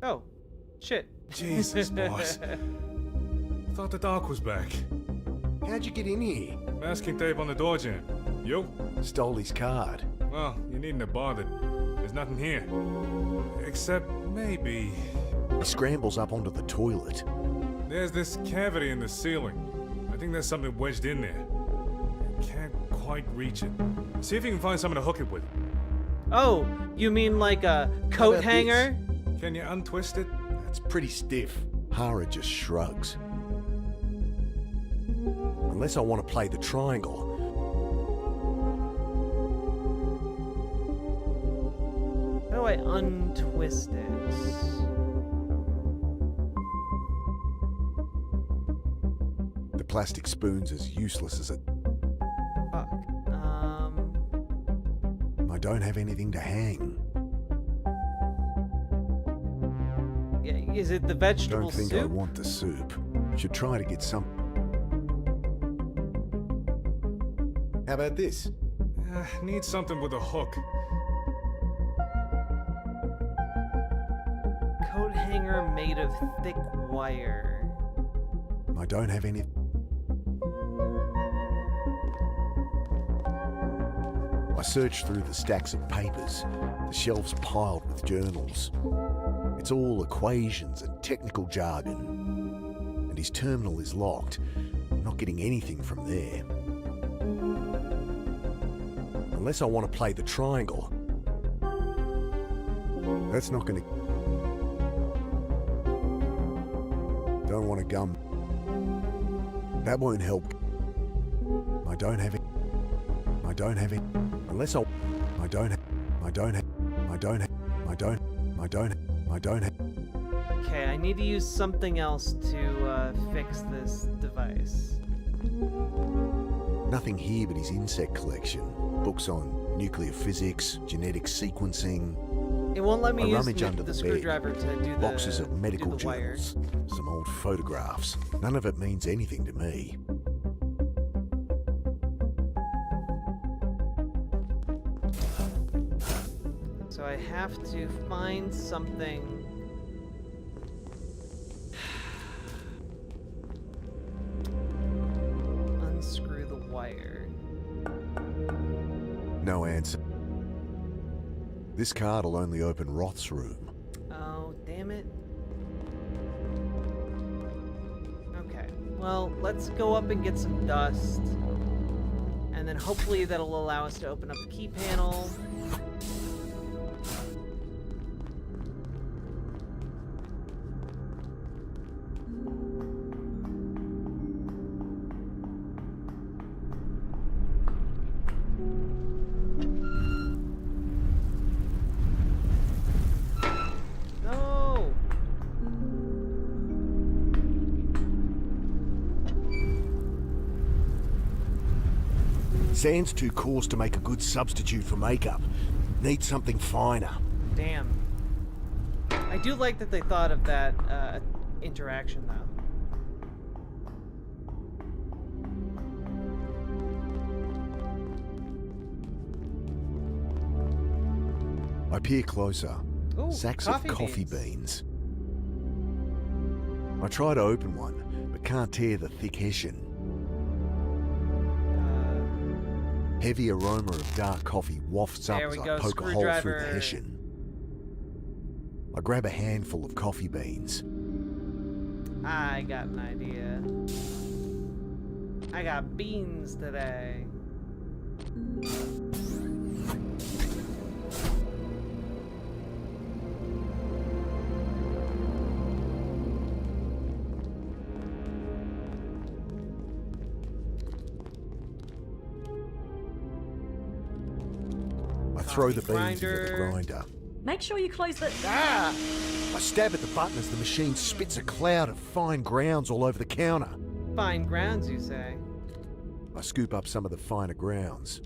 Oh, shit. Jesus, boss. Thought the doc was back. How'd you get in here? Masking tape on the door jamb. You? Stole his card. Well, you needn't have bothered. There's nothing here. Except maybe... He scrambles up onto the toilet. There's this cavity in the ceiling. I think there's something wedged in there. I can't quite reach it. See if you can find something to hook it with. Oh, you mean like a coat about hanger? Can you untwist it? That's pretty stiff. Hara just shrugs. Unless I want to play the triangle. How do I untwist it? The plastic spoon's as useless as it. Fuck. I don't have anything to hang. Yeah, is it the vegetable Don't think soup? I want the soup. Should try to get some. How about this? Need something with a hook. Coat hanger made of thick wire. I don't have any. I searched through the stacks of papers, the shelves piled with journals. It's all equations and technical jargon. And his terminal is locked. I'm not getting anything from there. Unless I want to play the triangle. That's not going to... Don't want to gum. That won't help. I don't have it. I don't have it. Unless I don't have. I don't have. I don't have. I don't. I don't. I don't have. Okay, I need to use something else to fix this device. Nothing here but his insect collection. Books on nuclear physics, genetic sequencing. It won't let me use rummage under the the screwdriver bed. to do the Boxes of medical do the wire. journals. Some old photographs. None of it means anything to me. So I have to find something. Unscrew the wire. No answer. This card'll only open Roth's room. Oh, damn it. Okay, well, let's go up and get some dust. And then hopefully that'll allow us to open up the key panel. No! Sand's too coarse to make a good substitute for makeup. Need something finer. Damn. I do like that they thought of that interaction, though. I peer closer. Ooh, Sacks of coffee beans. I try to open one, but can't tear the thick hessian. Heavy aroma of dark coffee wafts up There as we I go, poke a hole through the screwdriver. hessian. I grab a handful of coffee beans. I got an idea. I got beans today. I throw the beans into the grinder. grinder. Make sure you close the. Ah! I stab at the button as the machine spits a cloud of fine grounds all over the counter. Fine grounds, you say? I scoop up some of the finer grounds.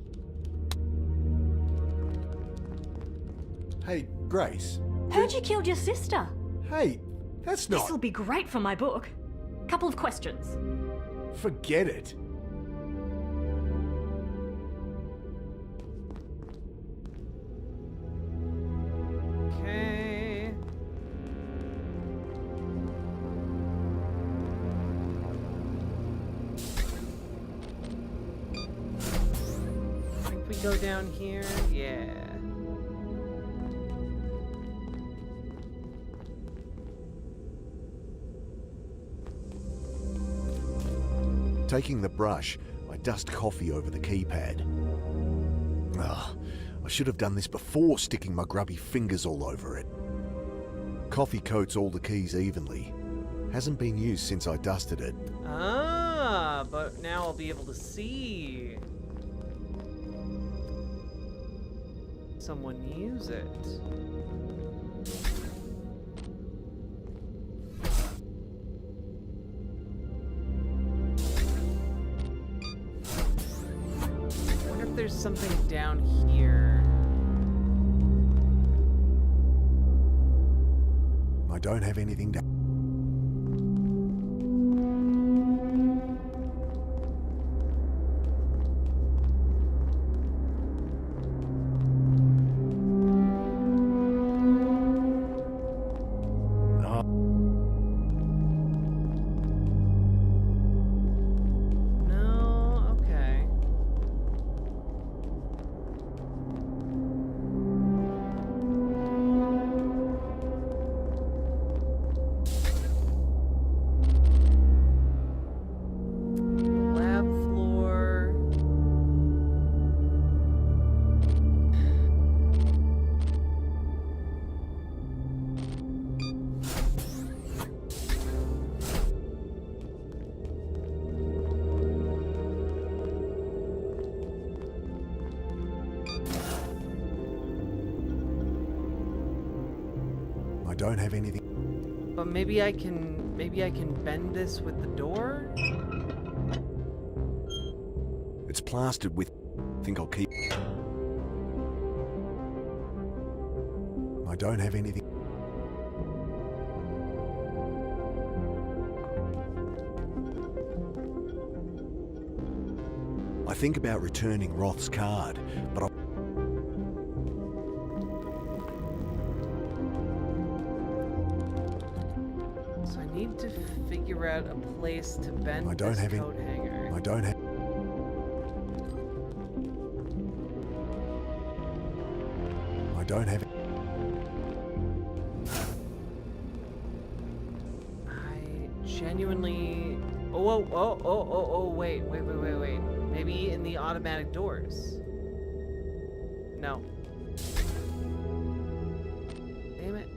Hey, Grace. Heard you killed your sister. Hey, that's not... This'll be great for my book. Couple of questions. Forget it. Okay. If we go down here, yeah. Taking the brush, I dust coffee over the keypad. Ugh, I should have done this before sticking my grubby fingers all over it. Coffee coats all the keys evenly. Hasn't been used since I dusted it. Ah, but now I'll be able to see someone use it. I wonder if there's something down here. I don't have anything to... No, okay. Lab floor. I don't have anything... But maybe I can bend this with the door? It's plastered with... think I'll keep... I don't have anything... I think about returning Roth's card, but I... So I need to figure out a place to bend I don't this have any... coat hanger. I don't have... I don't have... I genuinely... wait. Maybe in the automatic doors. No. Damn it.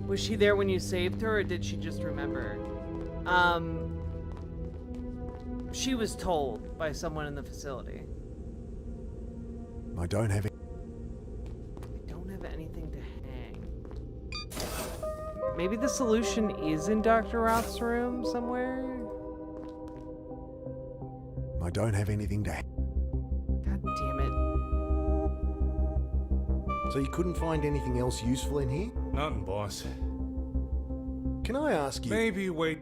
Was she there when you saved her, or did she just remember? She was told by someone in the facility. I don't have... I don't have anything to hang. Maybe the solution is in Dr. Roth's room somewhere? I don't have anything to... God damn it. So you couldn't find anything else useful in here? Nothing, boss. Can I ask you... Maybe wait.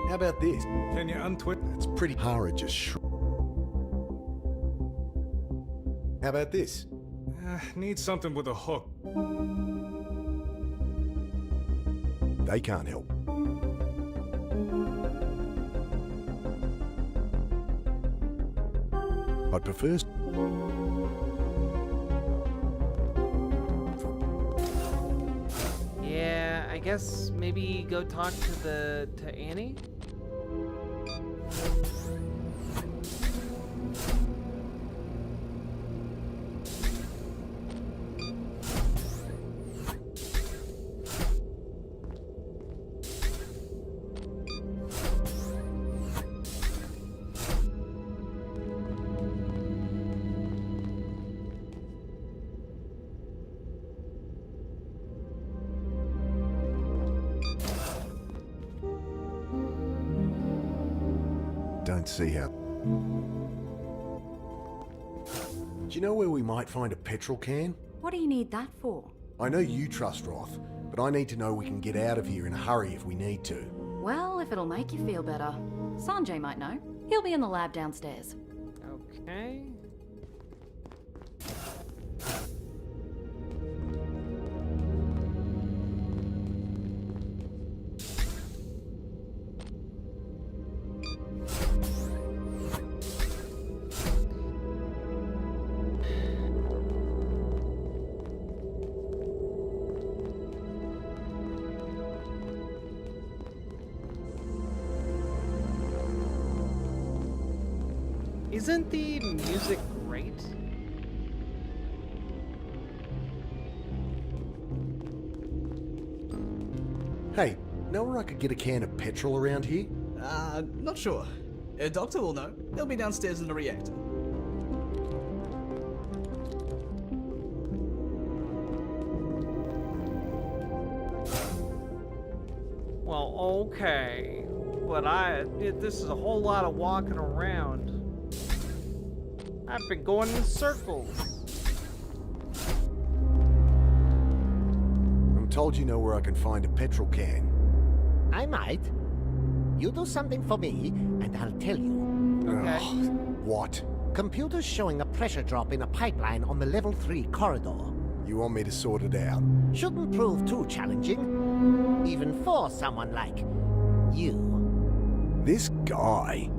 How about this? Can you untwist? It's pretty... Hara just How about this? Need something with a hook. They can't help. I'd prefer... Yeah, I guess maybe go talk to Annie? Don't see how... Do you know where we might find a petrol can? What do you need that for? I know you trust Roth, but I need to know we can get out of here in a hurry if we need to. Well, if it'll make you feel better. Sanjay might know. He'll be in the lab downstairs. Okay. Isn't the music great? Hey, know where I could get a can of petrol around here? Not sure. A doctor will know. They'll be downstairs in the reactor. Well, okay. But this is a whole lot of walking around. I've been going in circles. I'm told you know where I can find a petrol can. I might. You do something for me, and I'll tell you. Okay. What? Computers showing a pressure drop in a pipeline on the level 3 corridor. You want me to sort it out? Shouldn't prove too challenging. Even for someone like you. This guy.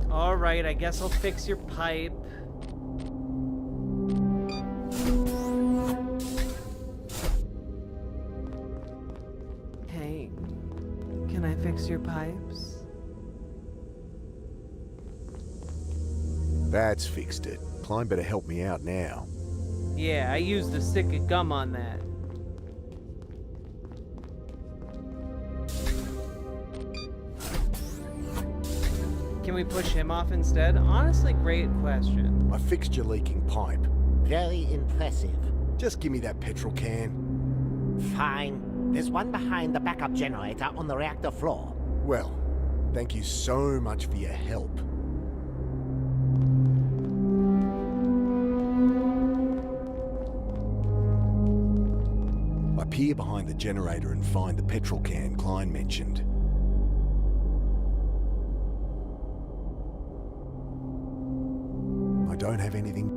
Alright, I guess I'll fix your pipe. Hey, can I fix your pipes? That's fixed it. Klein better help me out now. Yeah, I used a stick of gum on that. Can we push him off instead? Honestly, great question. I fixed your leaking pipe. Very impressive. Just give me that petrol can. Fine. There's one behind the backup generator on the reactor floor. Well, thank you so much for your help. I peer behind the generator and find the petrol can Klein mentioned. I don't have anything.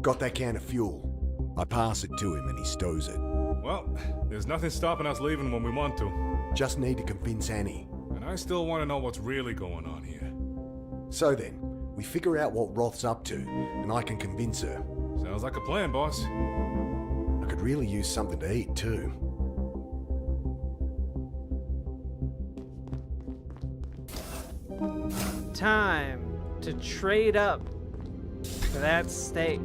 Got that can of fuel. I pass it to him and he stows it. Well, there's nothing stopping us leaving when we want to. Just need to convince Annie. And I still want to know what's really going on here. So then, we figure out what Roth's up to, and I can convince her. Sounds like a plan, boss. I could really use something to eat, too. Time to trade up for that steak.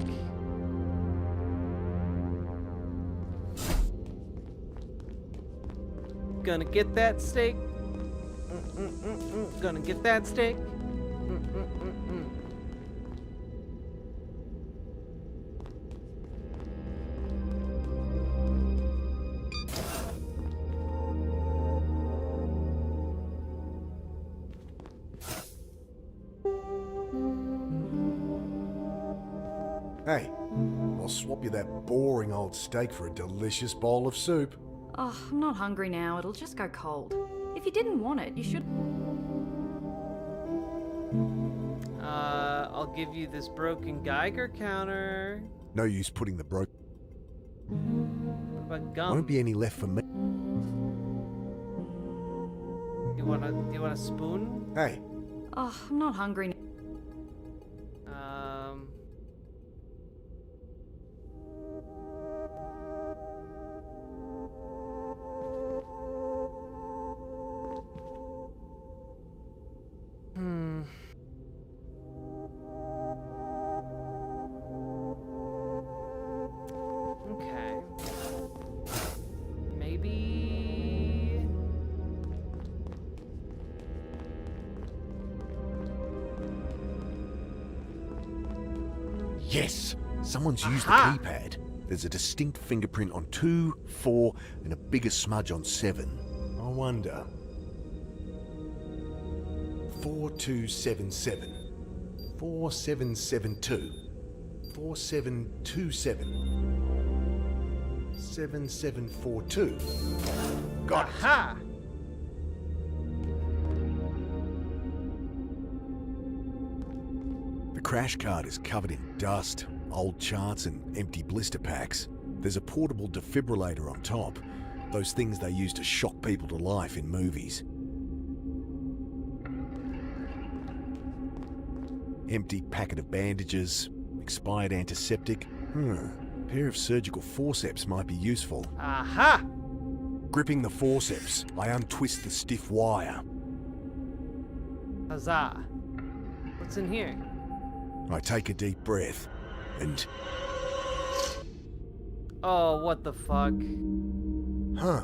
Gonna get that steak. Gonna get that steak. Hey, I'll swap you that boring old steak for a delicious bowl of soup. Oh, I'm not hungry now. It'll just go cold. If you didn't want it, you should... I'll give you this broken Geiger counter. No use putting the What about gum? Won't be any left for me. You want a spoon? Hey. Oh, I'm not hungry now. Okay. Maybe... Yes! Someone's used the Aha! keypad. There's a distinct fingerprint on 2, 4, and a bigger smudge on 7. I wonder... 4277. 4772. 4727. 7742. Got it. Aha! The crash cart is covered in dust, old charts and empty blister packs. There's a portable defibrillator on top. Those things they use to shock people to life in movies. Empty packet of bandages, expired antiseptic. Pair of surgical forceps might be useful. Aha! Gripping the forceps, I untwist the stiff wire. Huzzah. What's in here? I take a deep breath and... Oh, what the fuck? Huh.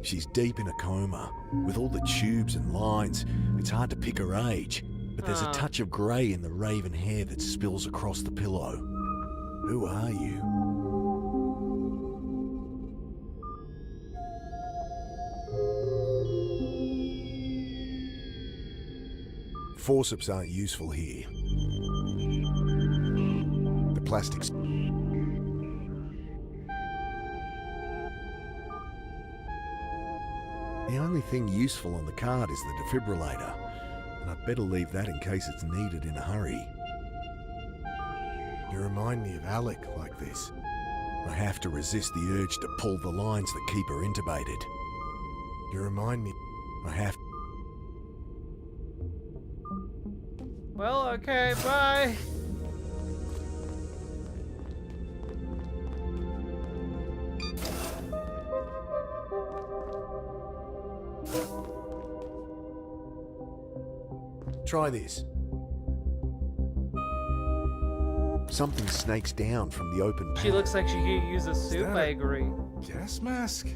She's deep in a coma. With all the tubes and lines, it's hard to pick her age. But there's a touch of grey in the raven hair that spills across the pillow. Who are you? Forceps aren't useful here. The plastics... The only thing useful on the card is the defibrillator, and I'd better leave that in case it's needed in a hurry. You remind me of Alec like this. I have to resist the urge to pull the lines that keep her intubated. You remind me... I have... Well, okay, bye. Try this. Something snakes down from the open panel. She looks like she could use a soup, I agree. Gas mask?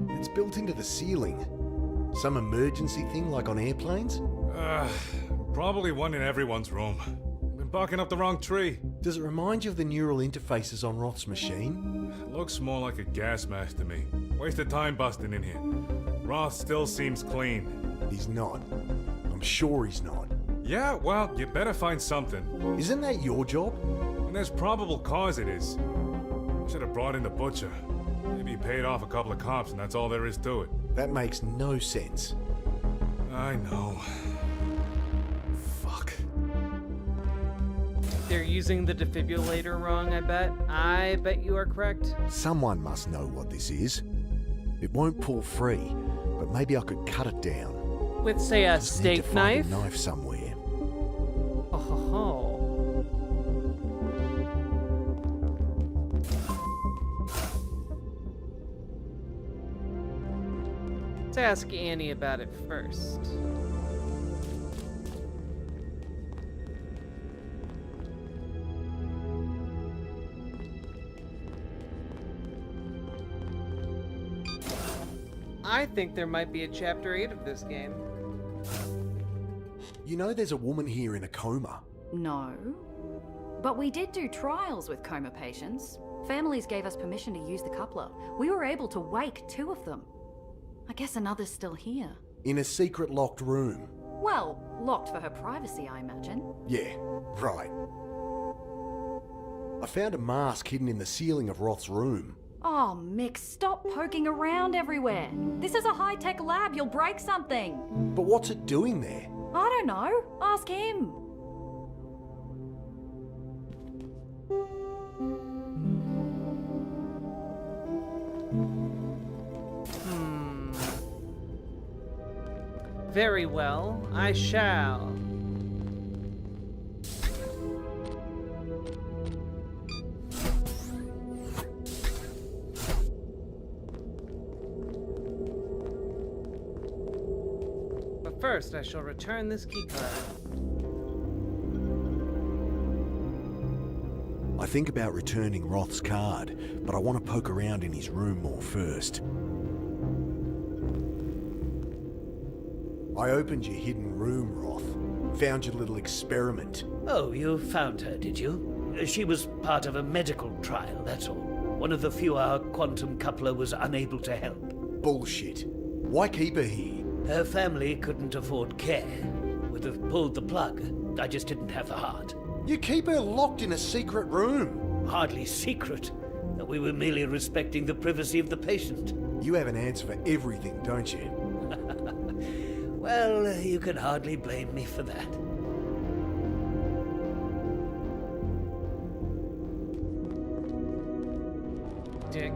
It's built into the ceiling. Some emergency thing like on airplanes? Probably one in everyone's room. Been barking up the wrong tree. Does it remind you of the neural interfaces on Roth's machine? Looks more like a gas mask to me. Wasted time busting in here. Roth still seems clean. He's not. I'm sure he's not. Yeah, well, you better find something. Isn't that your job? And there's probable cause it is. Should have brought in the butcher. Maybe he paid off a couple of cops and that's all there is to it. That makes no sense. I know. Fuck. They're using the defibrillator wrong, I bet. I bet you are correct. Someone must know what this is. It won't pull free, but maybe I could cut it down. With, say, a Just need to steak find knife? a knife somewhere. Oh ho ho. Let's ask Annie about it first. I think there might be a chapter 8 of this game. You know there's a woman here in a coma. No. But we did do trials with coma patients. Families gave us permission to use the coupler. We were able to wake 2 of them. I guess another's still here. In a secret locked room. Well, locked for her privacy, I imagine. Yeah, right. I found a mask hidden in the ceiling of Roth's room. Oh, Mick, stop poking around everywhere. This is a high-tech lab. You'll break something. But what's it doing there? I don't know. Ask him. Very well, I shall. But first, I shall return this keycard. I think about returning Roth's card, but I want to poke around in his room more first. I opened your hidden room, Roth. Found your little experiment. Oh, you found her, did you? She was part of a medical trial, that's all. One of the few our quantum coupler was unable to help. Bullshit. Why keep her here? Her family couldn't afford care. Would have pulled the plug. I just didn't have the heart. You keep her locked in a secret room. Hardly secret. We were merely respecting the privacy of the patient. You have an answer for everything, don't you? Well, you can hardly blame me for that. Dick.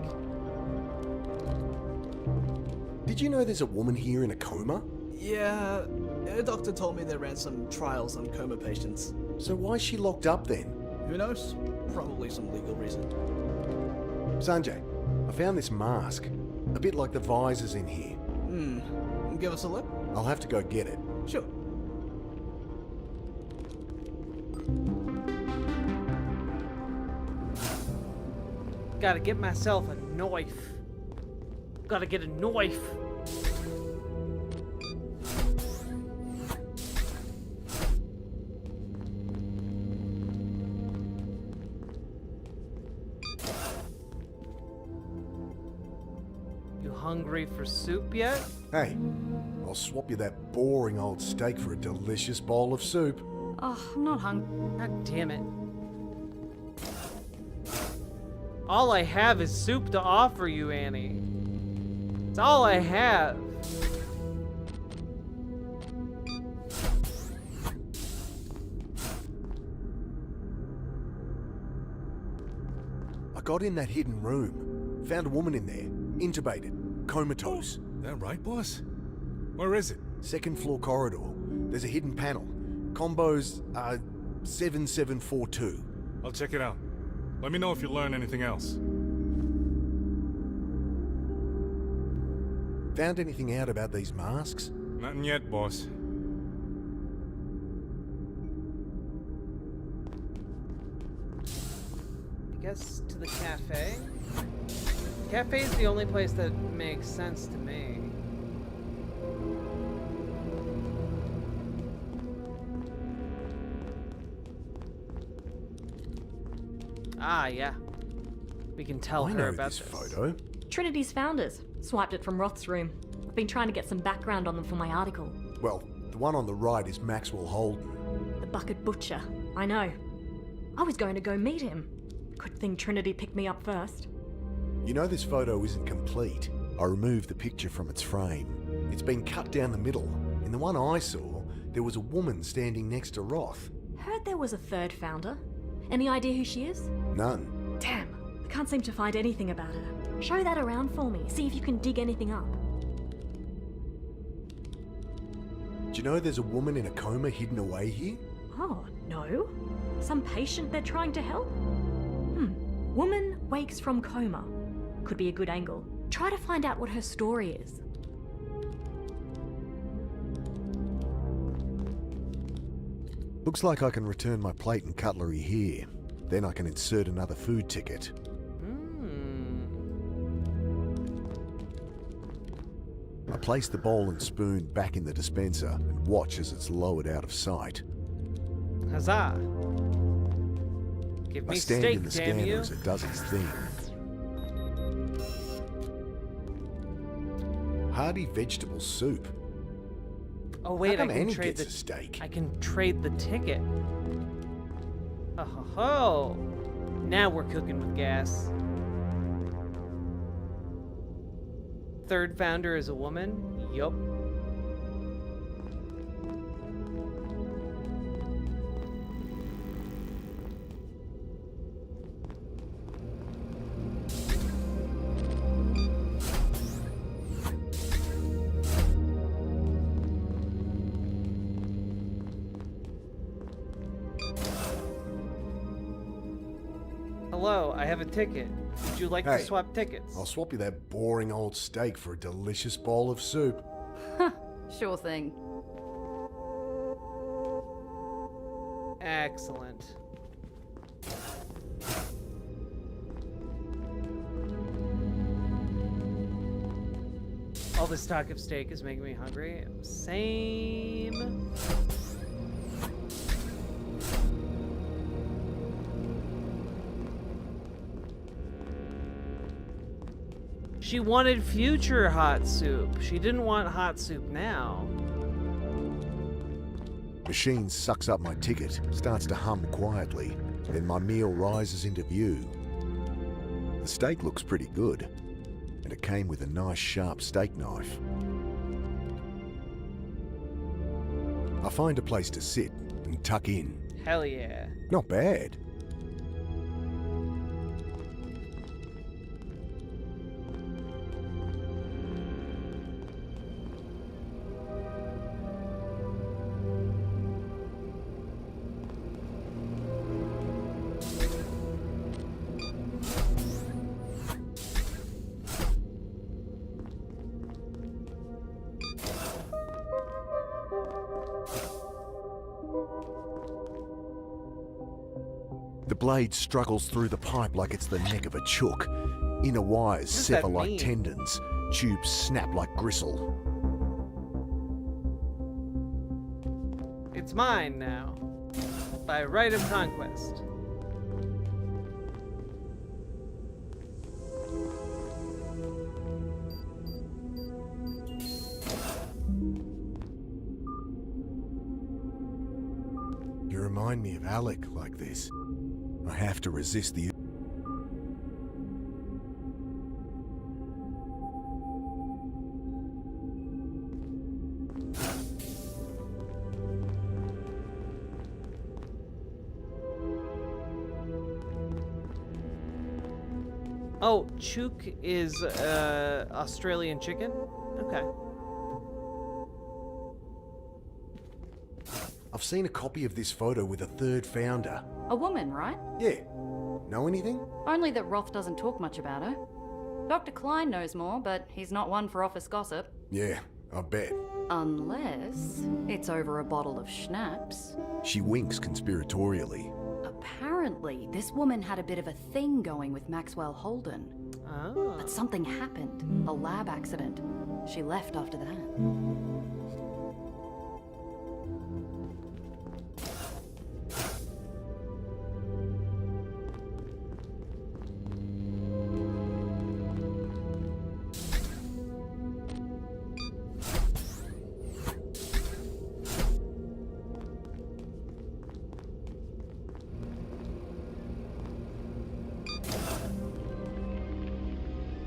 Did you know there's a woman here in a coma? Yeah, a doctor told me they ran some trials on coma patients. So why's she locked up then? Who knows? Probably some legal reason. Sanjay, I found this mask. A bit like the visors in here. Give us a look? I'll have to go get it. Sure. Gotta get myself a knife. Gotta get a knife. You hungry for soup yet? Hey, I'll swap you that boring old steak for a delicious bowl of soup. Oh, I'm not hungry. God damn it. All I have is soup to offer you, Annie. It's all I have. I got in that hidden room. Found a woman in there, intubated, comatose. That right, boss? Where is it? Second floor corridor. There's a hidden panel. Combos 7742. I'll check it out. Let me know if you learn anything else. Found anything out about these masks? Nothing yet, boss. I guess to the cafe? Cafe is the only place that makes sense to me. Ah, yeah. We can tell her about this photo. Trinity's founders. Swiped it from Roth's room. I've been trying to get some background on them for my article. Well, the one on the right is Maxwell Holden. The Bucket Butcher. I know. I was going to go meet him. Good thing Trinity picked me up first. You know this photo isn't complete. I removed the picture from its frame. It's been cut down the middle. In the one I saw, there was a woman standing next to Roth. Heard there was a third founder. Any idea who she is? None. Damn, I can't seem to find anything about her. Show that around for me. See if you can dig anything up. Do you know there's a woman in a coma hidden away here? Oh, no. Some patient they're trying to help? Woman wakes from coma. Could be a good angle. Try to find out what her story is. Looks like I can return my plate and cutlery here. Then I can insert another food ticket. I place the bowl and spoon back in the dispenser and watch as it's lowered out of sight. Huzzah! Give I me stand steak, in the damn scanner you. as it does its thing. Hearty vegetable soup. Oh wait, How I come can Annie trade gets the a steak? I can trade the ticket. Oh ho ho! Now we're cooking with gas. Third founder is a woman? Yup. Hello, I have a ticket. Would you like to Hey, swap tickets? I'll swap you that boring old steak for a delicious bowl of soup. Sure thing. Excellent. All this talk of steak is making me hungry. Same. She wanted future hot soup. She didn't want hot soup now. Machine sucks up my ticket, starts to hum quietly, then my meal rises into view. The steak looks pretty good, and it came with a nice sharp steak knife. I find a place to sit and tuck in. Hell yeah. Not bad. The blade struggles through the pipe like it's the neck of a chook. Inner wires sever like tendons. Tubes snap like gristle. It's mine now. By right of conquest. You remind me of Alec like this. I have to resist the... Oh, chook is Australian chicken? Okay. I've seen a copy of this photo with a third founder. A woman, right? Yeah. Know anything? Only that Roth doesn't talk much about her. Dr. Klein knows more, but he's not one for office gossip. Yeah, I bet. Unless it's over a bottle of schnapps. She winks conspiratorially. Apparently, this woman had a bit of a thing going with Maxwell Holden. Oh. But something happened. A lab accident. She left after that.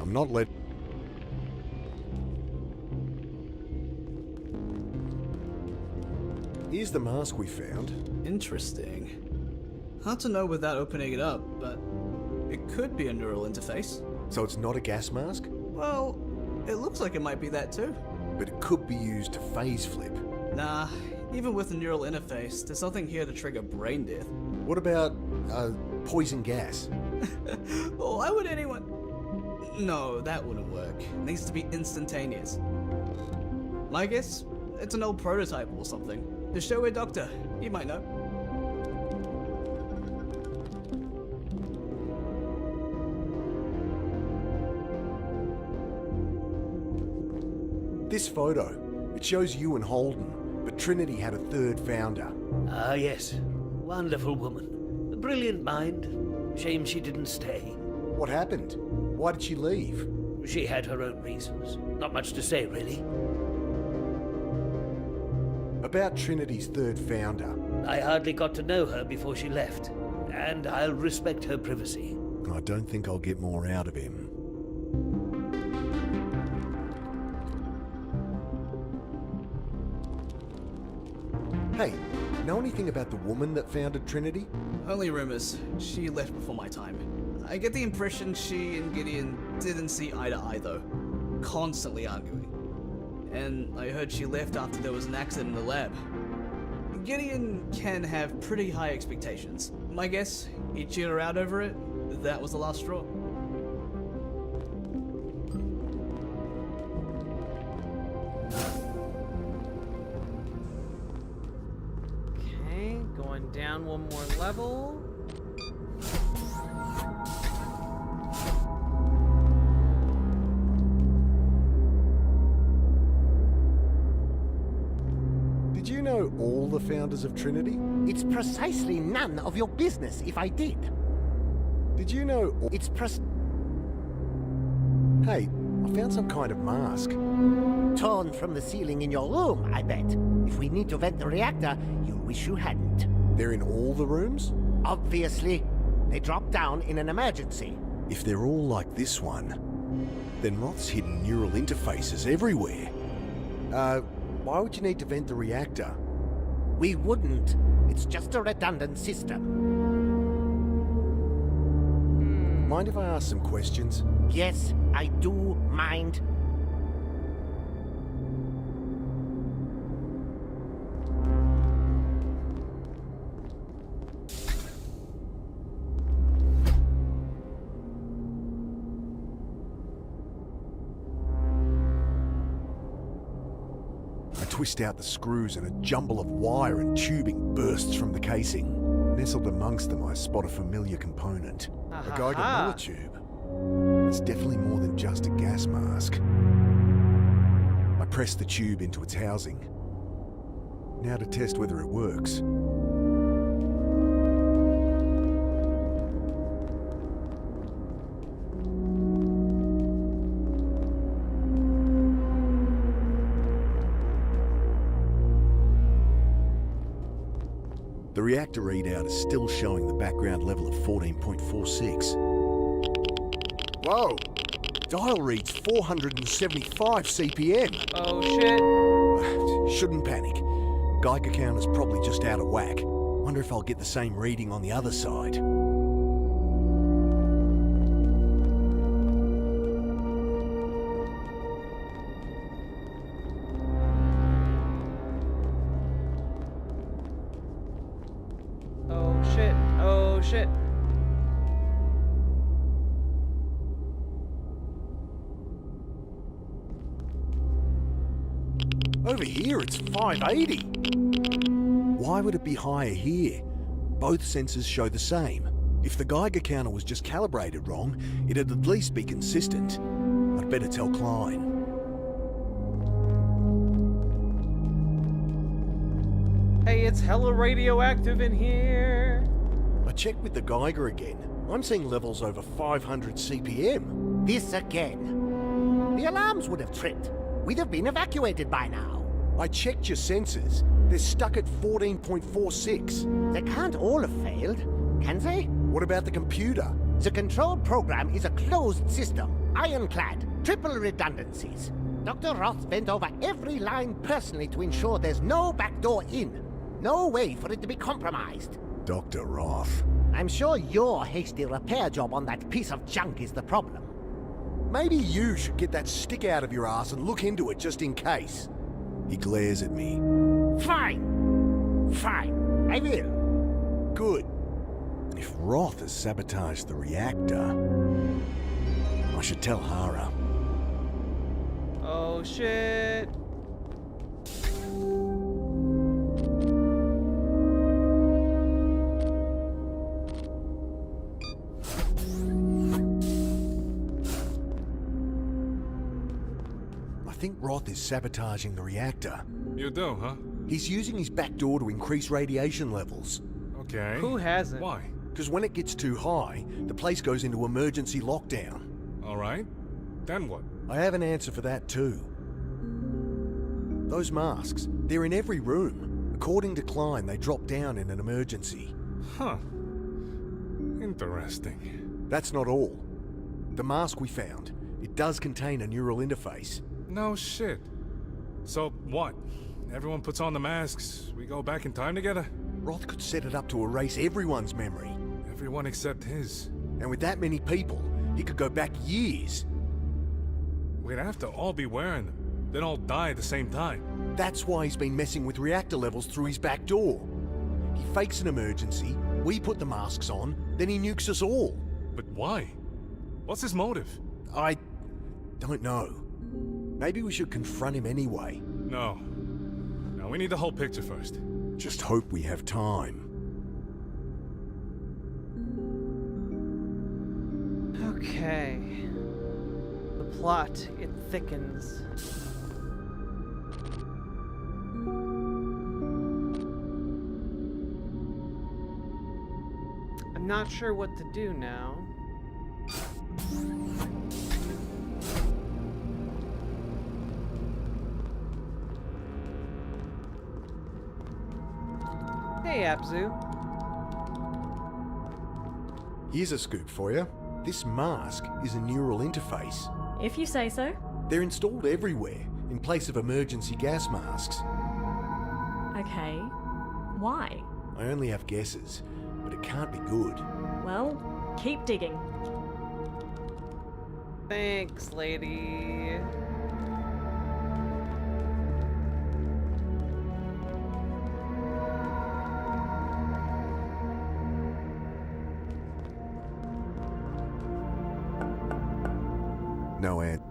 I'm not let... Here's the mask we found. Interesting. Hard to know without opening it up, but it could be a neural interface. So it's not a gas mask? Well, it looks like it might be that too. But it could be used to phase flip. Nah, even with a neural interface, there's nothing here to trigger brain death. What about, poison gas? Well, why would anyone... No, that wouldn't work. It needs to be instantaneous. My guess? It's an old prototype or something. The show a doctor. You might know. This photo, it shows you and Holden, but Trinity had a third founder. Ah, yes. Wonderful woman. A brilliant mind. Shame she didn't stay. What happened? Why did she leave? She had her own reasons. Not much to say, really. About Trinity's third founder. I hardly got to know her before she left, and I'll respect her privacy. I don't think I'll get more out of him. Hey, know anything about the woman that founded Trinity? Only rumors. She left before my time. I get the impression she and Gideon didn't see eye to eye though. Constantly arguing. And I heard she left after there was an accident in the lab. Gideon can have pretty high expectations. My guess, he chewed her out over it. That was the last straw. Okay, going down one more level. Did you know all the founders of Trinity? It's precisely none of your business if I did. Did you know... It's Hey, We found some kind of mask. Torn from the ceiling in your room, I bet. If we need to vent the reactor, you'll wish you hadn't. They're in all the rooms? Obviously. They dropped down in an emergency. If they're all like this one, then Roth's hidden neural interfaces everywhere. Why would you need to vent the reactor? We wouldn't. It's just a redundant system. Mind if I ask some questions? Yes, I do mind. I twist out the screws and a jumble of wire and tubing bursts from the casing. Nestled amongst them, I spot a familiar component. A Geiger Miller tube. It's definitely more than just a gas mask. I press the tube into its housing. Now to test whether it works. The reactor readout is still showing the background level of 14.46. Whoa! Dial reads 475 CPM. Oh shit. Shouldn't panic. Geiger counter's probably just out of whack. Wonder if I'll get the same reading on the other side. Oh shit. Oh shit. Over here, it's 580. Why would it be higher here? Both sensors show the same. If the Geiger counter was just calibrated wrong, it'd at least be consistent. I'd better tell Klein. Hey, it's hella radioactive in here. I checked with the Geiger again. I'm seeing levels over 500 CPM. This again. The alarms would have tripped. We'd have been evacuated by now. I checked your sensors. They're stuck at 14.46. They can't all have failed, can they? What about the computer? The control program is a closed system, ironclad, triple redundancies. Dr. Roth bent over every line personally to ensure there's no backdoor in. No way for it to be compromised. Dr. Roth. I'm sure your hasty repair job on that piece of junk is the problem. Maybe you should get that stick out of your ass and look into it just in case. He glares at me. Fine. Fine. I will. Good. If Roth has sabotaged the reactor, I should tell Hara. Oh shit. I think Roth is sabotaging the reactor. You do, huh? He's using his back door to increase radiation levels. Okay. Who hasn't? Why? Because when it gets too high, the place goes into emergency lockdown. All right. Then what? I have an answer for that too. Those masks, they're in every room. According to Klein, they drop down in an emergency. Huh. Interesting. That's not all. The mask we found, it does contain a neural interface. No shit. So what? Everyone puts on the masks, we go back in time together? Roth could set it up to erase everyone's memory. Everyone except his. And with that many people, he could go back years. We'd have to all be wearing them. Then all die at the same time. That's why he's been messing with reactor levels through his back door. He fakes an emergency, we put the masks on, then he nukes us all. But why? What's his motive? I don't know. Maybe we should confront him anyway. No. No, we need the whole picture first. Just hope we have time. Okay. The plot, it thickens. I'm not sure what to do now. Hey, Abzu. Here's a scoop for you. This mask is a neural interface. If you say so. They're installed everywhere, in place of emergency gas masks. Okay. Why? I only have guesses, but it can't be good. Well, keep digging. Thanks, lady. No answer.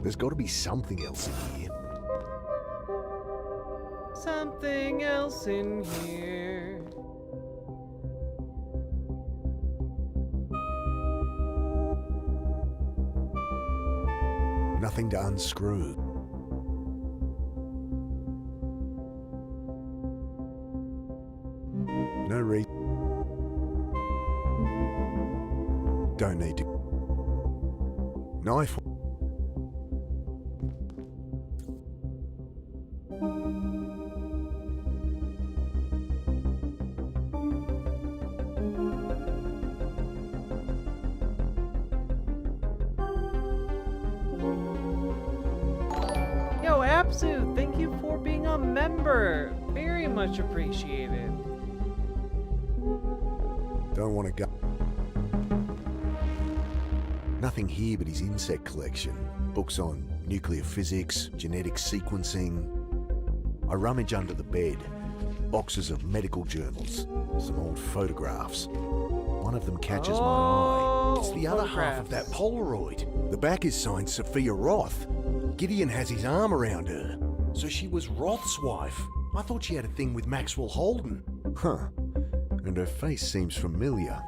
There's got to be something else in here. Something else in here. Nothing to unscrew. No reason. Don't need to. Knife. Yo, Absu, thank you for being a member. Very much appreciated. Don't want to go. Nothing here but his insect collection. Books on nuclear physics, genetic sequencing. I rummage under the bed. Boxes of medical journals. Some old photographs. One of them catches my eye. It's the other half of that Polaroid. The back is signed Sophia Roth. Gideon has his arm around her. So she was Roth's wife. I thought she had a thing with Maxwell Holden. Huh. And her face seems familiar.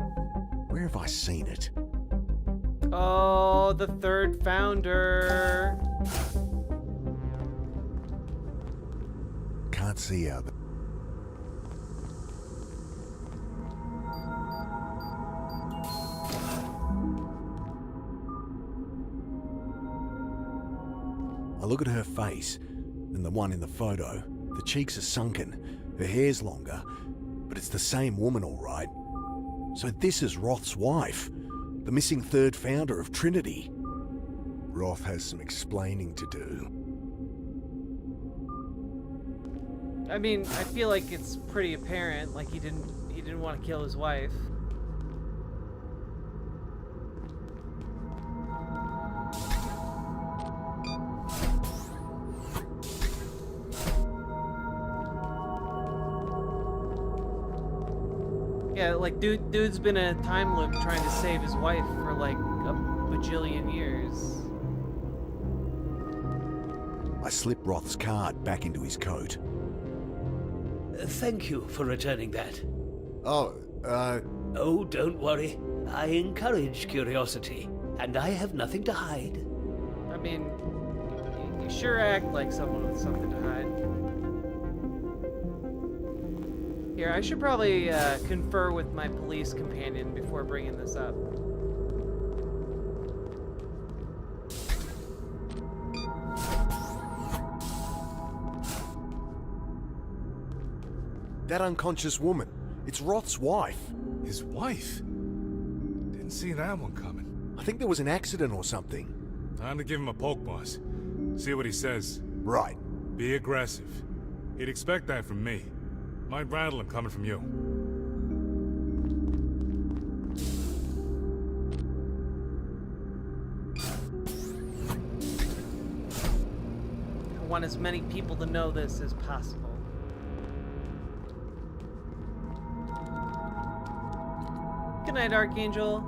Where have I seen it? Oh, the third founder. Can't see how the... I look at her face, and the one in the photo. The cheeks are sunken, her hair's longer, but it's the same woman, all right. So this is Roth's wife, the missing third founder of Trinity. Roth has some explaining to do. I mean, I feel like it's pretty apparent, like he didn't want to kill his wife. Yeah, like dude's been in a time loop trying to save his wife for like a bajillion years. I slip Roth's card back into his coat. Thank you for returning that. Oh, Oh, don't worry. I encourage curiosity, and I have nothing to hide. I mean, you sure act like someone with something to hide. Here, I should probably confer with my police companion before bringing this up. That unconscious woman. It's Roth's wife. His wife? Didn't see that one coming. I think there was an accident or something. Time to give him a poke, boss. See what he says. Right. Be aggressive. He'd expect that from me. Might rattle him coming from you. I want as many people to know this as possible. Good night, Archangel.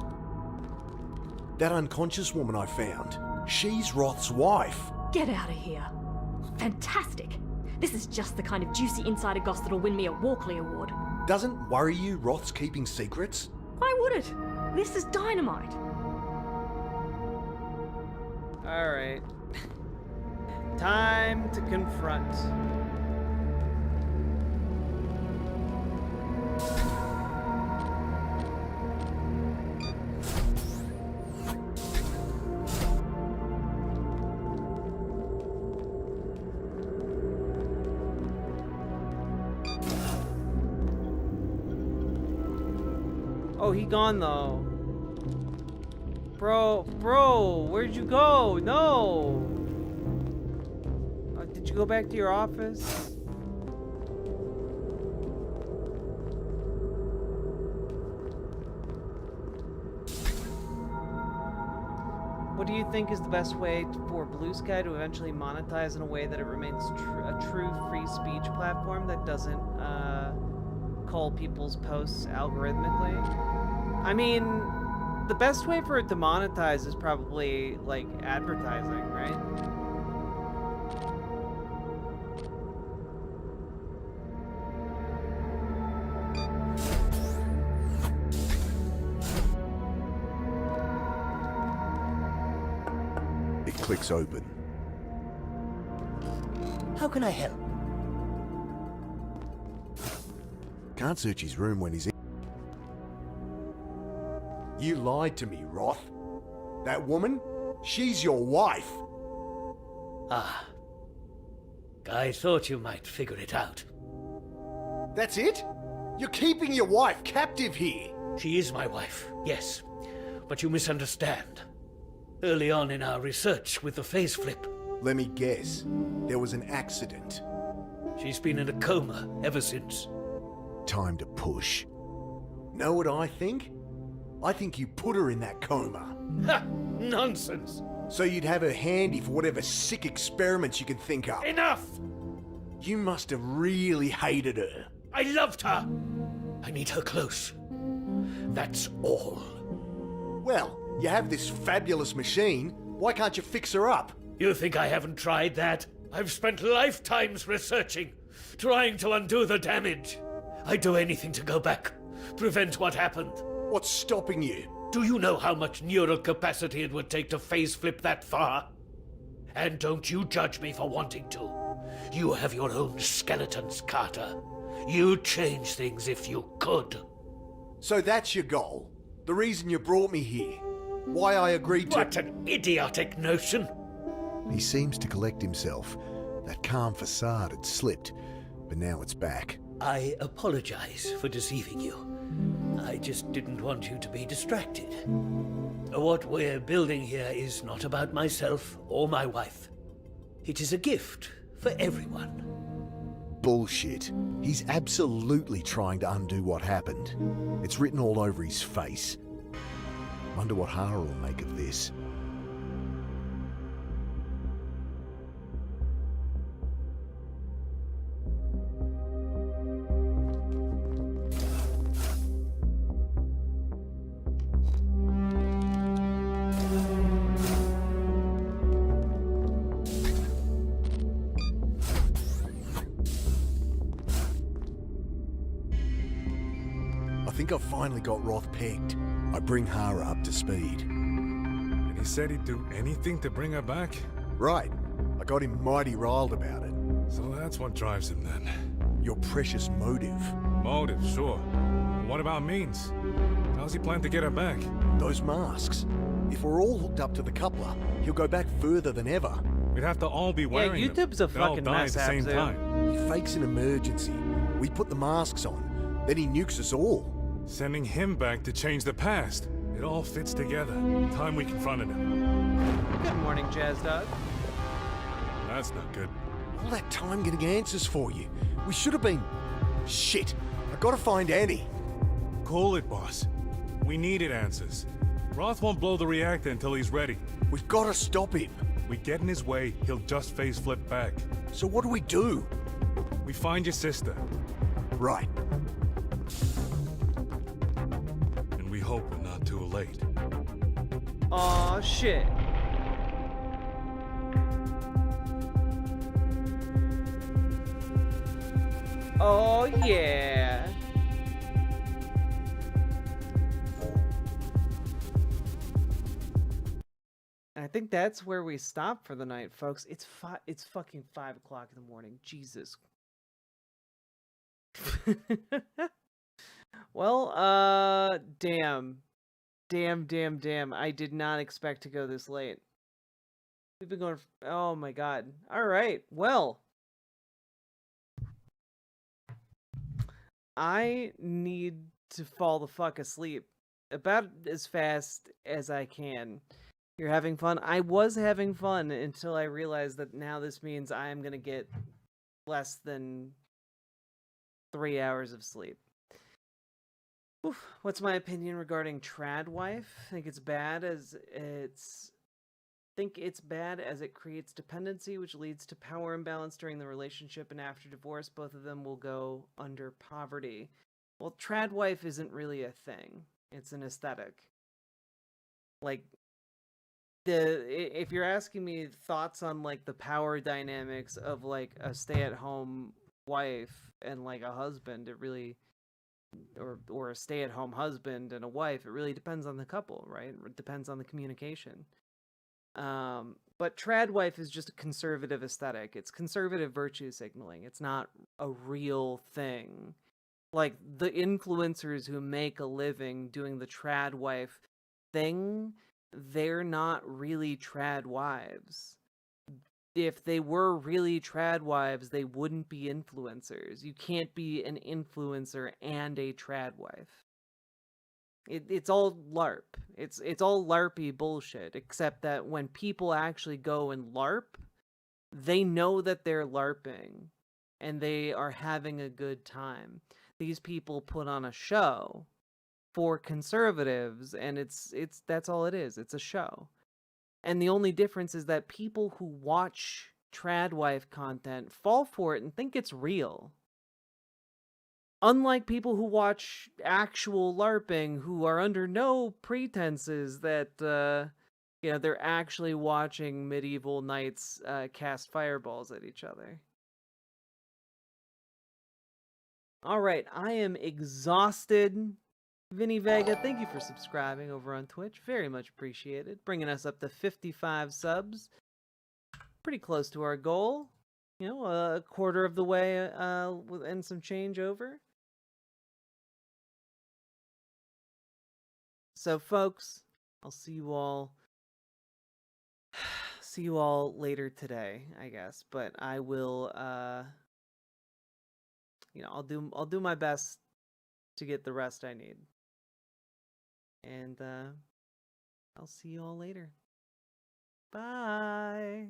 That unconscious woman I found. She's Roth's wife. Get out of here. Fantastic. This is just the kind of juicy insider goss that'll win me a Walkley Award. Doesn't worry you Roth's keeping secrets? Why would it? This is dynamite. Alright. Time to confront. Oh, he gone though. Bro, where'd you go? No. Did you go back to your office? What do you think is the best way for Blue Sky to eventually monetize in a way that it remains a true free speech platform that doesn't cull people's posts algorithmically? I mean, the best way for it to monetize is probably like advertising, right? It clicks open. How can I help? Can't search his room when he's in. You lied to me, Roth. That woman, she's your wife. Ah. I thought you might figure it out. That's it? You're keeping your wife captive here. She is my wife, yes. But you misunderstand. Early on in our research with the phase flip. Let me guess. There was an accident. She's been in a coma ever since. Time to push. Know what I think? I think you put her in that coma. Ha! Nonsense! So you'd have her handy for whatever sick experiments you could think up. Enough! You must have really hated her. I loved her! I need her close. That's all. Well, you have this fabulous machine. Why can't you fix her up? You think I haven't tried that? I've spent lifetimes researching, trying to undo the damage. I'd do anything to go back, prevent what happened. What's stopping you? Do you know how much neural capacity it would take to phase flip that far? And don't you judge me for wanting to. You have your own skeletons, Carter. You'd change things if you could. So that's your goal? The reason you brought me here? Why I agreed to— What an idiotic notion! He seems to collect himself. That calm facade had slipped, but now it's back. I apologize for deceiving you. I just didn't want you to be distracted. What we're building here is not about myself or my wife. It is a gift for everyone. Bullshit. He's absolutely trying to undo what happened. It's written all over his face. Wonder what Hara will make of this. I think I've finally got Roth pegged. I bring Hara up to speed. And he said he'd do anything to bring her back? Right. I got him mighty riled about it. So that's what drives him then. Your precious motive. Motive, sure. What about means? How's he plan to get her back? Those masks. If we're all hooked up to the coupler, he'll go back further than ever. We'd have to all be wearing them. YouTube's a They'd all fucking die mess, at the same Abzu. time. He fakes an emergency. We put the masks on. Then he nukes us all. Sending him back to change the past. It all fits together. Time we confronted him. Good morning, Jazz Dog. That's not good. All that time getting answers for you. We should have been... Shit. I gotta find Annie. Cool it, boss. We needed answers. Roth won't blow the reactor until he's ready. We've gotta stop him. We get in his way, he'll just phase flip back. So what do we do? We find your sister. Right. And we hope we're not too late. Aw, shit. Oh, yeah. And I think that's where we stop for the night, folks. It's fucking 5 o'clock in the morning. Jesus. Well, damn. Damn. I did not expect to go this late. We've been going, oh my god. All right. Well, I need to fall the fuck asleep about as fast as I can. You're having fun? I was having fun until I realized that now this means I am going to get less than 3 hours of sleep. Oof. What's my opinion regarding trad wife? I think it's bad as it creates dependency, which leads to power imbalance during the relationship, and after divorce, both of them will go under poverty. Well, trad wife isn't really a thing. It's an aesthetic. Like, if you're asking me thoughts on like the power dynamics of like a stay-at-home wife and like a husband, it really, or a stay-at-home husband and a wife, it really depends on the couple, right? It depends on the communication. But trad wife is just a conservative aesthetic. It's conservative virtue signaling. It's not a real thing. Like the influencers who make a living doing the trad wife thing, they're not really trad wives. If they were really trad wives, they wouldn't be influencers. You can't be an influencer and a trad wife. It's all LARP. It's all LARPy bullshit, except that when people actually go and LARP, they know that they're LARPing and they are having a good time. These people put on a show for conservatives, and that's all it is. It's a show. And the only difference is that people who watch trad wife content fall for it and think it's real. Unlike people who watch actual LARPing, who are under no pretenses that they're actually watching medieval knights cast fireballs at each other. All right, I am exhausted. Vinny Vega, thank you for subscribing over on Twitch. Very much appreciated. Bringing us up to 55 subs. Pretty close to our goal. You know, a quarter of the way and some change over. So, folks, I'll see you all later today, I guess. But I will, I'll do my best to get the rest I need. And I'll see you all later. Bye.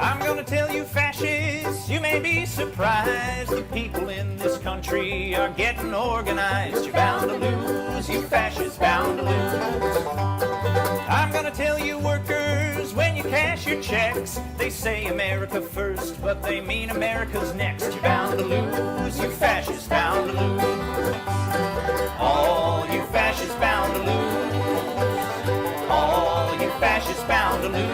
I'm gonna tell you, fascists, you may be surprised. The people in this country are getting organized. You're bound to lose, you fascists, bound to lose. I'm gonna tell you, workers, when you cash your checks, they say America first, but they mean America's next. You're bound to lose, you fascists, bound to lose. All you fascists bound to lose. All you fascists bound to lose.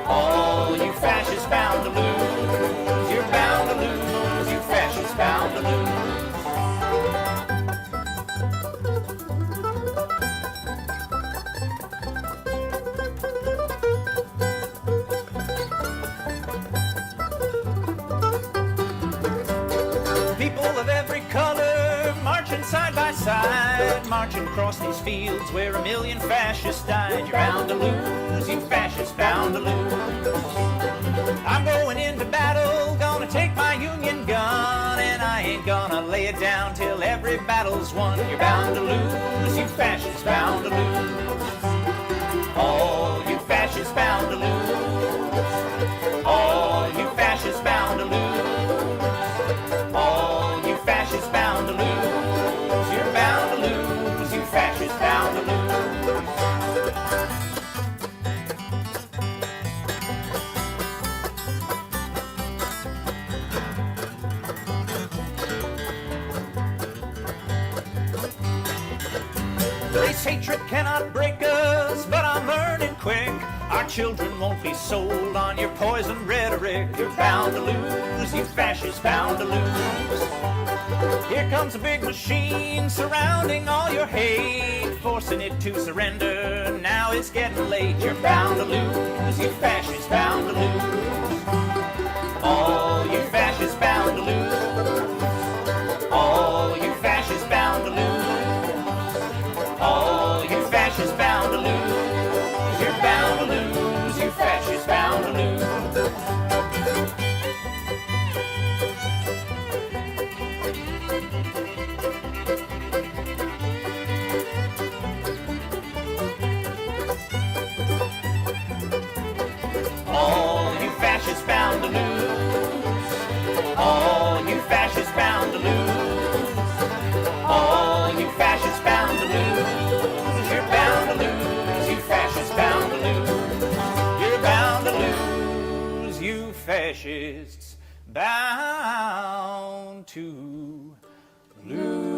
All you fascists bound to lose. You're bound to lose, you fascists bound to lose. People of every color marching side by side, marching across these fields where 1 million fascists died. You're bound to lose, you fascists bound to lose. I'm going into battle, gonna take my Union gun, and I ain't gonna lay it down till every battle's won. You're bound to lose, you fascists bound to lose. All you fascists bound to lose. All you fascists bound to lose. All you fascists bound to lose. You're bound to lose, you fascists bound to lose. Race hatred cannot break us, but I'm learning quick. Our children won't be sold on your poison rhetoric. You're bound to lose, you fascists bound to lose. Here comes a big machine surrounding all your hate, forcing it to surrender. Now it's getting late. You're bound to lose, you fascists bound to lose. fascists bound to lose.